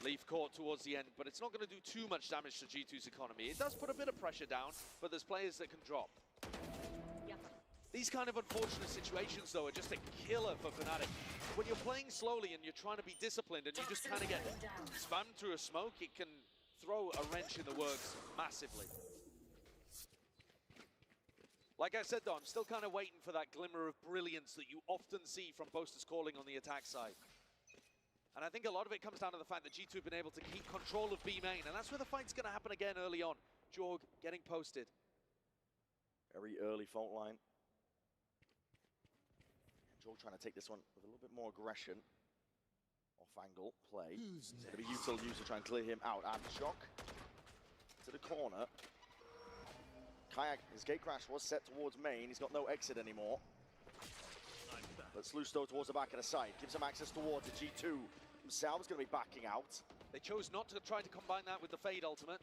Leaf caught towards the end, but it's not going to do too much damage to G2's economy. It does put a bit of pressure down, but there's players that can drop. These kind of unfortunate situations, though, are just a killer for Fnatic. When you're playing slowly and you're trying to be disciplined and you just kind of get spammed through a smoke, it can throw a wrench in the works massively. Like I said, though, I'm still kind of waiting for that glimmer of brilliance that you often see from Boaster's Calling on the attack side. And I think a lot of it comes down to the fact that G2 have been able to keep control of B main, and that's where the fight's going to happen again early on. Jorg getting posted. Very early fault line. Jorg trying to take this one with a little bit more aggression. Off-angle play. It's going to be util to try and clear him out. Aftershock to the corner. Kayak, his gate crash was set towards main. He's got no exit anymore. But Slusto towards the back of the site. Gives him access towards the G2. Himself is going to be backing out. They chose not to try to combine that with the Fade ultimate.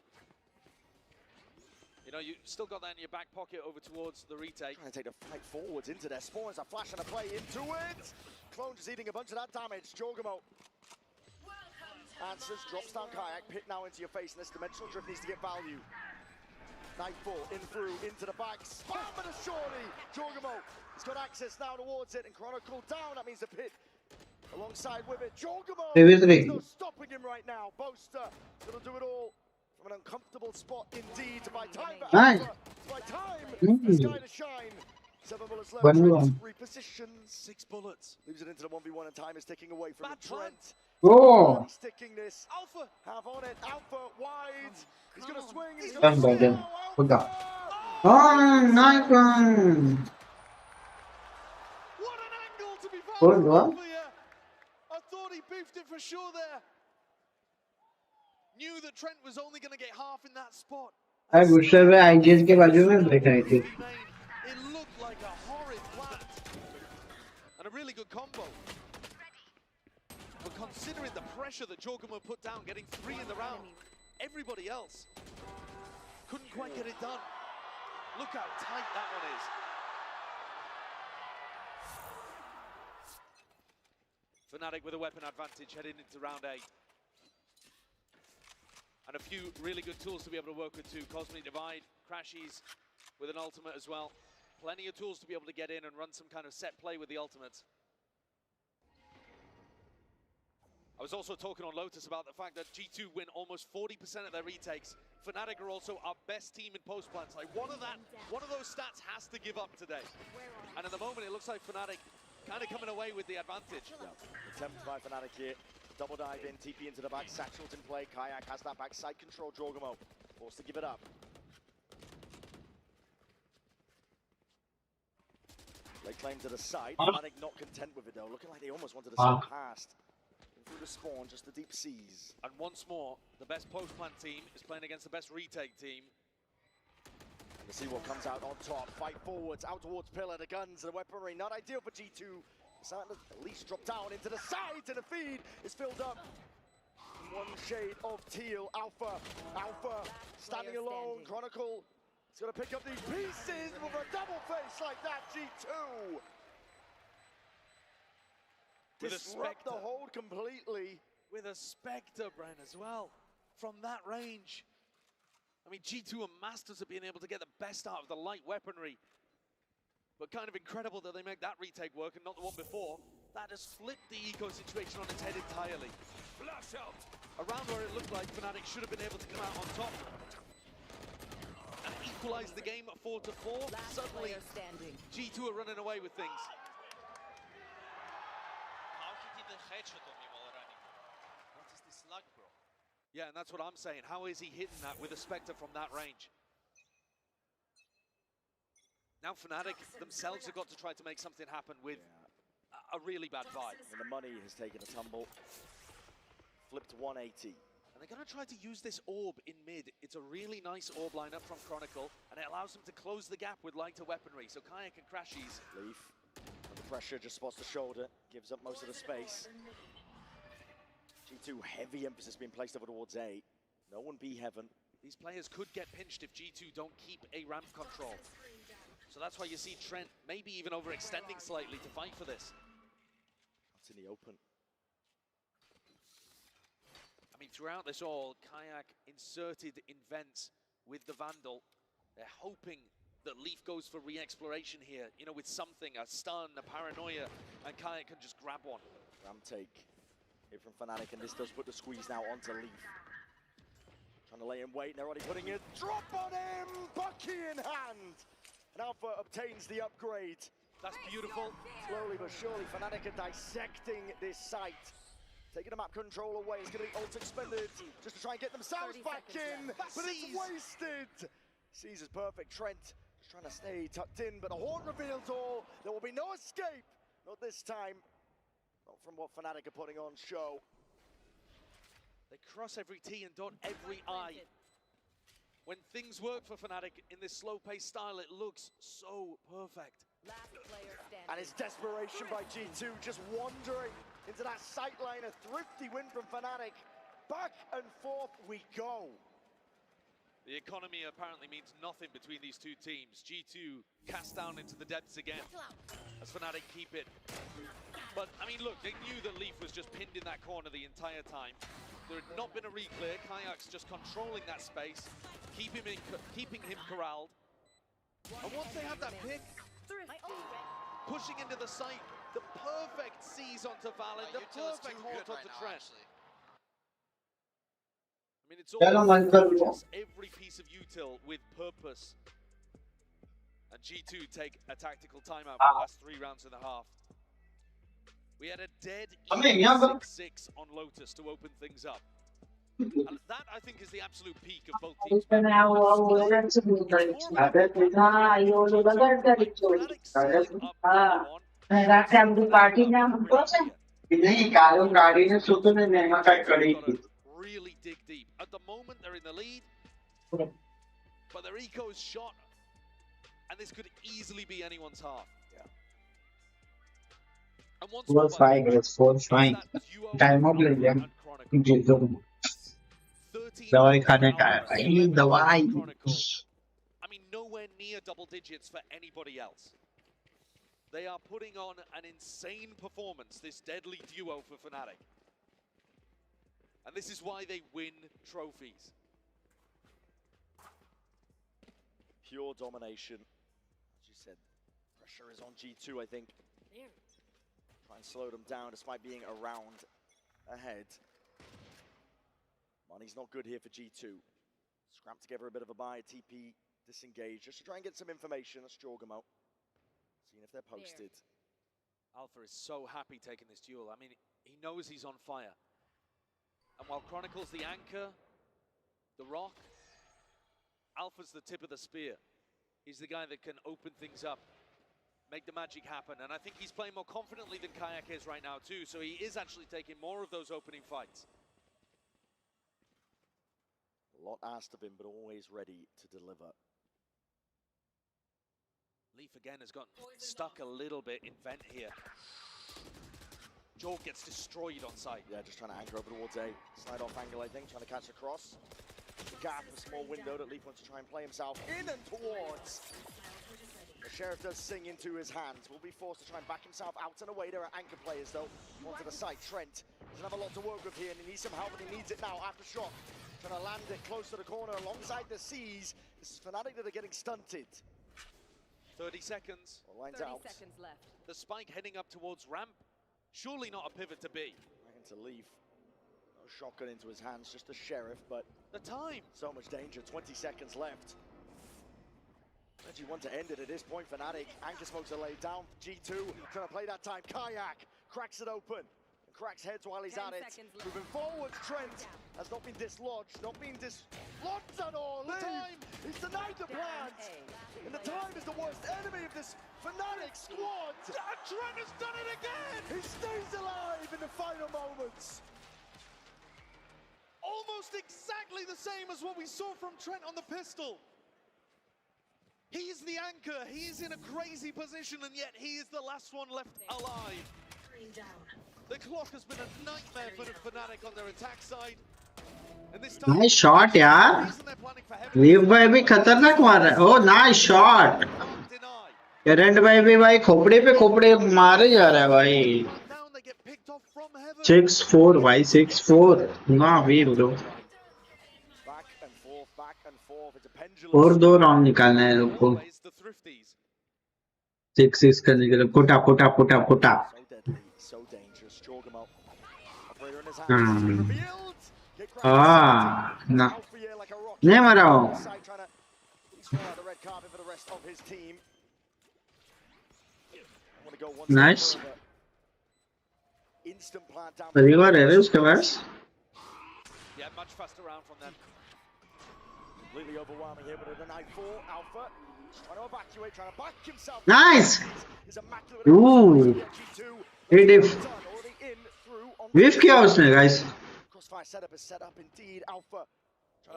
You know, you still got that in your back pocket over towards the retake. Trying to take the fight forwards into their spawns. A flash and a play into it. Clone just eating a bunch of that damage. Jogamo answers, drops down Kayak. Pit now into your face, and this dimensional drift needs to get value. Nightfall in through, into the back, spam and a shorty! Jogamo, he's got access now towards it, and Chronicle down, that means the pit Alongside with it, Jorgamo. There's no stopping him right now. Boaster gonna do it all from an uncomfortable spot indeed to buy time. Nice. By time for this guy to shine. 7 bullets left. One Trent more. repositions. 6 bullets. Leaves it into the 1v1 and time is ticking away from Bad Trent. Oh. Sticking this. Alpha. Have on it. Alpha wide. He's gonna swing. He's Done gonna by them. Good job. Oh, nice one. What an angle to be found Good from one. Alpha here. I thought he beefed it for sure there. Knew that Trent was only going to get half in that spot. I गुस्से में IGS के बाजू में break आई थी. It looked like a horrid plant. And a really good combo. But considering the pressure that Jorgamo put down, getting 3 in the round, everybody else couldn't quite get it done. Look how tight that one is. Fnatic with a weapon advantage heading into round 8. And a few really good tools to be able to work with too. Cosmic Divide, Crashies with an ultimate as well. Plenty of tools to be able to get in and run some kind of set play with the ultimates. I was also talking on Lotus about the fact that G2 win almost 40% of their retakes. Fnatic are also our best team in post plants. Like one of those stats has to give up today. And at the moment, it looks like Fnatic kind of coming away with the advantage. Yeah. Attempt by Fnatic here. Double dive in, TP into the back, Satchel's in play. Kayak has that backside control. Jorgamo forced to give it up. They claim to the side. Fnatic not content with it though. Looking like they almost wanted to slip past. Through the spawn, just the deep seas. And once more, the best post-plant team is playing against the best retake team. And to see what comes out on top. Fight forwards, out towards Pillar. The guns and the weaponry, not ideal for G2. Starting to at least drop down into the sides, and the feed is filled up. One shade of teal. Alpha standing alone. Chronicle is going to pick up these pieces with a double face like that. G2 disrupt the hold completely. With a Spectre, Bren, as well. From that range. I mean, G2 are masters of being able to get the best out of the light weaponry. But kind of incredible that they make that retake work and not the one before. That has flipped the eco situation on its head entirely. Flash out! Around where it looked like Fnatic should have been able to come out on top and equalize the game at 4-4. Suddenly, G2 are running away with things. How he did the headshot on me while running? What is this lag, bro? Yeah, and that's what I'm saying. How is he hitting that with a Spectre from that range? Now Fnatic themselves have got to try to make something happen with a really bad vibe. And the money has taken a tumble. Flipped 180. And they're going to try to use this orb in mid. It's a really nice orb lineup from Chronicle, and it allows them to close the gap with lighter weaponry. So Kayak and Crashies. Leaf, under pressure, just spots the shoulder, gives up most of the space. G2, heavy emphasis being placed over towards A. No one B heaven. These players could get pinched if G2 don't keep a ramp control. So that's why you see Trent maybe even overextending slightly to fight for this. It's in the open. I mean, throughout this all, Kayak inserted in vents with the Vandal. They're hoping that Leaf goes for re-exploration here, you know, with something, a stun, a paranoia, and Kayak can just grab one. Ram take here from Fnatic, and this does put the squeeze now onto Leaf. Trying to lay in wait, and they're already putting a drop on him! Bucky in hand! And Alpha obtains the upgrade. That's beautiful. Slowly but surely, Fnatic are dissecting this site. Taking the map control away, it's going to be ult expended just to try and get themselves back in, but it's wasted. Sees is perfect. Trent just trying to stay tucked in, but the horn reveals all. There will be no escape. Not this time. Not from what Fnatic are putting on show. They cross every T and dot every I. When things work for Fnatic in this slow-paced style, it looks so perfect. And it's desperation by G2, just wandering into that sight line. A thrifty win from Fnatic. Back and forth we go. The economy apparently means nothing between these two teams. G2 cast down into the depths again as Fnatic keep it. But, I mean, look, they knew that Leaf was just pinned in that corner the entire time. There had not been a re-clear. Kayak's just controlling that space, keeping him corralled. And once they have that pick, pushing into the site, The perfect seize onto Valen, the perfect haunt onto Trent. I mean, it's all gorgeous. Every piece of util with purpose. And G2 take a tactical timeout for the last 3 rounds and a half. We had a dead 6-6 on Lotus to open things up. And that, I think, is the absolute peak of both teams. Really dig deep. At the moment, they're in the lead, but their eco is shot, and this could easily be anyone's half. And once more, 4-5 time of ले लिया जीतो दवाई खाने का है भाई दवाई I mean, nowhere near double digits for anybody else. They are putting on an insane performance, this deadly duo for Fnatic. And this is why they win trophies. Pure domination. As you said, pressure is on G2, I think. Try and slow them down despite being around ahead. Money's not good here for G2. Scrap together a bit of a buy, TP disengage, just to try and get some information. That's Jorgamo. Seeing if they're posted. Alpha is so happy taking this duel. I mean, he knows he's on fire. And while Chronicle's the anchor, the rock, Alpha's the tip of the spear. He's the guy that can open things up, make the magic happen. And I think he's playing more confidently than Kayak is right now too, so he is actually taking more of those opening fights. A lot asked of him, but always ready to deliver. Leaf again has got stuck a little bit in vent here. Joel gets destroyed on site. Yeah, just trying to anchor over towards A. Slide off angle, I think, trying to catch the cross. The gap, a small window that Leaf wants to try and play himself in and towards. The Sheriff does sing into his hands. Will be forced to try and back himself out and away. There are anchor players, though. Onto the side, Trent doesn't have a lot to work with here, and he needs some help, and he needs it now after shot. Trying to land it close to the corner alongside the C's. This is Fnatic that are getting stunted. 30 seconds. Lines 30 out. seconds left. The spike heading up towards ramp. Surely not a pivot to B. Right into Leaf. No shotgun into his hands, just the Sheriff, but the time. So much danger, 20 seconds left. If you want to end it at this point, Fnatic. Anchor smokes are laid down. G2 trying to play that time. Kayak cracks it open. Cracks heads while he's at it. Moving forward, Trent has not been dislodged. Not been dislodged at all. The time! He's denied the plant! And the time is the worst enemy of this Fnatic squad! Trent has done it again! He stays alive in the final moments! Almost exactly the same as what we saw from Trent on the pistol. He's the anchor, he's in a crazy position, and yet he is the last one left alive. The clock has been a nightmare for the Fnatic on their attack side. And this time, nice shot यार leave भाई भी खतरनाक मार रहा है ओ nice shot current भाई भी भाई खोपड़े पे खोपड़े मारे जा रहा है भाई 6-4 भाई 6-4 ना भी ब्रो और 2 राउंड निकालना है लोग को 6-6 करने के लिए पुटा ना नहीं मारा हूँ नाइस परिवार है उसके पास नाइस विफ किया उसने गाइस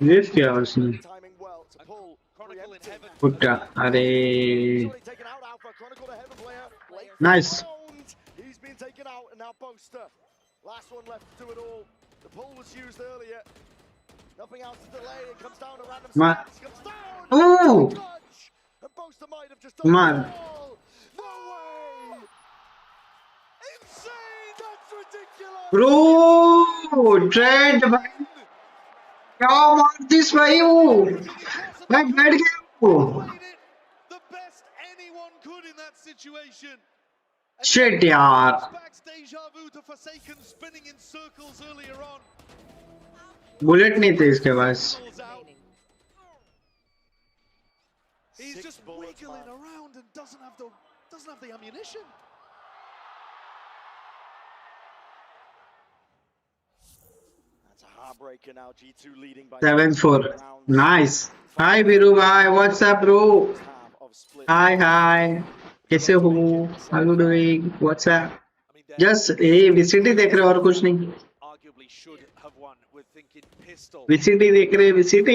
विफ किया उसने पुट्टा अरे nice Last one left to do it all. The pull was used earlier. Nothing else to delay. It comes down to random stats. Comes down. Ooh. And Boaster might have just done Man. No way. Insane. That's ridiculous. Bro, Trent भाई क्या मार this भाई वो मैं बैठ गया वो the best anyone could in that situation. Shit यार बुलेट नहीं थे इसके पास He's just wiggling around and doesn't have the ammunition. That's a heartbreaker now. G2 leading by 7-4. Nice. Hi Biru bhai, what's up bro? Hi. कैसे हो? How you doing? What's up? Just ये VCT देख रहे हो और कुछ नहीं. VCT देख रहे VCT.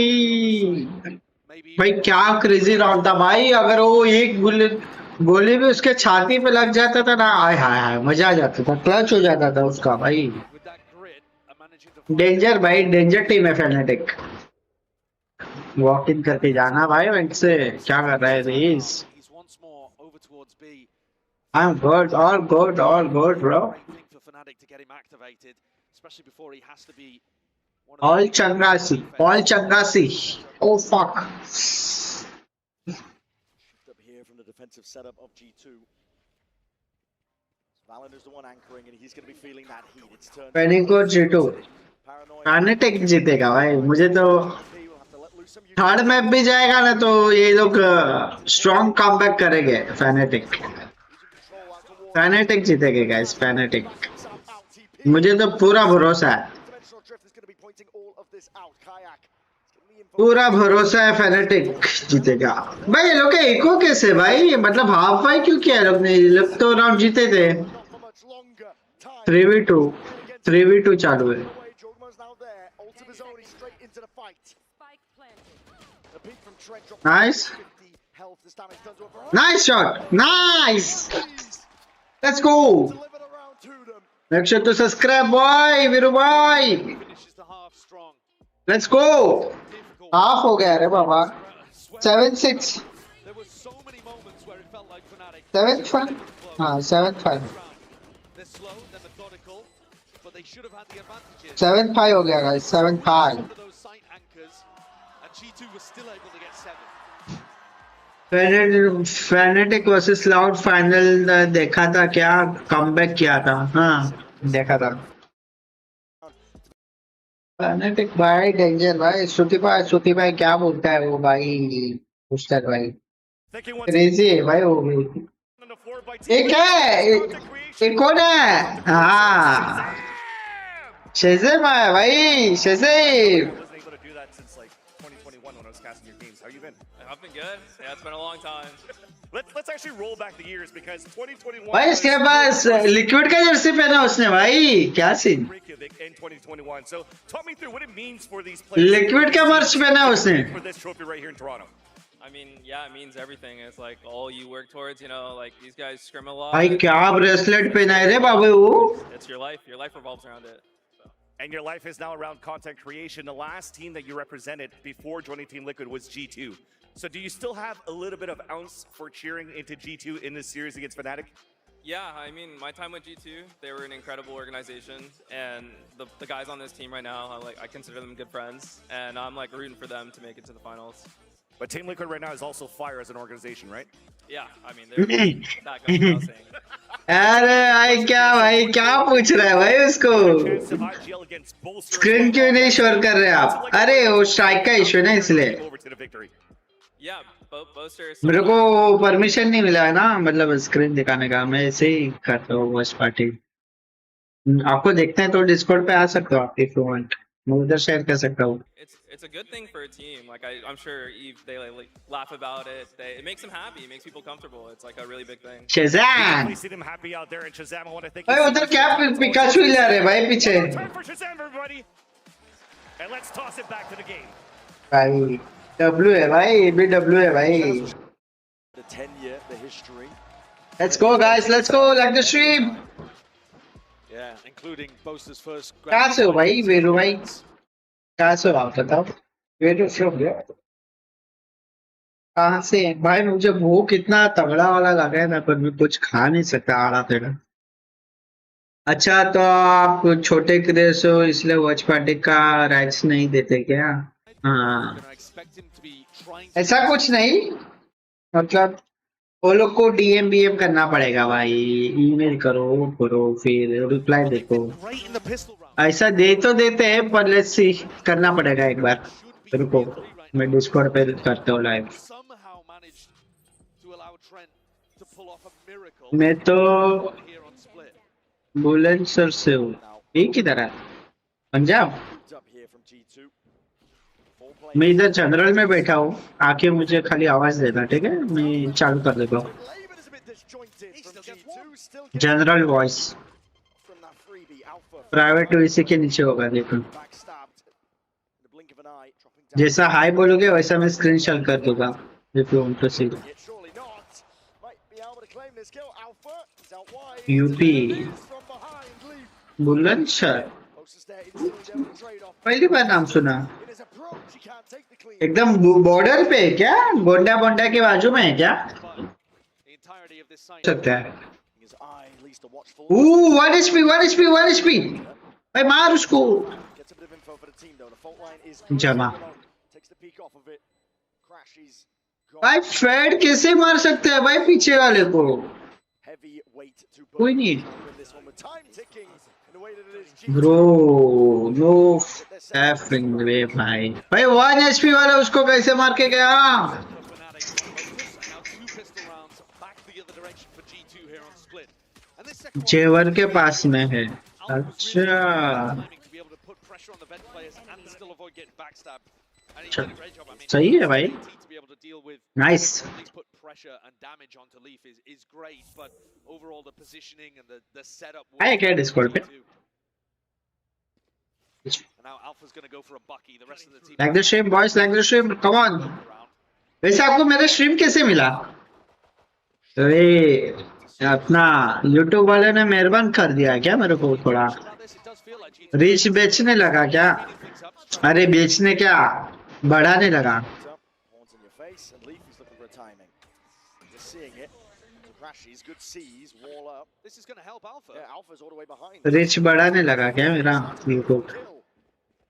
भाई क्या क्रेजी राउंड था भाई. अगर वो एक गोली भी उसके छाती पे लग जाता था ना, आय हाय मजा आ जाता था. क्लच हो जाता था उसका भाई. डेंजर भाई, डेंजर टीम है फैनेटिक. वॉक इन करके जाना भाई. वैंक से क्या कर रहा है रेस? I am good, all good bro. All Changasi. Oh fuck. Up here from the defensive setup of G2. Valen is the one anchoring and he's going to be feeling that heat. It's turned. Panico G2. Fnatic जीतेगा भाई. मुझे तो third map भी जाएगा ना तो ये लोग स्ट्रॉन्ग कमबैक करेंगे. Fnatic जीतेगा गाइस. Fnatic. मुझे तो पूरा भरोसा है. पूरा भरोसा है Fnatic जीतेगा. भाई ये लोग इको कैसे भाई? मतलब हाफ वाई क्यों किया लोग ने? लोग तो राउंड जीते थे. 3v2 चालू है. Nice shot. Nice. Let's go. Make sure to subscribe boy. Viru boy. Let's go. Half हो गया रे बाबा. 7-6. 7-5. हाँ 7-5. 7-5 हो गया guys. 7-5. Fnatic versus Loud final देखा था क्या? कमबैक किया था. हाँ देखा था. Fnatic भाई डेंजर भाई. श्रुति भाई क्या बोलता है वो भाई? पुष्टर भाई क्रेजी है भाई वो भी. एक है, एक कौन है? हाँ शेज़ेम है भाई. शेज़ेम. I've been good. Yeah, it's been a long time. Let's actually roll back the years because 2021. भाई इसके पास लिक्विड का जर्सी पहना उसने भाई. क्या scene? In 2021. So talk me through what it means for these players. Liquid का मर्च पहना उसने. For this trophy right here in Toronto. I mean, yeah, it means everything. It's like all you work towards, you know, like these guys scrim a lot. भाई क्या bracelet पहना है रे बाबू वो. It's your life. Your life revolves around it. And your life is now around content creation. The last team that you represented before joining Team Liquid was G2. So do you still have a little bit of ounce for cheering into G2 in this series against Fnatic? Yeah, I mean, my time with G2, they were an incredible organization, and the guys on this team right now, I consider them good friends, and I'm like rooting for them to make it to the finals. But Team Liquid right now is also fire as an organization, right? Yeah, I mean, they're that good without saying. अरे भाई क्या पूछ रहा है भाई उसको? Screen क्यों नहीं शोर कर रहे आप? अरे वो स्ट्राइक का इशू है ना इसलिए. Yeah, Boaster. मेरे को परमिशन नहीं मिला है ना, मतलब स्क्रीन दिखाने का. मैं ऐसे ही करता हूँ वॉच पार्टी. आपको देखते हैं तो डिस्कॉर्ड पे आ सकते हो आप if you want. मैं उधर शेयर कर सकता हूँ. It's a good thing for a team. Like I'm sure they like laugh about it. It makes them happy. It makes people comfortable. It's like a really big thing. Shazam! We see them happy out there, and Shazam, I want to thank you. उधर क्या Pikachu हिला रहे भाई पीछे? Time for Shazam, everybody. And let's toss it back to the game. भाई W है भाई. ये भी W है भाई. The tenure, the history. Let's go guys. Let's go like the stream. Yeah, including Boaster's first. कहाँ से हो भाई वीरू भाई? कहाँ से हो आप बताओ? Veeru from where? कहाँ से भाई? मुझे भूख इतना तगड़ा वाला लगा है ना, पर मैं कुछ खा नहीं सकता आड़ा तेरा. अच्छा तो आप छोटे क्रेस हो इसलिए वॉच पार्टी का राइट्स नहीं देते क्या? हाँ ऐसा कुछ नहीं, मतलब वो लोग को डीएम बीएम करना पड़ेगा भाई, ईमेल करो करो फिर रिप्लाई देखो। ऐसा दे तो देते हैं पर लेट्स सी, करना पड़ेगा एक बार। रुको मैं डिस्कॉर्ड पे करता हूँ लाइव। मैं तो बुलंदशहर से हूँ। ये किधर है? पंजाब। मैं इधर जनरल में बैठा हूँ, आके मुझे खाली आवाज देना, ठीक है? मैं चालू कर देता हूँ जनरल वॉइस। प्राइवेट इसी के नीचे होगा, देखो जैसा हाई बोलोगे वैसा मैं स्क्रीन शेयर कर दूंगा। If you want to see UP Bulandshahr, पहली बार नाम सुना। एकदम बॉर्डर पे है क्या? गोंडा बोंडा के बाजू में है क्या? सकता है। 1 HP 1 HP 1 HP भाई, मार उसको। जमा भाई, फेड कैसे मार सकते हैं भाई पीछे वाले को? कोई नहीं ब्रो, नो एफिंग वे भाई। भाई 1 HP वाला उसको कैसे मार के गया? जेवर के पास में है। अच्छा सही है भाई, नाइस। आया क्या डिस्कॉर्ड पे? Like the stream boys, like the stream, come on. वैसे आपको मेरा स्ट्रीम कैसे मिला? अरे अपना YouTube वाले ने मेहरबान कर दिया क्या मेरे को? थोड़ा रीच बेचने लगा क्या? अरे बेचने क्या, बढ़ाने लगा। रीच बढ़ाने लगा क्या मेरा YouTube?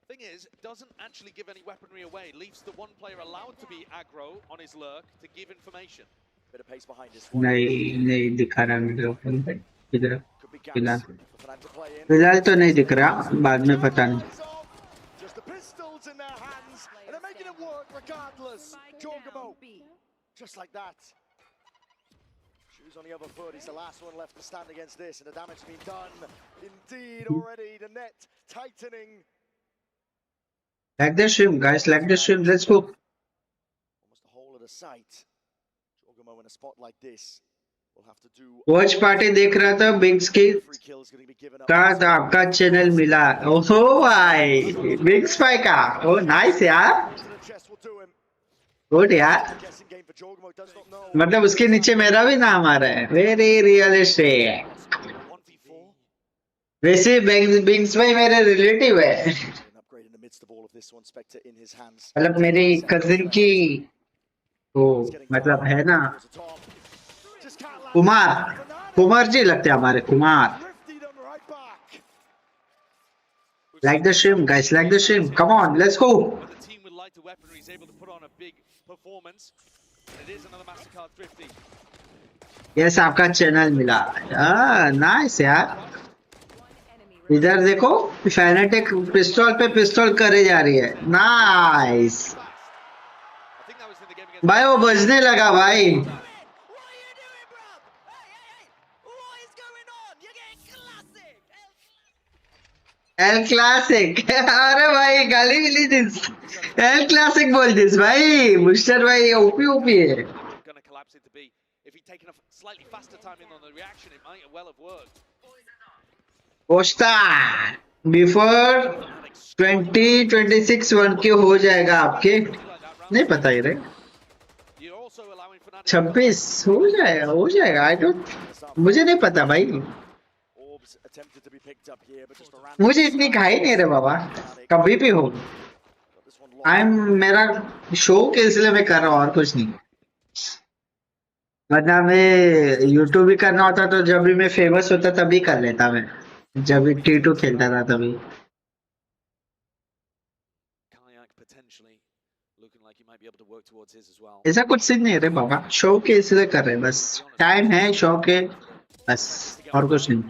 Thing is, doesn't actually give any weaponry away, leaves the one player allowed to be aggro on his lurk to give information. Bit of pace behind this one. नहीं दिखा रहा मेरे को इधर फिलहाल तो नहीं दिख रहा, बाद में पता नहीं। Just the pistols in their hands and they're making it work regardless. Jorgamo, just like that. Shoes on the other foot, he's the last one left to stand against this, and the damage being done indeed already. The net tightening. Like the stream, guys, like the stream, let's go. Almost the whole of the site. Jorgamo in a spot like this will have to do. Watch party देख रहा था, big skill का था आपका channel मिला। ओहो भाई, big spy का, ओ नाइस यार, गुड यार। मतलब उसके नीचे मेरा भी नाम आ रहा है, वेरी रियलिस्टिक। वैसे बिग स्पाई मेरे रिलेटिव है, मतलब मेरी कजिन की वो, मतलब है ना कुमार जी लगते हैं हमारे, Kumar. Like the stream guys, like the stream, come on let's go. Yes आपका चैनल मिला, नाइस यार। इधर देखो फैनेटिक पिस्तौल पे पिस्तौल करे जा रही है, नाइस भाई। वो बजने लगा भाई, एल क्लासिक। अरे भाई गाली मिली दिस, एल क्लासिक बोल दिस भाई। मुस्टर भाई ओपी ओपी है। पोस्टा बिफोर 2026 1 के हो जाएगा आपके, नहीं पता ही रे, 26 हो जाएगा। आई डोंट, मुझे नहीं पता भाई, मुझे इतनी खाई नहीं रे बाबा, कभी भी हो। मेरा शो के इसलिए मैं कर रहा हूँ और कुछ नहीं, वरना मैं यूट्यूब भी करना होता तो जब भी मैं फेमस होता तभी कर लेता मैं, जब भी T2 खेलता था तभी। ऐसा कुछ सीन नहीं है रे बाबा, शो के इसलिए कर रहे हैं बस, टाइम है शो के बस, और कुछ नहीं।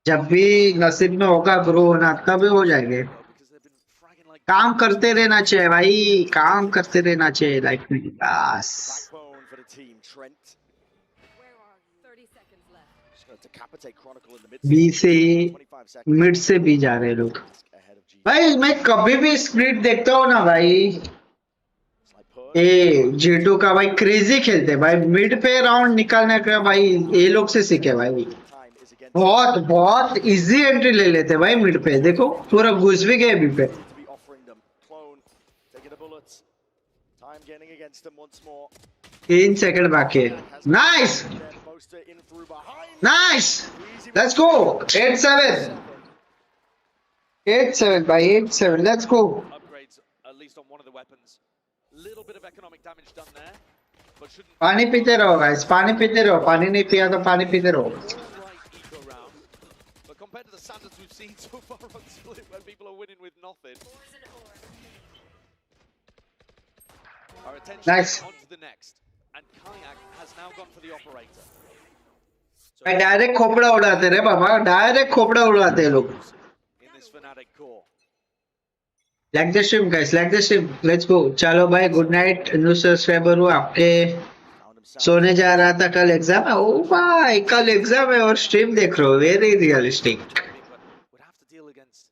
जब भी नसीब में होगा ब्रो होना तभी हो जाएंगे। काम करते रहना चाहिए भाई, काम करते रहना चाहिए लाइफ में बस। बी से मिड से भी जा रहे लोग भाई। मैं कभी भी स्प्लिट देखता हूँ ना भाई, ए G2 का भाई क्रेजी खेलते भाई, मिड पे राउंड निकालने का भाई ये लोग से सीखे भाई, बहुत बहुत इजी एंट्री ले लेते भाई मिड पे। देखो पूरा घुस भी गए बी पे। 3 सेकंड बाकी है। नाइस नाइस, लेट्स गो 8-7 8-7 भाई, 8-7 लेट्स गो। पानी पीते रहो गाइस, पानी पीते रहो, पानी नहीं पिया तो पानी पीते रहो। नाइस, डायरेक्ट खोपड़ा उड़ाते रे बाबा, डायरेक्ट खोपड़ा उड़ाते हैं लोग। Like the stream guys, like the stream, let's go. चलो भाई गुड नाइट। न्यू सब्सक्राइबर हूँ आपके, सोने जा रहा था, कल एग्जाम है। ओ भाई कल एग्जाम है और स्ट्रीम देख रहे हो, very realistic,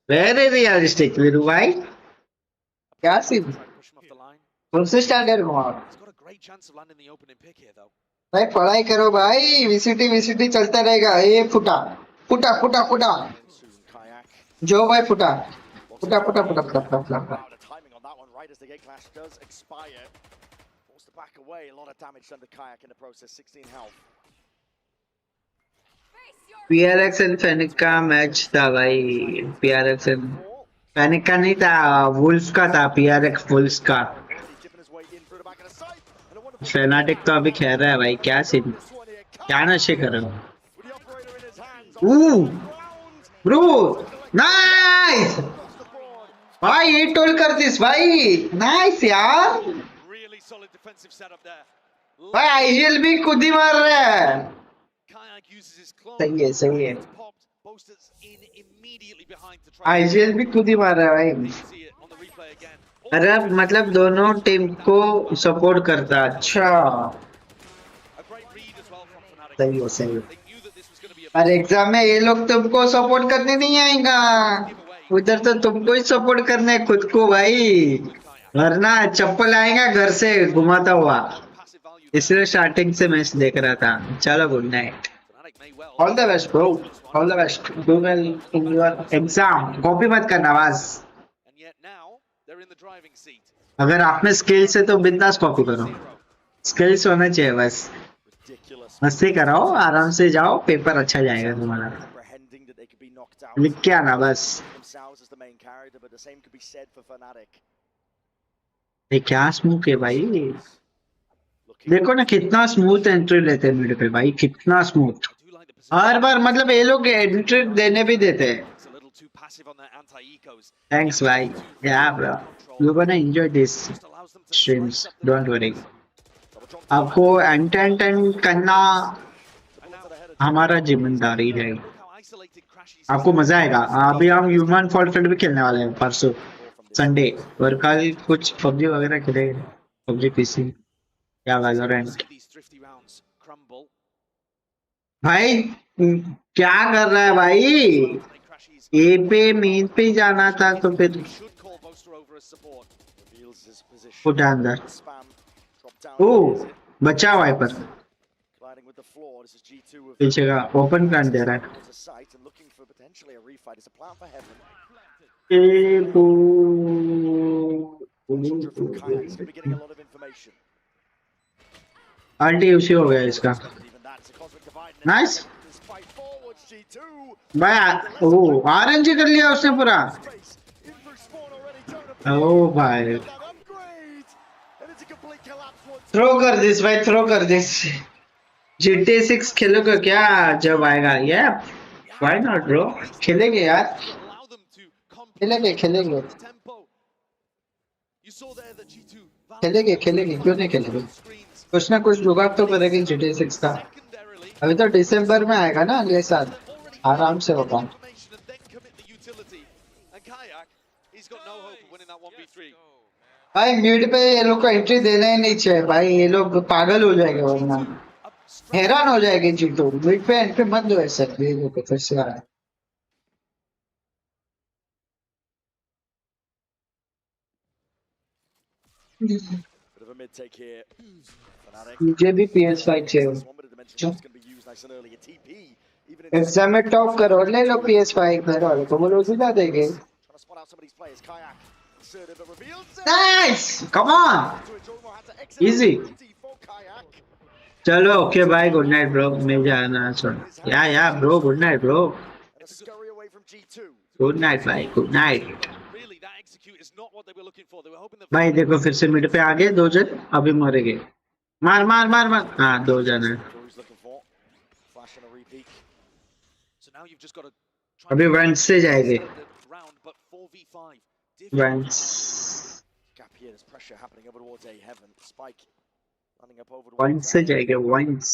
very realistic Veeru भाई। क्या सीन, कौन से स्टैंडर्ड में आप भाई? पढ़ाई करो भाई, वीसीटी चलता रहेगा। ये फुटा फुटा फुटा फुटा जो भाई फुटा फुटा फुटा फुटा फुटा फुटा फुटा। PRX एंड फेनिक का मैच था भाई, PRX एंड फेनिक का नहीं था, वुल्स का था, PRX वुल्स का। फेनाटिक तो अभी खेल रहा है भाई, क्या सीन, क्या नशे कर रहे हो ब्रो। नाइस भाई, ये टोल कर दिस भाई, नाइस यार भाई। आईजीएल भी खुद ही मार रहा है, सही है सही है। आईजीएल भी खुद ही मार रहा है भाई। अरे मतलब दोनों टीम को सपोर्ट करता, अच्छा सही है सही है। और एग्जाम में ये लोग तुमको सपोर्ट करने नहीं आएगा, उधर तो तुमको ही सपोर्ट करना है खुद को भाई, वरना चप्पल आएगा घर से घुमाता हुआ। इसलिए स्टार्टिंग से मैच देख रहा था। चलो good night, all the best bro, all the best, do well in your exam. Copy मत करना बस, अगर आप में स्किल्स है तो बिंदास कॉपी करो, स्किल्स होना चाहिए बस। मस्ती कराओ, आराम से जाओ, पेपर अच्छा जाएगा तुम्हारा, लिख के आना बस। ये क्या स्मूथ है भाई, देखो ना कितना स्मूथ एंट्री लेते हैं मिड पे भाई, कितना स्मूथ हर बार। मतलब ये लोग एंट्री देने भी देते हैं। थैंक्स भाई, या bro, you gonna enjoy this streams, don't worry. आपको एंटरटेन करना हमारा जिम्मेदारी है, आपको मजा आएगा। अभी हम ह्यूमन फॉल फील्ड भी खेलने वाले हैं परसों संडे, और कल कुछ पबजी वगैरह खेलेंगे, पबजी पीसी या वैलोरेंट। भाई क्या कर रहा है भाई, ए पे मेन पे जाना था तो फिर फुटा अंदर। ओ बचा वाइपर, पीछे का ओपन कर दे रहा है। आंटी उसी हो गया इसका। नाइस भाई, ओ आरएनजी कर लिया उसने पूरा। ओ भाई थ्रो कर दिस भाई, थ्रो कर दिस। GTA 6 खेलोगे क्या जब आएगा? ये व्हाई नॉट ब्रो, खेलेंगे यार, खेलेंगे खेलेंगे। खेलेंगे खेलेंगे क्यों नहीं खेलेंगे कुछ ना कुछ जुगाड़ तो करेंगे GTA 6 का अभी तो दिसंबर में आएगा ना अगले साल आराम से होगा भाई मिड पे ये लोग को एंट्री देना ही नहीं चाहिए भाई ये लोग पागल हो जाएंगे वरना हैरान हो जाएंगे जीतो मिड पे एंट्री मत दो ऐसे ये लोग फिर से आ Bit of a mid-take here. Fnatic. मुझे भी PS5 चाहिए एग्जाम में टॉप करो ले लो PS5 मेरा वाले को बोलो दिला देंगे नाइस कम ऑन इजी चलो okay bye good night bro मैं जाना सुन या bro good night bro good night भाई गुड नाइट भाई देखो फिर से मिड पे आ गए 2 जन अभी मरेंगे मार मार मार मार हाँ 2 जन है अभी वंस से जाएंगे वंस वंस से जाएंगे once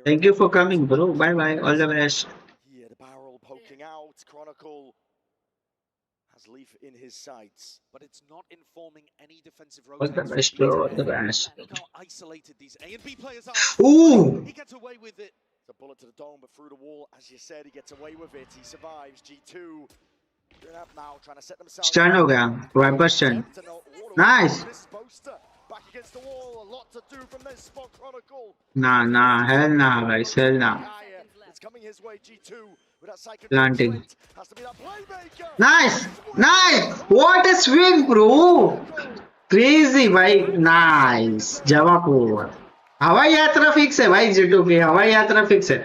thank you for coming bro bye bye all the best has Leaf in his sights, but it's not informing any defensive all the best bro all the best Look how isolated these A and B players are. Ooh, he gets away with it. It's a bullet to the dome, but through the wall, as you said, he gets away with it. He survives. G2 doing up now, trying to set themselves. Stun ho gaya Viper stun nice Back against the wall, a lot to do from this spot. Chronicle nah hell nah guys hell nah it's coming his way. G2 with that psychic planting has to be that playmaker. nice what a swing bro crazy भाई nice जवाब हवाई यात्रा fix है भाई G2 की हवाई यात्रा fix है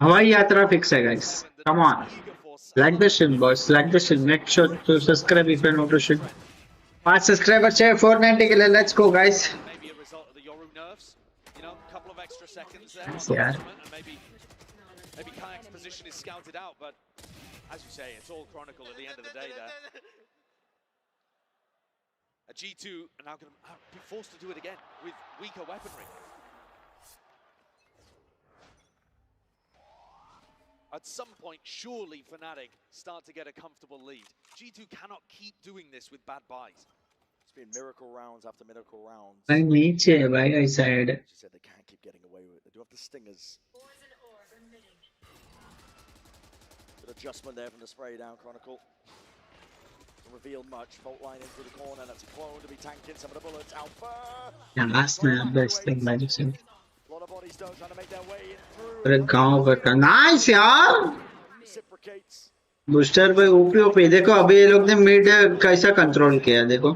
हवाई यात्रा फिक्स है guys come on like the stream boys like the stream make sure to subscribe if you're not to stream 5 subscribers चाहिए 490 के लिए let's go guys Maybe a result of the Yoru nerfs, you know, a couple of extra seconds there Yes, on the yeah. ultimate, and maybe Kayak's position is scouted out, but as you say, it's all Chronicle at the end of the day there. A G2 are now going to be forced to do it again with weaker weaponry. At some point, surely Fnatic start to get a comfortable lead. G2 cannot keep doing this with bad buys. It's been miracle rounds after miracle rounds. भाई नीचे है भाई I said She said they can't keep getting away with it. They do have the stingers. Good adjustment there from the spray down Chronicle. Doesn't reveal much. Fault line into the corner. That's a clone to be tanking some of the bullets. Alpha. yeah last man best thing by the same A lot of bodies though trying to make their way in through. अरे गांव का nice यार Reciprocates. Booster पे OP देखो अभी ये लोग ने मिड कैसा कंट्रोल किया देखो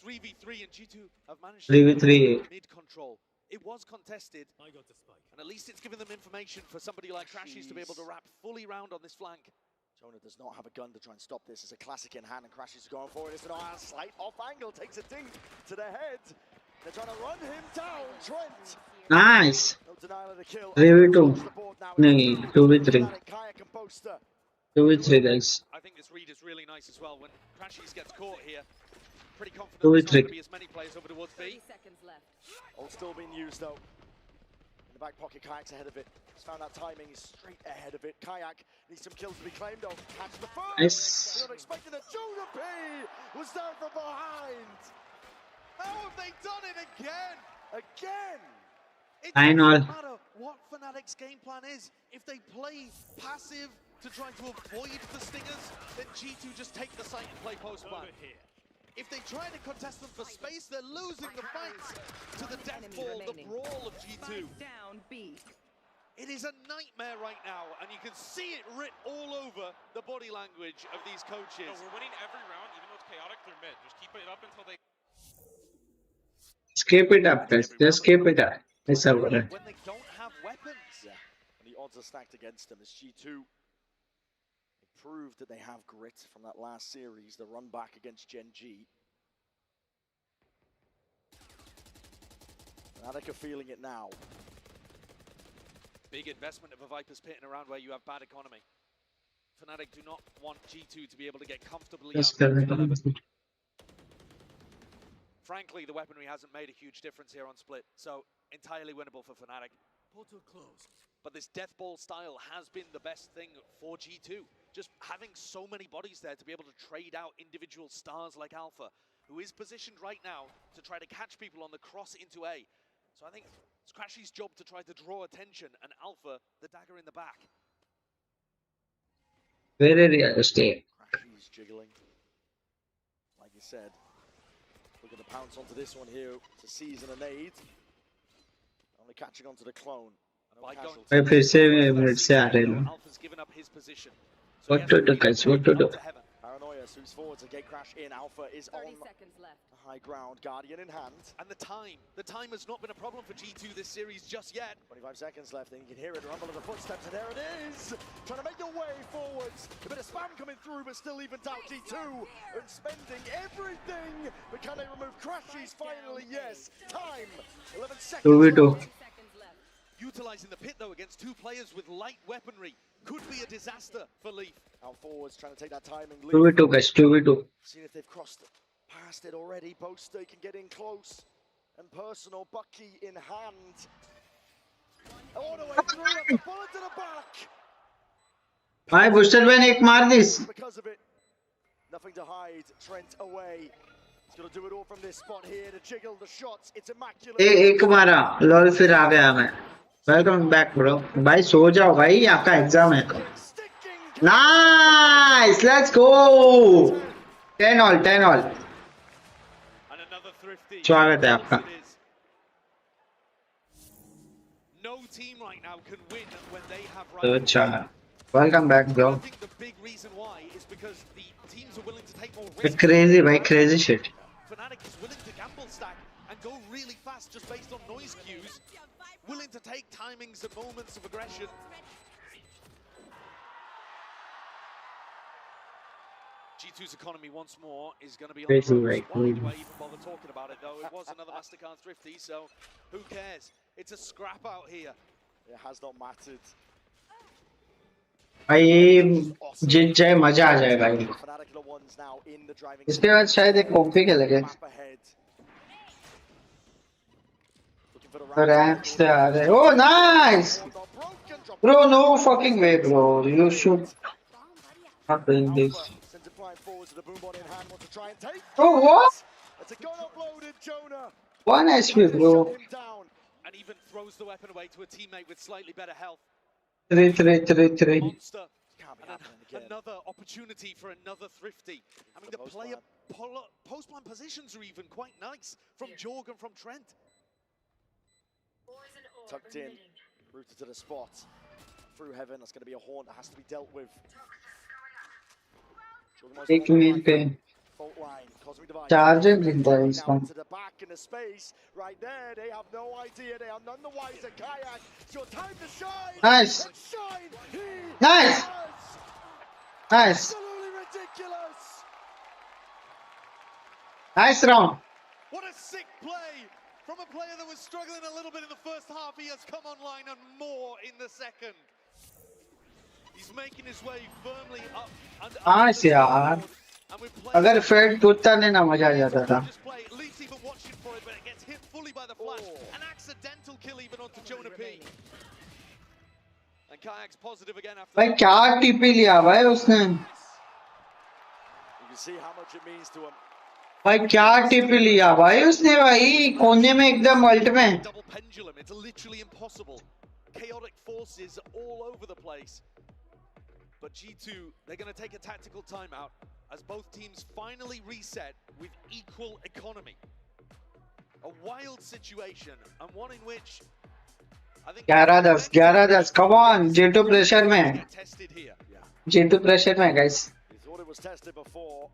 3v3 and G2 have managed to 3v3 mid control. It was contested, and at least it's given them information for somebody like Crashies to be able to wrap fully round on this flank. Jonah does not have a gun to try and stop this. It's a classic in hand and Crashies is going for it. It's a slight off angle, takes a ding to the head. They're trying to run him down. Trent. nice No denial of the kill. 3v2 नहीं 2v3 Kayak and Boaster. 2v3 guys I think this read is really nice as well. When Crashies gets caught here, pretty confident Do there's it, not going Rick. to be as many players over towards B. All still being used though. In the back pocket, Kayak's ahead of it. He's found that timing. He's straight ahead of it. Kayak needs some kills to be claimed though. Catch the first. Nice. You're not expecting that. Jonah P was down from behind. How have they done it again? Again. It I know. doesn't matter what Fnatic's game plan is. If they play passive to try to avoid the stingers, then G2 just take the site and play post plan. If they try to contest them for space, they're losing the fights to the death ball, the brawl of G2. Down B. It is a nightmare right now, and you can see it writ all over the body language of these coaches. No, we're winning every round, even though it's chaotic through mid. Just keep it up until they... Skip it up guys just skip it up it's over When they don't have weapons. Yeah. And the odds are stacked against them as G2 proved that they have grit from that last series, the run back against Gen G. Fnatic are feeling it now. Big investment of a Viper's Pit in a round where you have bad economy. Fnatic do not want G2 to be able to get comfortably Yes, up. correct. Frankly, the weaponry hasn't made a huge difference here on Split, so entirely winnable for Fnatic. Portal closed. But this death ball style has been the best thing for G2. Just having so many bodies there to be able to trade out individual stars like Alpha, who is positioned right now to try to catch people on the cross into A. So I think it's Crashy's job to try to draw attention, and Alpha, the dagger in the back. Very realistic. Crashy's jiggling. Like you said, we're going to pounce onto this one here to season a nade. Only catching onto the clone. मैं फिर से minute से आ रहे हैं. Alpha's given up his position. What to do, guys? What to do? Paranoia swoops forward to gate crash in. Alpha is on high ground, Guardian in hand. And the time has not been a problem for G2 this series just yet. 25 seconds left, and you can hear it rumble of the footsteps, and there it is! Trying to make their way forwards. A bit of spam coming through, but still evens out G2. And spending everything, but can they remove Crashies finally? Yes. Time, 11 seconds. 2v2. Utilizing the pit though against two players with light weaponry could be a disaster for Leaf. Out forwards, trying to take that timing. 2v2 guys, 2v2. See if they've crossed past it already. Both they can get in close and personal. Bucky in hand. All the way through, the bullet to the back. भाई booster man एक मार this. Because of it, nothing to hide. Trent away. He's got to do it all from this spot here to jiggle the shots. It's immaculate. एक मारा. Lol फिर आ गया मैं. Welcome back bro. भाई सो जाओ भाई, आपका एग्जाम है. Nice, let's go. 10 all, 10 all. स्वागत है आपका. No team right now can win when they have तो अच्छा. Welcome back bro. I think the big reason why is because the teams are willing to take more risks. Crazy भाई, crazy shit. Fnatic is willing to gamble stack and go really fast just based on noise cues. Willing to take timings and moments of aggression. G2's economy once more is going to be on the ropes. Why do I even bother talking about it though? It was another MasterCard Thrifty, so who cares? It's a scrap out here. It has not mattered. भाई जीत जाए मजा आ जाए भाई. इसके बाद शायद एक कॉम्पी खेलेंगे. रैंक से आ रहे. Oh nice, bro. No fucking way, bro. You should not doing this. Oh what? 1 HP, bro. And even throws the weapon away to a teammate with slightly better health. 3. Monster. And another opportunity for another Thrifty. I mean, the player post-plan positions are even quite nice from Jorg and from Trent. Tucked in, rooted to the spot. Through heaven, that's going to be a horn that has to be dealt with. एक minute पे charger जिंदा है इसका. To the back in the space, right there, they have no idea, they are none the wiser. Kayak, it's your time to shine. Nice. Nice. Nice. Absolutely ridiculous. Nice round. What a sick play from a player that was struggling a little bit in the first half. He has come online and more in the second. He's making his way firmly up. Nice यार. अगर fade टूटता नहीं ना मजा आ जाता था. Leaf's even watching for it, but it gets hit fully by the flash. An accidental kill even onto Jonah P. And Kayak's positive again after. भाई क्या टीपी लिया भाई उसने. You can see how much it means to him. भाई क्या TP लिया भाई उसने भाई कोने में एकदम अल्ट में. Double pendulum. It's literally impossible. Chaotic forces all over the place. But G2, they're going to take a tactical timeout as both teams finally reset with equal economy. A wild situation, and one in which I think 11-10. Come on, G2 pressure में. G2 pressure में, guys. He thought it was tested before.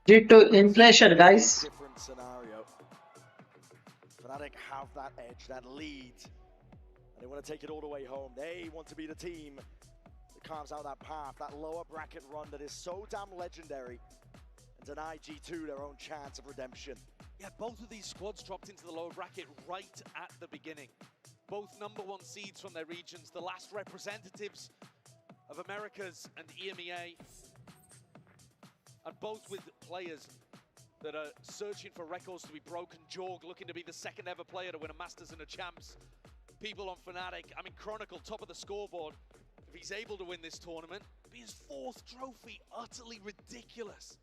G2 in pressure, guys. Different scenario. Fnatic have that edge, that lead. And they want to take it all the way home. They want to be the team that carves out that path, that lower bracket run that is so damn legendary, and deny G2 their own chance of redemption. Yeah, both of these squads dropped into the lower bracket right at the beginning. Both #1 seeds from their regions, the last representatives of Americas and EMEA, and both with players that are searching for records to be broken. Jorg looking to be the second ever player to win a Masters and a Champs. People on Fnatic, I mean, Chronicle, top of the scoreboard. If he's able to win this tournament, it'll be his 4th trophy, utterly ridiculous.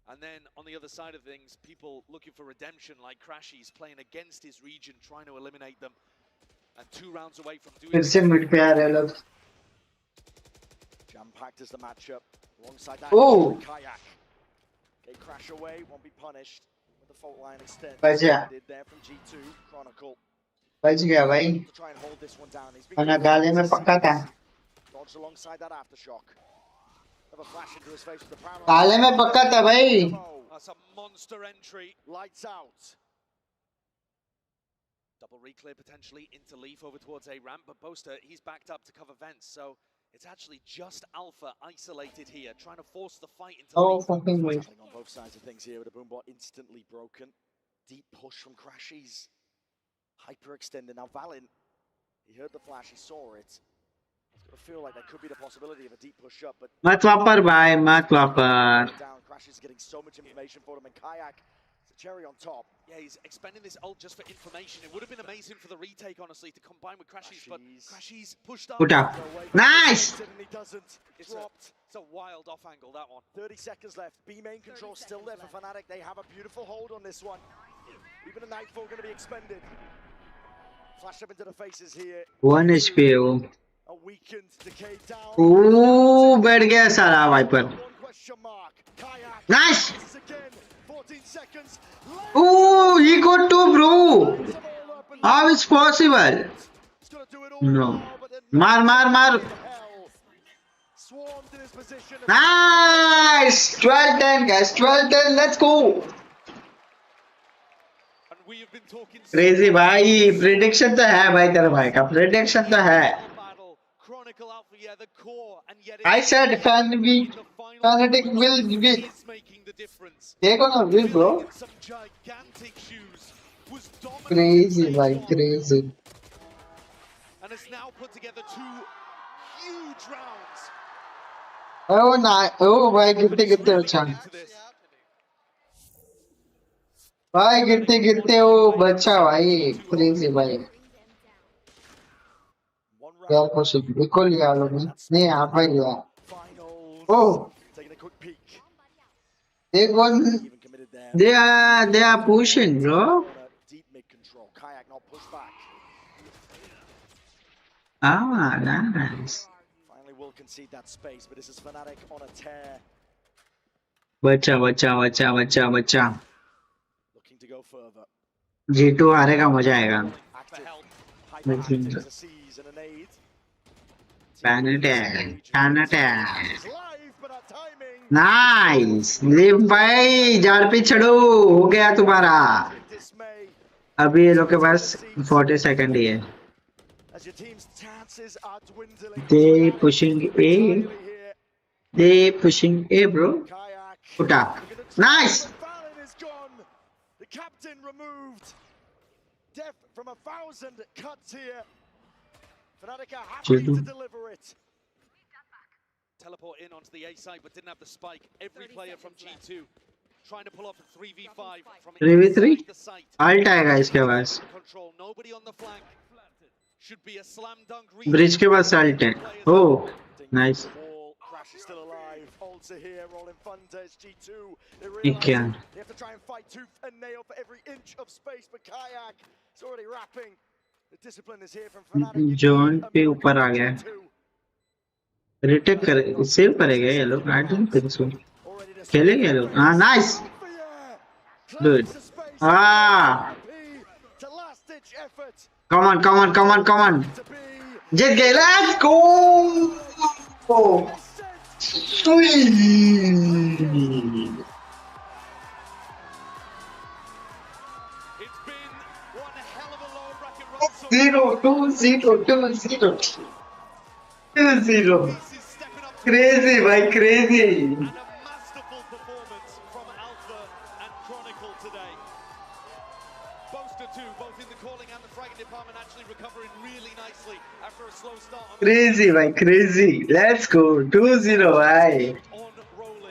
And then on the other side of things, people looking for redemption like Crashies, playing against his region, trying to eliminate them. And 2 rounds away from doing it. Jam-packed is the matchup. Alongside that, Kayak. They crash away, won't be punished with the fault line extend. Did there from G2, Chronicle. बच गया भाई खाना गाले में पक्का था गाले में पक्का था भाई That's a monster entry. Lights out. Double reclear potentially into Leaf over towards A ramp, but Boaster, he's backed up to cover vents, so it's actually just Alpha isolated here, trying to force the fight into Leaf. fucking way. On both sides of things here with a boombot instantly broken. Deep push from Crashies. Hyperextended. Now Valin, he heard the flash, he saw it. It's gonna feel like there could be the possibility of a deep push up, but मत वापर भाई मत वापर down. Crashies getting so much information for him, and Kayak, it's a cherry on top. Yeah, he's expending this ult just for information. It would have been amazing for the retake, honestly, to combine with Crashies, but Crashies pushed up. Put up. Nice! He doesn't. Dropped. It's a wild off angle, that one. 30 seconds left. B main control still there for Fnatic. They have a beautiful hold on this one. Even a Nightfall going to be expended. Flash up into the faces here. 1 HP हो A weakened, decayed down. बैठ गया सारा wiper Nice! 14 seconds. He got 2, bro. How is possible? No. Mar. Nice! 12-10, guys. 12-10. Let's go. Crazy भाई. Prediction तो है भाई तेरे भाई का. Prediction तो है. I said Fnatic will win. देखो ना win, bro. Crazy भाई, crazy. And has now put together 2 huge rounds. Oh nice. Oh भाई गिरते अच्छा. भाई गिरते वो बच्चा भाई crazy भाई. यार कुछ देखो लिया लोग ने यहाँ पर लिया. Oh. They are pushing, bro. Ah, nice. Finally will concede that space, but this is Fnatic on a tear. बच्चा. Looking to go further. G2 हारेगा मजा आएगा. नाइस लिव भाई झाड़ पे चढ़ो हो गया तुम्हारा. अभी ये लोग के पास 40 सेकंड ही है. They pushing A, bro. Put up. Nice. The captain removed. Death from 1,000 cuts here. Fnatic are happy to deliver it. Teleport in onto the A side, but didn't have the spike. Every player from G2 trying to pull off a 3v5 from 3v3 alt आएगा इसके पास. Nobody on the flank. Should be a slam dunk. Bridge के पास alt है. Oh, nice. Crash is still alive. Ults are here. Rolling Thunder. It's G2. They have to try and fight tooth and nail for every inch of space. But Kayak is already wrapping. The discipline is here from Fnatic. John पे ऊपर आ गया. Retake करे save करेगा ये लोग. I don't think so. खेलेंगे ये लोग. हाँ nice. Good. Ah. Come on. जीत गए. Let's go. Sweet. 2-0. Crazy, भाई crazy. And a masterful performance from Alpha and Chronicle today. Boaster too, both in the calling and the fragging department, actually recovering really nicely after a slow start. Crazy, bhai, crazy. Let's go. 2-0, bhai.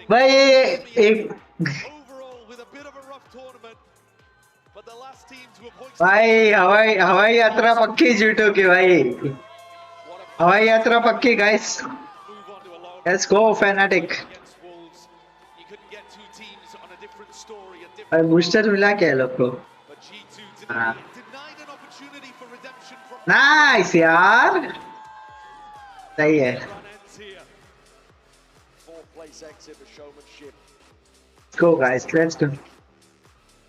Bhai, Overall, with a bit of a rough tournament, but the last team to have hoisted भाई हवाई यात्रा पक्की जीतो की भाई हवाई यात्रा पक्की guys. Let's go Fnatic. भाई बूस्टर मिला क्या है लोग को? हाँ. Nice यार. सही है. Let's go guys. Let's go.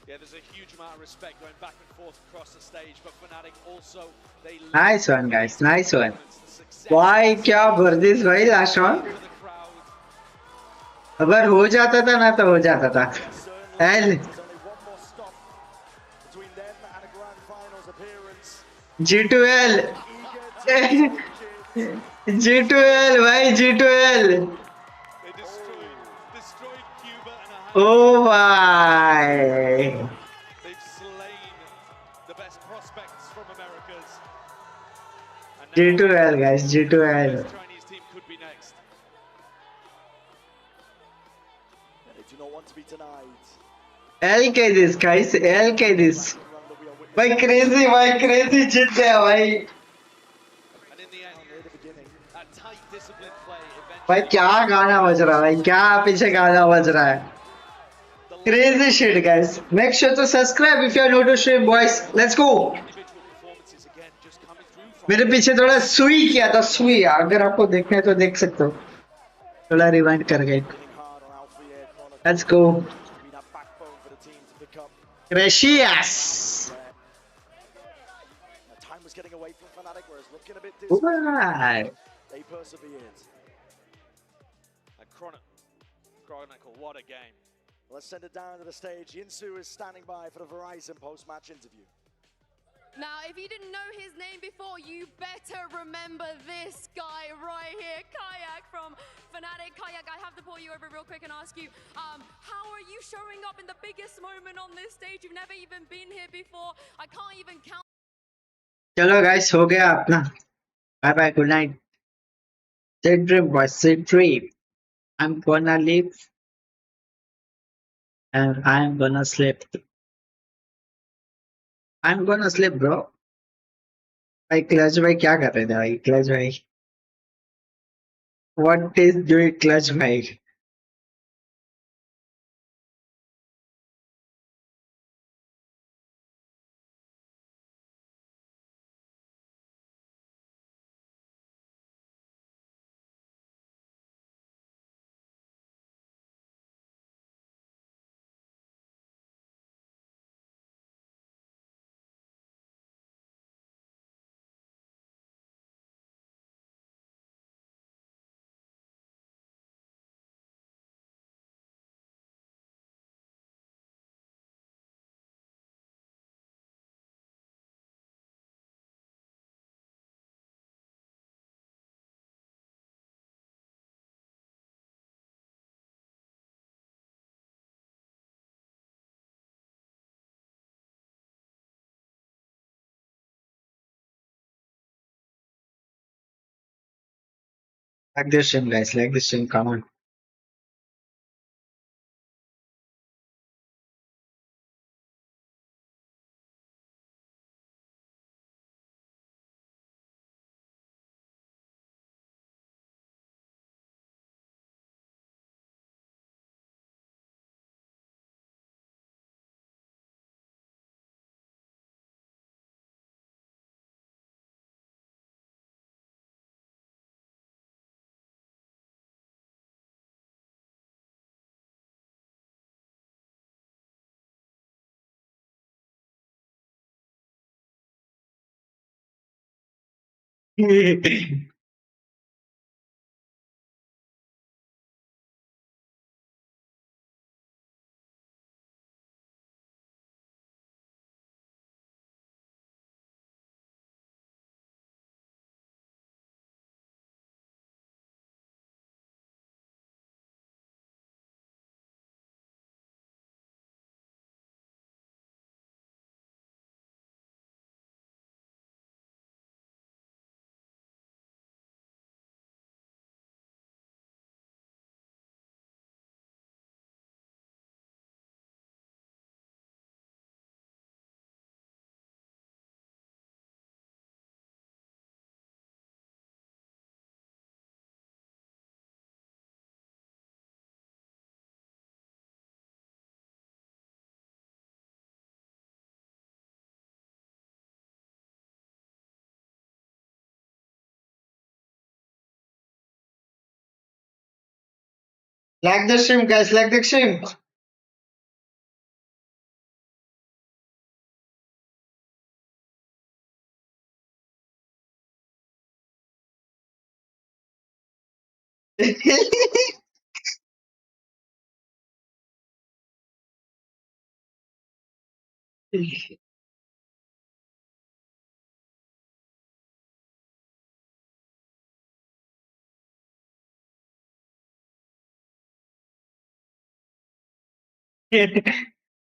Yeah, there's a huge amount of respect going back and forth across the stage, but Fnatic also, they Nice one guys. Nice one. भाई क्या वर्दिश भाई लास्ट वन. अगर हो जाता था ना तो हो जाता था. L G2L G2L भाई G2L. Oh भाई. G2L guys, G2L. LK this guys, LK this. भाई crazy जीत गया भाई. भाई क्या गाना बज रहा है भाई, क्या पीछे गाना बज रहा है. Crazy shit guys. Make sure to subscribe if you are new to stream boys. Let's go. मेरे पीछे थोड़ा सुई किया था, सुई. अगर आपको देखना है तो देख सकते हो. थोड़ा रिवाइंड कर गए. Let's go. Gracias. Time was getting away from Fnatic, whereas looking a bit Right. they persevered. And Chronicle, what a game. Let's send it down to the stage. Yinsu is standing by for the Verizon post-match interview. Now, if you didn't know his name before, you better remember this guy right here, Kayak from Fnatic. Kayak, I have to pull you over real quick and ask you, how are you showing up in the biggest moment on this stage? You've never even been here before. I can't even count. चलो guys, हो गया अपना. Bye bye, good night. Sweet dream boys, sweet dream. I'm gonna leave and I'm gonna sleep. I'm gonna sleep bro. भाई clutch भाई क्या कर रहे थे भाई? क्लच भाई, what is doing क्लच भाई? Like this stream guys, like this stream, come on. Like the stream, guys. Like the stream.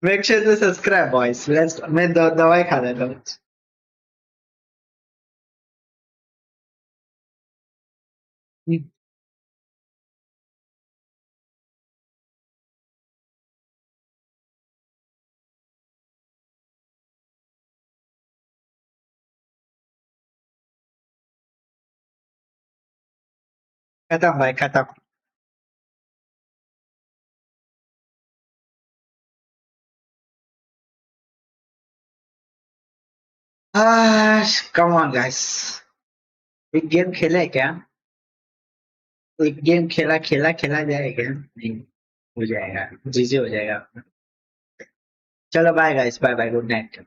Make sure to subscribe, boys. Let's मैं दवाई खा लेता हूँ. खत्म भाई खत्म. Come on, guys. एक गेम खेले क्या? एक गेम खेला जाएगा? नहीं हो जाएगा. जीजी हो जाएगा. चलो bye guys. Bye bye. Good night.